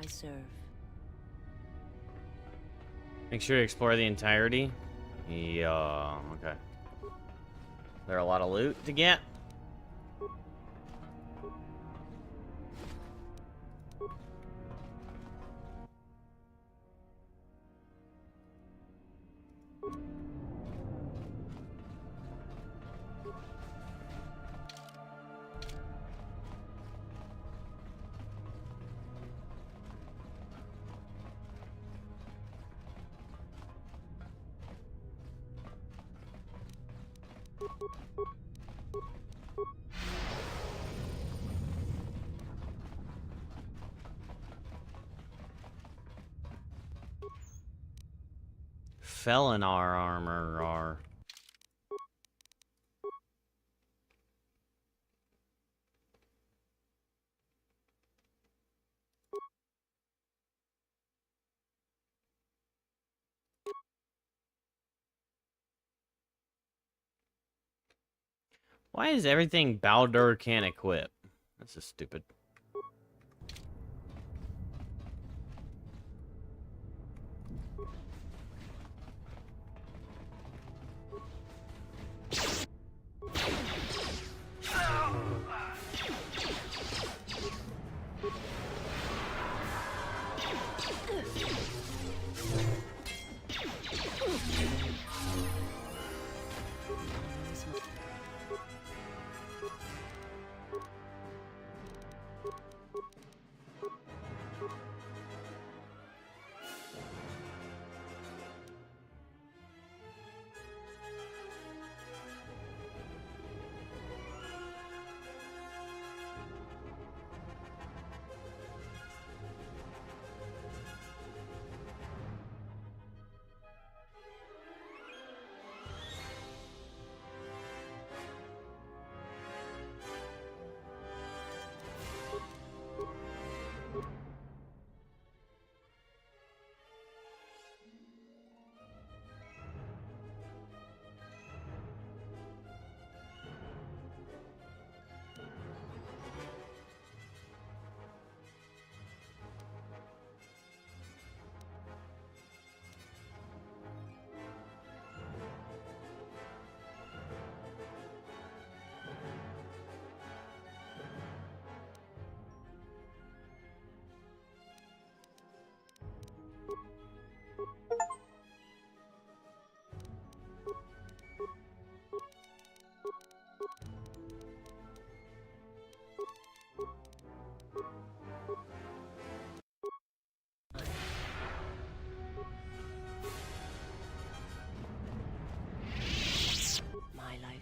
I serve. Make sure to explore the entirety. Yeah, okay. There a lot of loot to get? Felinar armor. Why is everything Baldur can't equip? That's just stupid. My life.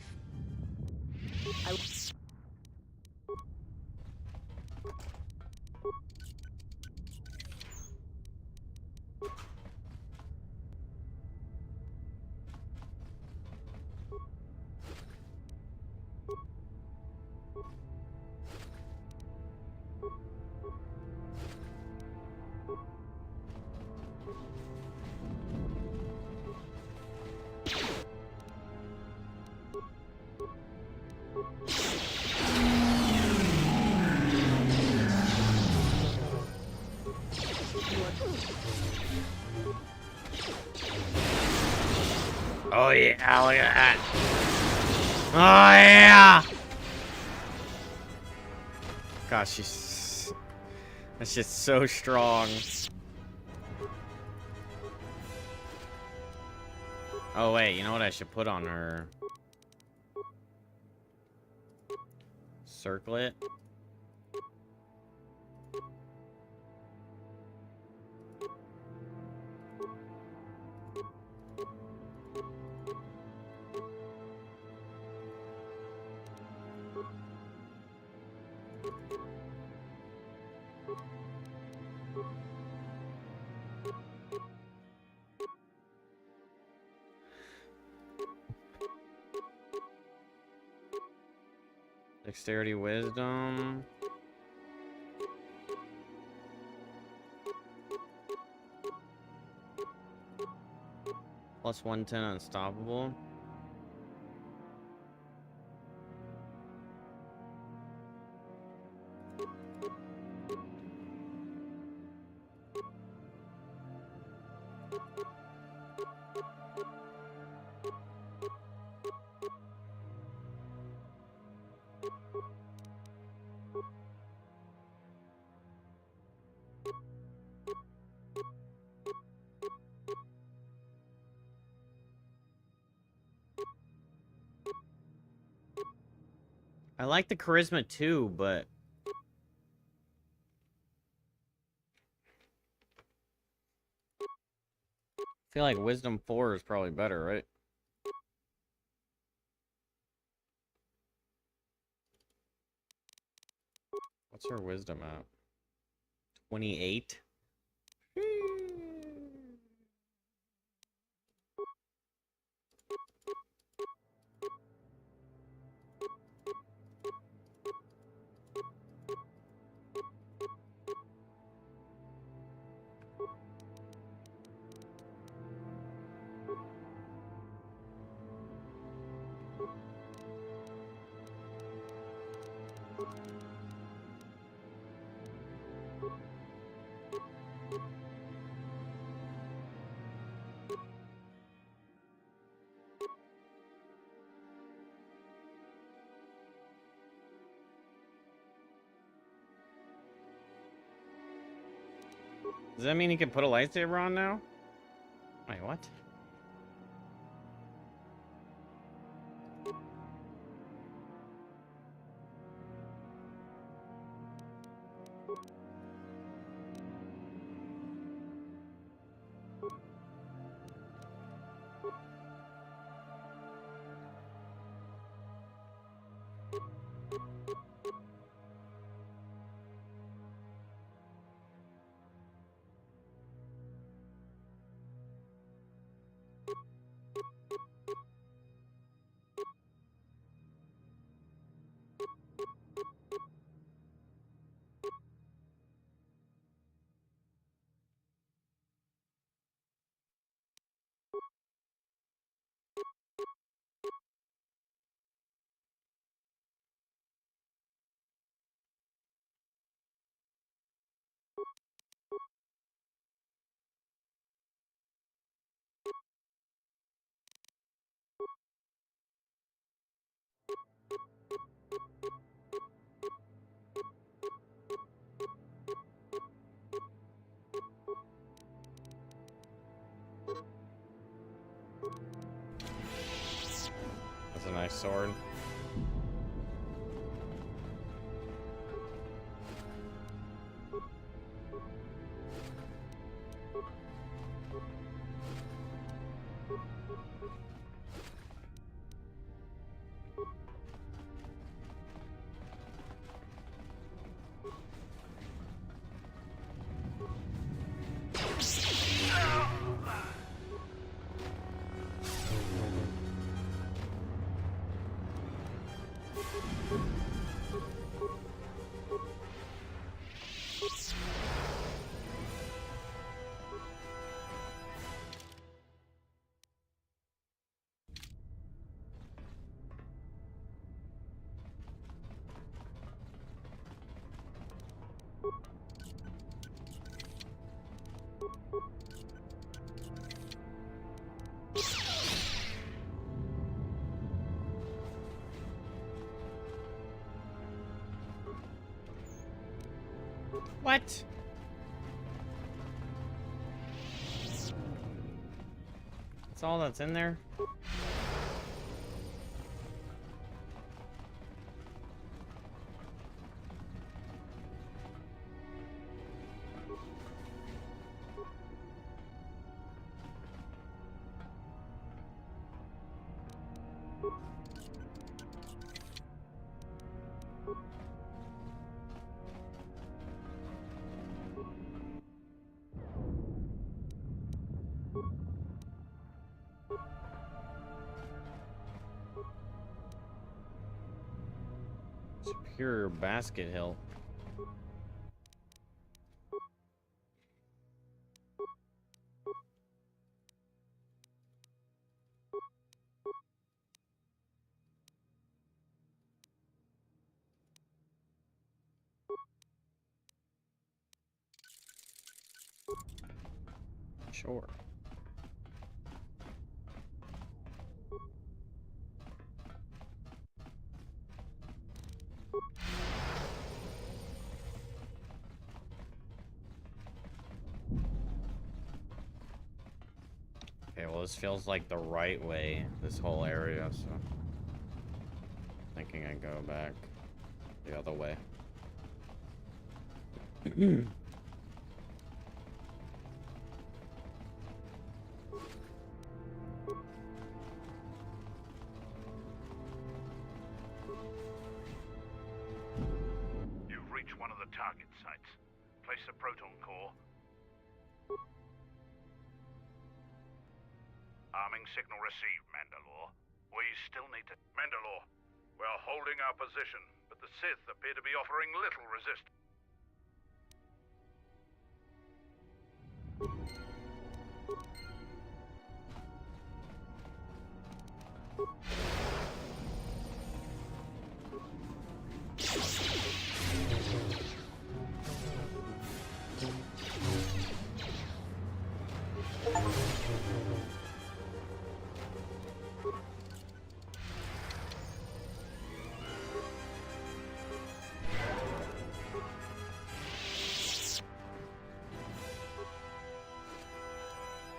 Oh yeah, look at that. Oh yeah! Gosh, she's... That's just so strong. Oh wait, you know what I should put on her? Circlet? Dexterity, wisdom. Plus 110 unstoppable. I like the charisma too, but I feel like wisdom 4 is probably better, right? What's her wisdom at? 28? Does that mean he can put a lightsaber on now? Wait, what? That's a nice sword. What? That's all that's in there? Superior basket hill. Sure. this feels like the right way, this whole area, so... Thinking I go back the other way. You've reached one of the target sites. Place the proton core. Arming signal received, Mandalore. We still need to... Mandalore, we're holding our position, but the Sith appear to be offering little resistance.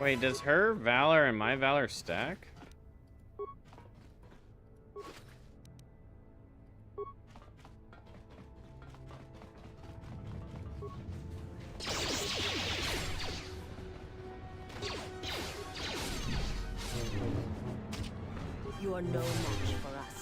Wait, does her valor and my valor stack? You are no match for us.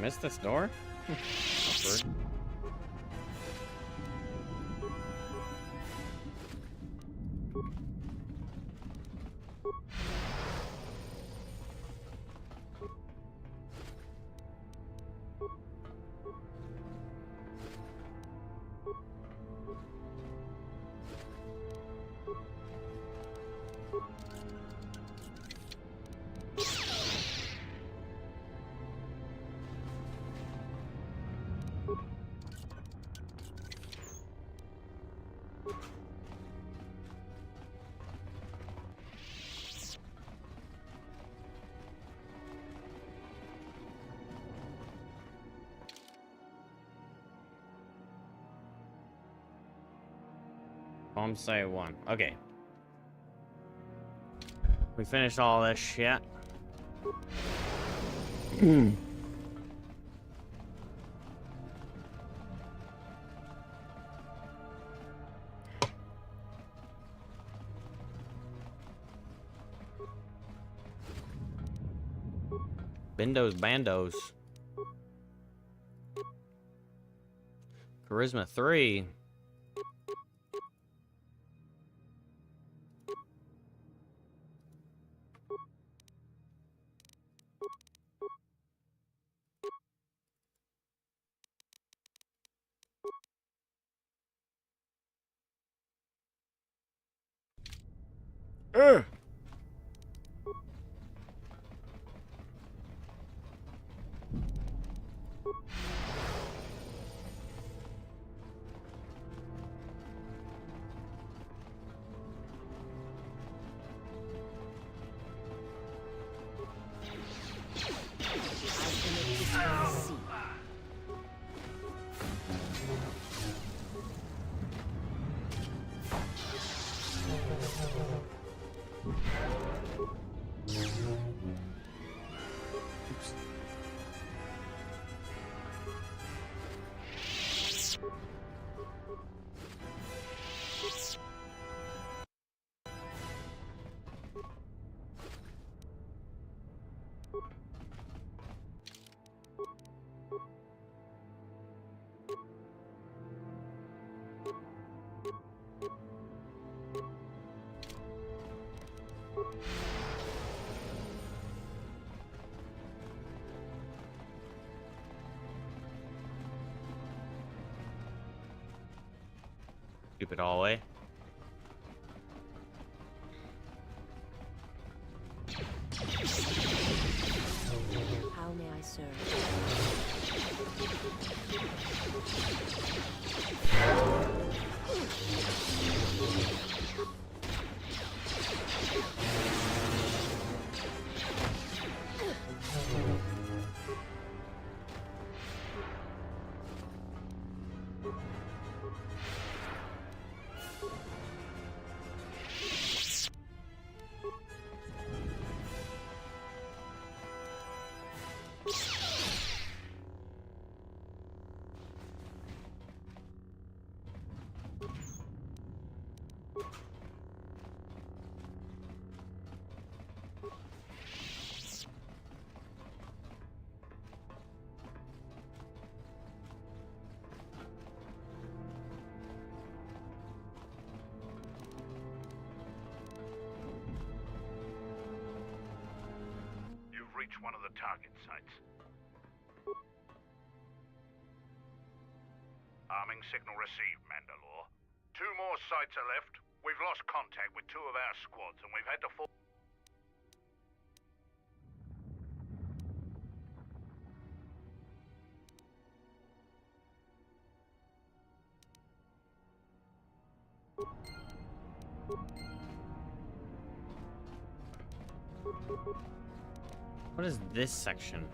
Missed this door? Awkward. Bomb say 1. Okay. We finished all this shit. Bendos bandos. Charisma 3. Stupid hallway. How may I serve? Reach one of the target sites. Arming signal received, Mandalore. 2 more sites are left. We've lost contact with 2 of our squads, and we've had to fall. What is this section?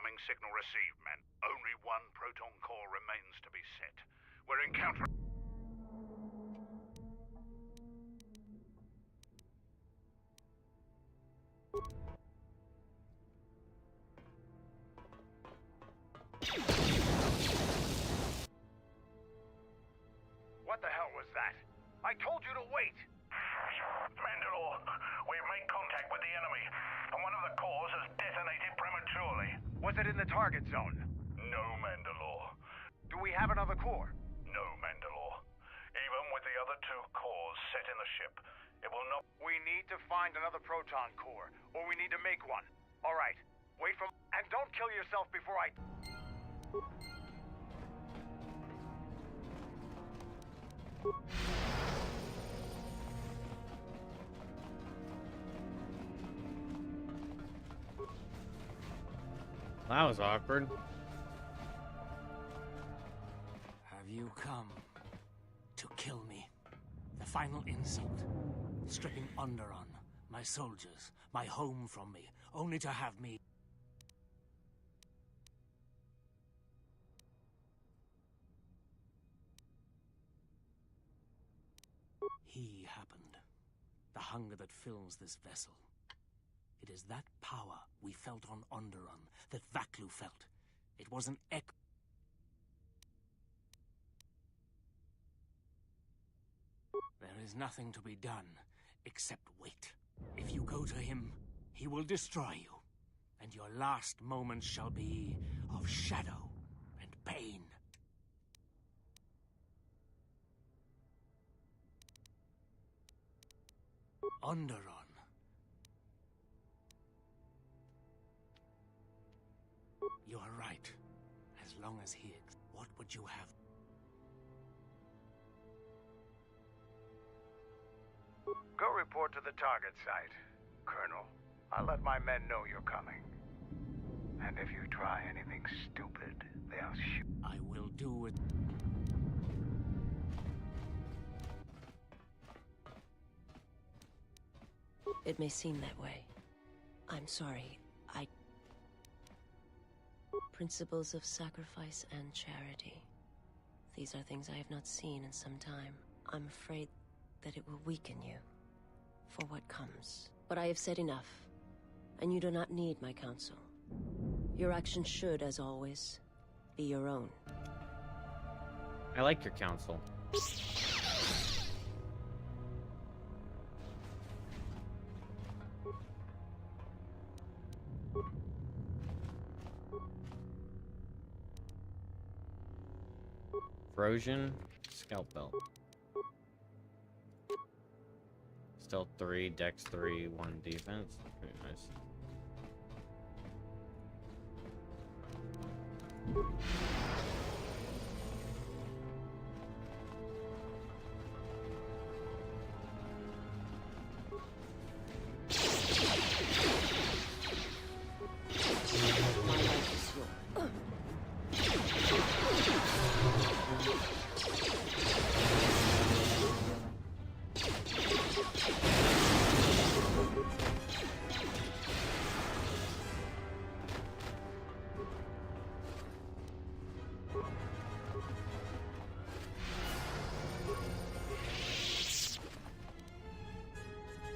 Arming signal received, man. Only 1 proton core remains to be set. We're encountering... What the hell was that? I told you to wait! Mandalore, we've made contact with the enemy, and one of the cores has detonated prematurely. Was it in the target zone? No, Mandalore. Do we have another core? No, Mandalore. Even with the other 2 cores set in the ship, it will not... We need to find another proton core, or we need to make one. All right, wait for... And don't kill yourself before I... That was awkward. Have you come to kill me? The final insult. Stripping Onderon, my soldiers, my home from me, only to have me... He happened. The hunger that fills this vessel. It is that power we felt on Onderon that Vaklu felt. It was an echo. There is nothing to be done except wait. If you go to him, he will destroy you, and your last moments shall be of shadow and pain. Onderon. You are right. As long as he... What would you have? report to the target site. Colonel, I'll let my men know you're coming. And if you try anything stupid, they'll shoot. I will do it. It may seem that way. I'm sorry. Principles of sacrifice and charity. These are things I have not seen in some time. I'm afraid that it will weaken you for what comes. But I have said enough, and you do not need my counsel. Your actions should, as always, be your own. I like your counsel. Frozen scalp belt. Stealth 3, Dex 3, 1 defense. Pretty nice.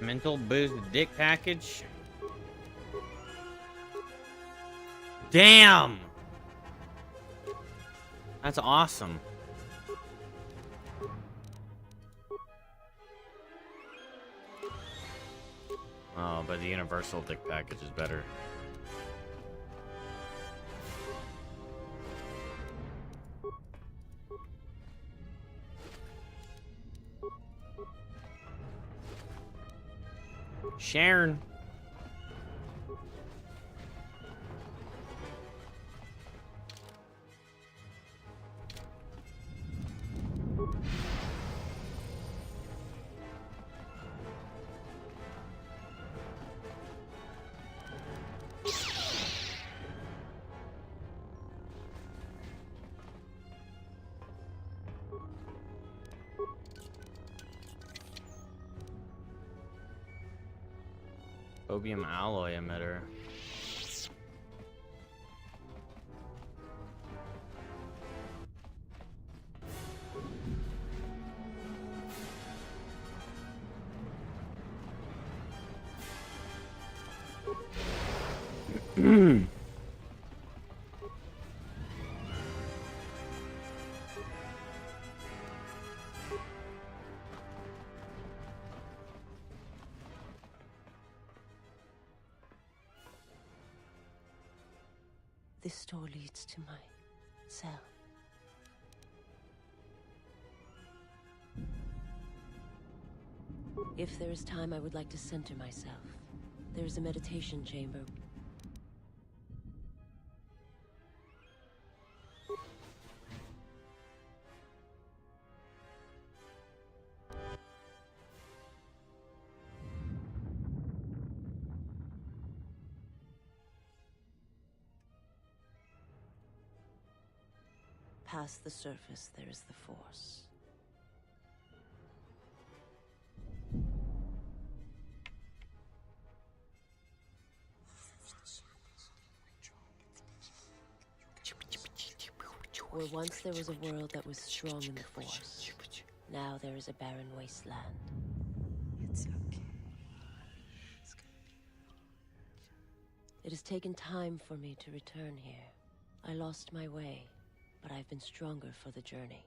Mental boost dick package. Damn! That's awesome. Oh, but the universal dick package is better. Sharon. Obium alloy emitter. This door leads to my cell. If there is time, I would like to center myself. There is a meditation chamber. Past the surface, there is the Force. Where once there was a world that was strong in the Force, now there is a barren wasteland. It's okay. It has taken time for me to return here. I lost my way, but I've been stronger for the journey.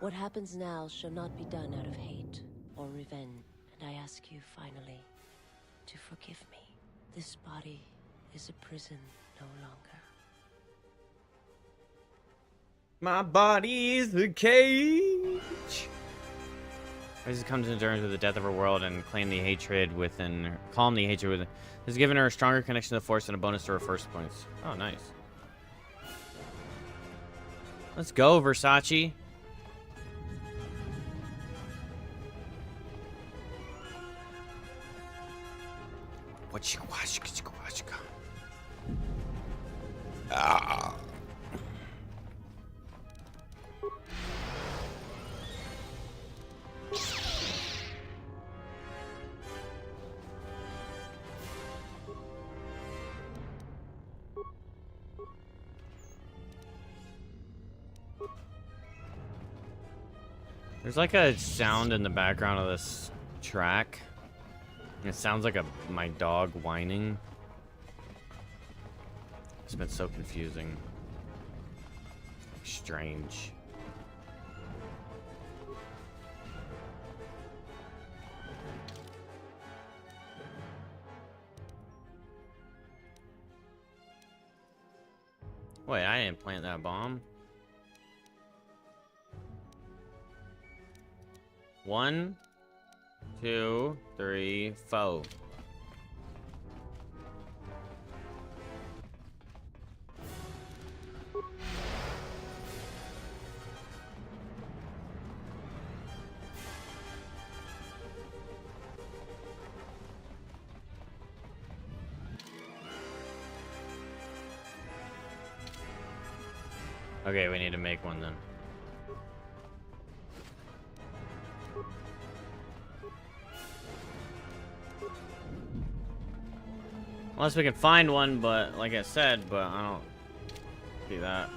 What happens now shall not be done out of hate or revenge, and I ask you finally to forgive me. This body is a prison no longer. My body is a cage. Raises comes to terms with the death of her world and calm the hatred within. Has given her a stronger connection to the Force and a bonus to her first points. Oh, nice. Let's go, Versace. Ah. There's like a sound in the background of this track. It sounds like my dog whining. It's been so confusing. Strange. Wait, I didn't plant that bomb. 1, 2, 3, 4. Okay, we need to make one then. Unless we can find one, but like I said, but I don't see that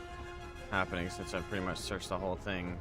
happening since I've pretty much searched the whole thing.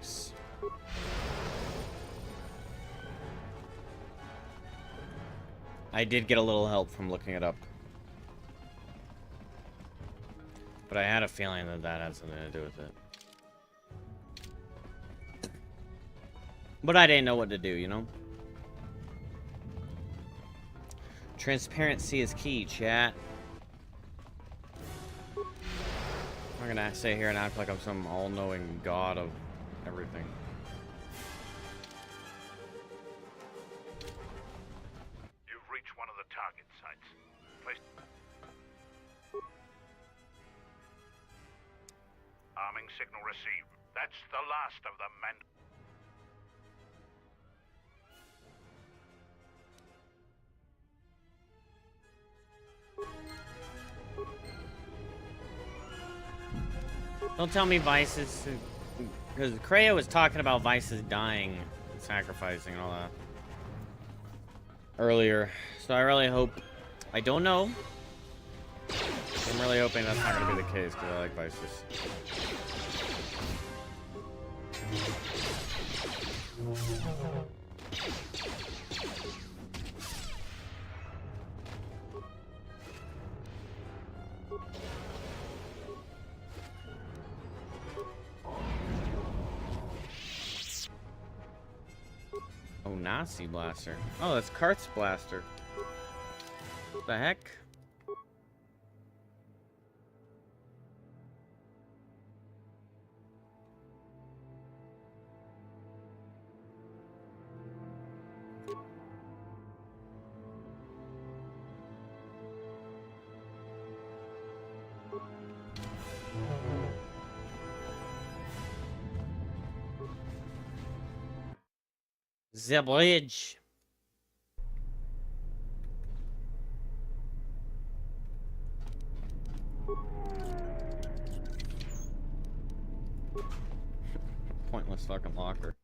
Nice. I did get a little help from looking it up. But I had a feeling that that had something to do with it. But I didn't know what to do, you know? Transparency is key, chat. I'm not gonna sit here and act like I'm some all-knowing god of everything. You've reached one of the target sites. Place... Arming signal received. That's the last of them, men. Don't tell me Vice is... Because Kreia was talking about Vice's dying and sacrificing and all that. earlier. So I really hope... I don't know. I'm really hoping that's not going to be the case, because I like vices. Oh, Nazi Blaster. Oh, that's Kart's Blaster. What the heck? The bridge. Pointless fucking locker.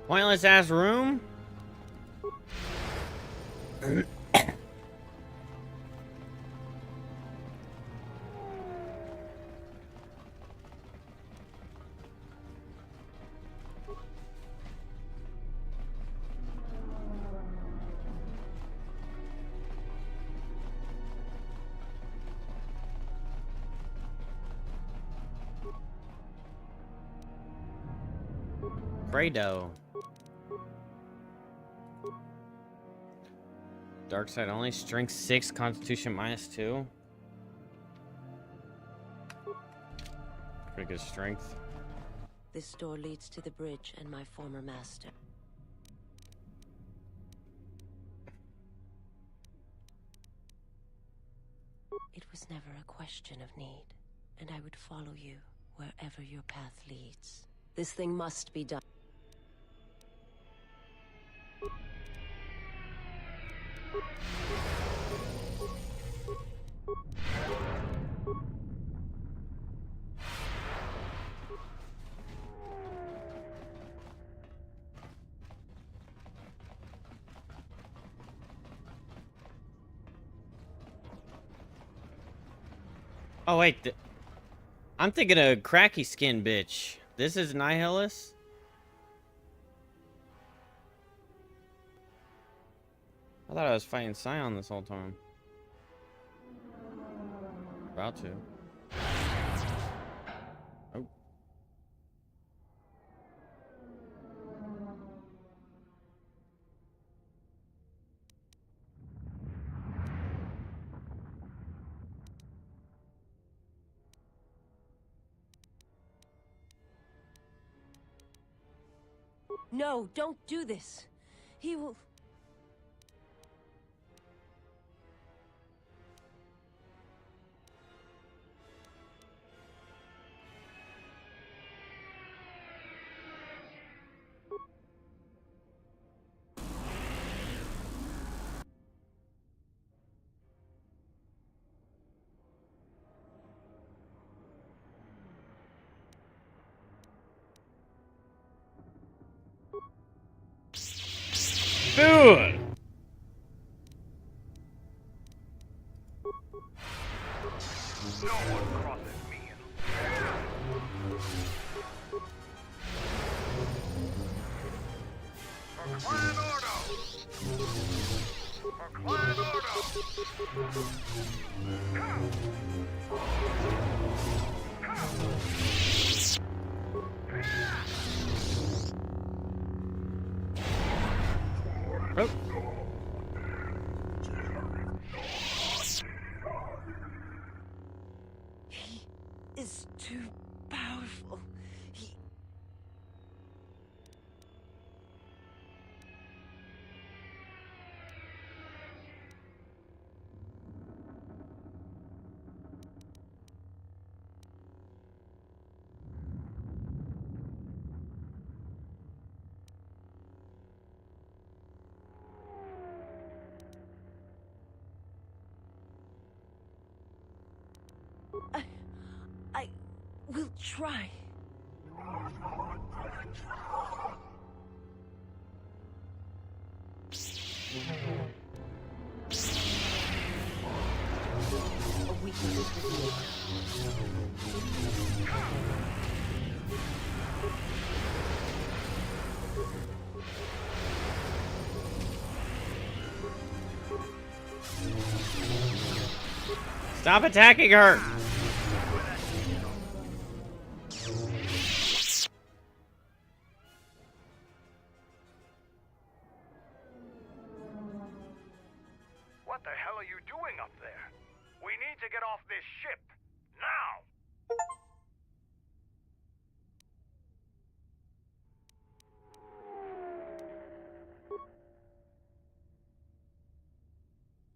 Pointless ass room? Fredo. Dark side only. Strength 6, Constitution -2. Pretty good strength. This door leads to the bridge and my former master. It was never a question of need, and I would follow you wherever your path leads. This thing must be done. Oh wait, I'm thinking of cracky skin bitch. This is Nihilus? I thought I was fighting Scion this whole time. About to. Oh. No, don't do this. He will... Dude! No one crosses me. For Clan Ordo! For Clan Ordo! Oh. He is too powerful. He... I will try. A weakness is revealed. Stop attacking her! What the hell are you doing up there? We need to get off this ship. Now!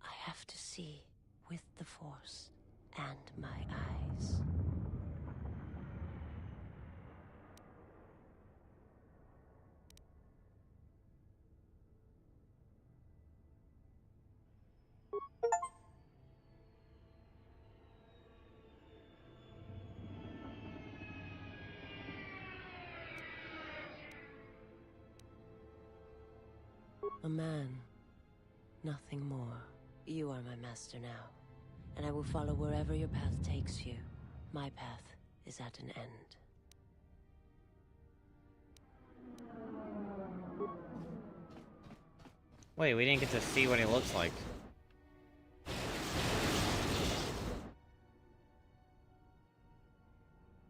I have to see with the Force and my eyes. A man, nothing more. You are my master now, and I will follow wherever your path takes you. My path is at an end. Wait, we didn't get to see what he looks like.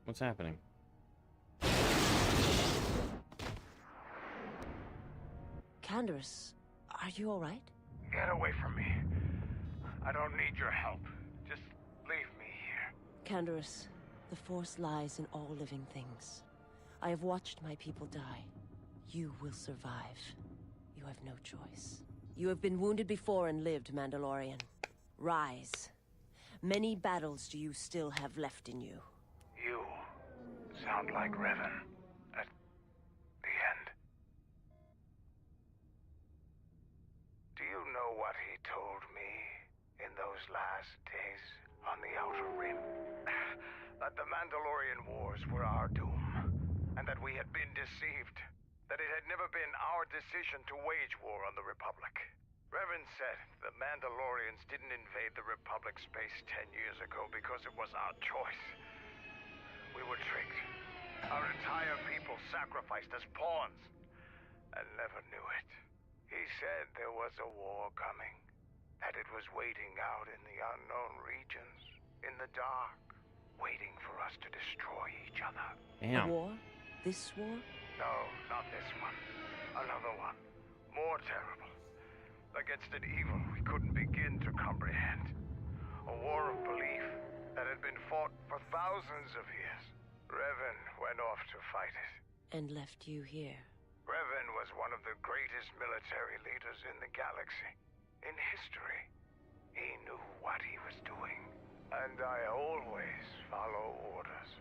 What's happening? Canderous, are you all right? Get away from me. I don't need your help. Just leave me here. Canderous, the Force lies in all living things. I have watched my people die. You will survive. You have no choice. You have been wounded before and lived, Mandalorian. Rise. Many battles do you still have left in you? You sound like Revan at the end. Do you know what he told me in those last days on the Outer Rim? That the Mandalorian Wars were our doom, and that we had been deceived. That it had never been our decision to wage war on the Republic. Revan said the Mandalorians didn't invade the Republic space 10 years ago because it was our choice. We were tricked. Our entire people sacrificed as pawns, and never knew it. He said there was a war coming, that it was waiting out in the unknown regions, in the dark, waiting for us to destroy each other. Damn. A war? This war? No, not this one. Another one. More terrible. Against an evil we couldn't begin to comprehend. A war of belief that had been fought for thousands of years. Revan went off to fight it. And left you here. Revan was one of the greatest military leaders in the galaxy. In history. He knew what he was doing. And I always follow orders.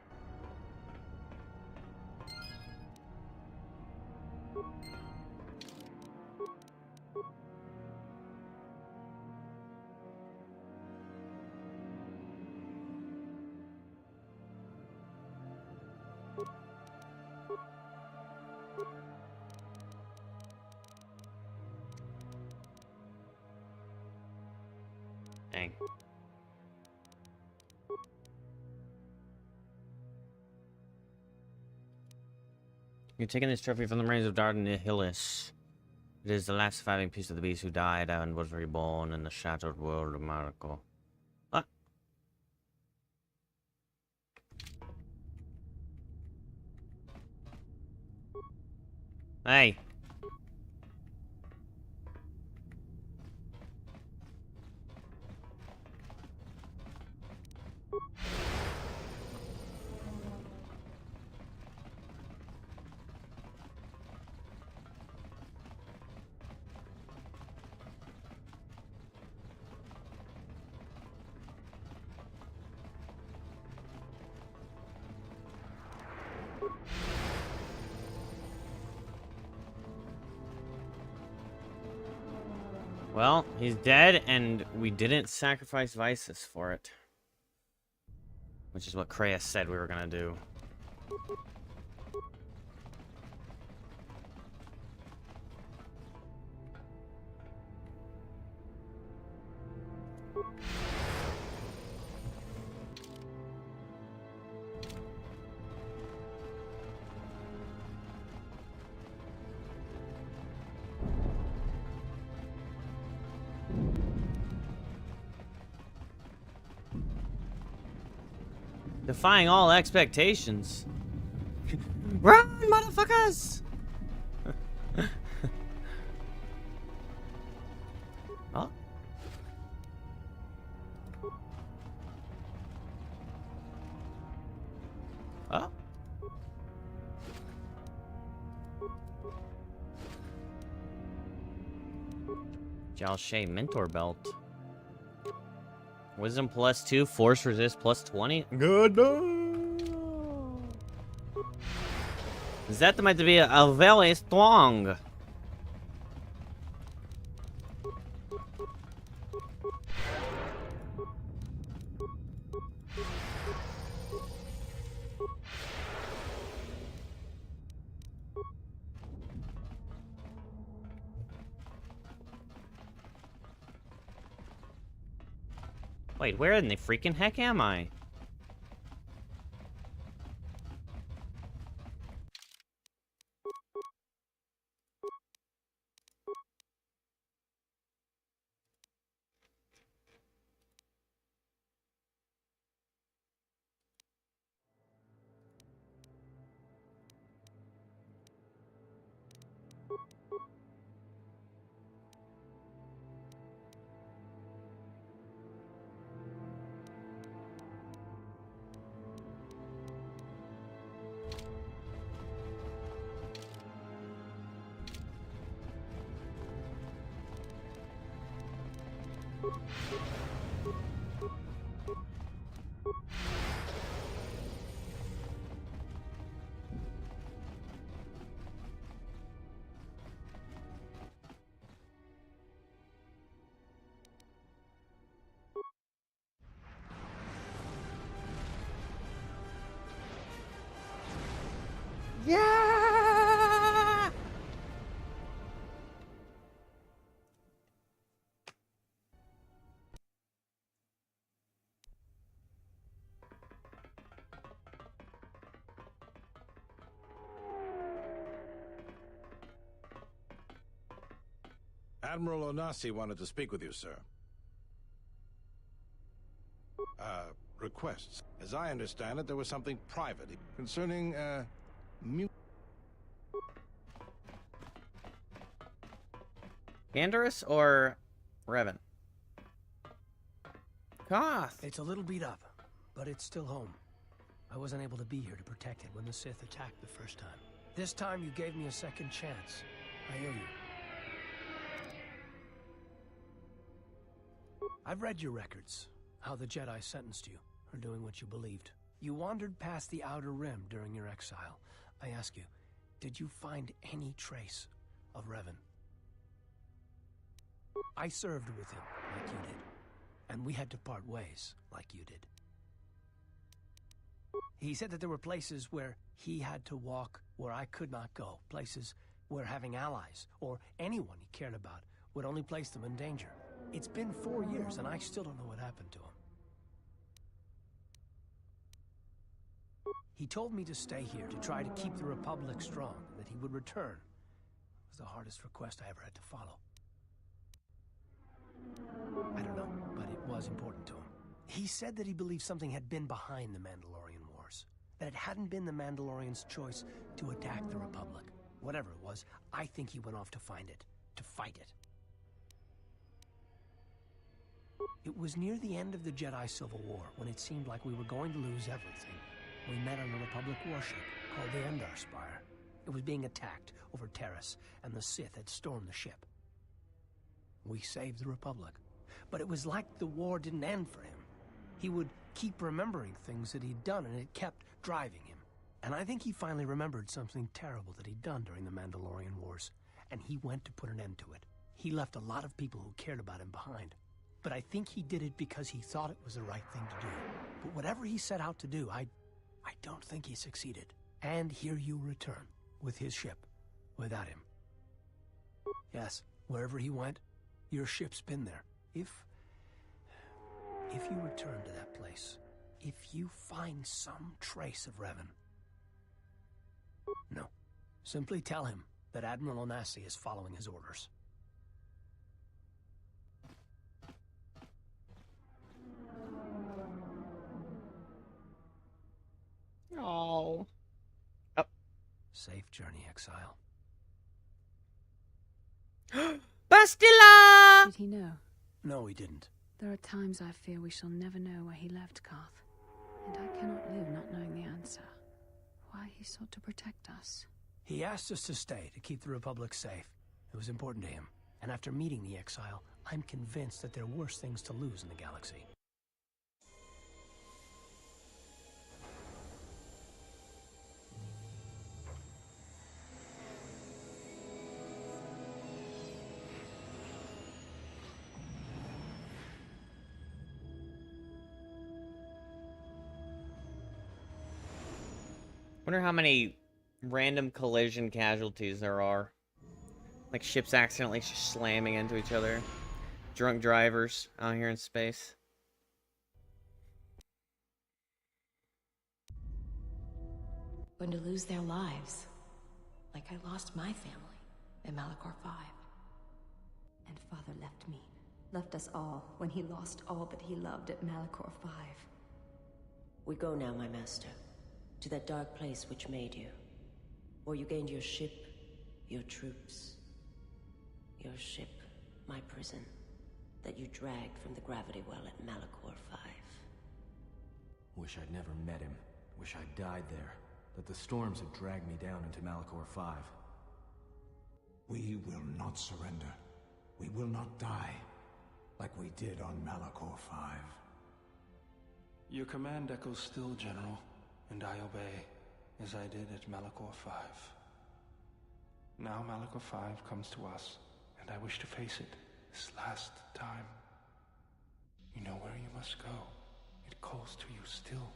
Dang. You're taking this trophy from the remains of Dardan Hillis. It is the last surviving piece of the beast who died and was reborn in the shattered world of Miracle. Ah. Hey. Well, he's dead, and we didn't sacrifice Vices for it. Which is what Kreia said we were gonna do. Defying all expectations. Run, motherfuckers! Oh. Oh. Jalshay Mentor Belt. Wisdom +2, Force Resist +20. Good. That might be a very strong. Wait, where in the freaking heck am I? Yeah! Admiral Onasi wanted to speak with you, sir. Requests. As I understand it, there was something private concerning, Gandarus or Revan? Koth! It's a little beat up, but it's still home. I wasn't able to be here to protect it when the Sith attacked the first time. This time you gave me a second chance. I owe you. I've read your records, how the Jedi sentenced you for doing what you believed. You wandered past the Outer Rim during your exile. I ask you, did you find any trace of Revan? I served with him, like you did. And we had to part ways, like you did. He said that there were places where he had to walk where I could not go. Places where having allies, or anyone he cared about, would only place them in danger. It's been 4 years, and I still don't know what happened to him. He told me to stay here to try to keep the Republic strong, and that he would return. It was the hardest request I ever had to follow. I don't know, but it was important to him. He said that he believed something had been behind the Mandalorian Wars. That it hadn't been the Mandalorians' choice to attack the Republic. Whatever it was, I think he went off to find it. To fight it. It was near the end of the Jedi Civil War, when it seemed like we were going to lose everything. We met on a Republic warship called the Endar Spire. It was being attacked over Terrace, and the Sith had stormed the ship. We saved the Republic. But it was like the war didn't end for him. He would keep remembering things that he'd done, and it kept driving him. And I think he finally remembered something terrible that he'd done during the Mandalorian Wars, and he went to put an end to it. He left a lot of people who cared about him behind. But I think he did it because he thought it was the right thing to do. But whatever he set out to do, I don't think he succeeded. And here you return, with his ship, without him. Yes, wherever he went, your ship's been there. If you return to that place, if you find some trace of Revan, no, simply tell him that Admiral Onasi is following his orders. Safe journey, exile. Bastila! Did he know? No, he didn't. There are times I fear we shall never know where he left Karth, and I cannot live not knowing the answer. Why he sought to protect us. He asked us to stay, to keep the Republic safe. It was important to him. And after meeting the exile, I'm convinced that there are worse things to lose in the galaxy. Wonder how many random collision casualties there are. Like ships accidentally slamming into each other. Drunk drivers out here in space. Going to lose their lives. Like I lost my family in Malachor 5. And Father left me. Left us all when he lost all that he loved at Malachor 5. We go now, my master. To that dark place which made you. Where you gained your ship, your troops. Your ship, my prison. That you dragged from the gravity well at Malachor 5. Wish I'd never met him. Wish I'd died there. That the storms had dragged me down into Malachor 5. We will not surrender. We will not die. Like we did on Malachor 5. Your command echoes still, General. And I obey, as I did at Malachor 5. Now Malachor 5 comes to us, and I wish to face it, this last time. You know where you must go. It calls to you still.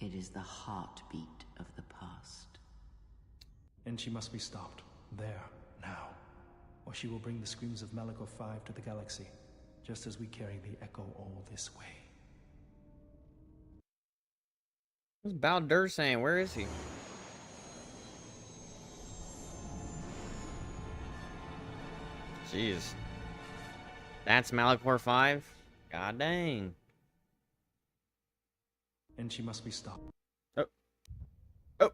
It is the heartbeat of the past. And she must be stopped, there, now. Or she will bring the screams of Malachor 5 to the galaxy, just as we carry the echo all this way. What's Baldur saying? Where is he? Jeez. That's Malachor 5? God dang. And she must be stopped. Oh. Oh,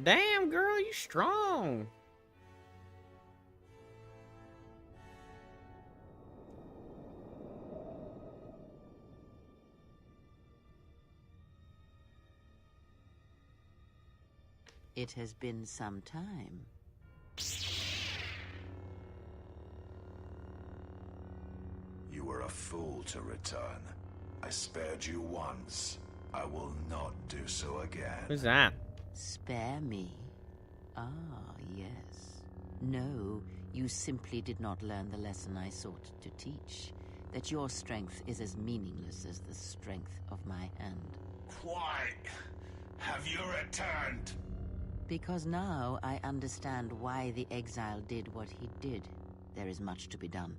Damn, girl, you strong. It has been some time. You were a fool to return. I spared you once. I will not do so again. Who's that? Spare me? Ah, yes. No, you simply did not learn the lesson I sought to teach. That your strength is as meaningless as the strength of my hand. Why have you returned? Because now I understand why the exile did what he did. There is much to be done.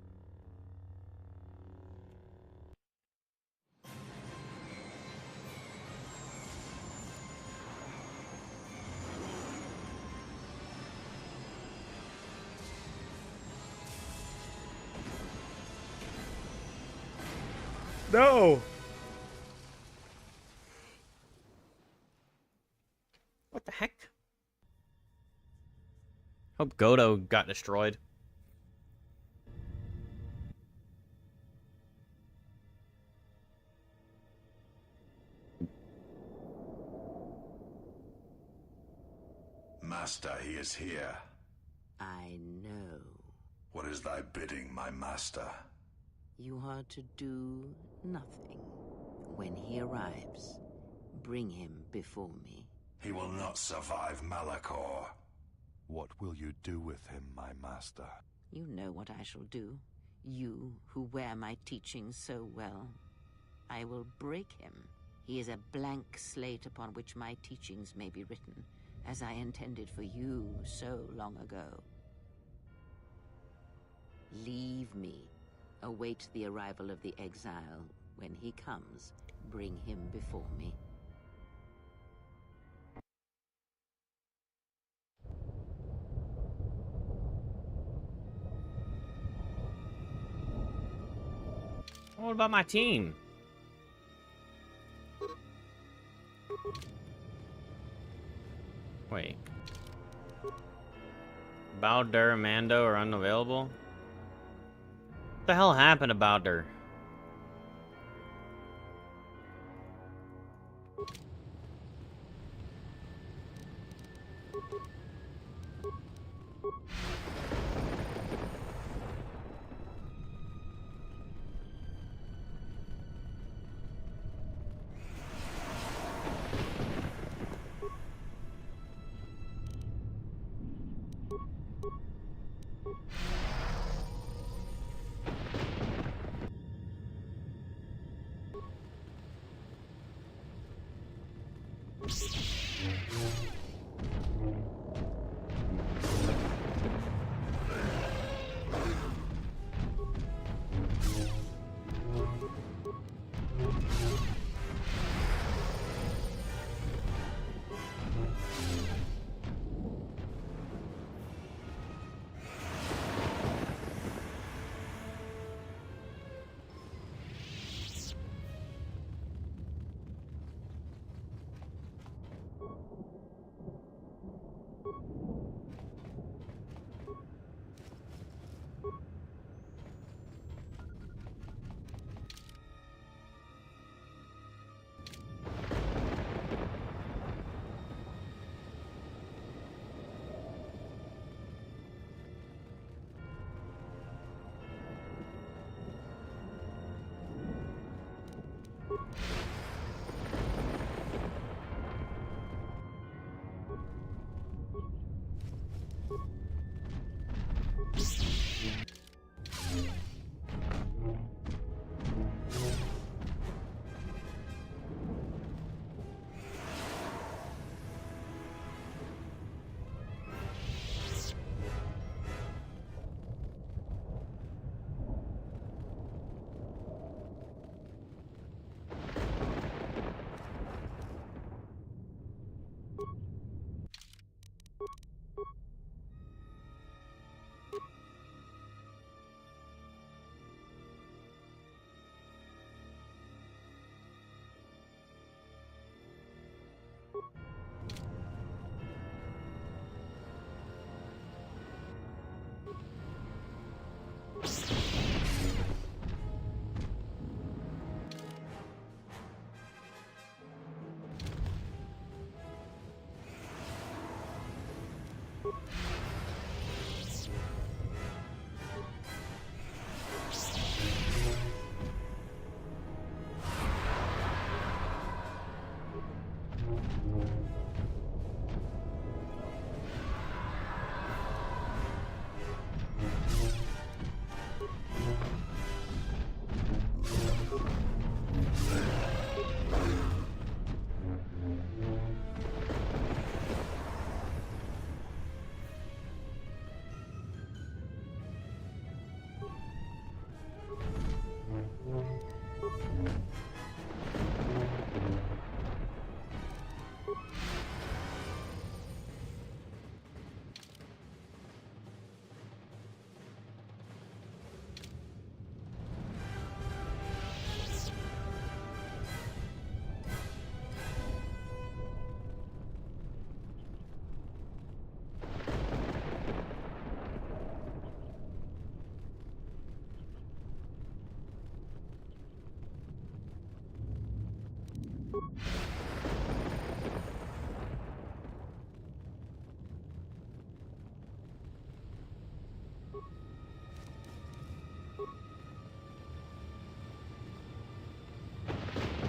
No! What the heck? Hope Godo got destroyed. Master, he is here. I know. What is thy bidding, my master? You are to do nothing. When he arrives, bring him before me. He will not survive Malachor. What will you do with him, my master? You know what I shall do. You, who wear my teachings so well. I will break him. He is a blank slate upon which my teachings may be written, as I intended for you so long ago. Leave me. Await the arrival of the exile. When he comes, bring him before me. What about my team? Wait. Baldur and Mando are unavailable? What the hell happened to Baldur?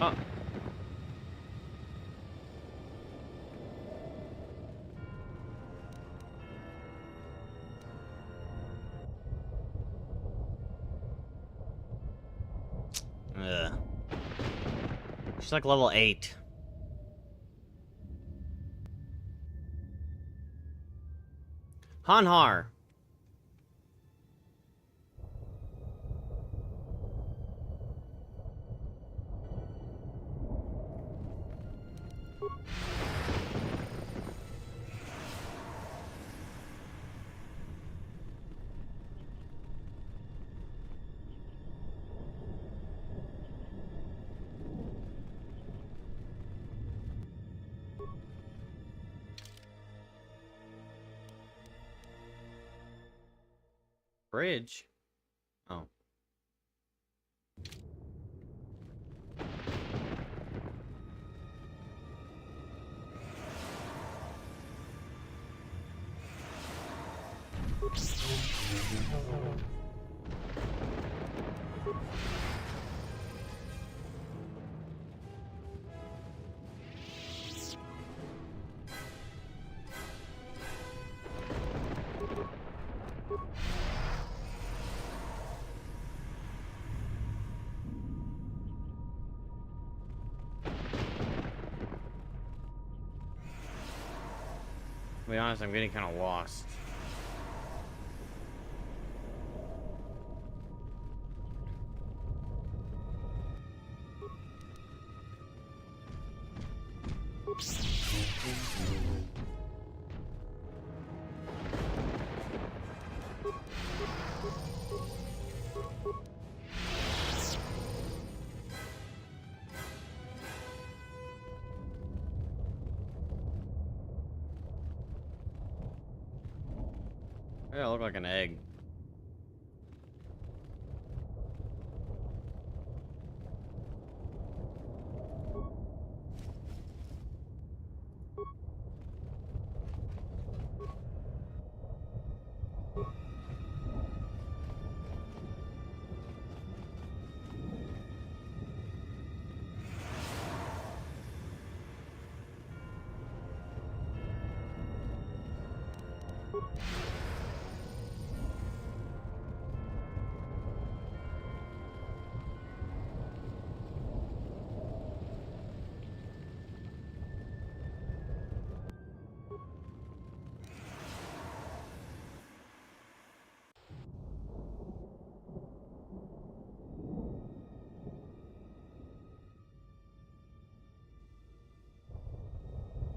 Oh. Ugh. She's like level 8. Hanhar. Bridge? Oh. To be honest, I'm getting kind of lost. Yeah, look like an egg.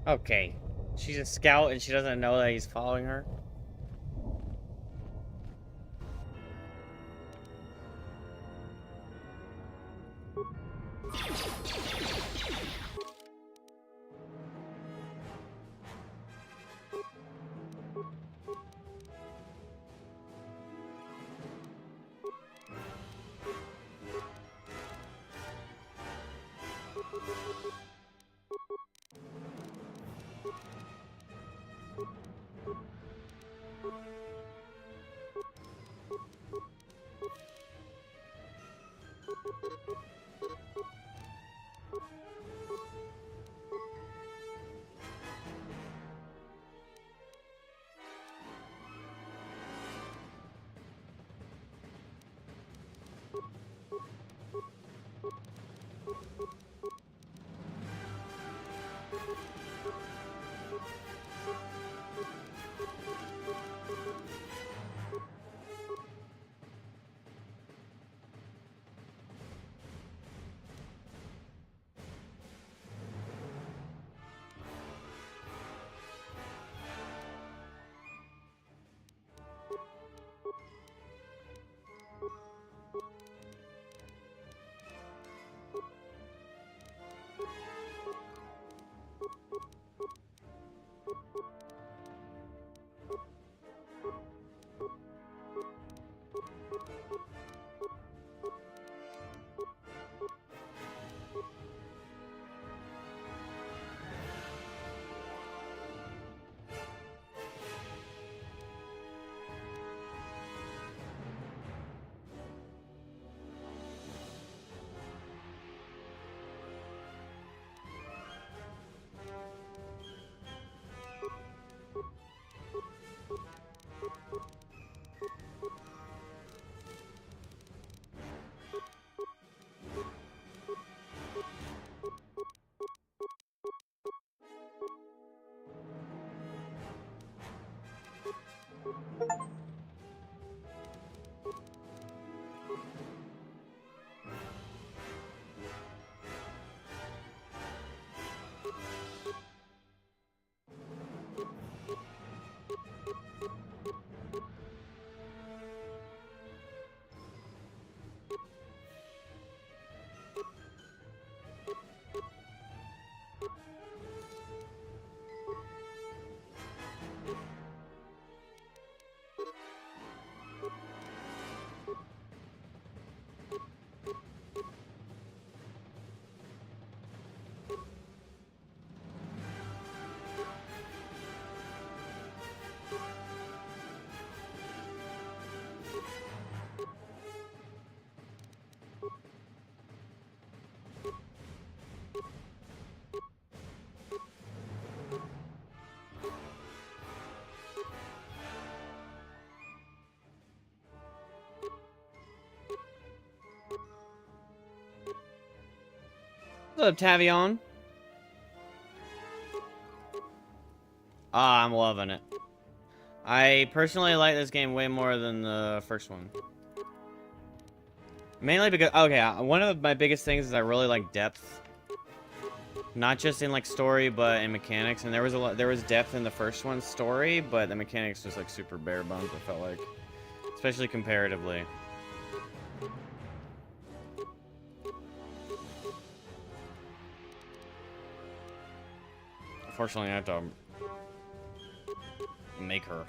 Okay. She's a scout and she doesn't know that he's following her. What's up, Tavion? Ah, I'm loving it. I personally like this game way more than the first one. Mainly because, okay, one of my biggest things is I really like depth. Not just in like story, but in mechanics. And there was depth in the first one's story, but the mechanics was like super bare bones, I felt like. Especially comparatively. Unfortunately, I have to make her.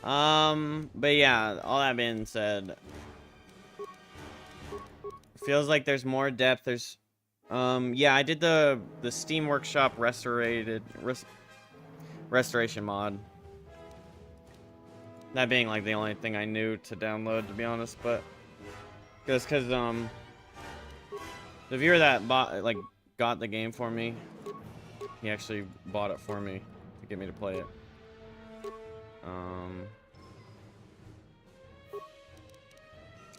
But yeah, all that being said, feels like there's more depth. There's, yeah, I did the Steam Workshop restoration mod. That being like the only thing I knew to download, to be honest, but just because the viewer that got the game for me, he actually bought it for me to get me to play it.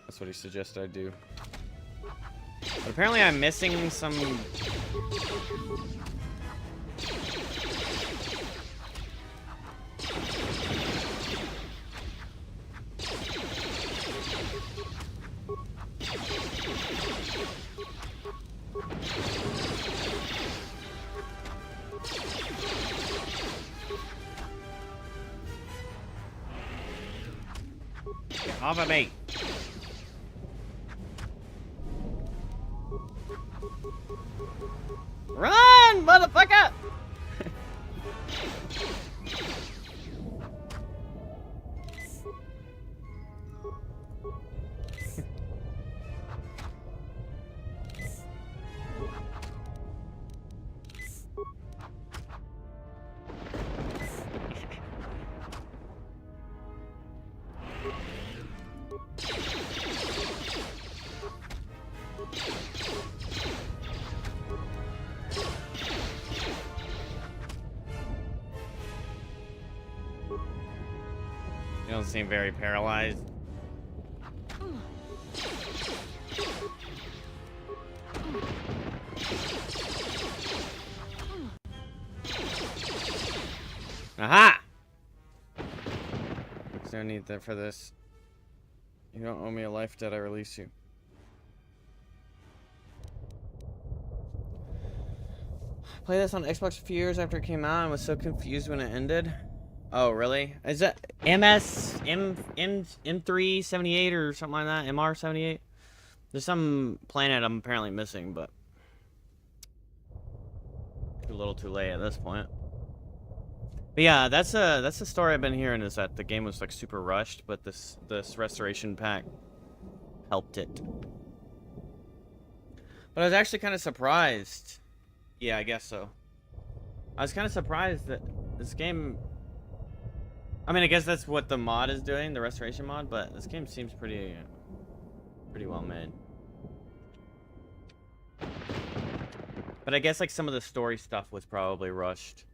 That's what he suggested I do. But apparently I'm missing some... Get off of me! Run, motherfucker! You don't seem very paralyzed. Aha! There's no need for this. You don't owe me a life debt, I release you. I played this on Xbox a few years after it came out and was so confused when it ended. Oh, really? Is that M378 or something like that? MR78? There's some planet I'm apparently missing, but a little too late at this point. But yeah, that's the story I've been hearing, is that the game was like super rushed, but this restoration pack helped it. But I was actually kind of surprised. Yeah, I guess so. I was kind of surprised that this game... I mean, I guess that's what the mod is doing, the restoration mod, but this game seems pretty well made. But I guess like some of the story stuff was probably rushed.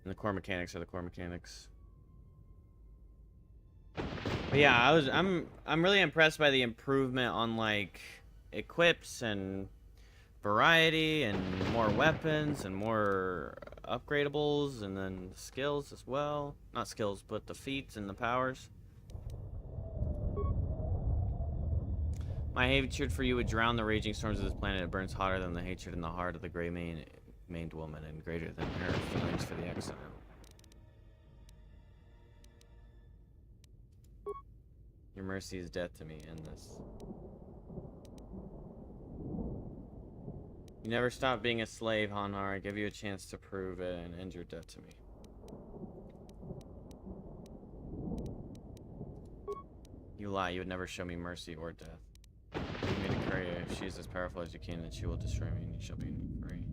And the core mechanics are the core mechanics. But yeah, I'm really impressed by the improvement on like equips and variety and more weapons and more upgradables, and then skills as well. Not skills, but the feats and the powers. My hatred for you would drown the raging storms of this planet. It burns hotter than the hatred in the heart of the gray-maned woman, and greater than her feelings for the exile. Your mercy is death to me. End this. You never stop being a slave, Hanar. I give you a chance to prove it and end your debt to me. You lie. You would never show me mercy or death. You made a courier. If she is as powerful as you can, then she will destroy me, and you shall be free.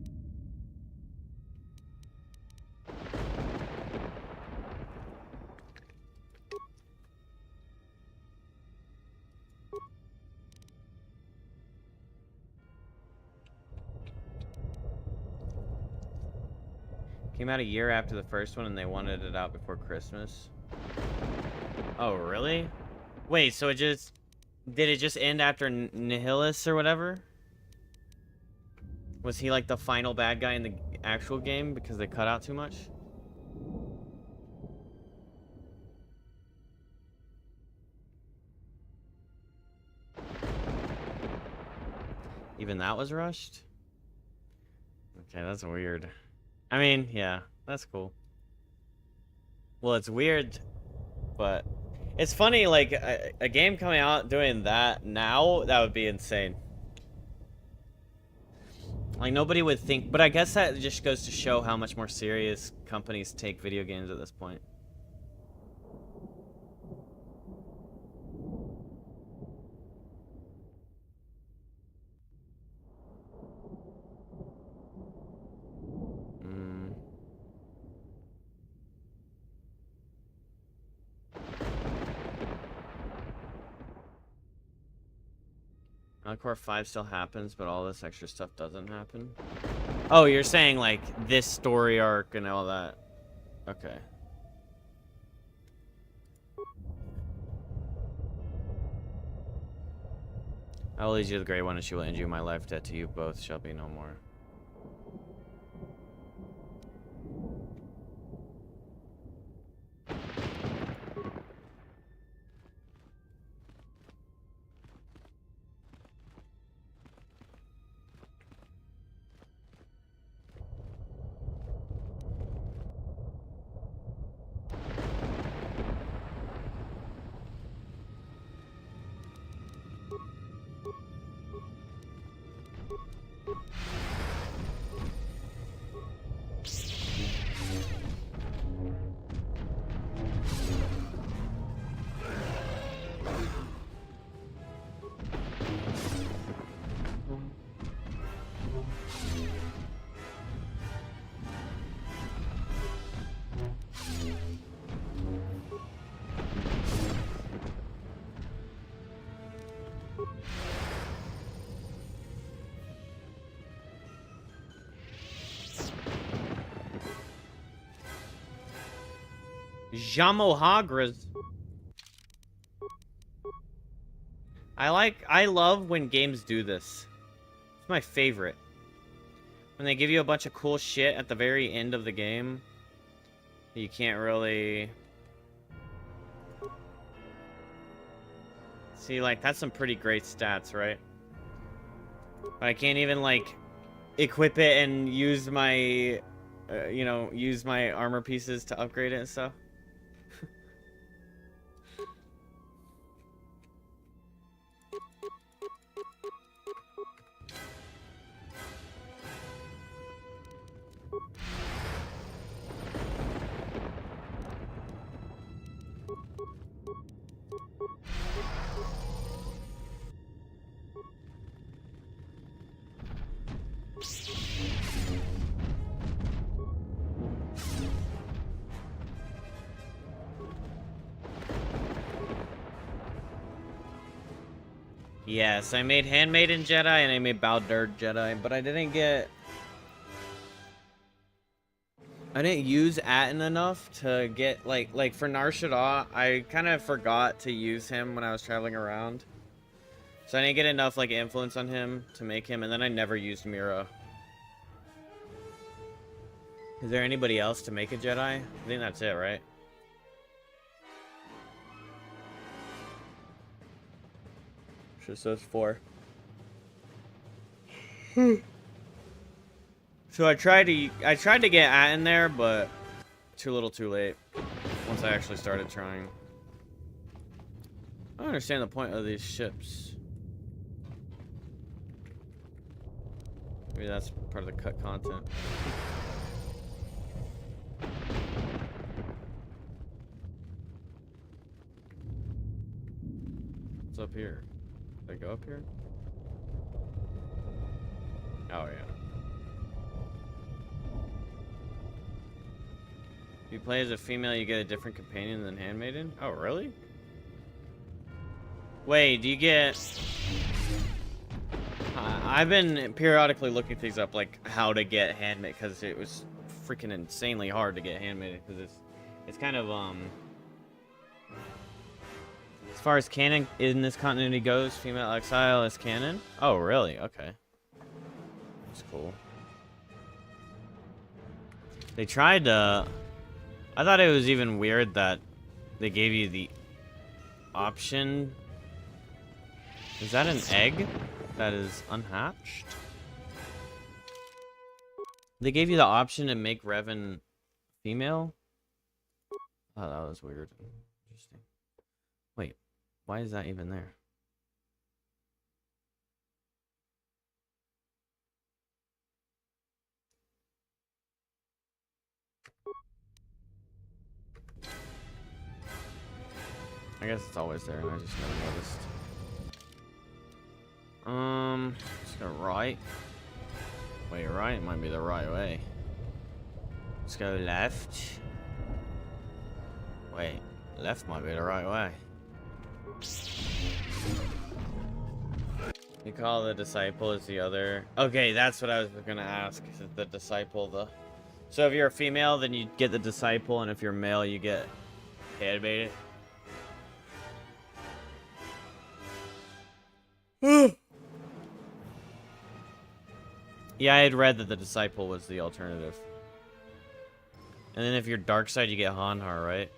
Came out a year after the first one, and they wanted it out before Christmas. Oh, really? Wait, so it just... Did it just end after Nihilus or whatever? Was he like the final bad guy in the actual game because they cut out too much? Even that was rushed? Okay, that's weird. I mean, yeah, that's cool. Well, it's weird, but it's funny, like, a game coming out doing that now, that would be insane. Like, nobody would think, but I guess that just goes to show how much more serious companies take video games at this point. Encore 5 still happens, but all this extra stuff doesn't happen? Oh, you're saying, like, this story arc and all that. Okay. I will lead you to the Great One, and she will end you. My life debt to you both shall be no more. Jamohagras. I love when games do this. It's my favorite. When they give you a bunch of cool shit at the very end of the game. You can't really... See, like, that's some pretty great stats, right? But I can't even, like, equip it and use my, you know, use my armor pieces to upgrade it and stuff. Yes, I made Handmaiden Jedi and I made Baldur Jedi, but I didn't use Atten enough to get, like for Nar Shaddaa, I kind of forgot to use him when I was traveling around. So I didn't get enough, like, influence on him to make him, and then I never used Mira. Is there anybody else to make a Jedi? I think that's it, right? Just says 4. So I tried to get Atten there, but too little too late. Once I actually started trying. I don't understand the point of these ships. Maybe that's part of the cut content. What's up here? Did I go up here? Oh, yeah. If you play as a female, you get a different companion than Handmaiden? Oh, really? Wait, do you get... I've been periodically looking things up, like, how to get Handmaiden, because it was freaking insanely hard to get Handmaiden, because it's kind of, it's far as canon in this continuity goes, female exile is canon? Oh, really? Okay. That's cool. They tried to... I thought it was even weird that they gave you the option. Is that an egg that is unhatched? They gave you the option to make Revan female? Oh, that was weird. Interesting. Wait, why is that even there? I guess it's always there and I just never noticed. Let's go right. Wait, right might be the right way. Let's go left. Wait, left might be the right way. You call the disciple is the other. Okay, that's what I was gonna ask. Is it the disciple the? So if you're a female, then you get the disciple, and if you're male, you get handmaiden. Yeah, I had read that the disciple was the alternative. And then if you're dark side, you get Hanhar, right?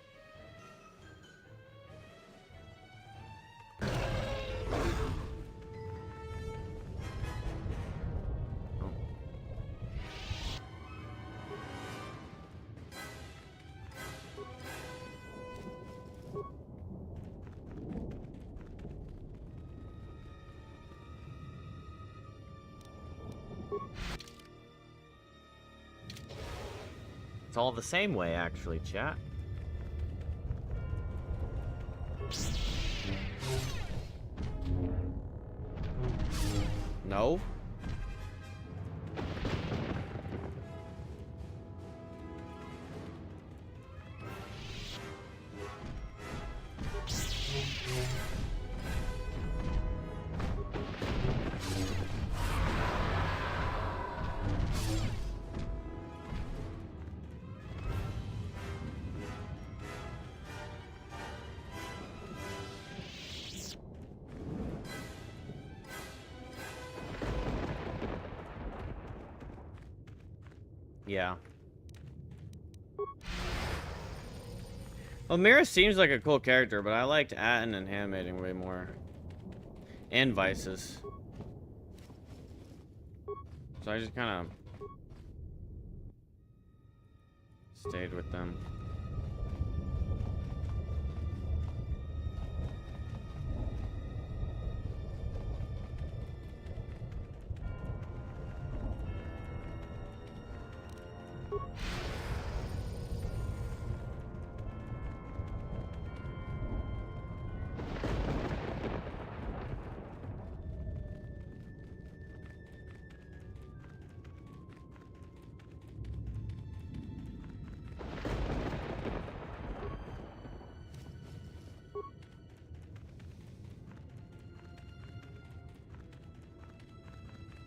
It's all the same way, actually, chat. No? Yeah. Well, Mira seems like a cool character, but I liked Atten and Handmaiden way more. And Vices. So I just kind of stayed with them.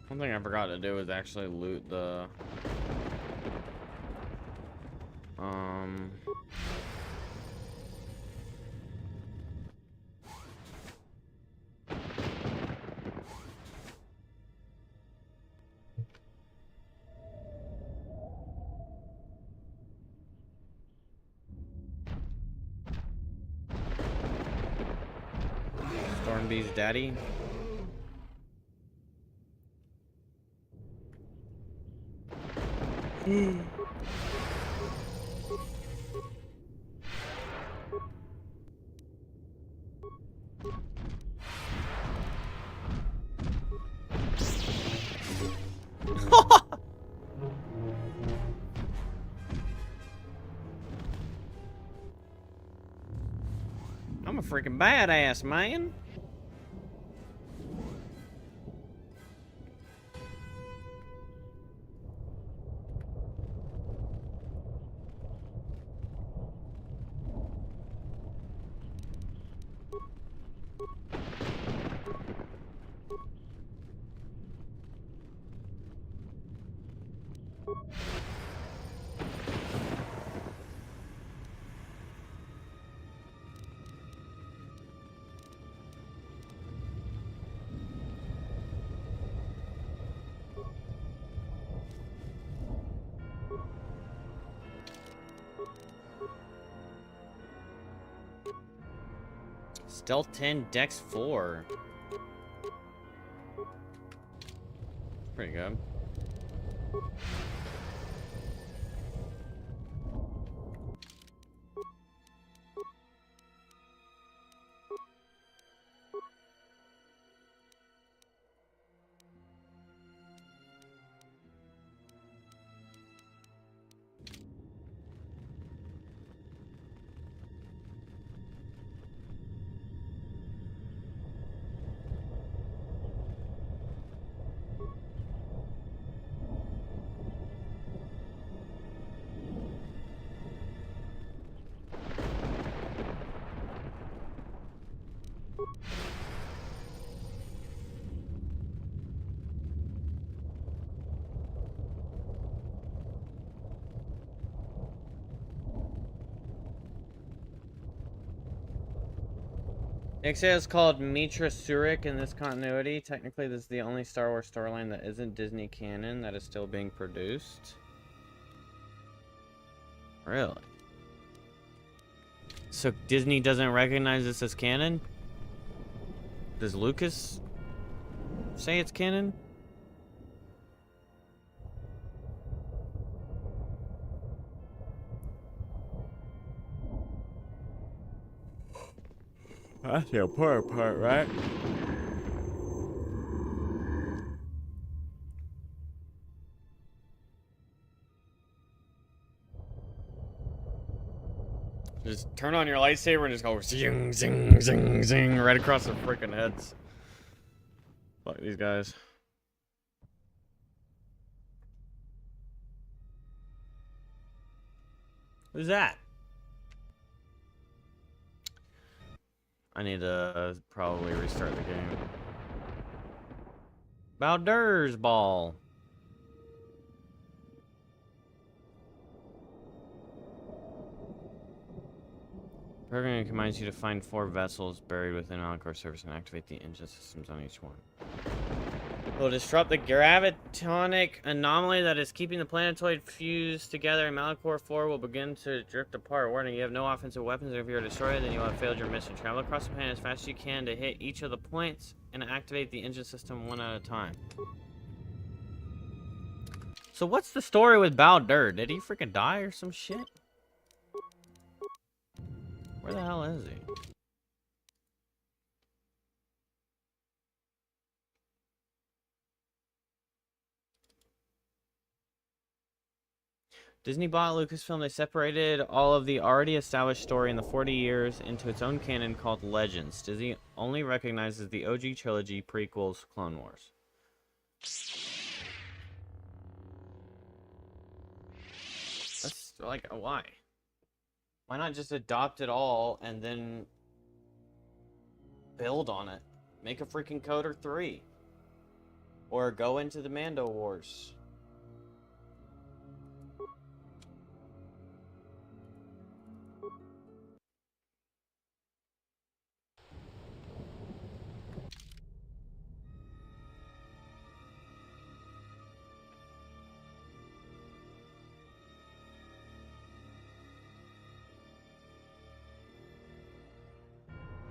One thing I forgot to do was actually loot the Stormbee's daddy. I'm a freaking badass, man. Stealth 10, Dex 4. Pretty good. Ixia is called Mitra Surik in this continuity. Technically, this is the only Star Wars storyline that isn't Disney canon that is still being produced. Really? So Disney doesn't recognize this as canon? Does Lucas say it's canon? That's the important part, right? Just turn on your lightsaber and just go zing, zing, zing, zing right across their freaking heads. Fuck these guys. Who's that? I need to probably restart the game. Baldur's Ball. Programming commands you to find 4 vessels buried within Malachor surface and activate the engine systems on each one. It will disrupt the gravitonic anomaly that is keeping the planetoid fused together, and Malachor 4 will begin to drift apart. Warning, you have no offensive weapons, and if you are destroyed, then you will have failed your mission. Travel across the planet as fast as you can to hit each of the points and activate the engine system one at a time. So what's the story with Baldur? Did he freaking die or some shit? Where the hell is he? Disney bought Lucasfilm. They separated all of the already established story in the 40 years into its own canon called Legends. Disney only recognizes the OG trilogy, prequels, Clone Wars. That's like, why? Why not just adopt it all and then build on it? Make a freaking Kotor 3. Or go into the Mando Wars.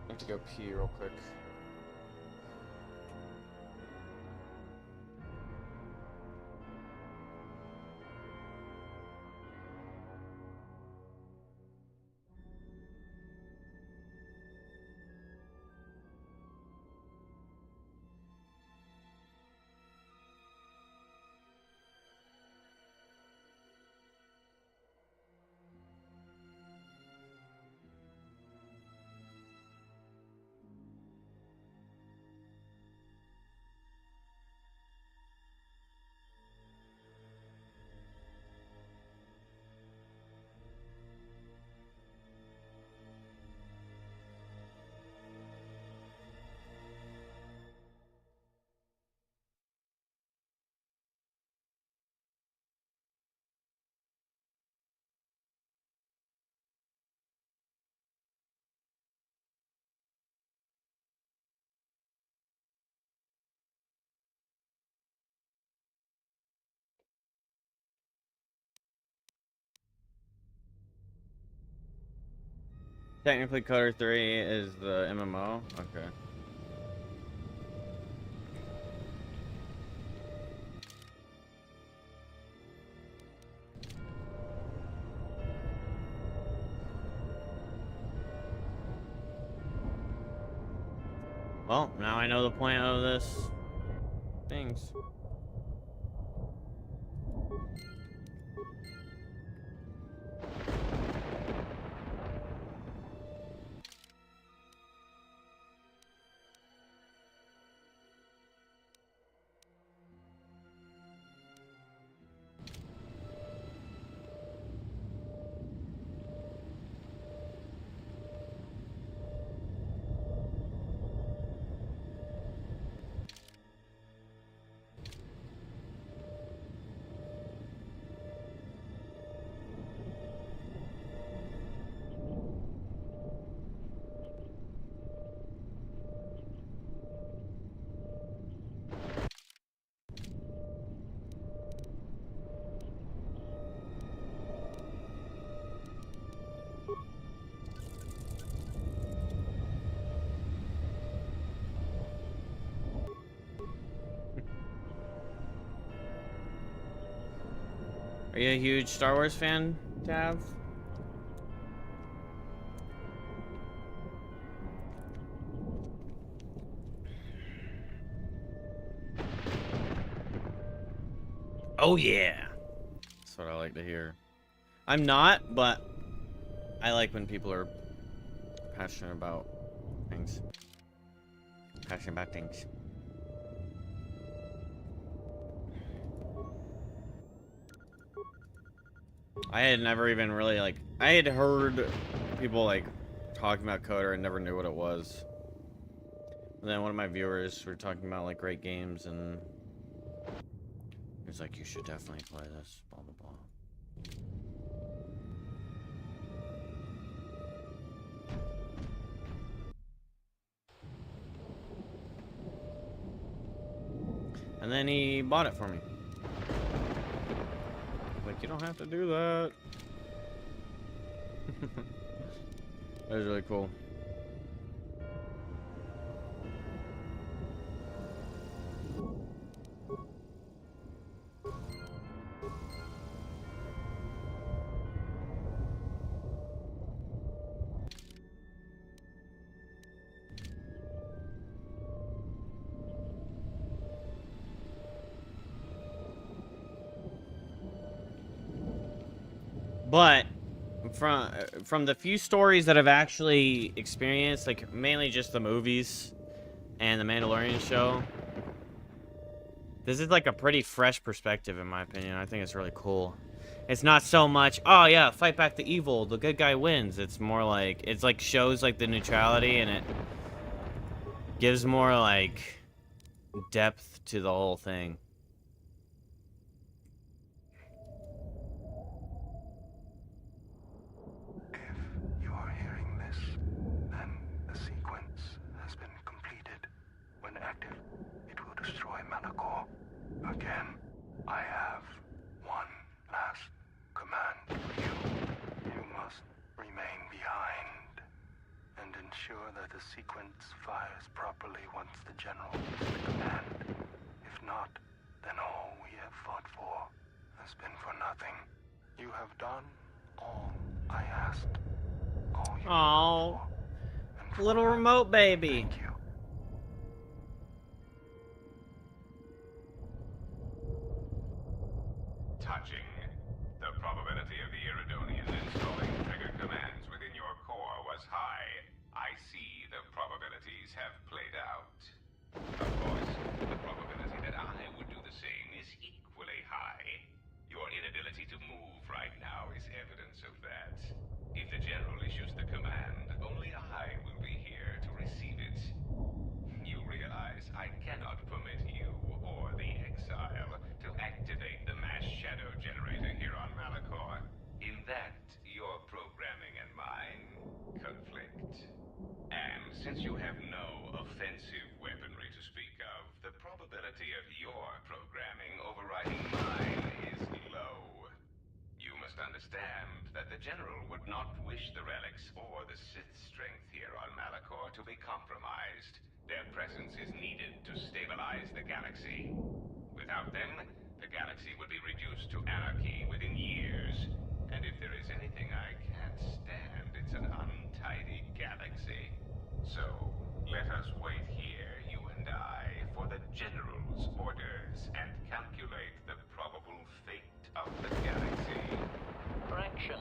I have to go pee real quick. Technically, Kotor 3 is the MMO. Okay. Well, now I know the point of this things. Are you a huge Star Wars fan, Tav? Oh yeah. That's what I like to hear. I'm not, but I like when people are passionate about things. Passionate about things. I had never even really like I had heard people like talking about Kotor and never knew what it was. And then one of my viewers were talking about like great games and he was like, you should definitely play this, blah blah blah. And then he bought it for me. Like, you don't have to do that. That was really cool. But from the few stories that I've actually experienced, like mainly just the movies and the Mandalorian show, this is like a pretty fresh perspective in my opinion. I think it's really cool. It's not so much, oh yeah, fight back the evil, the good guy wins. It's more like, it's like shows like the neutrality and it gives more like depth to the whole thing. You are hearing this, then the sequence has been completed. When active, it will destroy Malachor. Again, I have one last command for you. You must remain behind and ensure that the sequence fires properly once the General gives the command. If not, then all we have fought for has been for nothing. You have done all I asked. Oh, little remote baby. Thank you. Touching. The probability of the Iridonian installing trigger commands within your core was high. I see the probabilities have played out. Of course, the probability that I would do the same is equally high. Your inability to move right now is evidence of that. If the General issues the command, only I will be here to receive it. You realize I cannot permit you or the Exile to activate the mass shadow generator the General would not wish the relics or the Sith strength here on Malachor to be compromised. Their presence is needed to stabilize the galaxy. Without them, the galaxy would be reduced to anarchy within years. And if there is anything I can't stand, it's an untidy galaxy. So, let us wait here, you and I, for the General's orders and calculate the probable fate of the galaxy. Correction.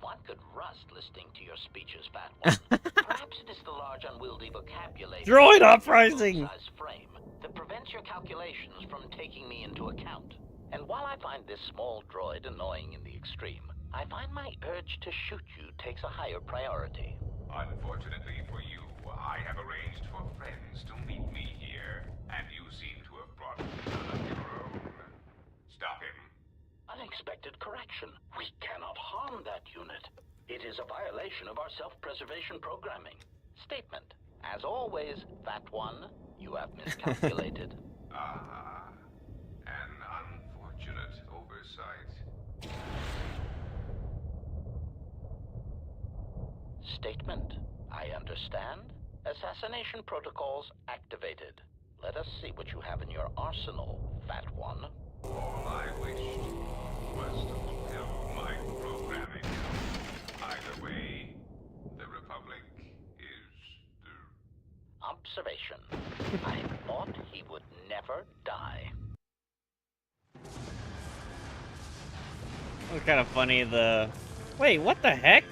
One could rust listening to your speeches, Fat One. Perhaps it is the large unwieldy vocabulary Droid uprising! size frame that prevents your calculations from taking me into account. And while I find this small droid annoying in the extreme, I find my urge to shoot you takes a higher priority. Unfortunately for you, I have arranged for friends to meet me here, and you seem to have brought none of your own. Stop him. Unexpected correction. We cannot harm that unit. It is a violation of our self-preservation programming. Statement. As always, Fat One, you have miscalculated. An unfortunate oversight. Statement. I understand. Assassination protocols activated. Let us see what you have in your arsenal, Fat One. All I wished was to fulfill my programming. Either way, the Republic is the... Observation. I thought he would never die. It was kind of funny, Wait, what the heck?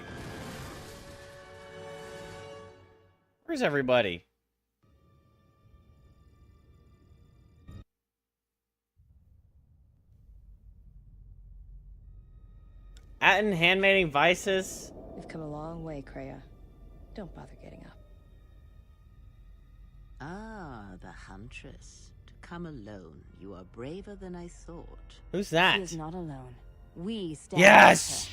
Where's everybody? Atten handmaiding vices? We've come a long way, Kreia. Don't bother getting up. Ah, the Huntress. To come alone. You are braver than I thought. Who's that? She is not alone. We stand Yes!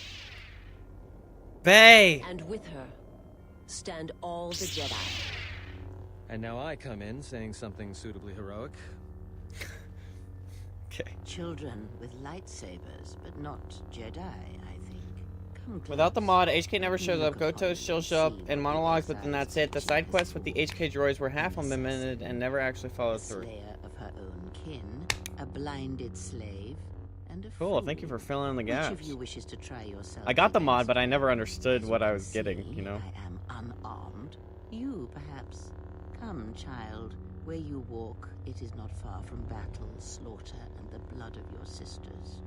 Bay! And with her, stand all the Jedi. And now I come in saying something suitably heroic. Okay. Children with lightsabers, but not Jedi, I think. Come Without the mod, HK never shows up. Goto still show up in monologues, but then that's it. The side quests with the HK droids were half implemented and never actually followed through. Slayer of her own kin, a blinded slave, and a Cool, fool. thank you for filling in the Which of gaps. you wishes to try yourself? I got the mod, but I never understood what I was getting, you know? I am unarmed. You, perhaps. Come, child. Where you walk, it is not far from battle, slaughter, and the blood of your sisters.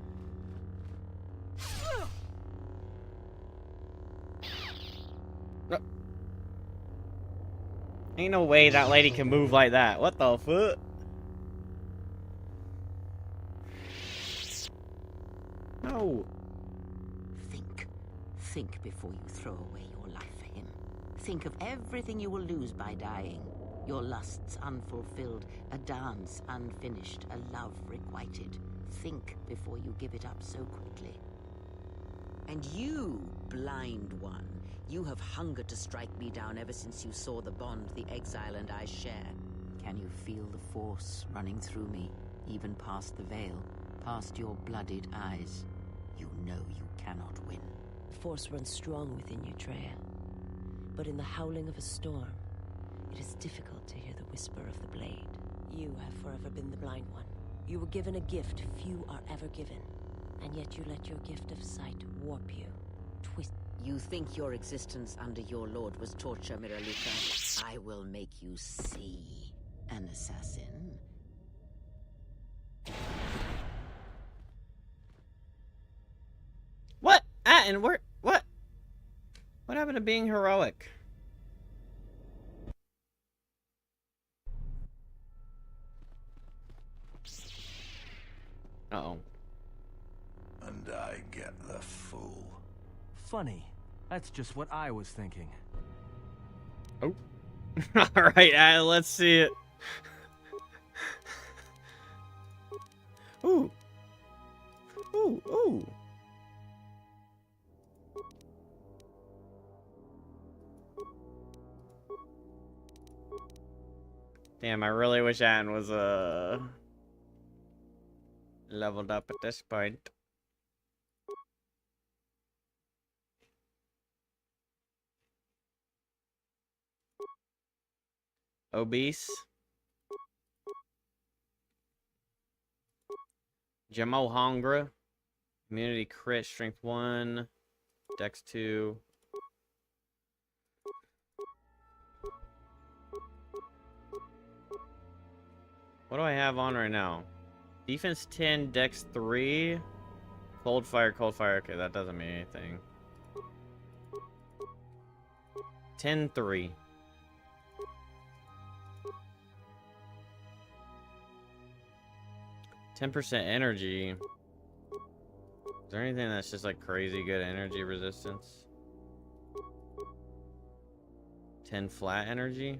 Ain't no way that lady can move like that. What the fuck? No. Think. Think before you throw away your life for him. Think of everything you will lose by dying. Your lusts unfulfilled, a dance unfinished, a love requited. Think before you give it up so quickly. And you, blind one, you have hungered to strike me down ever since you saw the bond the exile and I share. Can you feel the force running through me, even past the veil, past your blooded eyes? You know you cannot win. The Force runs strong within you, Treya. But in the howling of a storm, it is difficult to hear the whisper of the blade. You have forever been the blind one. You were given a gift few are ever given, and yet you let your gift of sight warp you, twist. You think your existence under your lord was torture, Miraluka? I will make you see an assassin. What? And where? What? What happened to being heroic? Uh-oh. And I get the fool. Funny. That's just what I was thinking. Oh. Alright, let's see it. Ooh. Ooh, ooh. Damn, I really wish Anne was leveled up at this point. Obese. Jamo Hongra. Immunity crit, strength 1. Dex 2. What do I have on right now? Defense 10, Dex 3. Cold fire, cold fire. Okay, that doesn't mean anything. 10-3. %, energy. Is there anything that's just like crazy good energy resistance? 10 flat energy.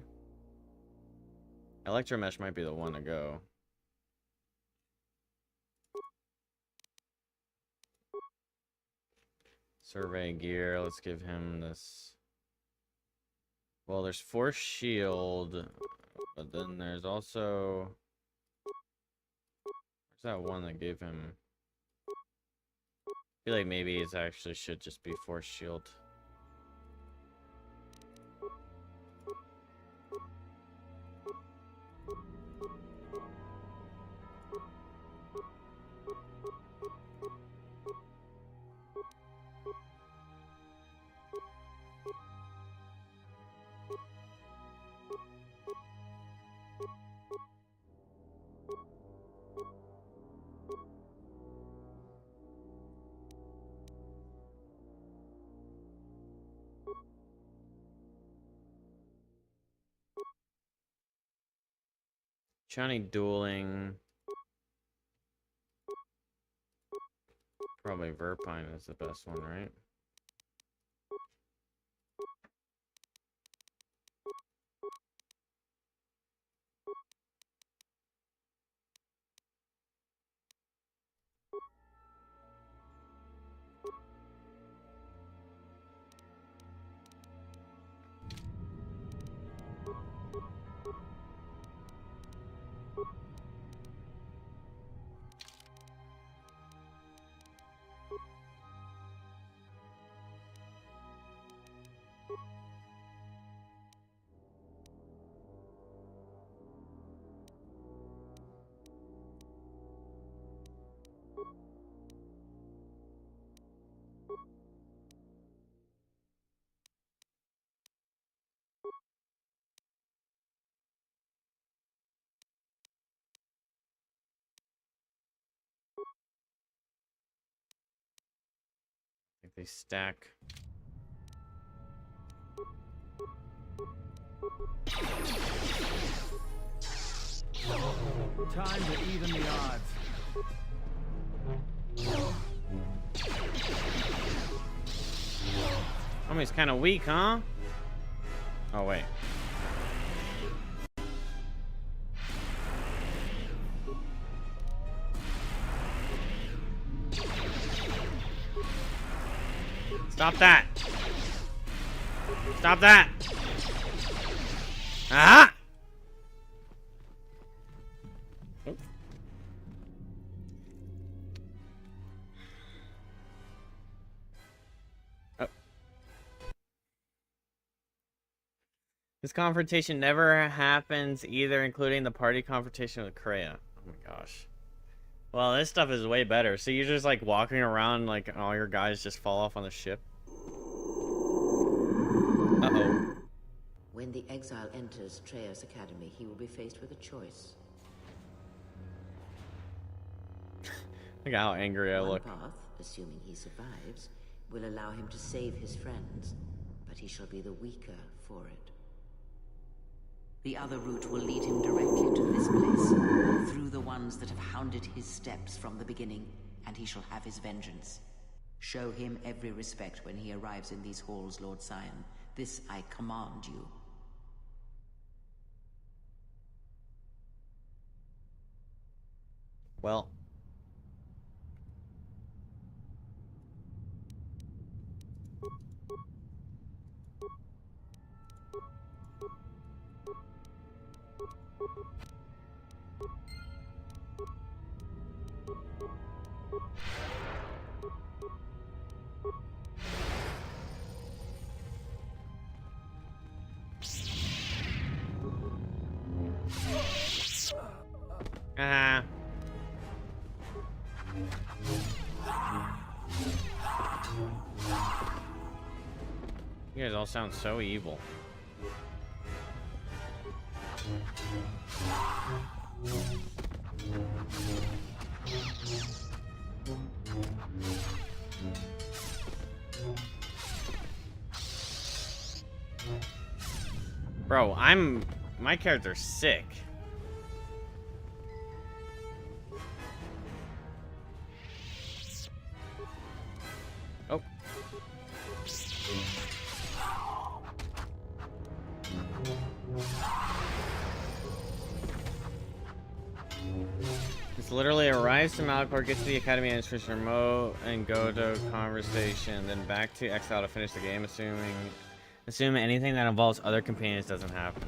Electromesh might be the one to go. Survey gear. Let's give him this. Well, there's force shield, but then there's also. Where's that one that gave him? I feel like maybe it actually should just be force shield. Johnny dueling. Probably Verpine is the best one, right? I think they stack. Time to even the odds. Oh, he's kind of weak, huh? Oh, wait. Stop that! Stop that! Ah! Oh. This confrontation never happens either, including the party confrontation with Kreia. Oh my gosh. Well, this stuff is way better. So you're just like walking around like and all your guys just fall off on the ship. Uh-oh. When the exile enters Treya's academy, he will be faced with a choice. Look at how angry I look. One path, assuming he survives, will allow him to save his friends, but he shall be the weaker for it. The other route will lead him directly to this place, through the ones that have hounded his steps from the beginning, and he shall have his vengeance. Show him every respect when he arrives in these halls, Lord Scion. This I command you. Well. Ah. You guys all sound so evil. Bro, my character's sick. Oh. It's literally arrives to Malachor, gets to the Academy and switch remote and go to conversation, then back to Exile to finish the game, assume anything that involves other companions doesn't happen.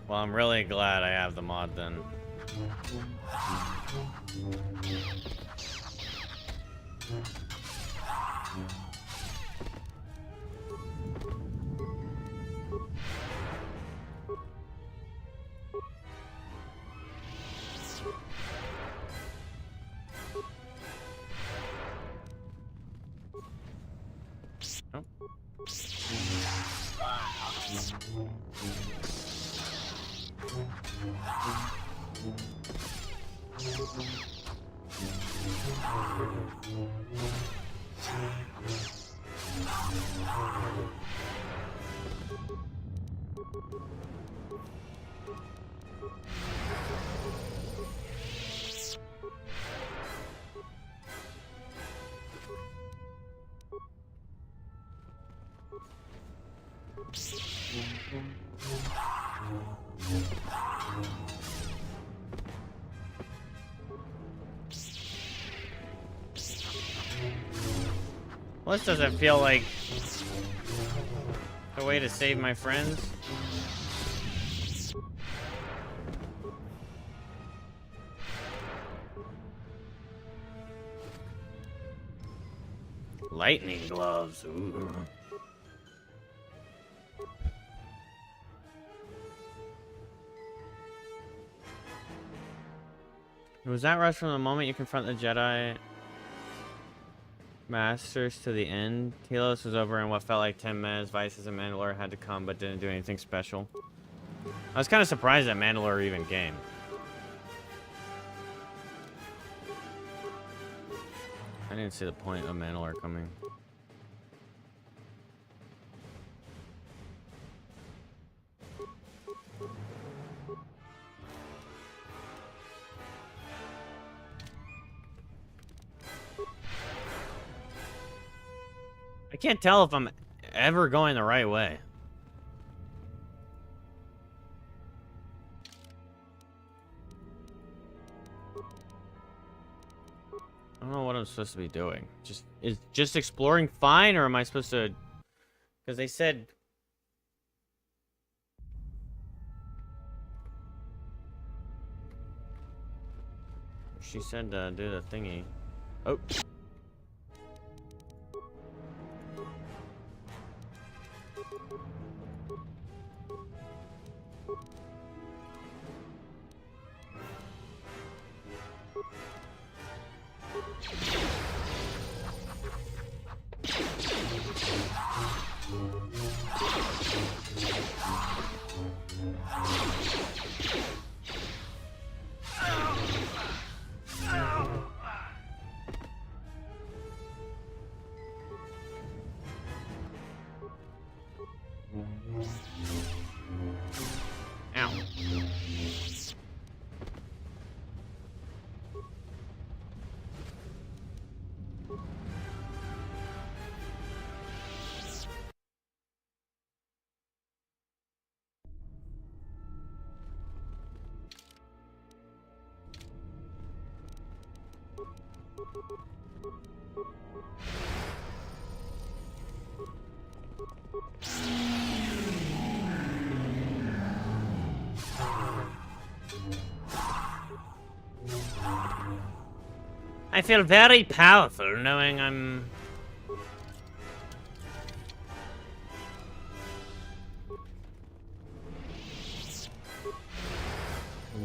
Well, I'm really glad I have the mod then. Oh. Well, this doesn't feel like a way to save my friends. Lightning gloves. Ooh. Was that rush from the moment you confront the Jedi Masters to the end? Telos was over in what felt like 10 minutes. Vices and Mandalore had to come, but didn't do anything special. I was kind of surprised that Mandalore even came. I didn't see the point of Mandalore coming. I can't tell if I'm ever going the right way. I don't know what I'm supposed to be doing. Is just exploring fine, or am I supposed to? Because they said. She said do the thingy. Oh. Ow. I feel very powerful knowing I'm...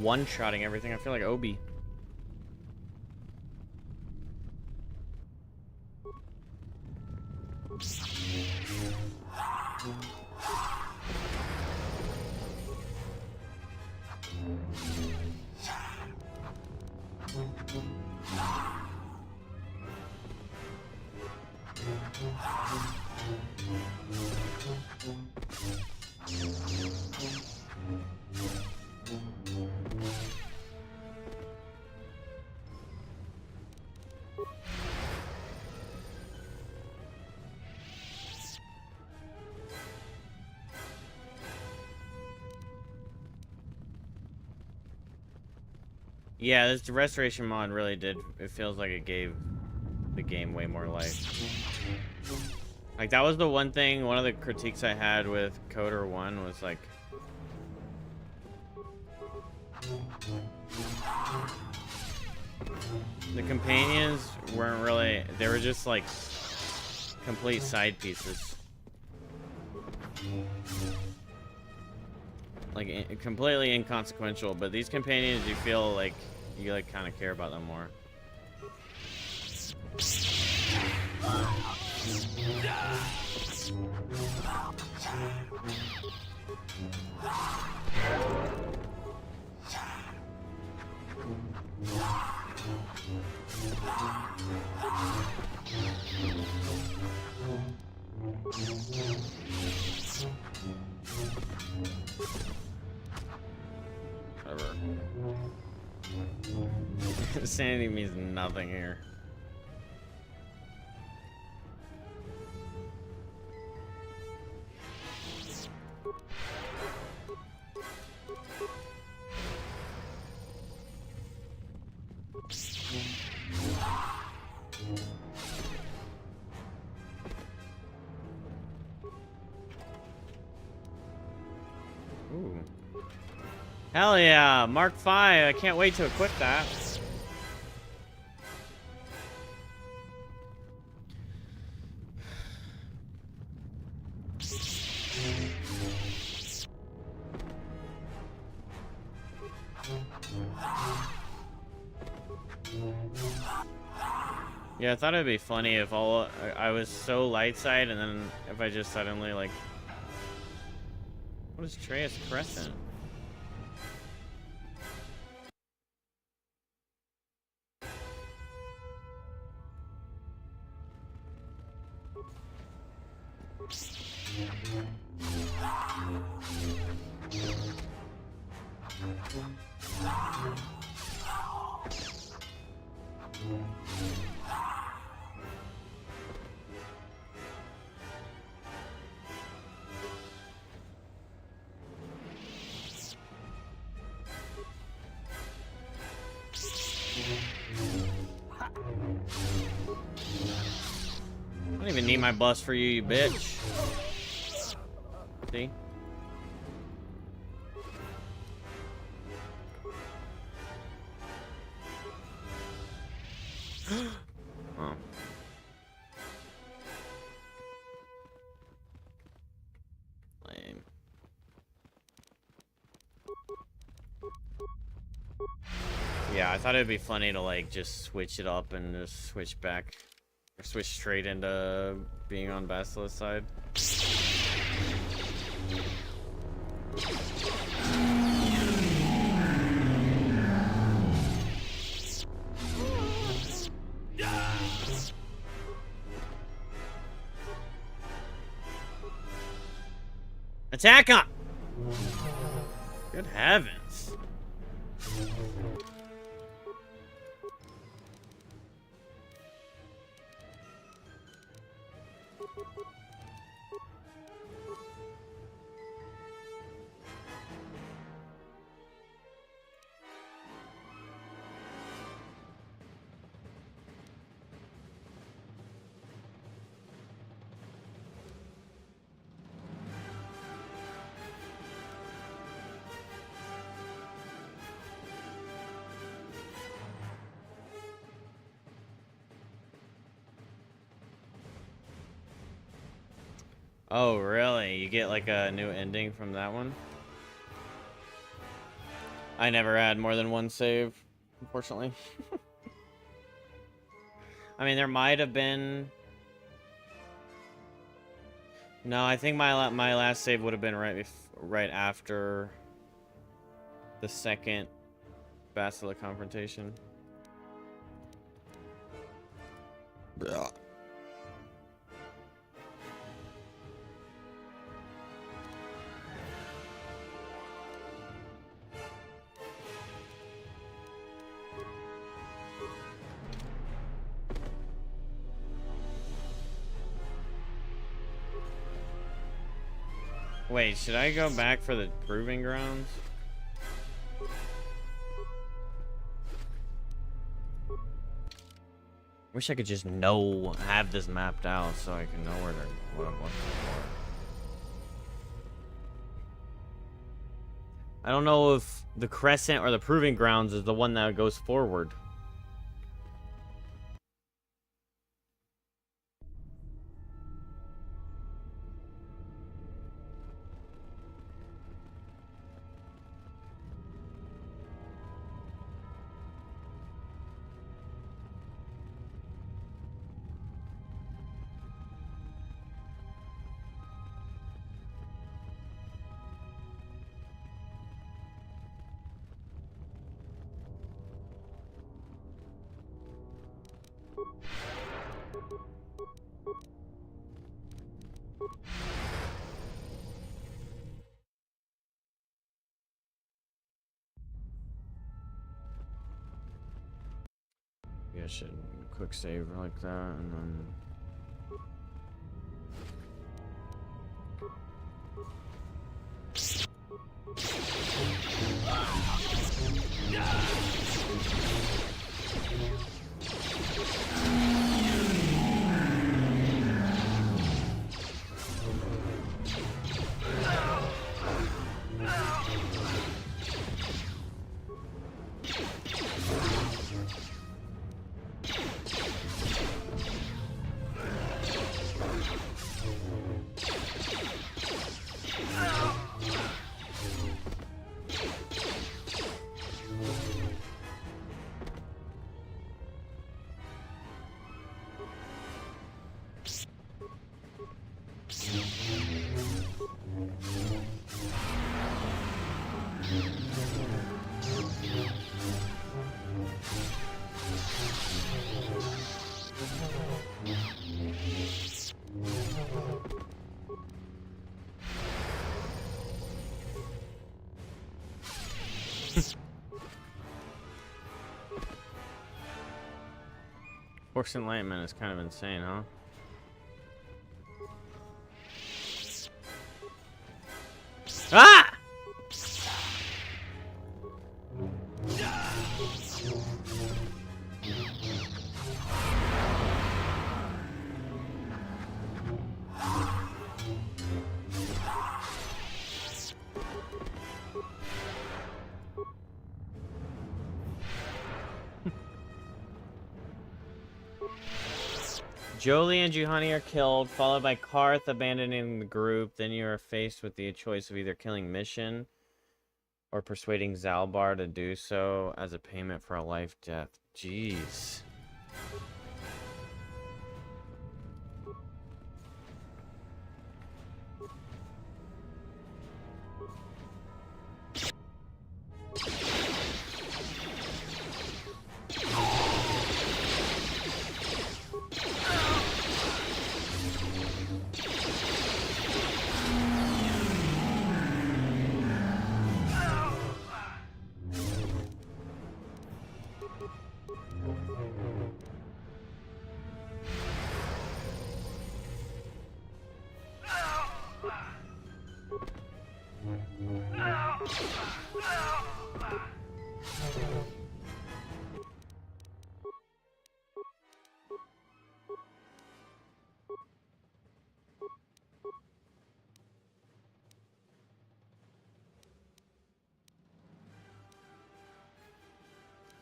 one-shotting everything. I feel like Obi. Yeah, this restoration mod really did. It feels like it gave the game way more life. Like, that was the one thing, one of the critiques I had with Kotor 1 was like... the companions weren't really... They were just, like, complete side pieces. Like, completely inconsequential, but these companions, you feel like you, like, kind of care about them more. Whatever. Sanity means nothing here. Ooh. Hell yeah, Mark 5. I can't wait to equip that. Yeah, I thought it'd be funny if I was so light side and then if I just suddenly like... What is Treyas Crescent? I don't even need my bus for you, you bitch. See? Oh. Lame. Yeah, I thought it'd be funny to like just switch it up and just switch back. Or switch straight into being on Basilisk's side. Attack him! Good heavens. Oh, really? You get like a new ending from that one? I never had more than one save, unfortunately. I mean, there might have been... No, I think my last save would have been right after the second Basilisk confrontation. Blah. Wait, should I go back for the proving grounds? Wish I could just have this mapped out so I can know what I'm looking for. I don't know if the crescent or the proving grounds is the one that goes forward. I should quick save like that and then... Force Enlightenment is kind of insane, huh? Ah! Jolie and Juhani are killed, followed by Karth abandoning the group. Then you are faced with the choice of either killing Mission or persuading Zalbar to do so as a payment for a life death. Jeez.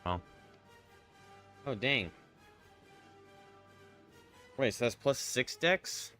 Oh. Oh, dang. Wait, so that's plus 6 decks?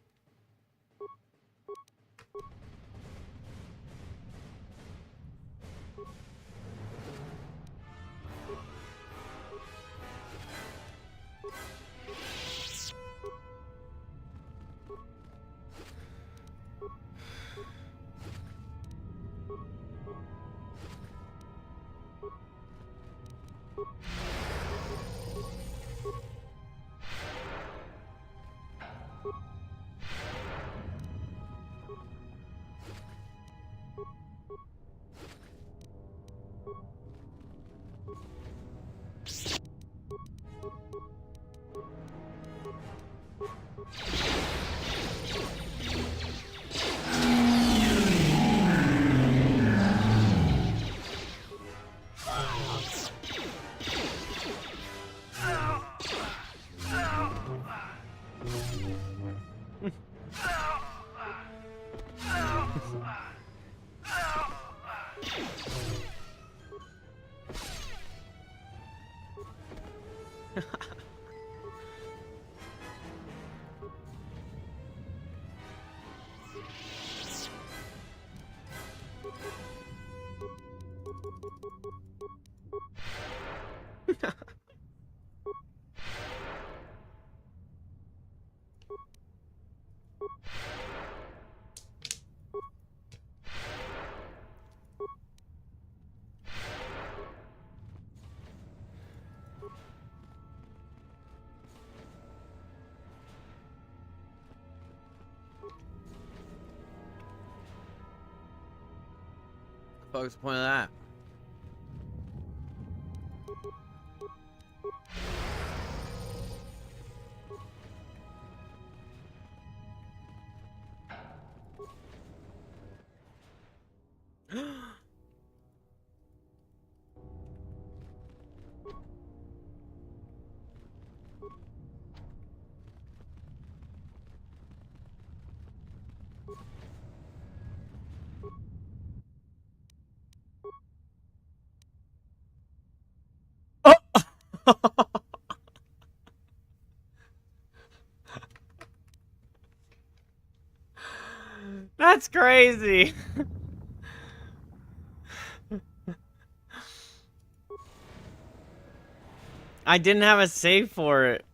What's the point of that? That's crazy. I didn't have a save for it.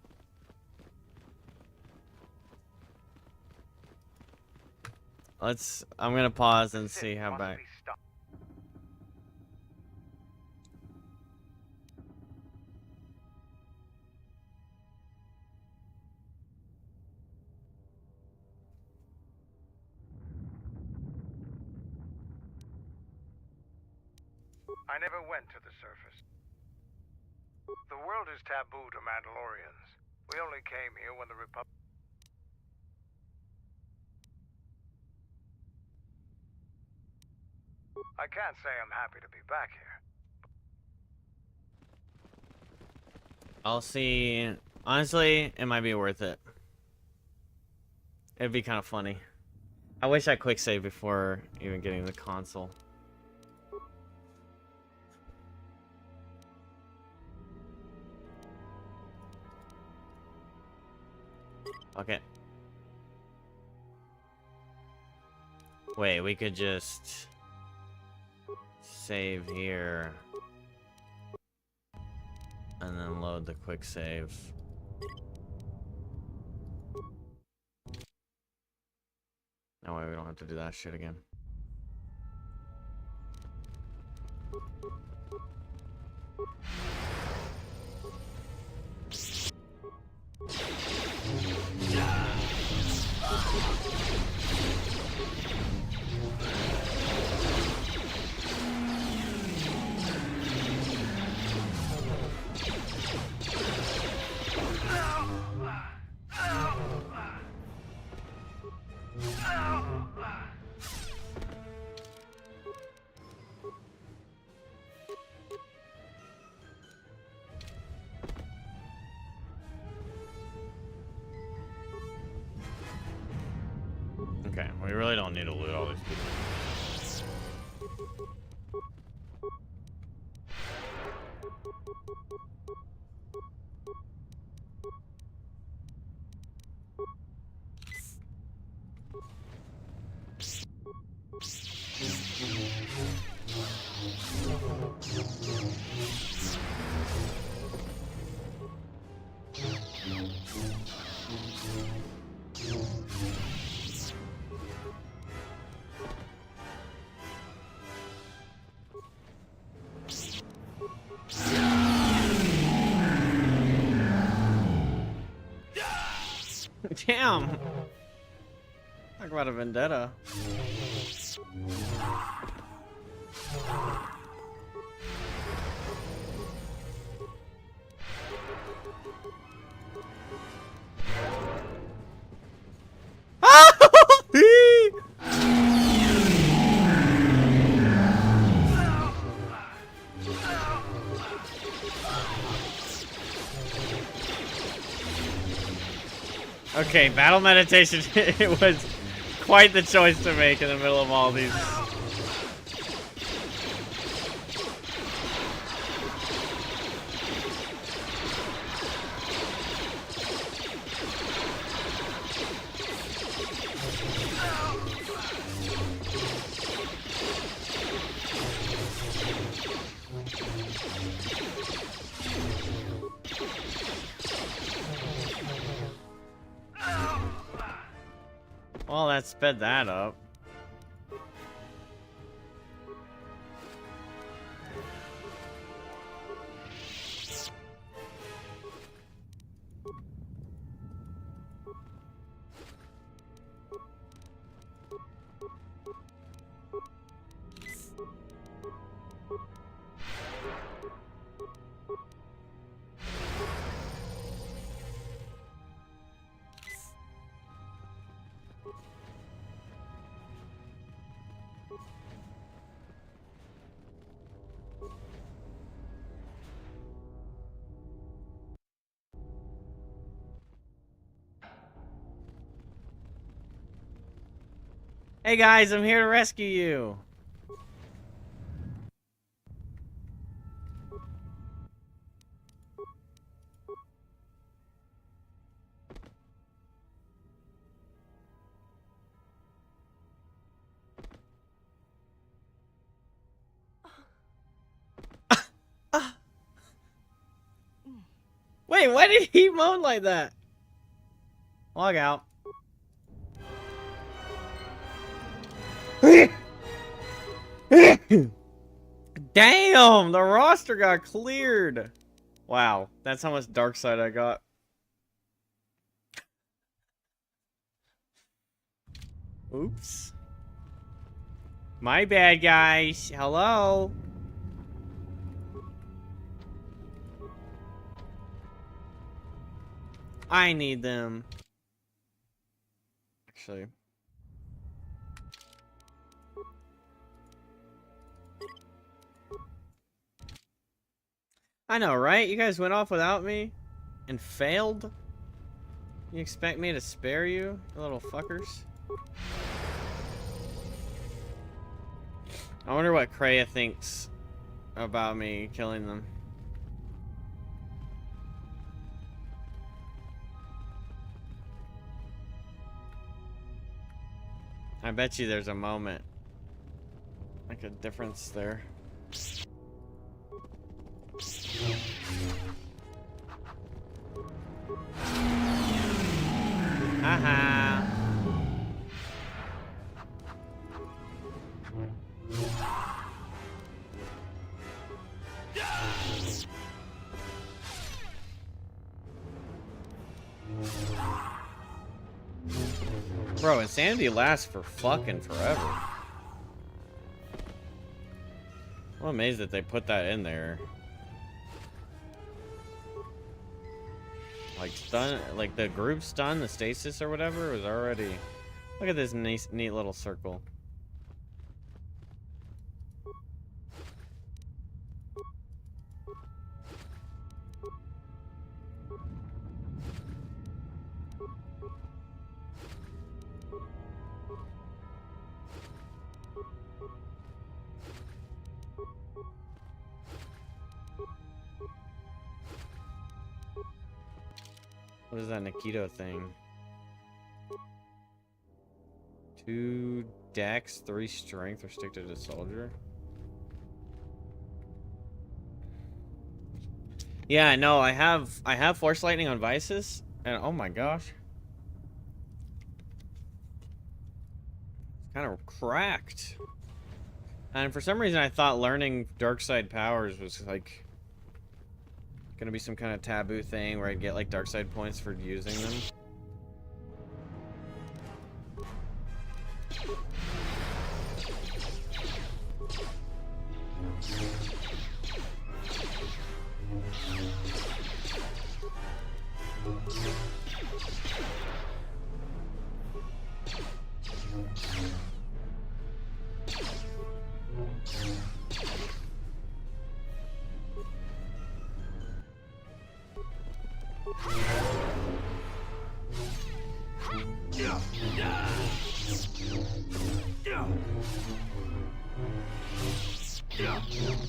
I'm gonna pause and see how back. I never went to the surface. The world is taboo to Mandalorians. We only came here when the Republic... I can't say I'm happy to be back here. I'll see. Honestly, it might be worth it. It'd be kind of funny. I wish I quick save before even getting the console. Okay. Wait, we could just save here and then load the quick save. That way we don't have to do that shit again. Okay, we really don't need to loot all these people. Damn! Talk about a vendetta. Okay, battle meditation. It was quite the choice to make in the middle of all these. Well, that sped that up. Hey guys, I'm here to rescue you. Wait, why did he moan like that? Log out. Damn, the roster got cleared. Wow, that's how much dark side I got. Oops. My bad, guys. Hello. I need them. Actually. I know, right? You guys went off without me and failed? You expect me to spare you, you little fuckers? I wonder what Kreia thinks about me killing them. I bet you there's a moment. Like a difference there. Haha. Bro, insanity lasts for fucking forever. I'm amazed that they put that in there. Like stun, like the group stun, the stasis or whatever was already. Look at this neat little circle. What is that Nikito thing? 2 dex, 3 strength, restricted to soldier. Yeah, no, I have force lightning on vices, and oh my gosh, it's kind of cracked. And for some reason, I thought learning dark side powers was like gonna be some kind of taboo thing where I'd get like dark side points for using them.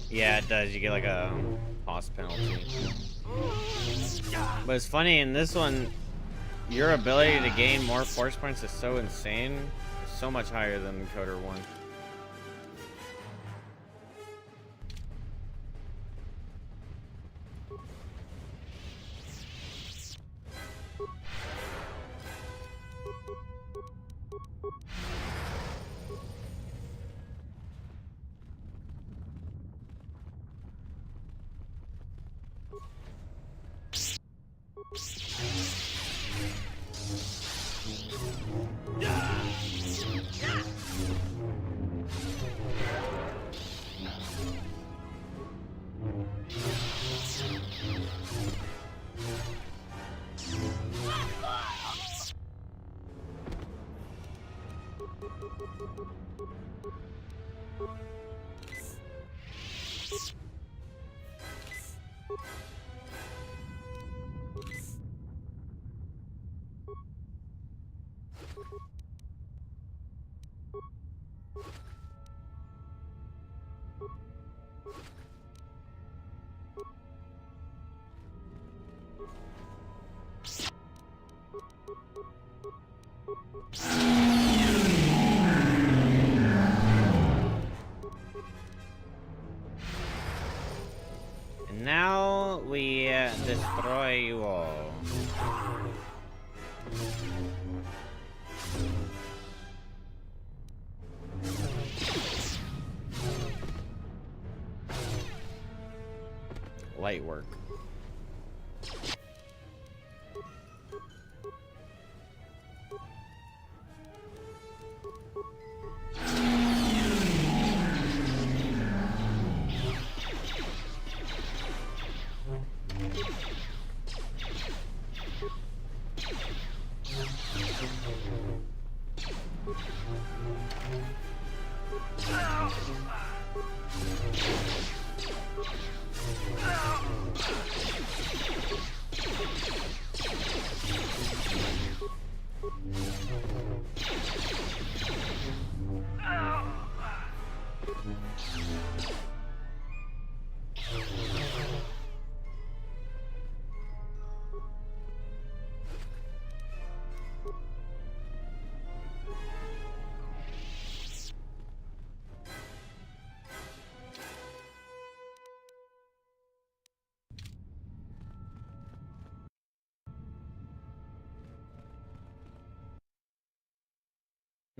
Yeah, it does. You get like a pause penalty. But it's funny, in this one, your ability to gain more force points is so insane. It's so much higher than Kotor 1. And now we destroy you all. Light work.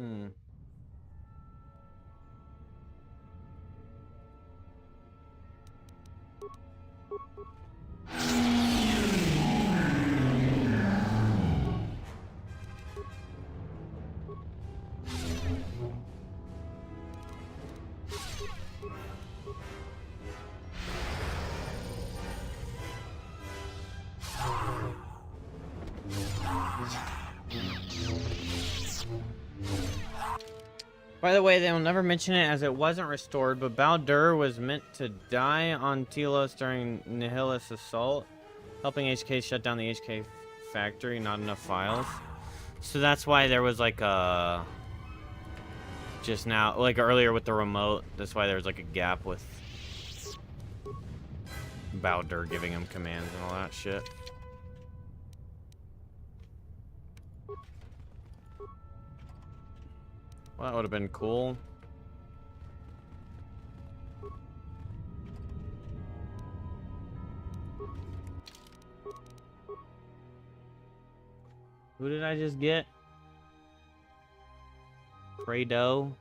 Hmm. By the way, they'll never mention it as it wasn't restored, but Baldur was meant to die on Telos during Nihilus assault, helping HK shut down the HK factory, not enough files. So that's why there was like a... just now, like earlier with the remote, that's why there was like a gap with Baldur giving him commands and all that shit. Well, that would have been cool. Who did I just get? Fredo.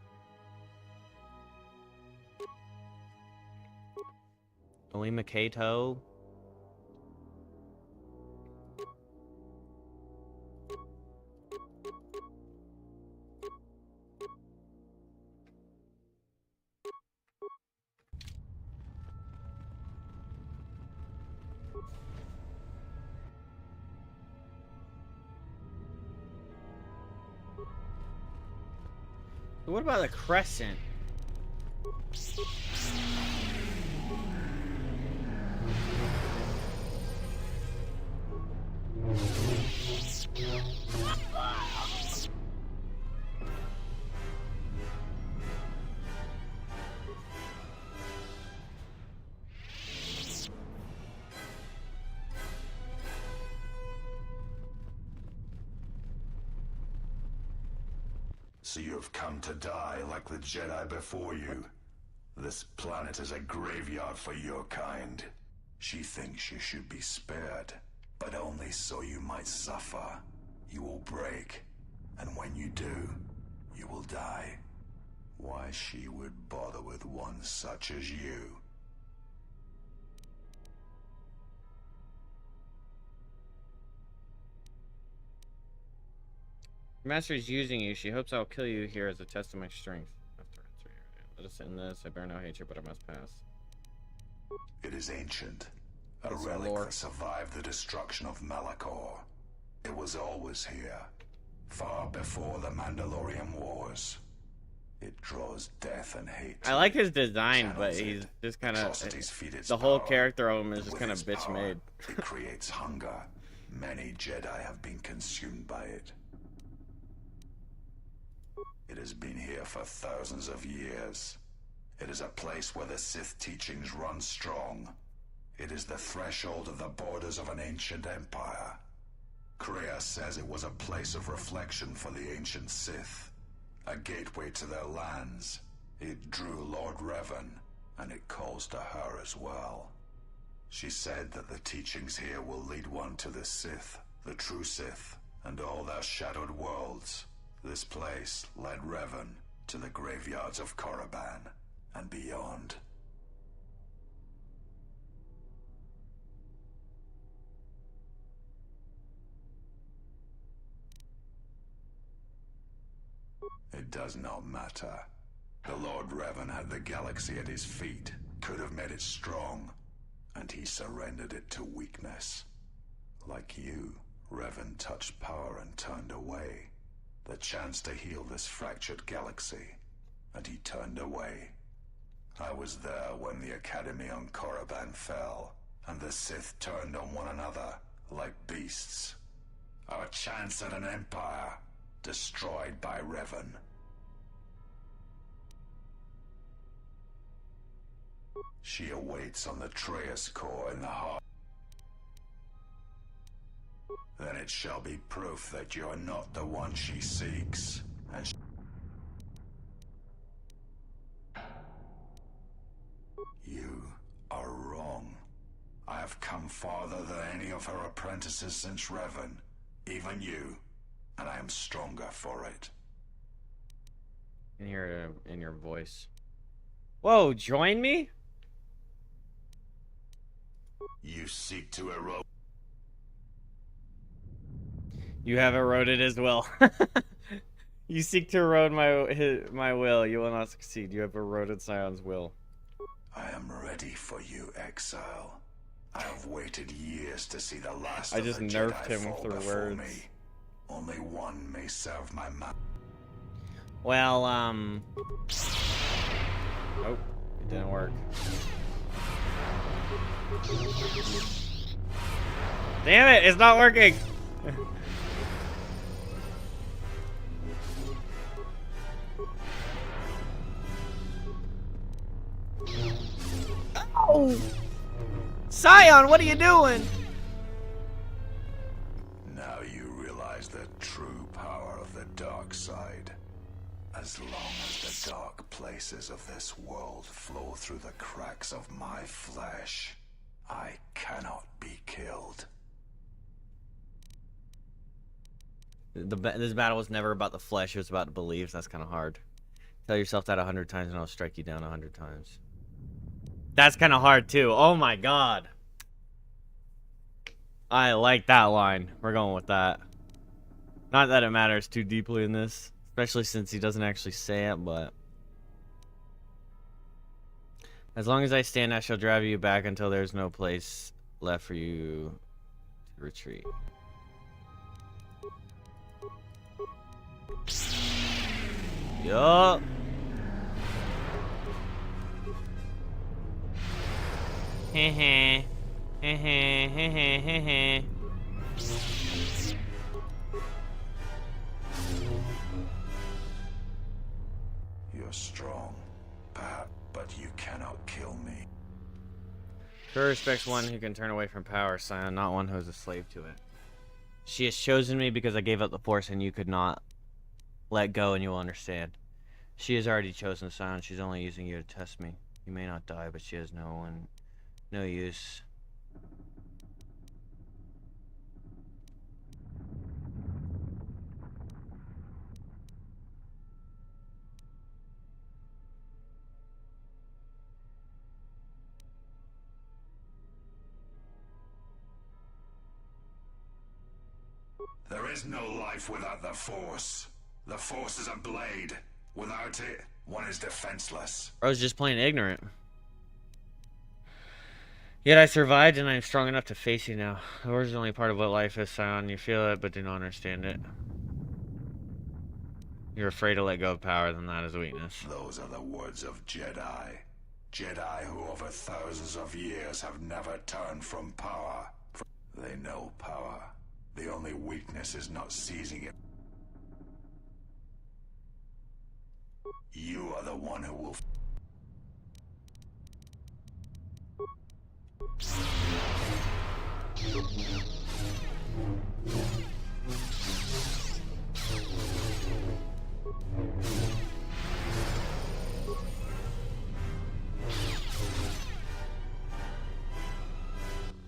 Alima Kato. What about the Crescent? So you have come to die like the Jedi before you. This planet is a graveyard for your kind. She thinks you should be spared, but only so you might suffer. You will break, and when you do, you will die. Why she would bother with one such as you? Your master is using you. She hopes I'll kill you here as a test of my strength. Let us end this. I bear no hatred, but I must pass. It is ancient. A That's relic lore. that survived the destruction of Malachor. It was always here, far before the Mandalorian Wars. It draws death and hate. I like his design, but Channels he's it. just kind of Atrocities feed its the whole power. character of him is And just with kind of its bitch power, made. It creates hunger. Many Jedi have been consumed by it. It has been here for thousands of years. It is a place where the Sith teachings run strong. It is the threshold of the borders of an ancient empire. Kreia says it was a place of reflection for the ancient Sith, a gateway to their lands. It drew Lord Revan, and it calls to her as well. She said that the teachings here will lead one to the Sith, the true Sith, and all their shadowed worlds. This place led Revan to the graveyards of Korriban and beyond. It does not matter. The Lord Revan had the galaxy at his feet, could have made it strong, and he surrendered it to weakness. Like you, Revan touched power and turned away. The chance to heal this fractured galaxy, and he turned away. I was there when the Academy on Korriban fell, and the Sith turned on one another like beasts. Our chance at an empire, destroyed by Revan. She awaits on the Treyas core in the heart. Then it shall be proof that you're not the one she seeks, and you are wrong. I have come farther than any of her apprentices since Revan, even you, and I am stronger for it. I can hear it in your voice. Whoa, join me? You seek to erode. You have eroded his will. You seek to erode my will. You will not succeed. You have eroded Sion's will. I am ready for you, exile. I have waited years to see the last I of just the nerfed Jedi him fall through before words. me. Only one may serve my Well, Nope, it didn't work. Damn it, it's not working! Oh! Sion, what are you doing? Now you realize the true power of the dark side. As long as the dark places of this world flow through the cracks of my flesh, I cannot be killed. This battle was never about the flesh, it was about the beliefs. That's kind of hard. Tell yourself that 100 times and I'll strike you down 100 times. That's kind of hard too. Oh my god. I like that line. We're going with that. Not that it matters too deeply in this, especially since he doesn't actually say it, but... As long as I stand, I shall drive you back until there's no place left for you to retreat. Yup. Heh heh. You're strong, perhaps, but you cannot kill me. Her respects one who can turn away from power, Sion, not one who is a slave to it. She has chosen me because I gave up the Force and you could not let go, and you will understand. She has already chosen Sion. She's only using you to test me. You may not die, but she has no use. There is no life without the Force. The Force is a blade. Without it, one is defenseless. I was just plain ignorant. Yet I survived and I am strong enough to face you now. The Force is only part of what life is, Sion. You feel it, but do not understand it. You're afraid to let go of power, then that is weakness. Those are the words of Jedi. Jedi who over thousands of years have never turned from power. They know power. The only weakness is not seizing it. You are the one who will...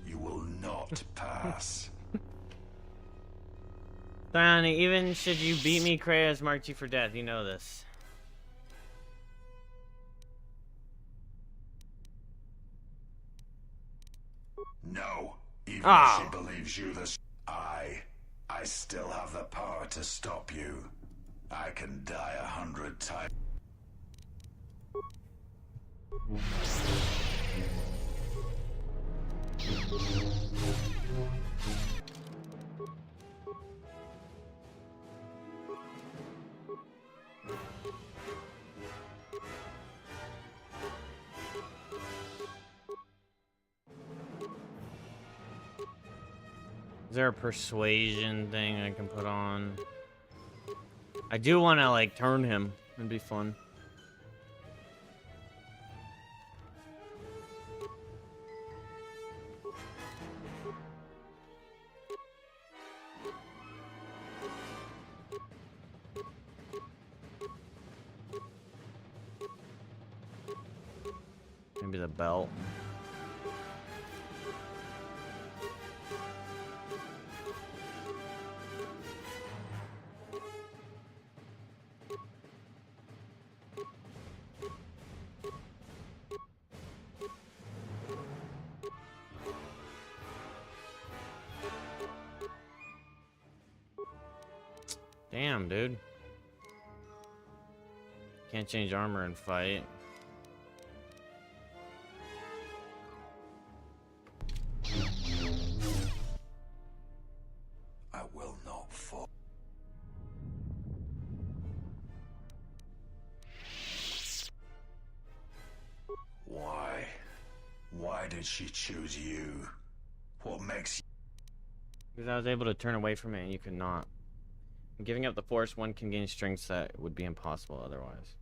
You will not pass. Sion, even should you beat me, Kreia has marked you for death. You know this. No, even Ah. if she believes you this, I still have the power to stop you. I can die 100 times. Is there a persuasion thing I can put on? I do want to, like, turn him. It'd be fun. Maybe the belt. Damn, dude. Can't change armor and fight. I will not fall. Why? Why did she choose you? What makes you... Because I was able to turn away from it and you could not. Giving up the Force, one can gain strengths that would be impossible otherwise.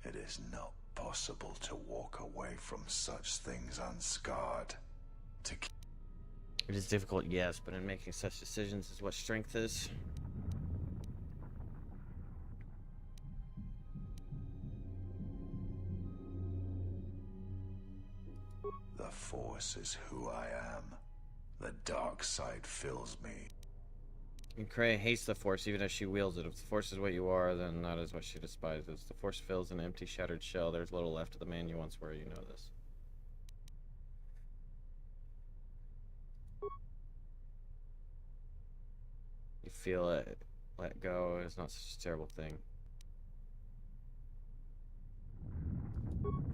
It is not possible to walk away from such things unscarred. It is difficult, yes, but in making such decisions is what strength is. The Force is who I am. The dark side fills me. And Kreia hates the Force even as she wields it. If the Force is what you are, then that is what she despises. The Force fills an empty, shattered shell. There's little left of the man you once were. You know this. You feel it. Let go. It's not such a terrible thing.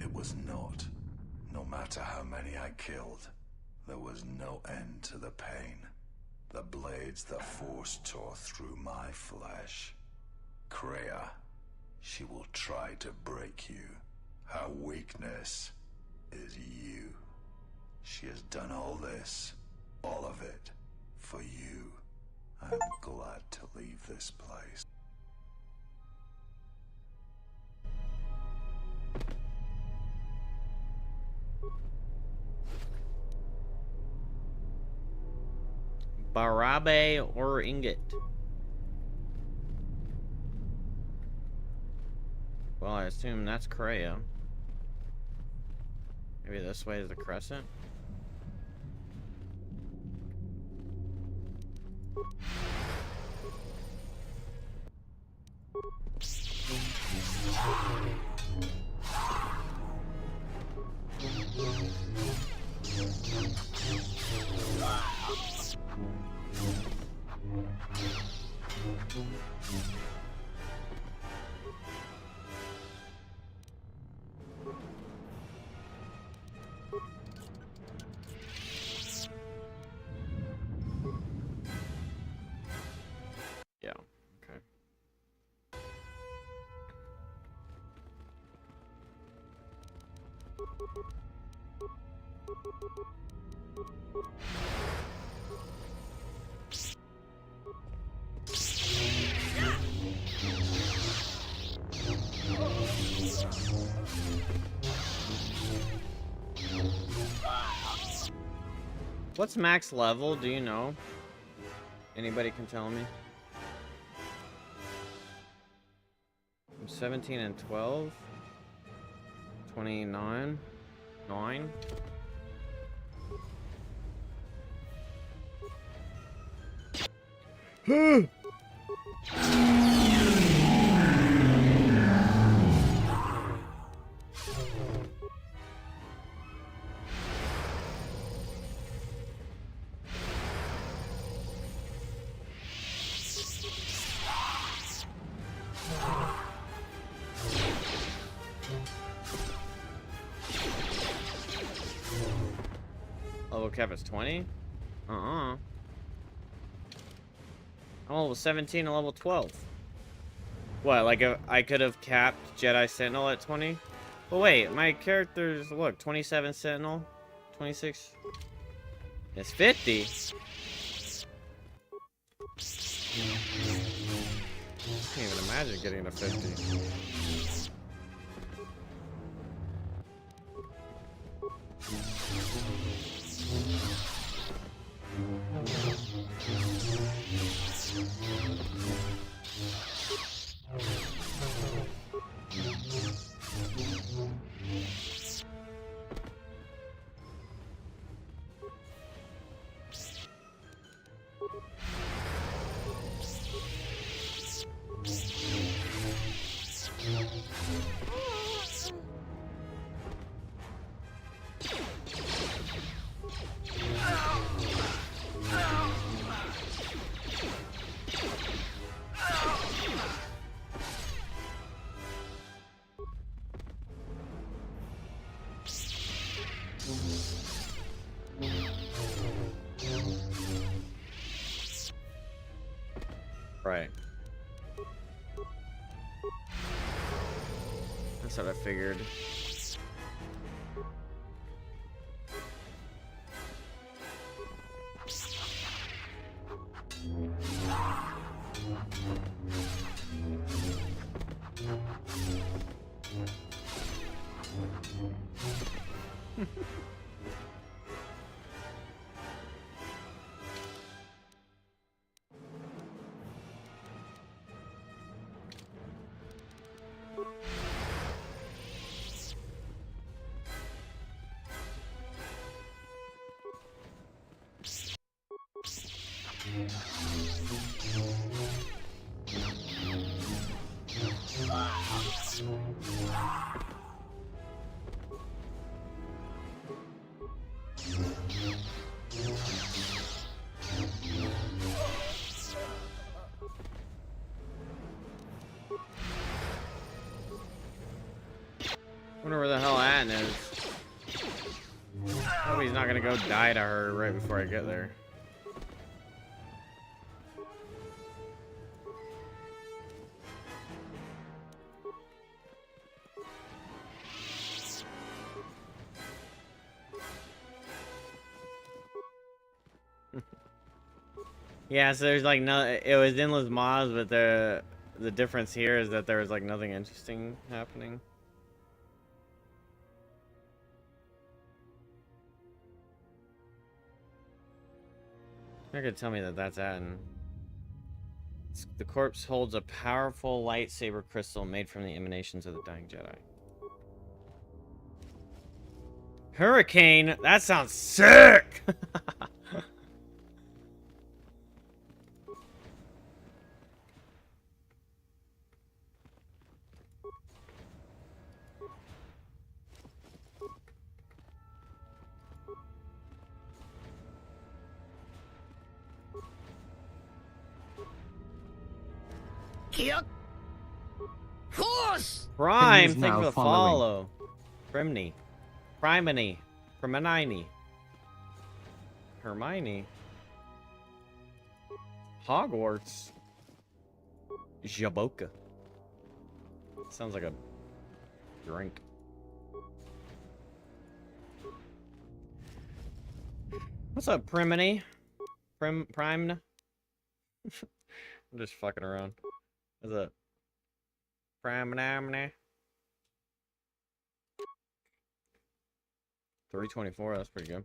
It was not. No matter how many I killed, there was no end to the pain. The blades the Force tore through my flesh. Kreia, she will try to break you. Her weakness is you. She has done all this, all of it, for you. I'm glad to leave this place. Barabe or ingot? Well, I assume that's Kreia. Maybe this way is the crescent? What's max level? Do you know? Anybody can tell me? I'm 17 and 12. 29. 9. Level cap is 20? I'm level 17 and level 12. What, like I could have capped Jedi Sentinel at 20? But wait, my character's, look, 27 Sentinel, 26. It's 50. I can't even imagine getting to 50. Right. That's what I figured. Wonder where the hell Ann is. Hope he's not gonna go die to her right before I get there. Yeah, so there's like no, it was endless mobs, but the difference here is that there was like nothing interesting happening. You're gonna tell me that that's Atten. The corpse holds a powerful lightsaber crystal made from the emanations of the dying Jedi. Hurricane? That sounds sick! Force! Prime, thank you for the follow. Primney. Primony. Primanini. Hermione. Hogwarts. Jaboka. Sounds like a drink. What's up, Primini? Prime? I'm just fucking around. What's up? Primini? 324, that's pretty good.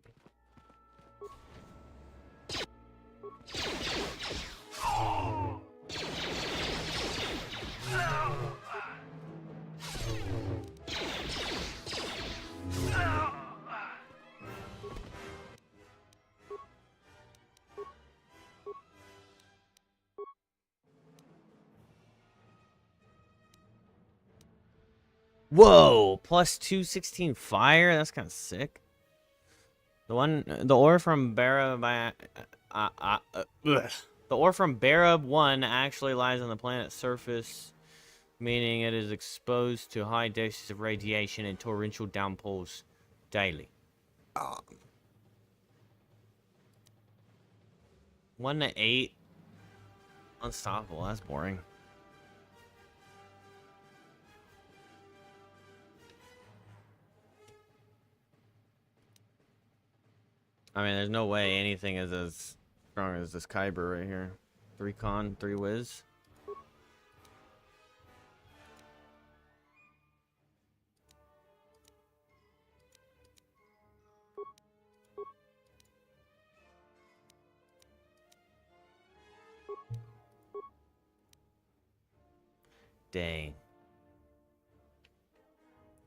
Whoa, plus 216 fire. That's kind of sick. The ore from Barab, the ore from Barab 1 actually lies on the planet's surface, meaning it is exposed to high doses of radiation and torrential downpours daily. 1 to 8, unstoppable. That's boring. I mean, there's no way anything is as strong as this Kyber right here. 3 con, 3 whiz. Dang.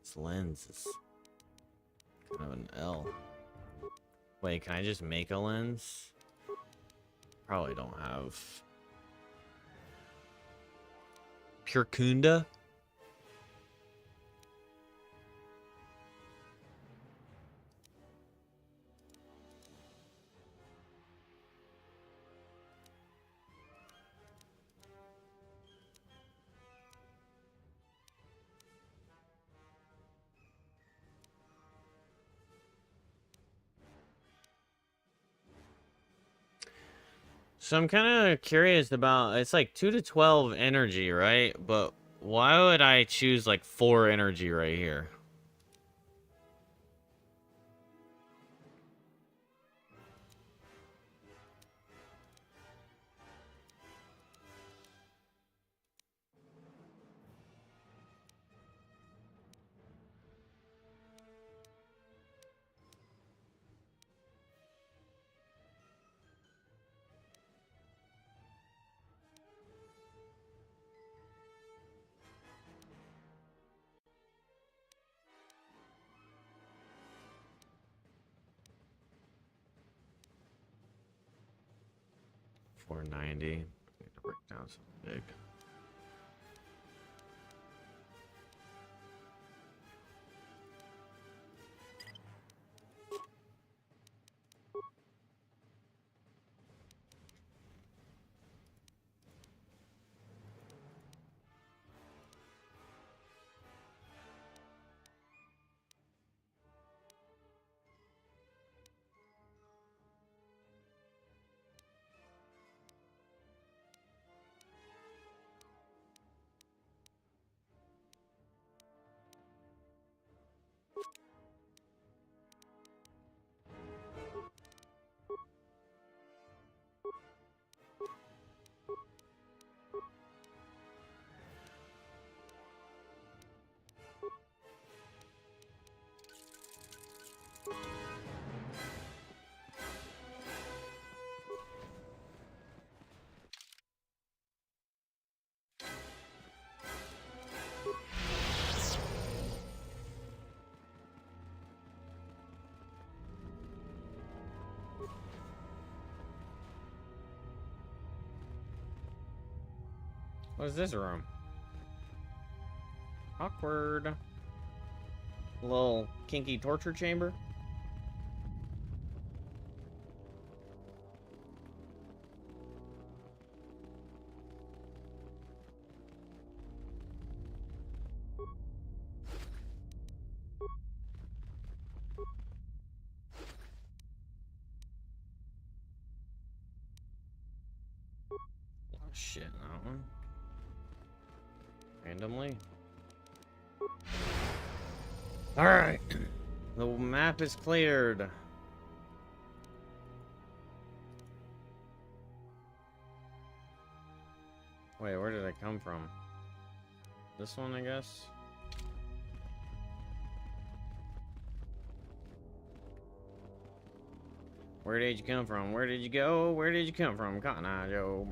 This lens is kind of an L. Wait, can I just make a lens? Probably don't have. Pure Kunda? So I'm kind of curious about, it's like 2 to 12 energy, right? But why would I choose like 4 energy right here? $490. I need to break down something big. What is this room? Awkward. Little kinky torture chamber. Oh shit, that one. Randomly. Alright. The map is cleared. Wait, where did I come from? This one, I guess? Where did you come from? Where did you go? Where did you come from? Cotton Eye Joe.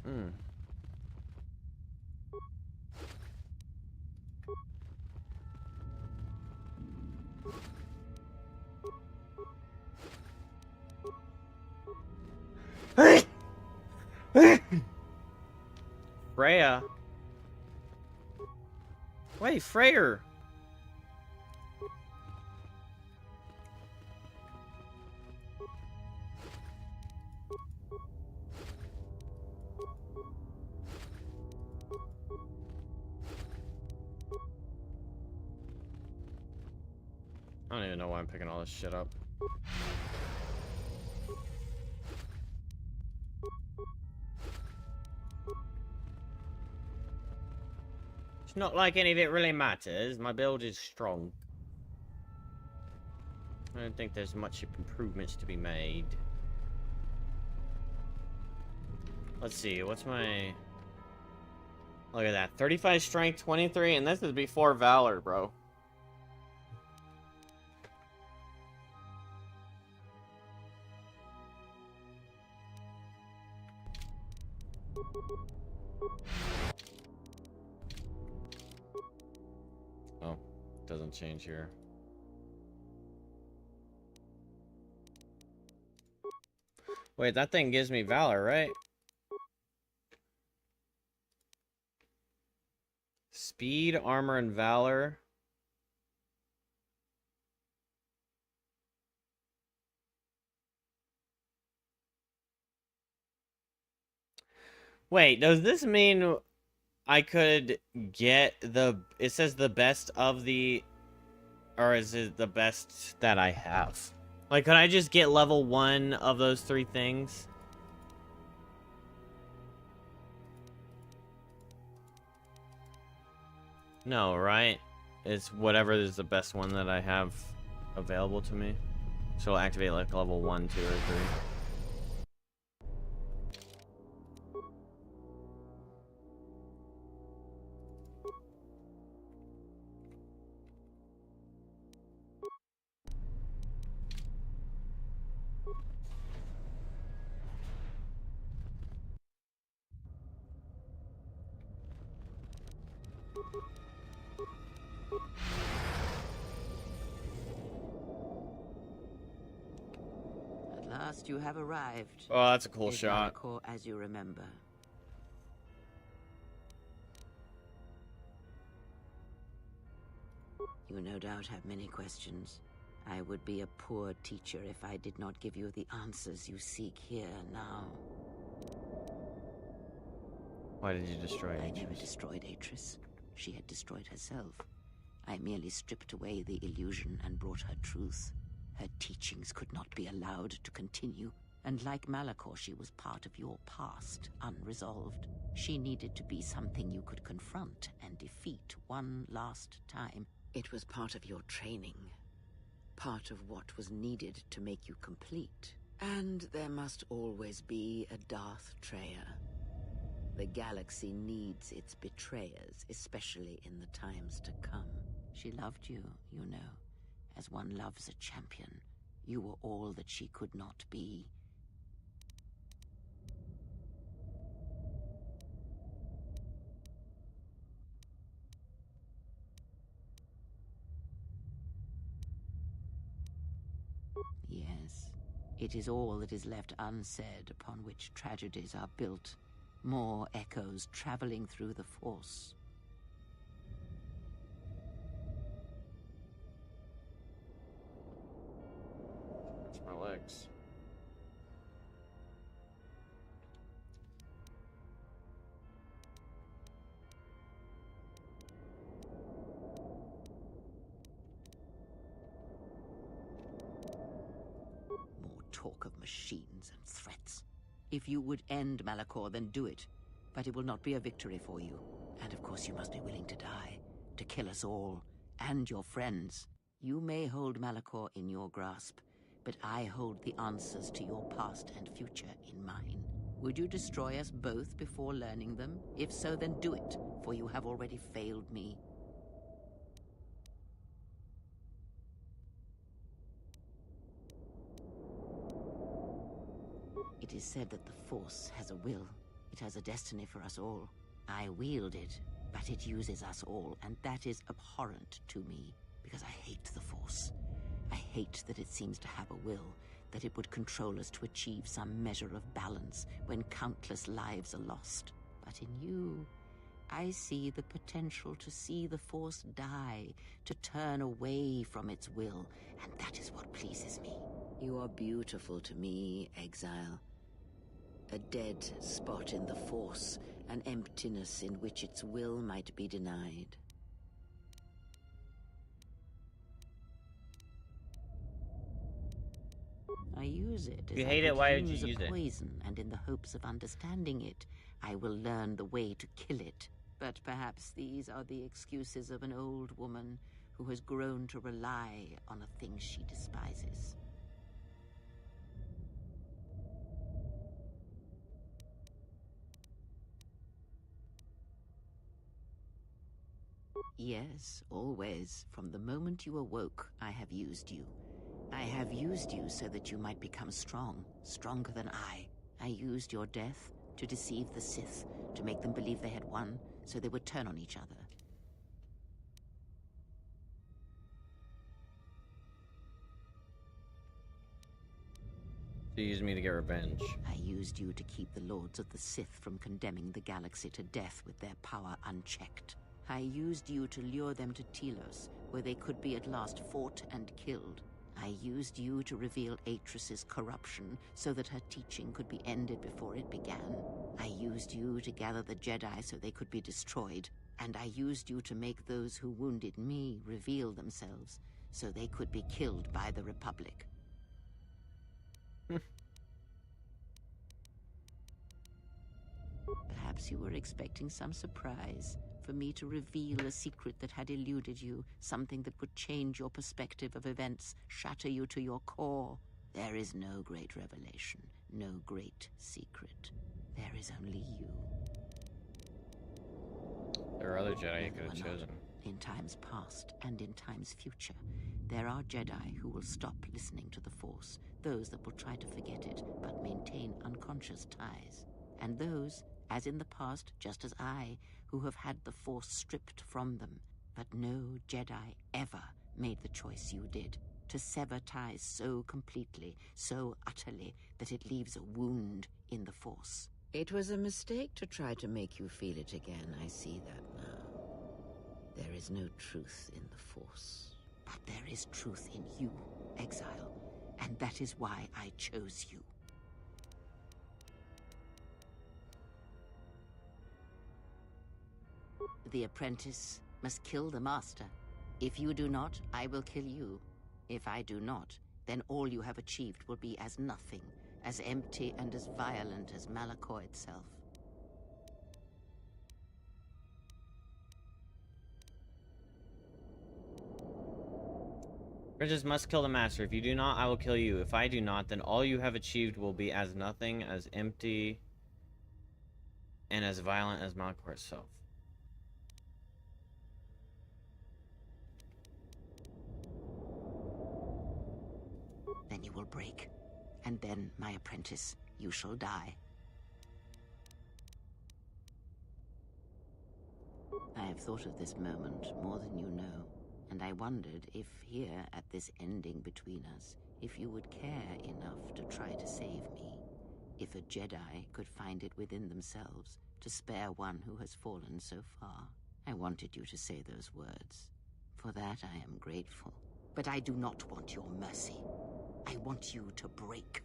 Hmm. Freya. Wait, Freyr. I don't even know why I'm picking all this shit up. It's not like any of it really matters. My build is strong. I don't think there's much improvements to be made. Let's see, what's my... Look at that. 35 strength, 23, and this is before Valor, bro. Oh, doesn't change here. Wait, that thing gives me Valor, right? Speed, armor, and Valor. Wait, does this mean I could get the... It says the best of the... Or is it the best that I have? Like, could I just get level 1 of those 3 things? No, right? It's whatever is the best one that I have available to me. So I'll activate like level 1, 2, or 3. At last you have arrived. Oh, that's a cool Is shot. Malachor as you remember? You no doubt have many questions. I would be a poor teacher if I did not give you the answers you seek here now. Why did you destroy I Atris? never destroyed Atris. She had destroyed herself. I merely stripped away the illusion and brought her truth. Her teachings could not be allowed to continue, and like Malachor, she was part of your past, unresolved. She needed to be something you could confront and defeat one last time. It was part of your training, part of what was needed to make you complete. And there must always be a Darth Treya. The galaxy needs its betrayers, especially in the times to come. She loved you, you know, as one loves a champion. You were all that she could not be. Yes, it is all that is left unsaid upon which tragedies are built. More echoes traveling through the Force. It's my legs. More talk of machines and threats. If you would end Malachor, then do it. But it will not be a victory for you. And of course you must be willing to die, to kill us all, and your friends. You may hold Malachor in your grasp, but I hold the answers to your past and future in mine. Would you destroy us both before learning them? If so, then do it, for you have already failed me. It is said that the Force has a will. It has a destiny for us all. I wield it, but it uses us all, and that is abhorrent to me, because I hate the Force. I hate that it seems to have a will, that it would control us to achieve some measure of balance when countless lives are lost. But in you, I see the potential to see the Force die, to turn away from its will, and that is what pleases me. You are beautiful to me, Exile. A dead spot in the Force, an emptiness in which its will might be denied. I use it If as you I hate it, could why would you use use a it? poison, and in the hopes of understanding it, I will learn the way to kill it. But perhaps these are the excuses of an old woman who has grown to rely on a thing she despises. Yes, always. From the moment you awoke, I have used you. I have used you so that you might become strong, stronger than I. I used your death to deceive the Sith, to make them believe they had won, so they would turn on each other. So you used me to get revenge. I used you to keep the Lords of the Sith from condemning the galaxy to death with their power unchecked. I used you to lure them to Telos, where they could be at last fought and killed. I used you to reveal Atris's corruption so that her teaching could be ended before it began. I used you to gather the Jedi so they could be destroyed. And I used you to make those who wounded me reveal themselves so they could be killed by the Republic. Perhaps you were expecting some surprise, for me to reveal a secret that had eluded you, something that would change your perspective of events, shatter you to your core. There is no great revelation, no great secret. There is only you. There are other Jedi you No, could have there were chosen. not. In times past and in times future, there are Jedi who will stop listening to the Force, those that will try to forget it but maintain unconscious ties, and those, as in the past, just as I, who have had the Force stripped from them. But no Jedi ever made the choice you did, to sever ties so completely, so utterly, that it leaves a wound in the Force. It was a mistake to try to make you feel it again, I see that now. There is no truth in the Force, but there is truth in you, Exile, and that is why I chose you. The apprentice must kill the master. If you do not, I will kill you. If I do not, then all you have achieved will be as nothing, as empty and as violent as Malachor itself. Apprentice must kill the master. If you do not, I will kill you. If I do not, then all you have achieved will be as nothing, as empty, and as violent as Malachor itself. Then you will break, and then, my apprentice, you shall die. I have thought of this moment more than you know, and I wondered if here, at this ending between us, if you would care enough to try to save me. If a Jedi could find it within themselves to spare one who has fallen so far. I wanted you to say those words. For that I am grateful. But I do not want your mercy. I want you to break.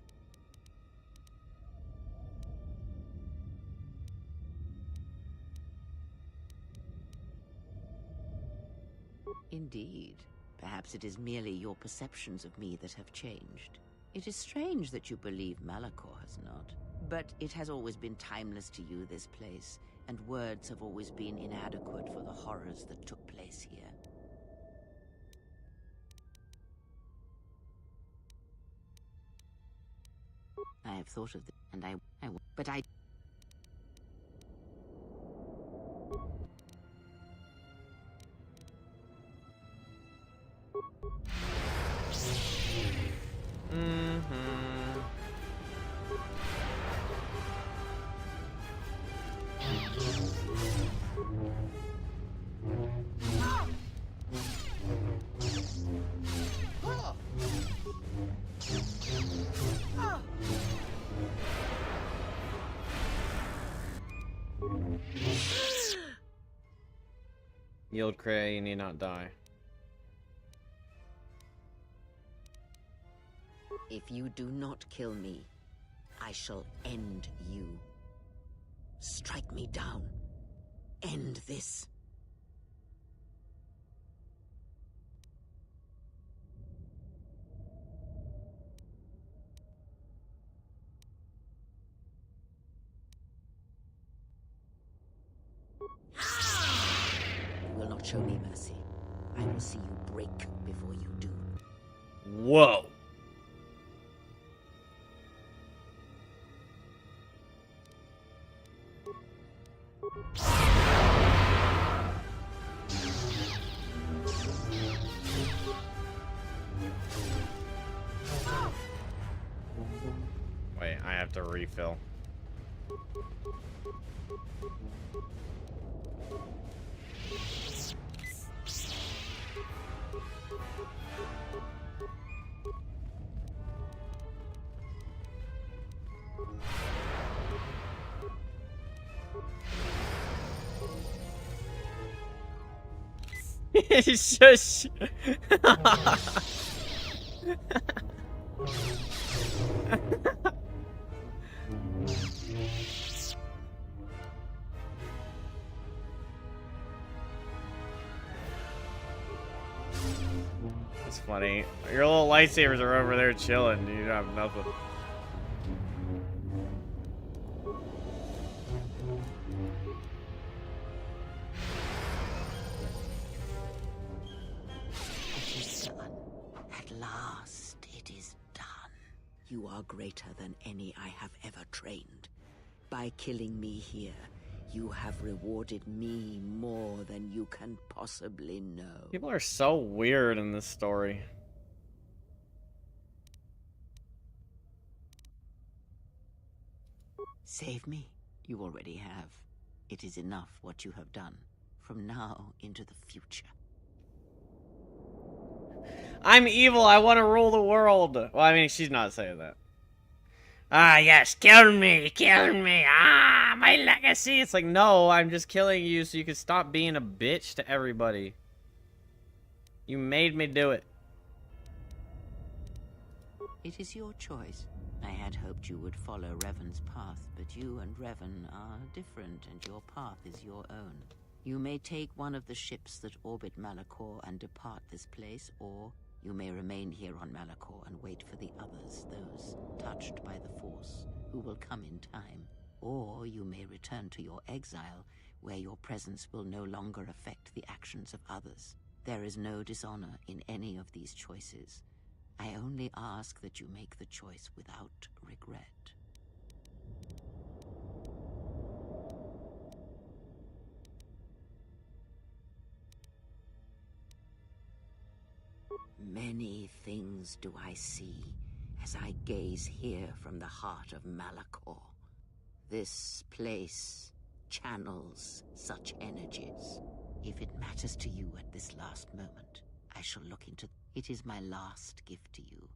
Indeed. Perhaps it is merely your perceptions of me that have changed. It is strange that you believe Malachor has not. But it has always been timeless to you, this place, and words have always been inadequate for the horrors that took place here. I have thought of this, and but I... Yield Cray, you need not die. If you do not kill me, I shall end you. Strike me down. End this. You will not show me mercy. I will see you break before you do. Whoa. Wait, I have to refill. Shush. It's funny. Your little lightsabers are over there chilling. You don't have nothing. It is done. At last, it is done. You are greater than any I have ever trained. By killing me here, you have rewarded me more than you can possibly know. People are so weird in this story. Save me. You already have. It is enough what you have done. From now into the future. I'm evil. I want to rule the world. Well, I mean, she's not saying that. Ah, yes, kill me, ah, my legacy. It's like, no, I'm just killing you so you can stop being a bitch to everybody. You made me do it. It is your choice. I had hoped you would follow Revan's path, but you and Revan are different, and your path is your own. You may take one of the ships that orbit Malachor and depart this place, or you may remain here on Malachor and wait for the others, those touched by the Force, who will come in time. Or you may return to your exile, where your presence will no longer affect the actions of others. There is no dishonor in any of these choices. I only ask that you make the choice without regret. Many things do I see as I gaze here from the heart of Malachor. This place channels such energies. If it matters to you at this last moment, I shall look into... It is my last gift to you.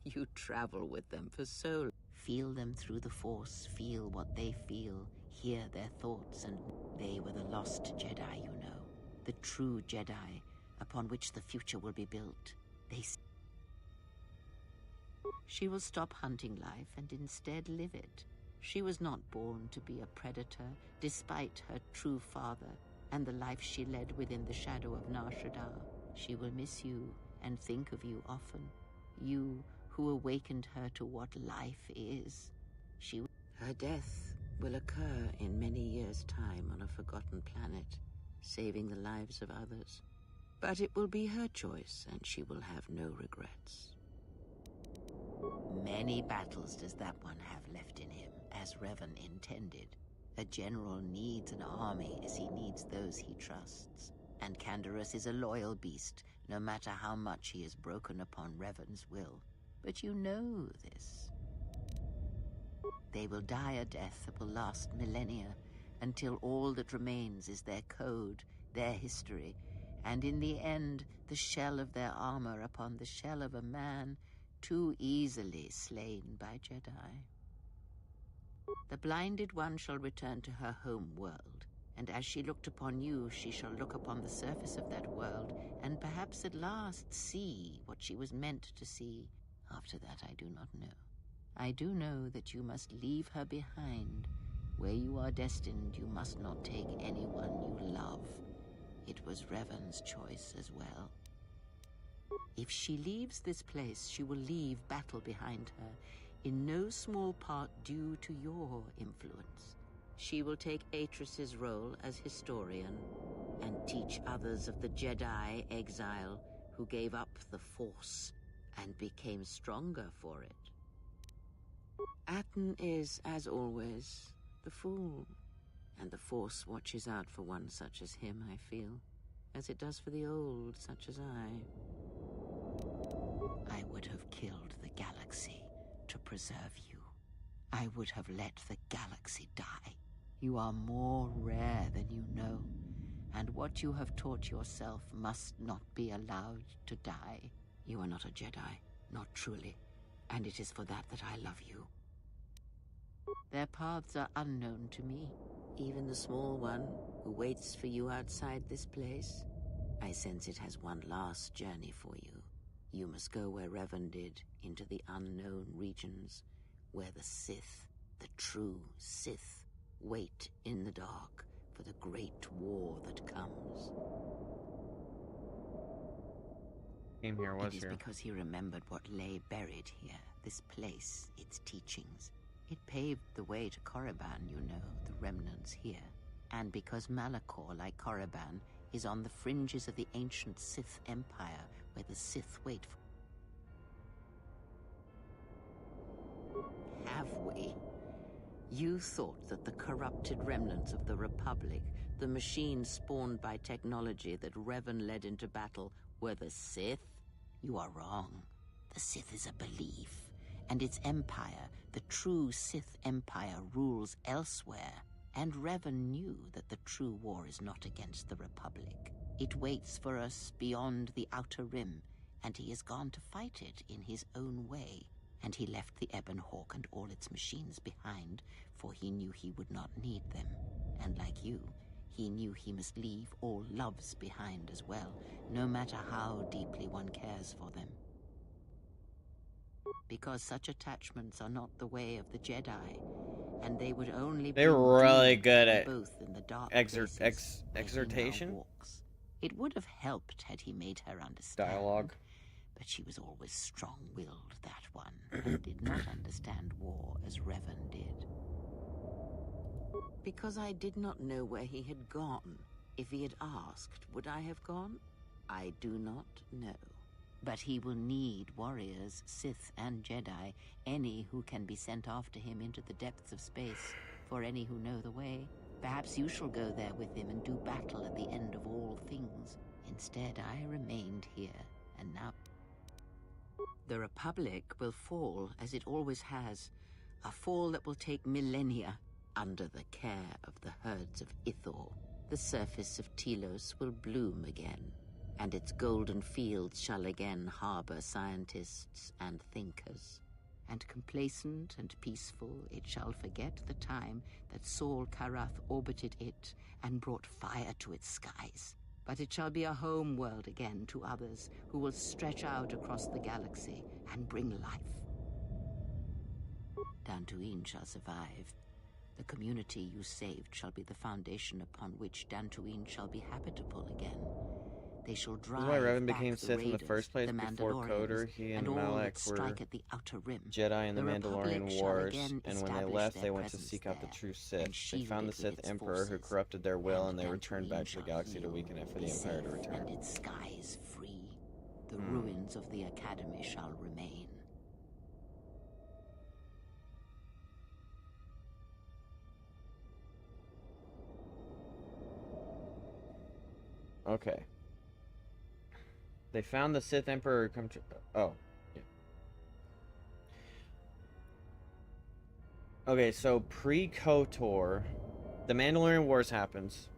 You travel with them for so long. Feel them through the Force, feel what they feel, hear their thoughts, and they were the lost Jedi, you know. The true Jedi, upon which the future will be built. She will stop hunting life and instead live it. She was not born to be a predator, despite her true father and the life she led within the shadow of Nar Shaddaa. She will miss you and think of you often. You who awakened her to what life is. Her death will occur in many years' time on a forgotten planet, saving the lives of others. But it will be her choice, and she will have no regrets. Many battles does that one have left in him, as Revan intended. A general needs an army as he needs those he trusts. And Canderous is a loyal beast, no matter how much he has broken upon Revan's will. But you know this. They will die a death that will last millennia, until all that remains is their code, their history, and in the end, the shell of their armor upon the shell of a man too easily slain by Jedi. The blinded one shall return to her home world, and as she looked upon you, she shall look upon the surface of that world, and perhaps at last see what she was meant to see. After that, I do not know. I do know that you must leave her behind. Where you are destined, you must not take anyone you love. It was Revan's choice as well. If she leaves this place, she will leave battle behind her, in no small part due to your influence. She will take Atris's role as historian and teach others of the Jedi exile who gave up the Force and became stronger for it. Atten is, as always, the fool, and the Force watches out for one such as him, I feel, as it does for the old such as I. I would have killed the galaxy to preserve you. I would have let the galaxy die. You are more rare than you know, and what you have taught yourself must not be allowed to die. You are not a Jedi, not truly, and it is for that I love you. Their paths are unknown to me, even the small one who waits for you outside this place. I sense it has one last journey for you. You must go where Revan did, into the unknown regions, where the Sith, the true Sith, wait in the dark for the great war that comes. Came here, was It is here. because he remembered what lay buried here, this place, its teachings. It paved the way to Korriban, you know, the remnants here. And because Malachor, like Korriban, is on the fringes of the ancient Sith Empire, where the Sith wait for... Have we? You thought that the corrupted remnants of the Republic, the machines spawned by technology that Revan led into battle, were the Sith? You are wrong. The Sith is a belief, and its empire, the true Sith Empire, rules elsewhere. And Revan knew that the true war is not against the Republic. It waits for us beyond the Outer Rim, and he has gone to fight it in his own way. And he left the Ebon Hawk and all its machines behind, for he knew he would not need them. And like you, he knew he must leave all loves behind as well, no matter how deeply one cares for them. Because such attachments are not the way of the Jedi, and they would only They're bring really doom good to at both in the dark places where he exhortation. now walks. It would have helped had he made her understand. Dialogue. But she was always strong-willed, that one, and did not understand war as Revan did. Because I did not know where he had gone. If he had asked, would I have gone? I do not know. But he will need warriors, Sith and Jedi, any who can be sent after him into the depths of space, for any who know the way. Perhaps you shall go there with him and do battle at the end of all things. Instead, I remained here, and now... The Republic will fall, as it always has. A fall that will take millennia, under the care of the herds of Ithor. The surface of Telos will bloom again, and its golden fields shall again harbor scientists and thinkers. And complacent and peaceful, it shall forget the time that Saul Karath orbited it and brought fire to its skies. But it shall be a home world again to others who will stretch out across the galaxy and bring life. Dantooine shall survive. The community you saved shall be the foundation upon which Dantooine shall be habitable again. They shall This drive is why Revan back became the Sith in the raiders, first place. the Before Mandalorians, Kotor, he and all Malak that were strike at the outer rim. Jedi in the The Republic Mandalorian shall Wars, again and when they establish left, their they went to presence seek out the there, true and Sith. They shield found the it with Sith its Emperor who forces, corrupted their will, and they and returned back to the Tatooine galaxy to shall weaken it for the be Empire to safe, return. and its skies free. The Hmm. ruins of the Academy shall remain. Okay. They found the Sith Emperor come to... Oh. Yeah. Okay, so pre-KOTOR, the Mandalorian Wars happens.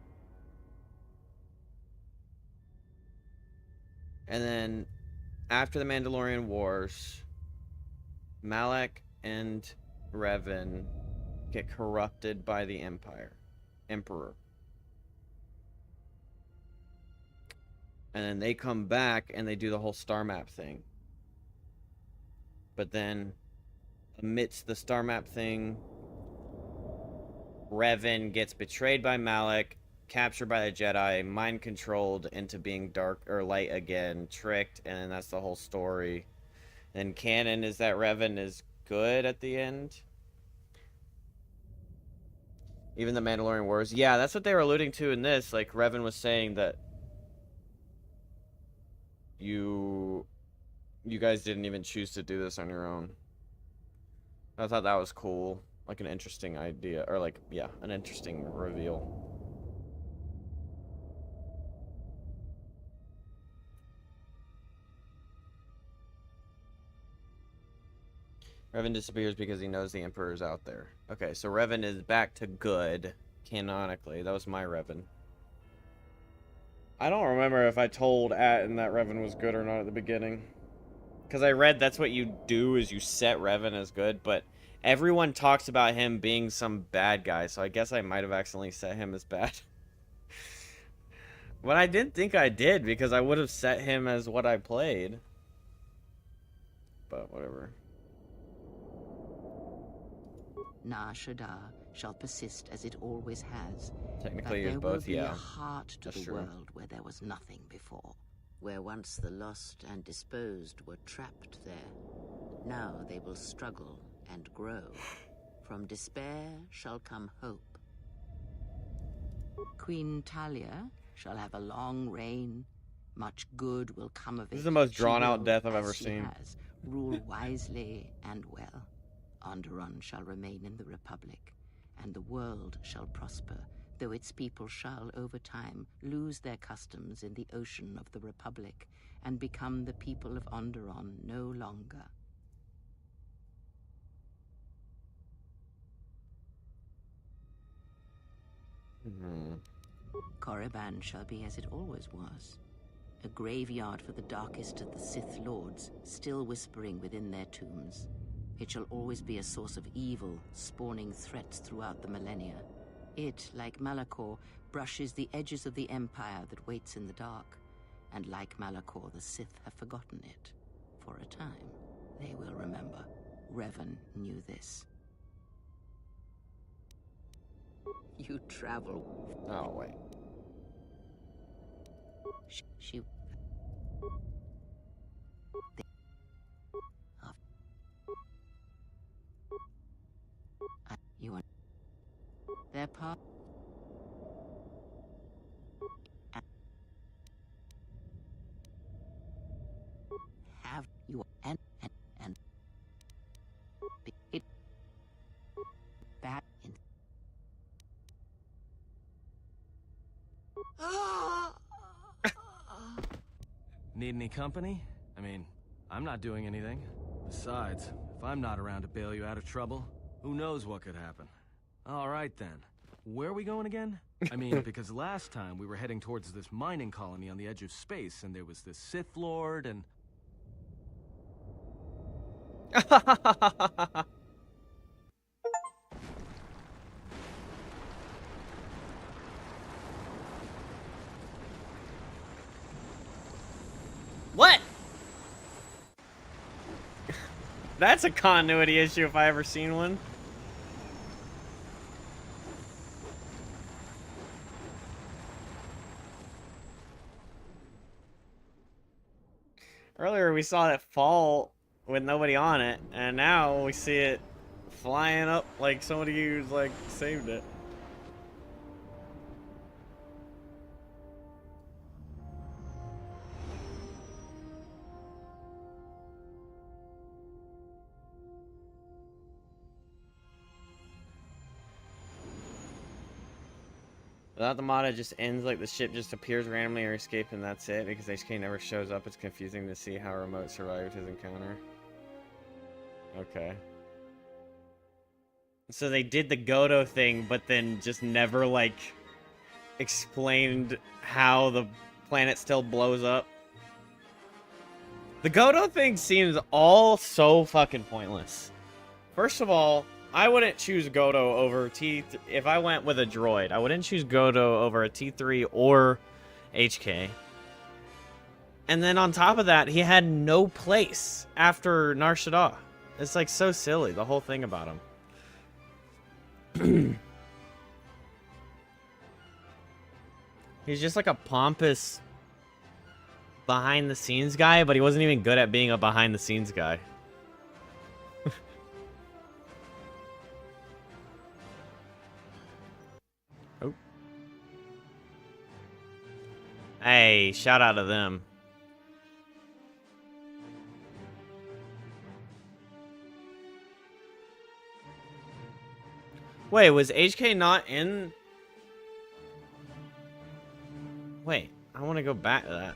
And then, after the Mandalorian Wars, Malak and Revan get corrupted by the Emperor. And then they come back and they do the whole star map thing. But then, amidst the star map thing, Revan gets betrayed by Malak, captured by the Jedi, mind controlled into being dark or light again, tricked, and then that's the whole story. And canon is that Revan is good at the end. Even the Mandalorian Wars. Yeah, that's what they were alluding to in this. Like, Revan was saying that you guys didn't even choose to do this on your own. I thought that was cool. Like an interesting idea. Or like, yeah, an interesting reveal. Revan disappears because he knows the Emperor's out there. Okay, so Revan is back to good, canonically. That was my Revan. I don't remember if I told Atten that Revan was good or not at the beginning. Because I read that's what you do, is you set Revan as good, but everyone talks about him being some bad guy, so I guess I might have accidentally set him as bad. But I didn't think I did, because I would have set him as what I played. But whatever. Nar Shaddaa shall persist as it always has. Technically, but you're there both, will be yeah. a heart to That's the true. world where there was nothing before. Where once the lost and disposed were trapped there. Now they will struggle and grow. From despair shall come hope. Queen Talia shall have a long reign. Much good will come of it. This is the most She drawn-out will, death I've as ever she seen. has, rule wisely and well. Onderon shall remain in the Republic, and the world shall prosper, though its people shall, over time, lose their customs in the ocean of the Republic, and become the people of Onderon no longer. Korriban shall be as it always was. A graveyard for the darkest of the Sith Lords, still whispering within their tombs. It shall always be a source of evil, spawning threats throughout the millennia. It, like Malachor, brushes the edges of the Empire that waits in the dark. And like Malachor, the Sith have forgotten it. For a time, they will remember. Revan knew this. You travel. Oh, wait. She... You are... Their part... Have you... And... It... Bad... In... Need any company? I mean, I'm not doing anything. Besides, if I'm not around to bail you out of trouble, who knows what could happen. All right then. Where are we going again? I mean, because last time we were heading towards this mining colony on the edge of space, and there was this Sith Lord, and... What? That's a continuity issue if I ever seen one. Earlier we saw it fall with nobody on it, and now we see it flying up like somebody who's like saved it. Without the mod, it just ends like the ship just appears randomly or escape and that's it. Because HK never shows up, it's confusing to see how Remote survived his encounter. Okay. So they did the Godo thing, but then just never, like, explained how the planet still blows up. The Godo thing seems all so fucking pointless. First of all, I wouldn't choose Godo over T... If I went with a droid, I wouldn't choose Godo over a T3 or HK. And then on top of that, he had no place after Nar Shaddaa. It's like so silly, the whole thing about him. He's just like a pompous behind-the-scenes guy, but he wasn't even good at being a behind-the-scenes guy. Oh. Hey, shout out to them. Wait, was HK not in... Wait, I want to go back to that.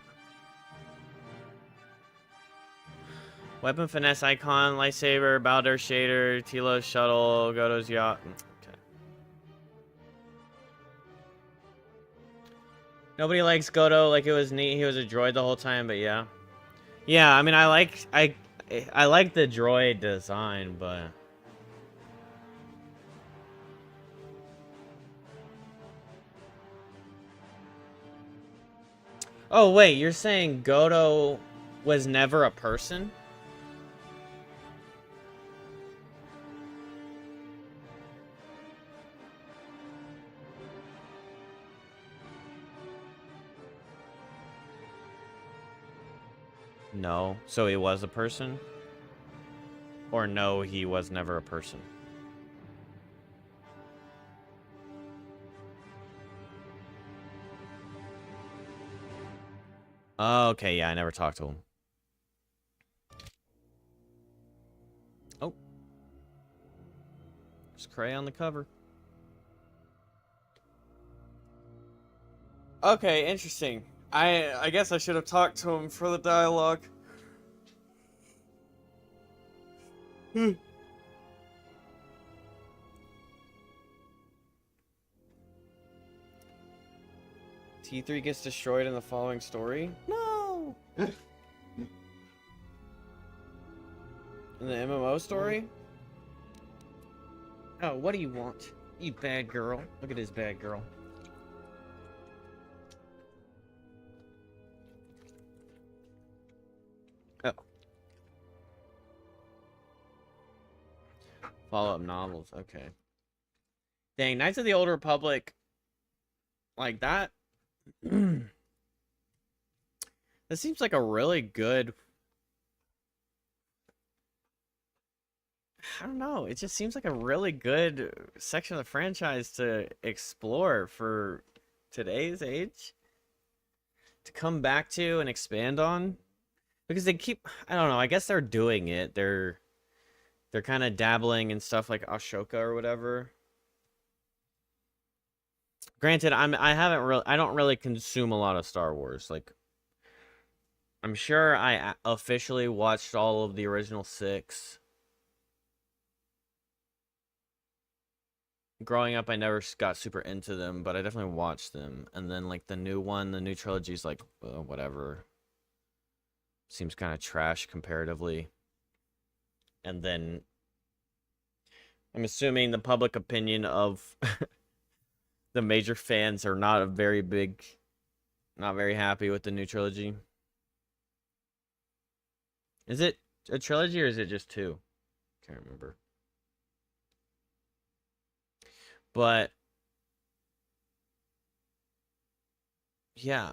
Weapon finesse icon, lightsaber, Baldur shader, Tilo's shuttle, Godo's yacht. Okay. Nobody likes Godo. Like, it was neat. He was a droid the whole time, but yeah. Yeah, I mean, I like the droid design, but... Oh, wait, you're saying Godo was never a person? No. So he was a person? Or no, he was never a person? Oh, okay, yeah, I never talked to him. Oh. There's Cray on the cover. Okay, interesting. I guess I should have talked to him for the dialogue. T3 gets destroyed in the following story? No! In the MMO story? Oh, what do you want? You bad girl. Look at this bad girl. Oh. Follow-up novels, okay. Dang, Knights of the Old Republic, like that. This seems like a really good... I don't know, it just seems like a really good section of the franchise to explore for today's age. To come back to and expand on. Because they keep... I don't know, I guess they're doing it. They're kind of dabbling in stuff like Ashoka or whatever. Granted, I don't really consume a lot of Star Wars. Like, I'm sure I officially watched all of the original 6. Growing up, I never got super into them, but I definitely watched them. And then, like, the new one, the new trilogy's like, whatever. Seems kind of trash comparatively. And then I'm assuming the public opinion of the major fans are not very happy with the new trilogy. Is it a trilogy or is it just 2? Can't remember. But yeah,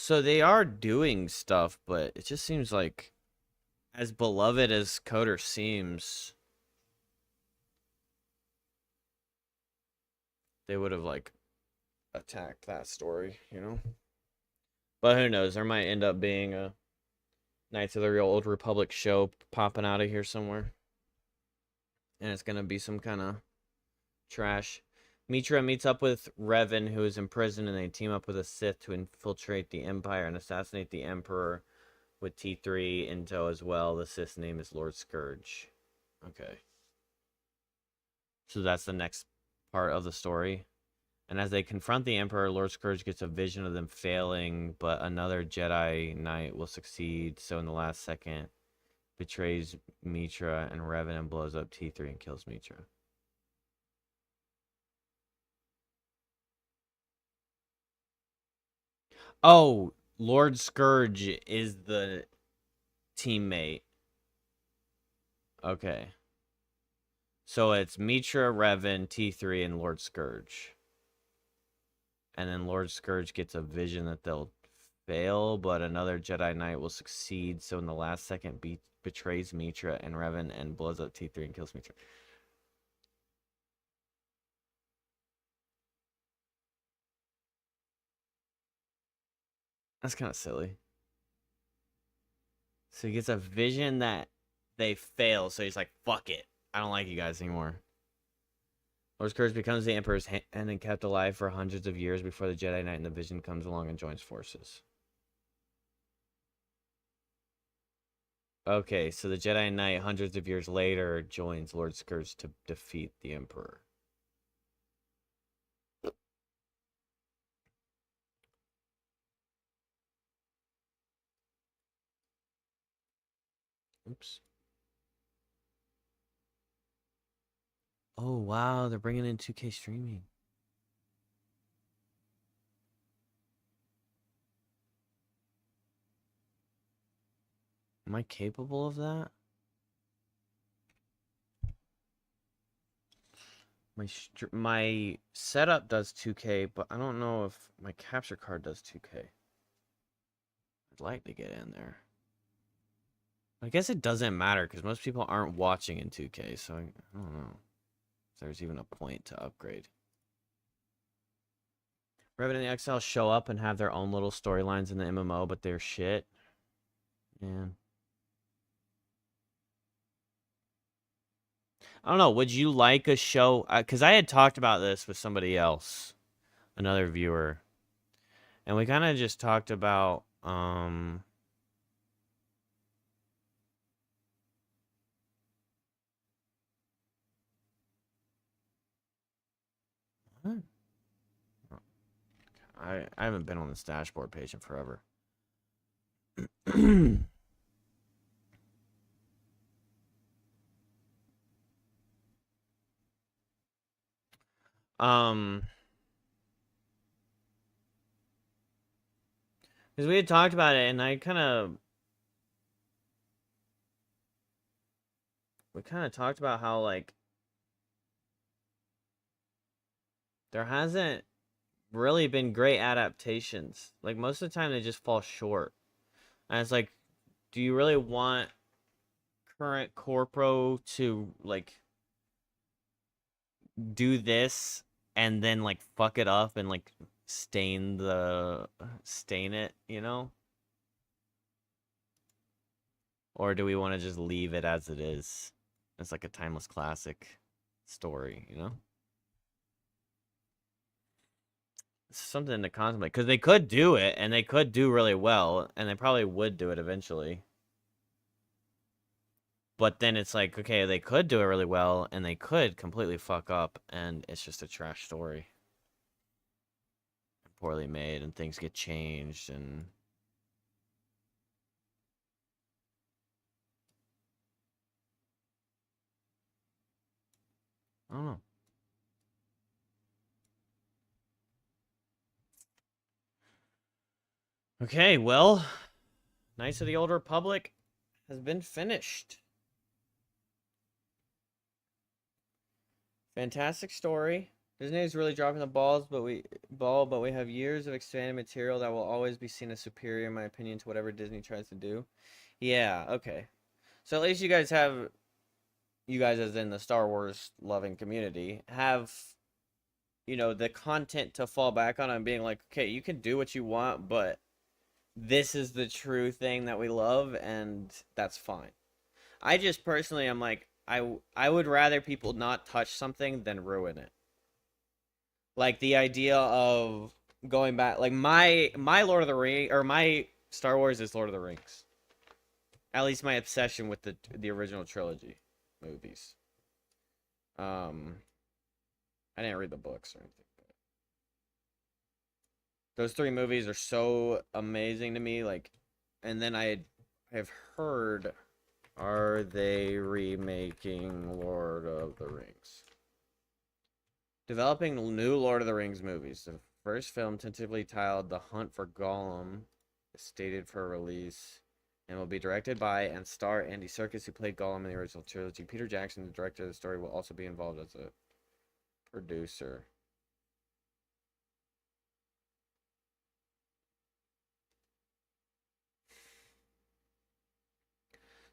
So they are doing stuff, but it just seems like, as beloved as Kotor seems, they would have like attacked that story, you know? But who knows? There might end up being a Knights of the Real Old Republic show popping out of here somewhere. And it's gonna be some kind of trash. Mitra meets up with Revan, who is imprisoned, and they team up with a Sith to infiltrate the Empire and assassinate the Emperor with T3 in tow as well. The Sith's name is Lord Scourge. Okay. So that's the next part of the story. And as they confront the Emperor, Lord Scourge gets a vision of them failing, but another Jedi Knight will succeed. So in the last second, betrays Mitra and Revan and blows up T3 and kills Mitra. Oh, Lord Scourge is the teammate. Okay. So it's Mitra, Revan, T3, and Lord Scourge. And then Lord Scourge gets a vision that they'll fail, but another Jedi Knight will succeed. So in the last second, betrays Mitra and Revan and blows up T3 and kills Mitra. That's kind of silly. So he gets a vision that they fail, so he's like, fuck it. I don't like you guys anymore. Lord Scourge becomes the Emperor's hand and kept alive for hundreds of years before the Jedi Knight in the vision comes along and joins forces. Okay, so the Jedi Knight hundreds of years later joins Lord Scourge to defeat the Emperor. Oops. Oh, wow, they're bringing in 2K streaming. Am I capable of that? My setup does 2K, but I don't know if my capture card does 2K. I'd like to get in there. I guess it doesn't matter because most people aren't watching in 2K, so I don't know if there's even a point to upgrade. Revan and the Exiles show up and have their own little storylines in the MMO, but they're shit. Man. I don't know. Would you like a show? Because I had talked about this with somebody else, another viewer. And we kind of just talked about... What? I haven't been on this dashboard page in forever. Because we had talked about it, and we kind of talked about how, like, there hasn't really been great adaptations. Like, most of the time, they just fall short. And it's like, do you really want current Corpro to, like, do this and then, like, fuck it up and, like, stain it, you know? Or do we want to just leave it as it is? It's like a timeless classic story, you know? It's something to contemplate. Because they could do it, and they could do really well, and they probably would do it eventually. But then it's like, okay, they could do it really well, and they could completely fuck up, and it's just a trash story. Poorly made, and things get changed, and... I don't know. Okay, well, Knights of the Old Republic has been finished. Fantastic story. Disney's really dropping the but we have years of expanded material that will always be seen as superior, in my opinion, to whatever Disney tries to do. Yeah, okay. So at least you guys as in the Star Wars loving community, have, you know, the content to fall back on and being like, okay, you can do what you want, but this is the true thing that we love, and that's fine. I just personally am like, I would rather people not touch something than ruin it. Like the idea of going back, like my Lord of the Ring or my Star Wars is Lord of the Rings. At least my obsession with the original trilogy movies. I didn't read the books or anything. Those three movies are so amazing to me. Like, and then I have heard, are they remaking Lord of the Rings? Developing new Lord of the Rings movies. The first film, tentatively titled The Hunt for Gollum, is stated for release and will be directed by and star Andy Serkis, who played Gollum in the original trilogy. Peter Jackson, the director of the story, will also be involved as a producer.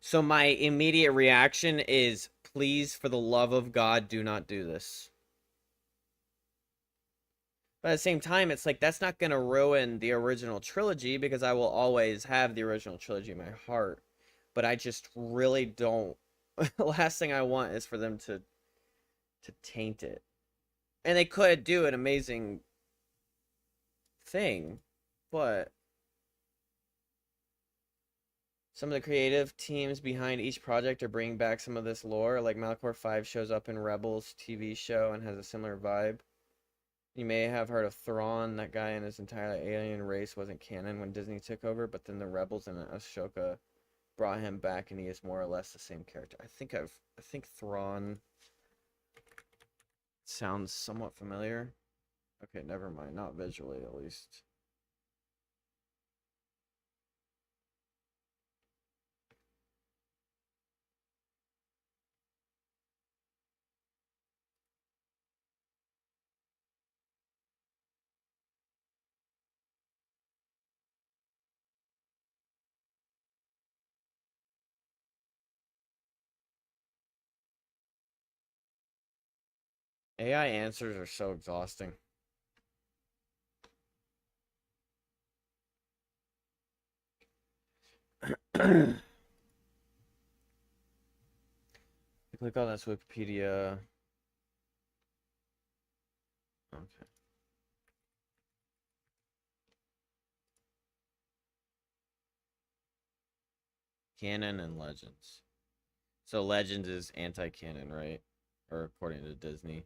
So my immediate reaction is, please, for the love of God, do not do this. But at the same time, it's like, that's not going to ruin the original trilogy, because I will always have the original trilogy in my heart. But I just really don't. The last thing I want is for them to taint it. And they could do an amazing thing, but some of the creative teams behind each project are bringing back some of this lore. Like Malachor 5 shows up in Rebels TV show and has a similar vibe. You may have heard of Thrawn. That guy and his entire alien race wasn't canon when Disney took over, but then the Rebels and Ashoka brought him back, and he is more or less the same character. I think Thrawn sounds somewhat familiar. Okay, never mind. Not visually, at least. AI answers are so exhausting. Click on this Wikipedia. Okay. Canon and Legends. So Legends is anti-canon, right? Or according to Disney.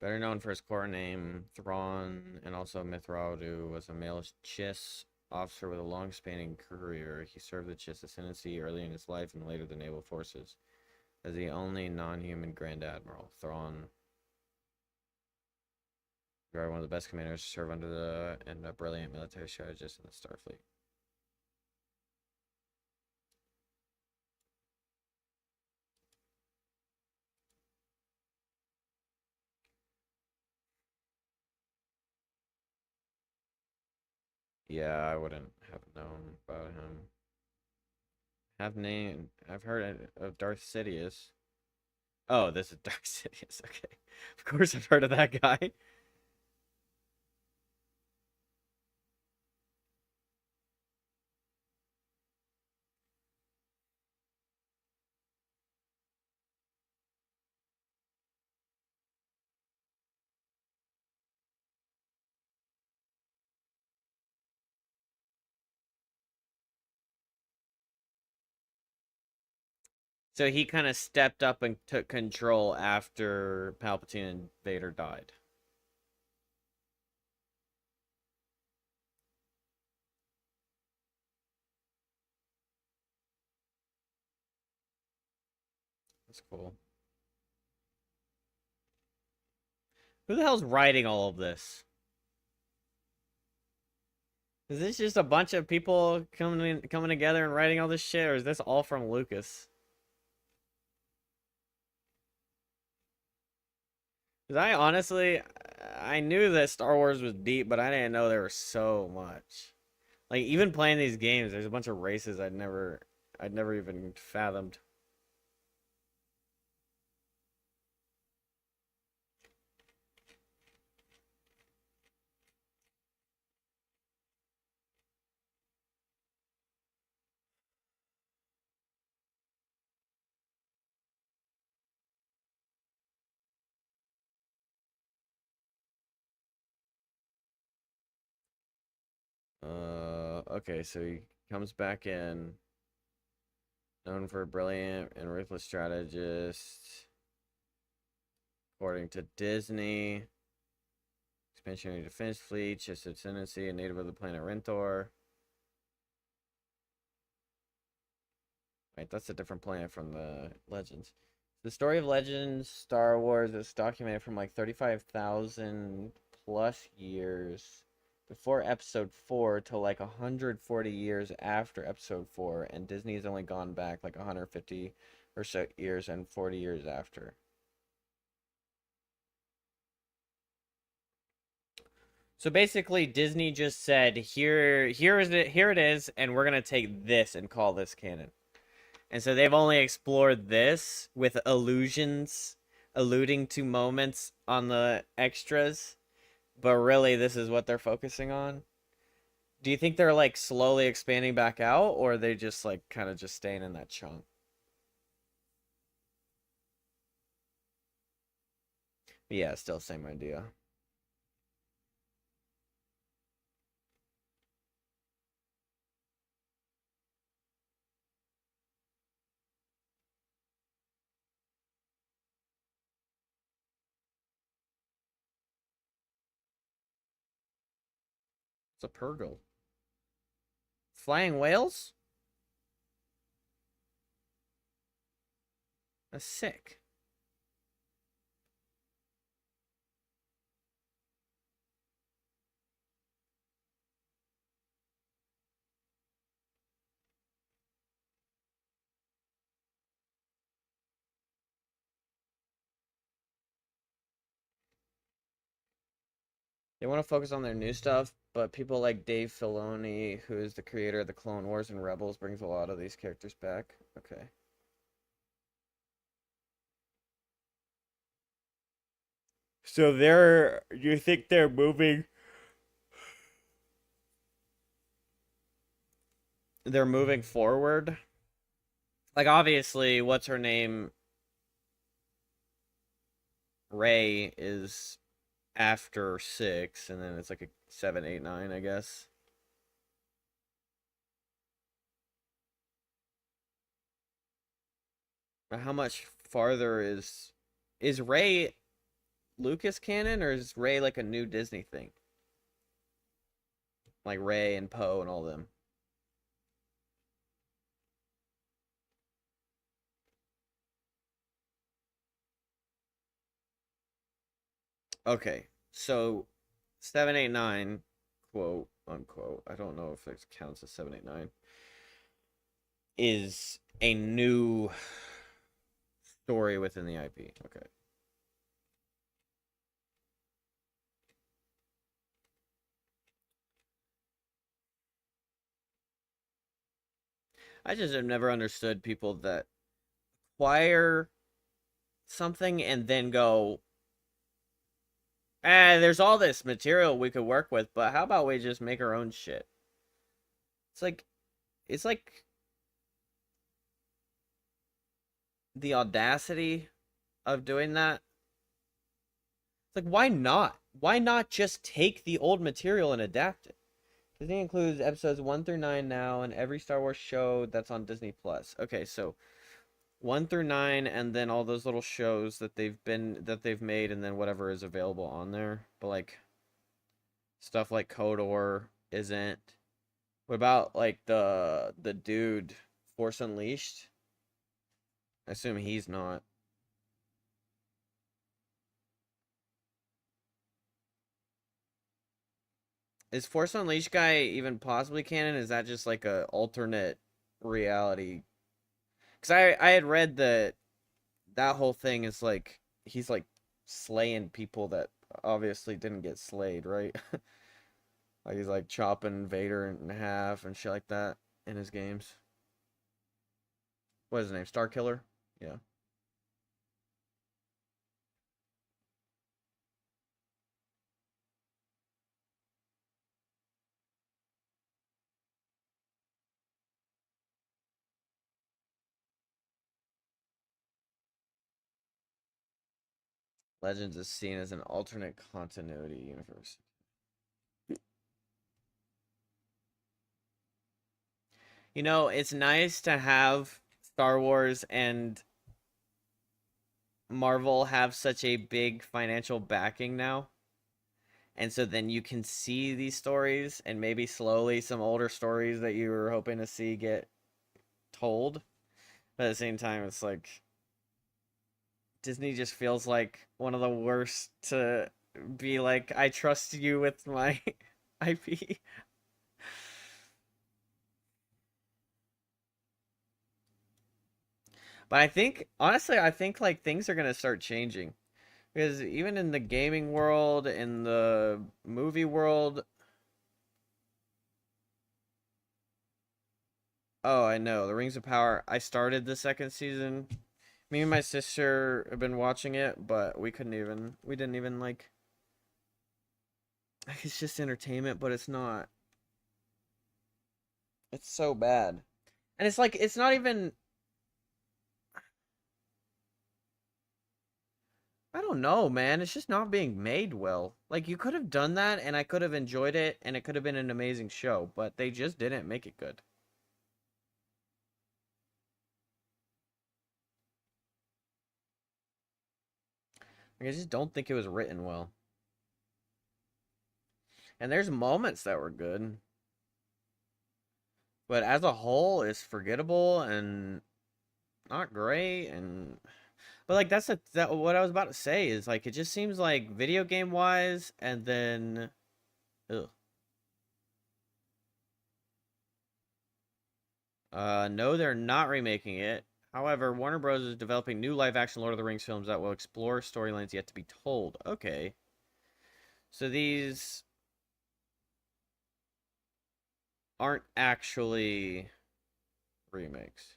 Better known for his core name, Thrawn, and also Mithraadu, was a male Chiss officer with a long-spanning career. He served the Chiss ascendancy early in his life and later the naval forces as the only non-human Grand Admiral. Thrawn, regarded one of the best commanders to serve under the and a brilliant military strategist in the Starfleet. Yeah, I wouldn't have known about him. I've heard of Darth Sidious. Oh, this is Darth Sidious. Okay, of course I've heard of that guy. So he kind of stepped up and took control after Palpatine and Vader died. That's cool. Who the hell's writing all of this? Is this just a bunch of people coming together and writing all this shit, or is this all from Lucas? Cause I honestly, I knew that Star Wars was deep, but I didn't know there was so much. Like even playing these games, there's a bunch of races I'd never even fathomed. Okay, so he comes back in, known for a brilliant and ruthless strategist. According to Disney, expansionary defense fleet, just a tendency, a native of the planet Rentor. Right, that's a different planet from the Legends. The story of Legends Star Wars is documented from like 35,000 plus years before Episode 4 to like 140 years after Episode 4, and Disney's only gone back like 150 or so years and 40 years after. So basically, Disney just said, here it is, and we're gonna take this and call this canon. And so they've only explored this with allusions, alluding to moments on the extras, but really this is what they're focusing on. Do you think they're like slowly expanding back out, or are they just like kind of just staying in that chunk? Yeah, still same idea. It's a Purgle. Flying whales? That's sick. They want to focus on their new stuff, but people like Dave Filoni, who is the creator of the Clone Wars and Rebels, brings a lot of these characters back. Okay. So you think they're moving? They're moving forward. Like obviously, what's her name? Ray is after 6, and then it's like a 7, 8, 9, I guess. But how much farther is Ray Lucas canon, or is Ray like a new Disney thing? Like Ray and Poe and all them. Okay, so 789, quote unquote, I don't know if it counts as 789, is a new story within the IP. Okay. I just have never understood people that acquire something and then go, there's all this material we could work with, but how about we just make our own shit? It's like, it's like the audacity of doing that. It's like, why not? Why not just take the old material and adapt it? Disney includes episodes 1 through 9 now, and every Star Wars show that's on Disney Plus. Okay, so 1 through 9, and then all those little shows that they've made, and then whatever is available on there. But like stuff like Kotor isn't. What about like the dude Force Unleashed? I assume he's not. Is Force Unleashed guy even possibly canon? Is that just like a alternate reality? Because I had read that whole thing is like he's like slaying people that obviously didn't get slayed, right? Like he's like chopping Vader in half and shit like that in his games. What is his name? Star Killer? Yeah. Legends is seen as an alternate continuity universe. You know, it's nice to have Star Wars and Marvel have such a big financial backing now. And so then you can see these stories and maybe slowly some older stories that you were hoping to see get told. But at the same time, it's like Disney just feels like one of the worst to be like, I trust you with my IP. But I think, honestly, I think like things are gonna start changing. Because even in the gaming world, in the movie world, oh, I know, The Rings of Power. I started the second season. Me and my sister have been watching it, but we didn't even like, it's just entertainment, but it's not. It's so bad. And it's like, it's not even, I don't know, man. It's just not being made well. Like, you could have done that, and I could have enjoyed it, and it could have been an amazing show, but they just didn't make it good. Like, I just don't think it was written well. And there's moments that were good, but as a whole, it's forgettable and not great. And but like that what I was about to say is like it just seems like video game wise, and then, ugh. No, they're not remaking it. However, Warner Bros. Is developing new live-action Lord of the Rings films that will explore storylines yet to be told. Okay. So these aren't actually remakes.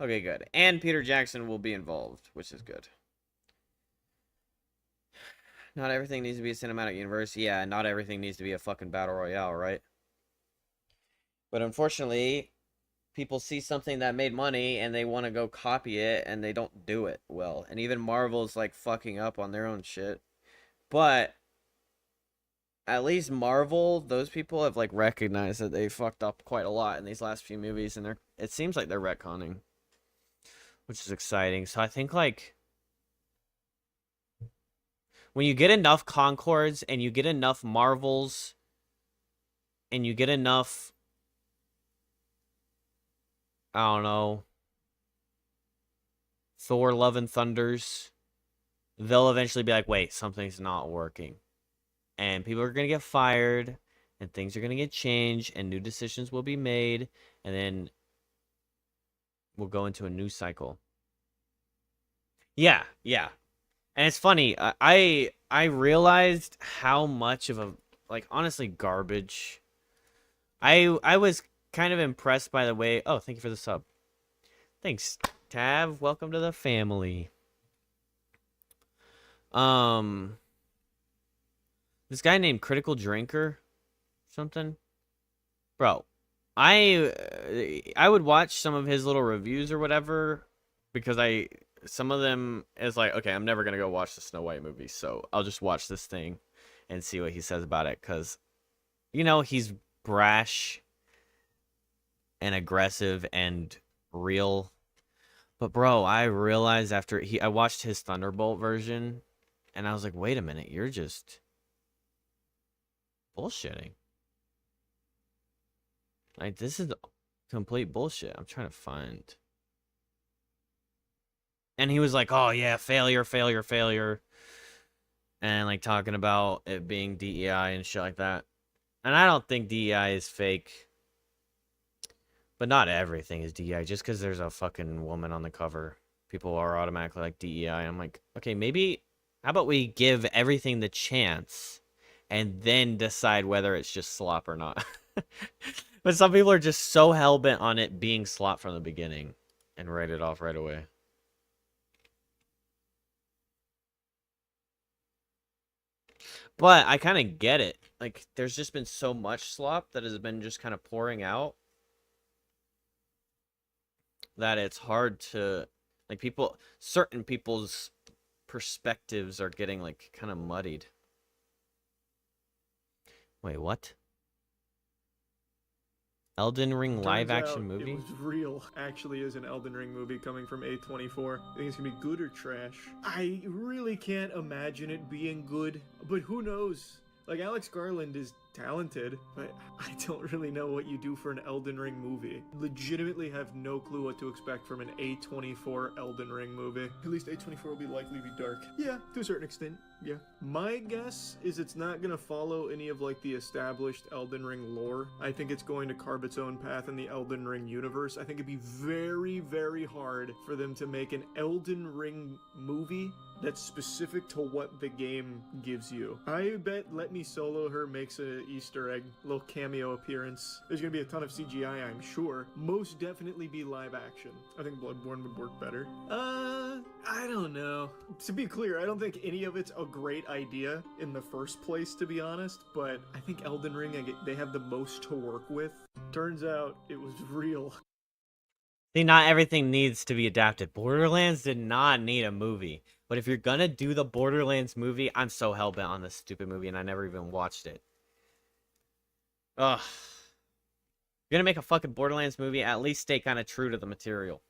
Okay, good. And Peter Jackson will be involved, which is good. Not everything needs to be a cinematic universe. Yeah, not everything needs to be a fucking battle royale, right? But unfortunately, people see something that made money and they want to go copy it and they don't do it well. And even Marvel's like fucking up on their own shit. But at least Marvel, those people have like recognized that they fucked up quite a lot in these last few movies, and it seems like they're retconning, which is exciting. So I think like when you get enough Concords and you get enough Marvels and you get enough, I don't know, Thor Love and Thunders, they'll eventually be like, wait, something's not working. And people are going to get fired, and things are going to get changed, and new decisions will be made, and then we'll go into a new cycle. Yeah, yeah. And it's funny, I realized how much of a, like, honestly, garbage. I was kind of impressed by the way, oh, thank you for the sub. Thanks, Tav. Welcome to the family. This guy named Critical Drinker, something. Bro, I would watch some of his little reviews or whatever because some of them is like, okay, I'm never gonna go watch the Snow White movie, so I'll just watch this thing and see what he says about it, because you know he's brash and aggressive and real. But bro, I realized after I watched his Thunderbolt version, and I was like, wait a minute, you're just bullshitting. Like, this is complete bullshit. I'm trying to find. And he was like, oh yeah, failure, failure, failure. and like talking about it being DEI and shit like that. And I don't think DEI is fake, but not everything is DEI. Just because there's a fucking woman on the cover, people are automatically like DEI. I'm like, okay, maybe how about we give everything the chance and then decide whether it's just slop or not. But some people are just so hell-bent on it being slop from the beginning and write it off right away. But I kind of get it. Like, there's just been so much slop that has been just kind of pouring out that it's hard to, like, certain people's perspectives are getting, like, kind of muddied. Wait, what? Elden Ring live action movie? It was real. Actually is an Elden Ring movie coming from A24. I think it's gonna be good or trash. I really can't imagine it being good, but who knows? Like, Alex Garland is talented, but I don't really know what you do for an Elden Ring movie. Legitimately have no clue what to expect from an A24 Elden Ring movie. At least A24 will be likely to be dark. Yeah, to a certain extent, yeah. My guess is it's not gonna follow any of, like, the established Elden Ring lore. I think it's going to carve its own path in the Elden Ring universe. I think it'd be very, very hard for them to make an Elden Ring movie that's specific to what the game gives you. I bet Let Me Solo Her makes an Easter egg, little cameo appearance. There's gonna be a ton of CGI, I'm sure. Most definitely be live action. I think Bloodborne would work better. I don't know. To be clear, I don't think any of it's a great idea in the first place, to be honest, but I think Elden Ring, they have the most to work with. Turns out it was real. See, not everything needs to be adapted. Borderlands did not need a movie. But if you're gonna do the Borderlands movie, I'm so hell-bent on this stupid movie, and I never even watched it. Ugh. You're gonna make a fucking Borderlands movie, at least stay kind of true to the material.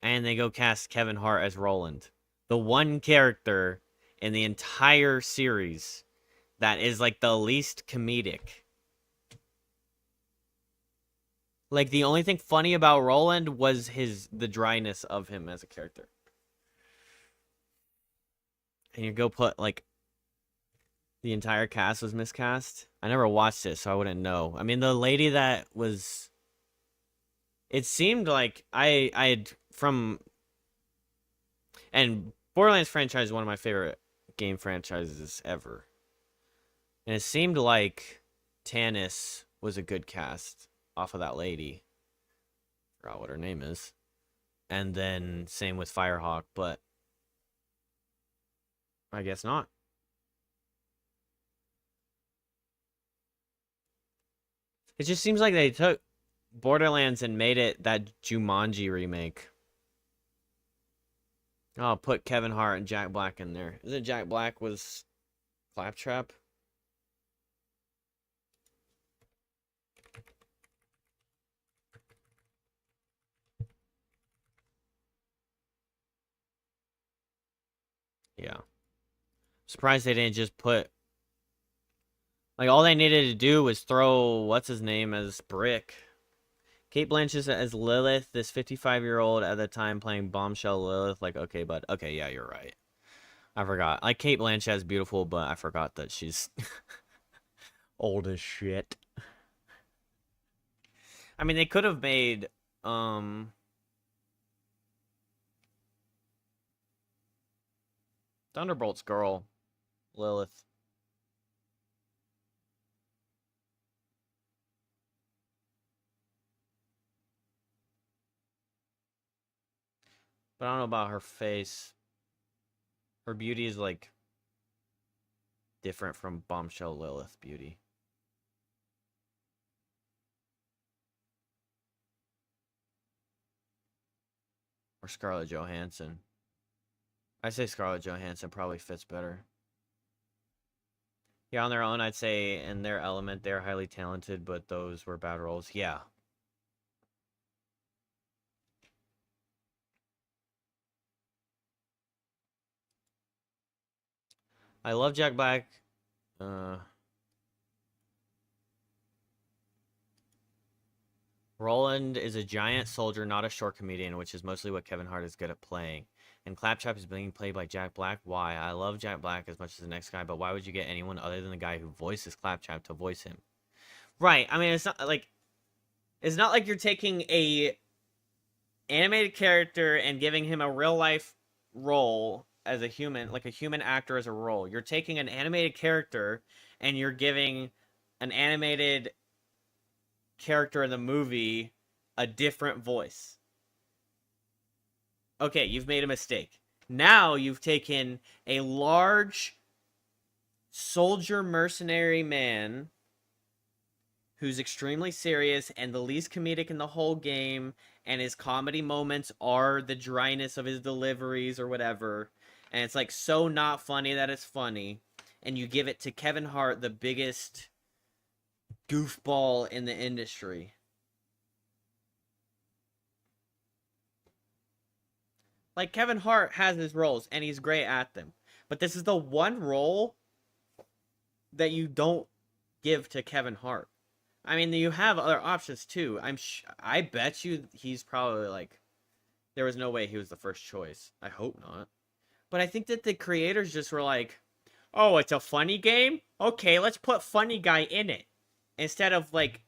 And they go cast Kevin Hart as Roland. The one character in the entire series that is, like, the least comedic. Like, the only thing funny about Roland was the dryness of him as a character. And you go put, like, the entire cast was miscast. I never watched it, so I wouldn't know. I mean, the lady that was... It seemed like I had from... And Borderlands franchise is one of my favorite game franchises ever. And it seemed like Tannis was a good cast off of that lady. Forgot what her name is. And then same with Firehawk, but I guess not. It just seems like they took Borderlands and made it that Jumanji remake. Oh, put Kevin Hart and Jack Black in there. Isn't Jack Black was Claptrap? Yeah. Surprised they didn't just put... Like, all they needed to do was throw, what's his name, as Brick. Kate Blanchett as Lilith, this 55-year-old at the time playing Bombshell Lilith. Like, okay, bud. Okay, yeah, you're right. I forgot. Like, Kate Blanchett is beautiful, but I forgot that she's old as shit. I mean, they could have made, Thunderbolt's girl, Lilith. But I don't know about her face. Her beauty is, like, different from Bombshell Lilith beauty. Or Scarlett Johansson. I say Scarlett Johansson probably fits better. Yeah, on their own, I'd say in their element, they're highly talented, but those were bad roles. Yeah. I love Jack Black. Roland is a giant soldier, not a short comedian, which is mostly what Kevin Hart is good at playing. And Claptrap is being played by Jack Black. Why? I love Jack Black as much as the next guy, but why would you get anyone other than the guy who voices Claptrap to voice him? Right. I mean, it's not like you're taking a animated character and giving him a real life role as a human, like a human actor as a role. You're taking an animated character and you're giving an animated character in the movie a different voice. Okay, you've made a mistake. Now you've taken a large soldier mercenary man who's extremely serious and the least comedic in the whole game, and his comedy moments are the dryness of his deliveries or whatever, and it's like so not funny that it's funny, and you give it to Kevin Hart, the biggest goofball in the industry. Like, Kevin Hart has his roles, and he's great at them. But this is the one role that you don't give to Kevin Hart. I mean, you have other options, too. I bet you he's probably, like... There was no way he was the first choice. I hope not. But I think that the creators just were like, oh, it's a funny game? Okay, let's put funny guy in it. Instead of, like...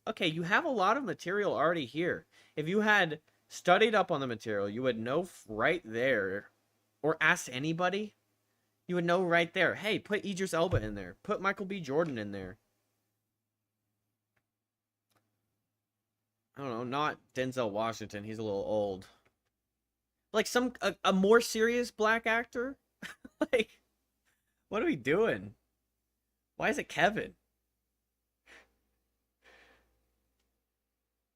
Okay, you have a lot of material already here. If you had... studied up on the material, you would know right there, or ask anybody, you would know right there, hey, put Idris Elba in there, put Michael B. Jordan in there. I don't know, not Denzel Washington, he's a little old. Like a more serious black actor? Like, what are we doing? Why is it Kevin?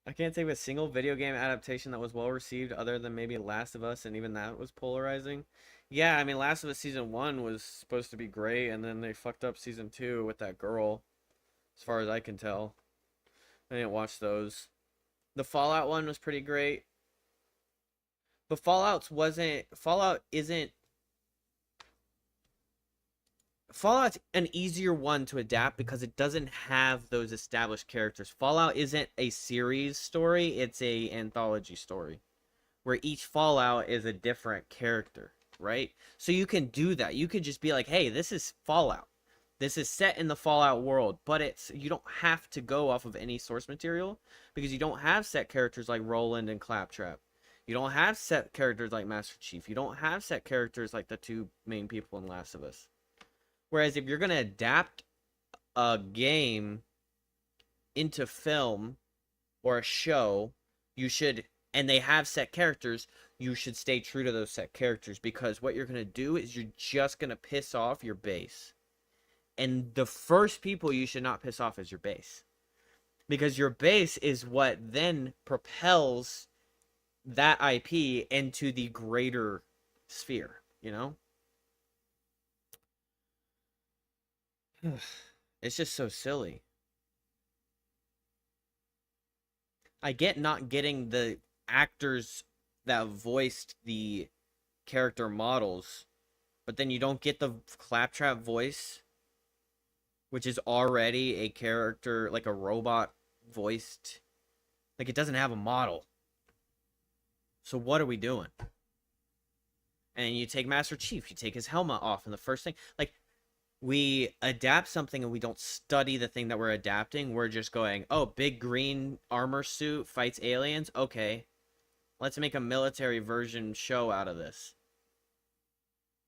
I can't think of a single video game adaptation that was well received other than maybe Last of Us, and even that was polarizing. Yeah, I mean, Last of Us Season 1 was supposed to be great, and then they fucked up Season 2 with that girl, as far as I can tell. I didn't watch those. The Fallout one was pretty great. But Fallout's an easier one to adapt because it doesn't have those established characters. Fallout isn't a series story, it's a anthology story where each Fallout is a different character, right? So you can do that. You could just be like, hey, this is Fallout. This is set in the Fallout world, but you don't have to go off of any source material because you don't have set characters like Roland and Claptrap. You don't have set characters like Master Chief. You don't have set characters like the two main people in Last of Us. Whereas if you're going to adapt a game into film or a show, you should, and they have set characters, you should stay true to those set characters, because what you're going to do is you're just going to piss off your base. And the first people you should not piss off is your base. Because your base is what then propels that IP into the greater sphere, you know? It's just so silly. I get not getting the actors that voiced the character models, but then you don't get the Claptrap voice, which is already a character, like a robot voiced. Like, it doesn't have a model. So what are we doing? And you take Master Chief, you take his helmet off, and the first thing, like, we adapt something and we don't study the thing that we're adapting. We're just going, oh, big green armor suit fights aliens? Okay. Let's make a military version show out of this.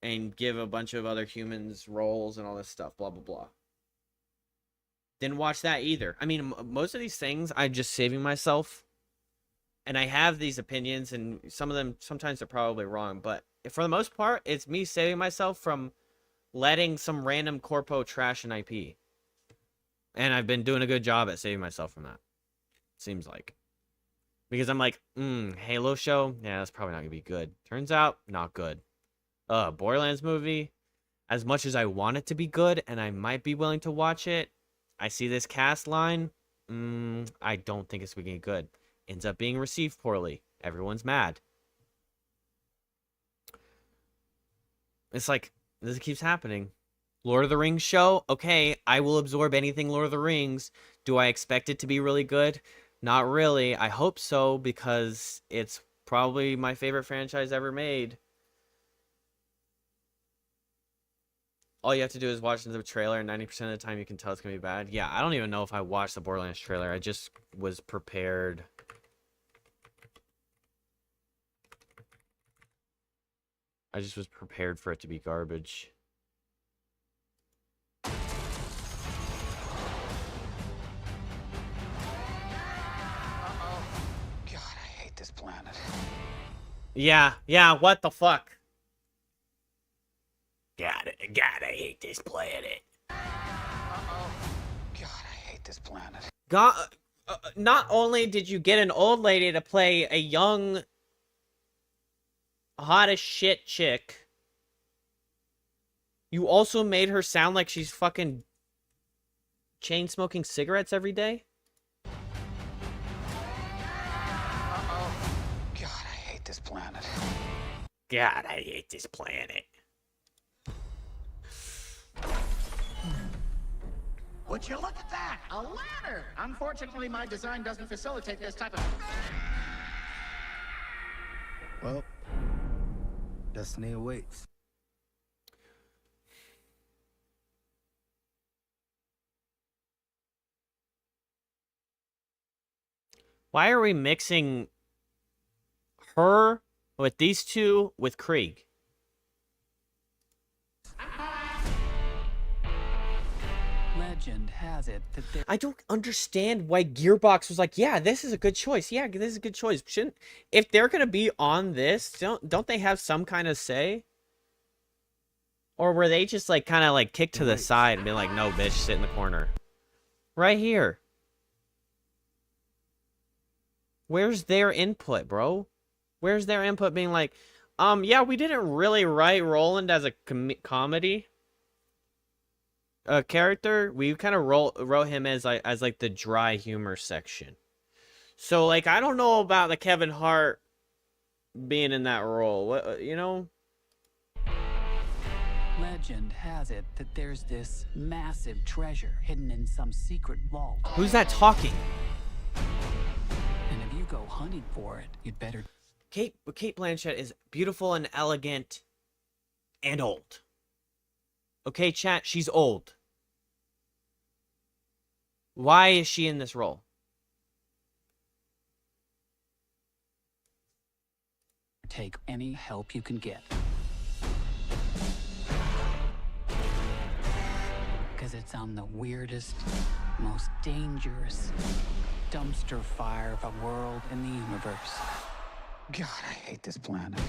And give a bunch of other humans roles and all this stuff, blah, blah, blah. Didn't watch that either. I mean, most of these things, I'm just saving myself. And I have these opinions, and some of them, sometimes they're probably wrong. But for the most part, it's me saving myself from letting some random corpo trash an IP. And I've been doing a good job at saving myself from that. Seems like. Because I'm like, Halo show? Yeah, that's probably not going to be good. Turns out, not good. Borderlands movie? As much as I want it to be good, and I might be willing to watch it, I see this cast line. I don't think it's going to be good. Ends up being received poorly. Everyone's mad. It's like, this keeps happening. Lord of the Rings show? Okay, I will absorb anything Lord of the Rings. Do I expect it to be really good? Not really. I hope so, because it's probably my favorite franchise ever made. all you have to do is watch the trailer, and 90% of the time you can tell it's gonna be bad. Yeah, I don't even know if I watched the Borderlands trailer. I just was prepared. I just was prepared for it to be garbage. This planet. Yeah, what the fuck? God, I hate this planet. God, I hate this planet. God, not only did you get an old lady to play a young, hot as shit chick, you also made her sound like she's fucking chain smoking cigarettes every day. This planet. God, I hate this planet. Would you look at that? A ladder! Unfortunately, my design doesn't facilitate this type of... Well, destiny awaits. Why are we mixing her with these two with Krieg? Legend has it that there... I don't understand why Gearbox was like, yeah, this is a good choice. Yeah, this is a good choice. Shouldn't, if they're gonna be on this, don't they have some kind of say? Or were they just like kind of like kicked to the side and be like, no, bitch, sit in the corner. Right here. Where's their input, bro? Where's their input being like, yeah, we didn't really write Roland as a comedy character. We kind of wrote him as like the dry humor section. So like, I don't know about the Kevin Hart being in that role. What, you know? Legend has it that there's this massive treasure hidden in some secret vault. Who's that talking? And if you go hunting for it, you'd better... Kate Blanchett is beautiful and elegant and old. Okay, chat, she's old. Why is she in this role? Take any help you can get. Because it's on the weirdest, most dangerous dumpster fire of a world in the universe. God, I hate this planet.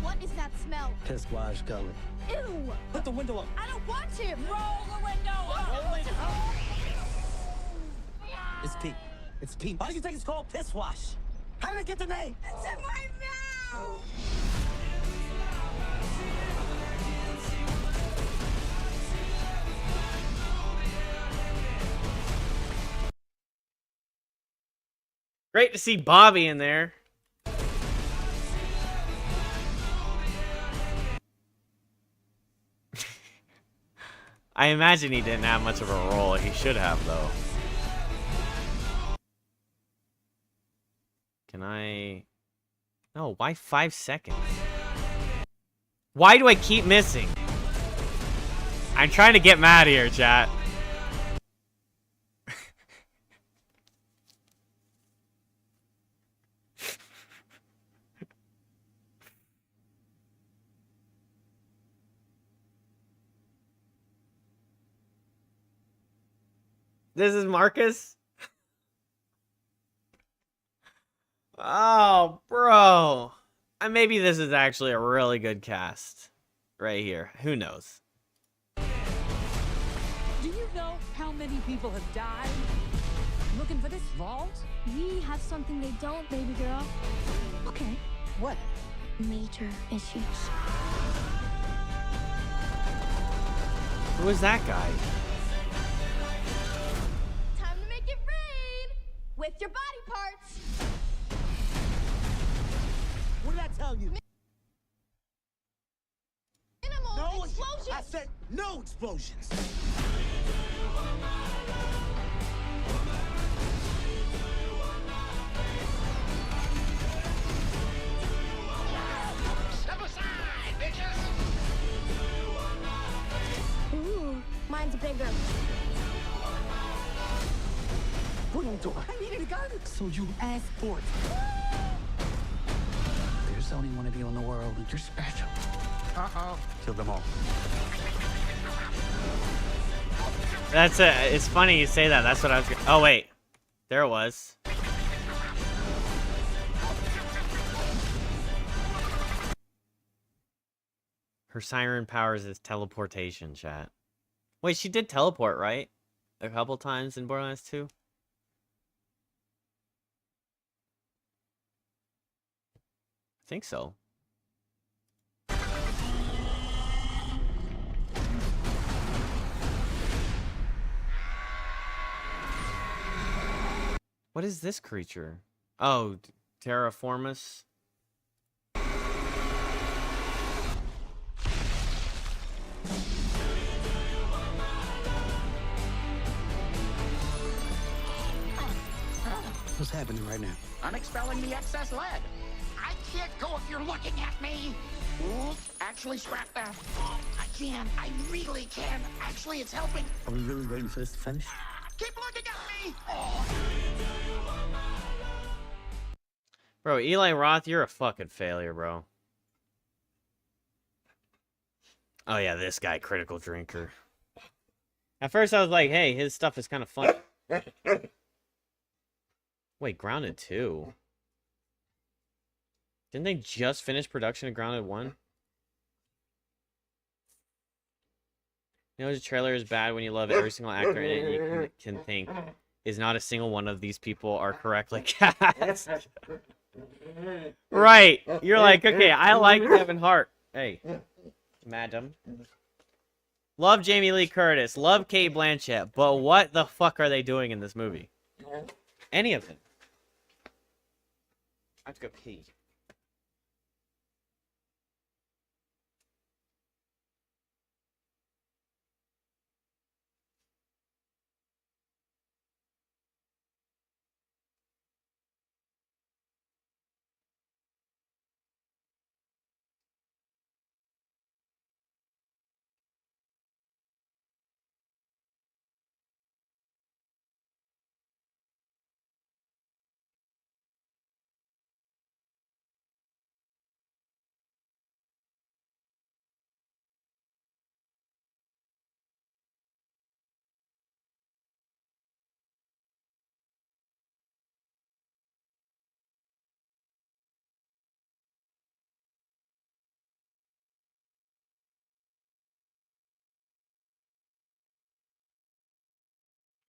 What is that smell? Piss wash gully. Ew! Put the window up. I don't want to! Roll the window up! Roll it up! It's Pete. It's Pete. Why do you think it's called piss wash? How did it get the name? It's in my mouth! Great to see Bobby in there. I imagine he didn't have much of a role. He should have, though. Can I... No, why 5 seconds? Why do I keep missing? I'm trying to get mad here, chat. This is Marcus? Oh, bro. Maybe this is actually a really good cast. Right here. Who knows? Do you know how many people have died looking for this vault? We have something they don't, baby girl. Okay. What? Major issues. Who is that guy? Time to make it rain with your body parts. What did I tell you? Minimal No explosions. I said no explosions. Step aside, bitches! Mine's bigger. I needed a gun. So you asked for it. There's only one of you in the world, and you're special. Uh-oh. Kill them all. That's it. It's funny you say that. That's what I was. Oh wait, there it was. Her siren powers is teleportation, chat. Wait, she did teleport, right? A couple times in Borderlands 2. I think so. What is this creature? Oh, Terraformus. What's happening right now? I'm expelling the excess lead. I can't go if you're looking at me. Oops, actually, scrap that. I can. I really can. Actually, it's helping. Are we really waiting for this to finish? Keep looking at me. Bro, Eli Roth, you're a fucking failure, bro. Oh yeah, this guy, Critical Drinker. At first I was like, hey, his stuff is kind of fun. Wait, Grounded 2? Didn't they just finish production of Grounded 1? You know, the trailer is bad when you love every single actor in it. You can think, is not a single one of these people are correctly cast. Right. You're like, okay, I like Kevin Hart. Hey, madam. Love Jamie Lee Curtis. Love Kate Blanchett. But what the fuck are they doing in this movie? Any of them. I have to go pee.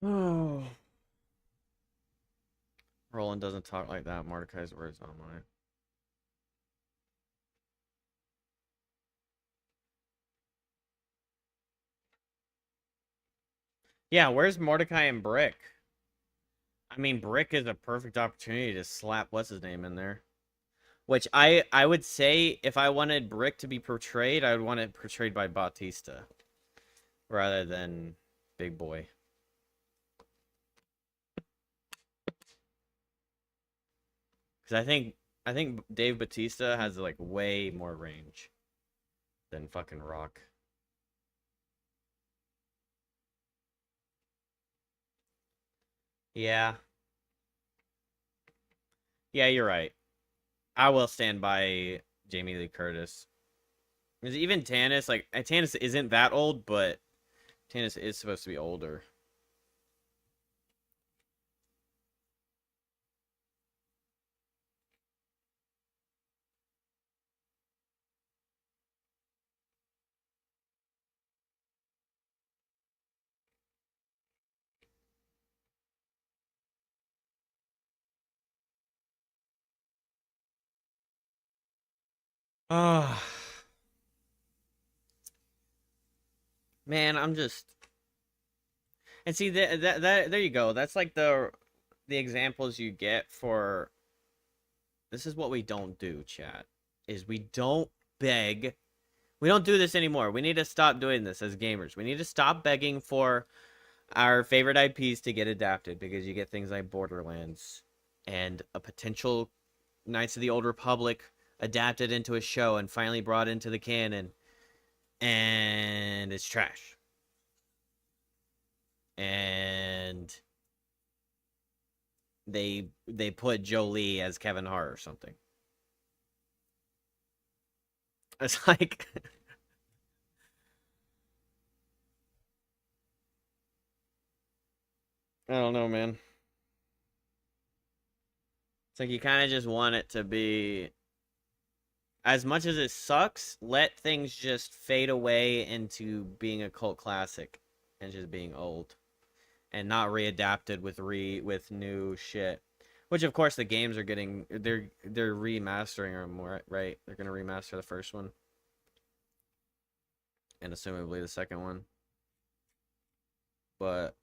Oh. Roland doesn't talk like that. Mordecai's words on mine. Yeah, where's Mordecai and Brick? I mean, Brick is a perfect opportunity to slap what's his name in there. Which I would say if I wanted Brick to be portrayed, I would want it portrayed by Bautista rather than Big Boy. Because I think Dave Bautista has like way more range than fucking Rock. Yeah. Yeah, you're right. I will stand by Jamie Lee Curtis. Because even Tannis, like, Tannis isn't that old, but Tannis is supposed to be older. Ah. Man, I'm just... And see, that there you go. That's like the examples you get for... This is what we don't do, chat. Is we don't beg. We don't do this anymore. We need to stop doing this as gamers. We need to stop begging for our favorite IPs to get adapted, because you get things like Borderlands and a potential Knights of the Old Republic adapted into a show and finally brought into the canon, and it's trash. and they put Jolie as Kevin Hart or something. It's like I don't know, man. It's like you kind of just want it to be, as much as it sucks, let things just fade away into being a cult classic and just being old and not readapted with new shit. Which of course the games are getting, they're remastering them, right? They're gonna remaster the first one and assumably the second one. But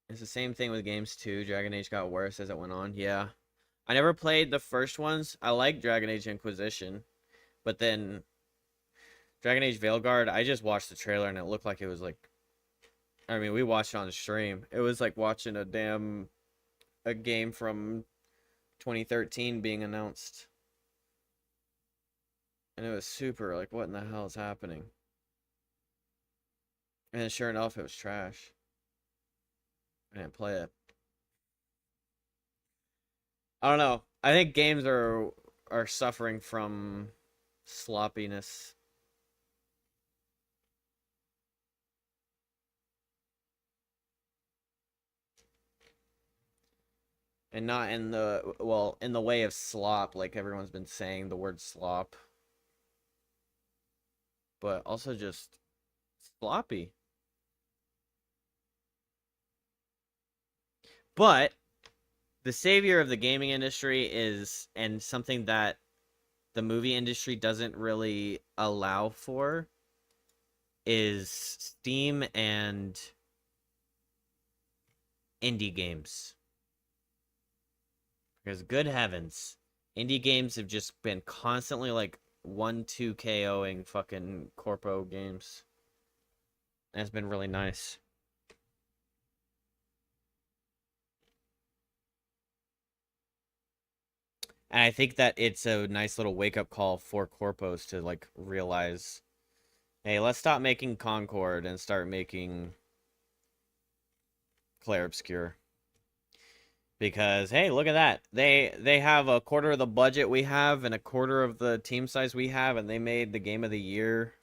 it's the same thing with games too. Dragon Age got worse as it went on. Yeah. I never played the first ones. I like Dragon Age Inquisition. But then Dragon Age Veilguard, I just watched the trailer and it looked like it was like, I mean, we watched it on stream. It was like watching a game from 2013 being announced. And it was super like, what in the hell is happening? And sure enough, it was trash. I didn't play it. I don't know. I think games are suffering from sloppiness. And not in the, well, in the way of slop, like everyone's been saying the word slop. But also just sloppy. But the savior of the gaming industry is, and something that the movie industry doesn't really allow for, is Steam and indie games. Because good heavens, indie games have just been constantly like 1-2 KOing fucking corpo games. And it's been really nice. And I think that it's a nice little wake-up call for corpos to like realize, hey, let's stop making Concord and start making Clair Obscur. Because hey, look at that. They have a quarter of the budget we have and a quarter of the team size we have, and they made the game of the year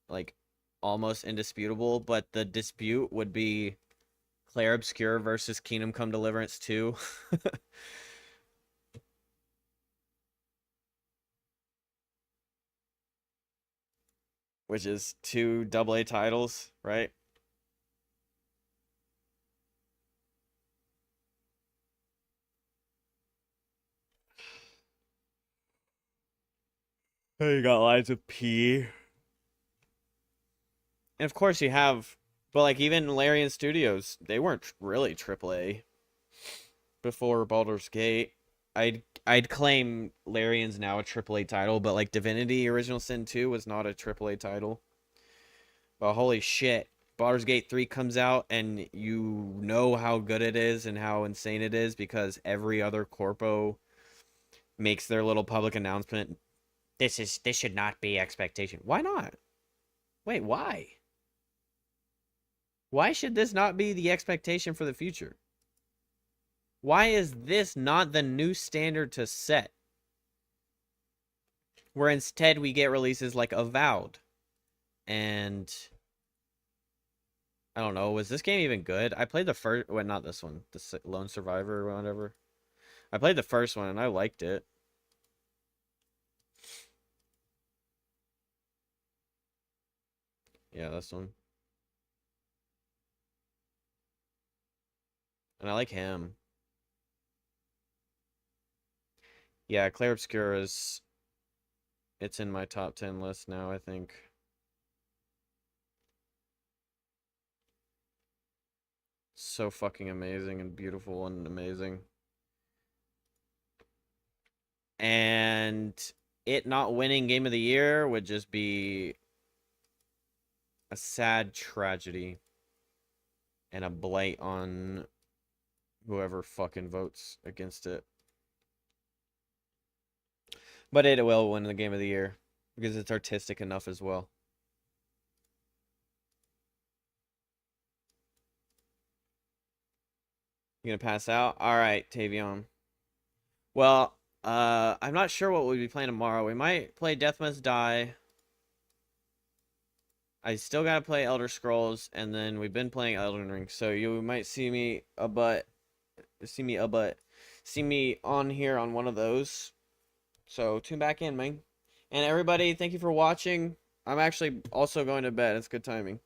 like almost indisputable, but the dispute would be Clair Obscur versus Kingdom Come Deliverance 2. Which is 2 AA titles, right? You got Lies of P. And of course you have, but like even Larian Studios, they weren't really AAA before Baldur's Gate. I'd claim Larian's now a AAA title, but like Divinity Original Sin 2 was not a AAA title. But holy shit, Baldur's Gate 3 comes out and you know how good it is and how insane it is because every other corpo makes their little public announcement. This should not be expectation. Why not? Wait, why? Why should this not be the expectation for the future? Why is this not the new standard to set? Where instead we get releases like Avowed. And I don't know, was this game even good? I played the first, well, not this one, the Lone Survivor or whatever. I played the first one and I liked it. Yeah, this one. And I like him. Yeah, Clair Obscur is, it's in my top 10 list now, I think. So fucking amazing and beautiful and amazing. And it not winning Game of the Year would just be a sad tragedy and a blight on whoever fucking votes against it. But it will win the Game of the Year because it's artistic enough as well. You gonna pass out? All right, Tavion. Well, I'm not sure what we'll be playing tomorrow. We might play Death Must Die. I still gotta play Elder Scrolls, and then we've been playing Elden Ring. So you might see me on here on one of those. So tune back in, man. And everybody, thank you for watching. I'm actually also going to bed. It's good timing.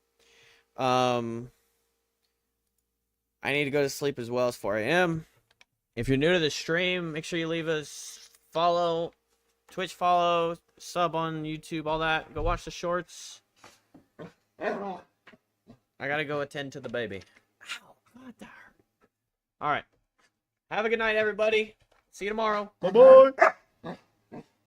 I need to go to sleep as well. It's 4 a.m. If you're new to the stream, make sure you leave us follow, Twitch follow, sub on YouTube, all that. Go watch the shorts. I gotta go attend to the baby. Ow, God, that hurt. All right. Have a good night, everybody. See you tomorrow. Bye-bye.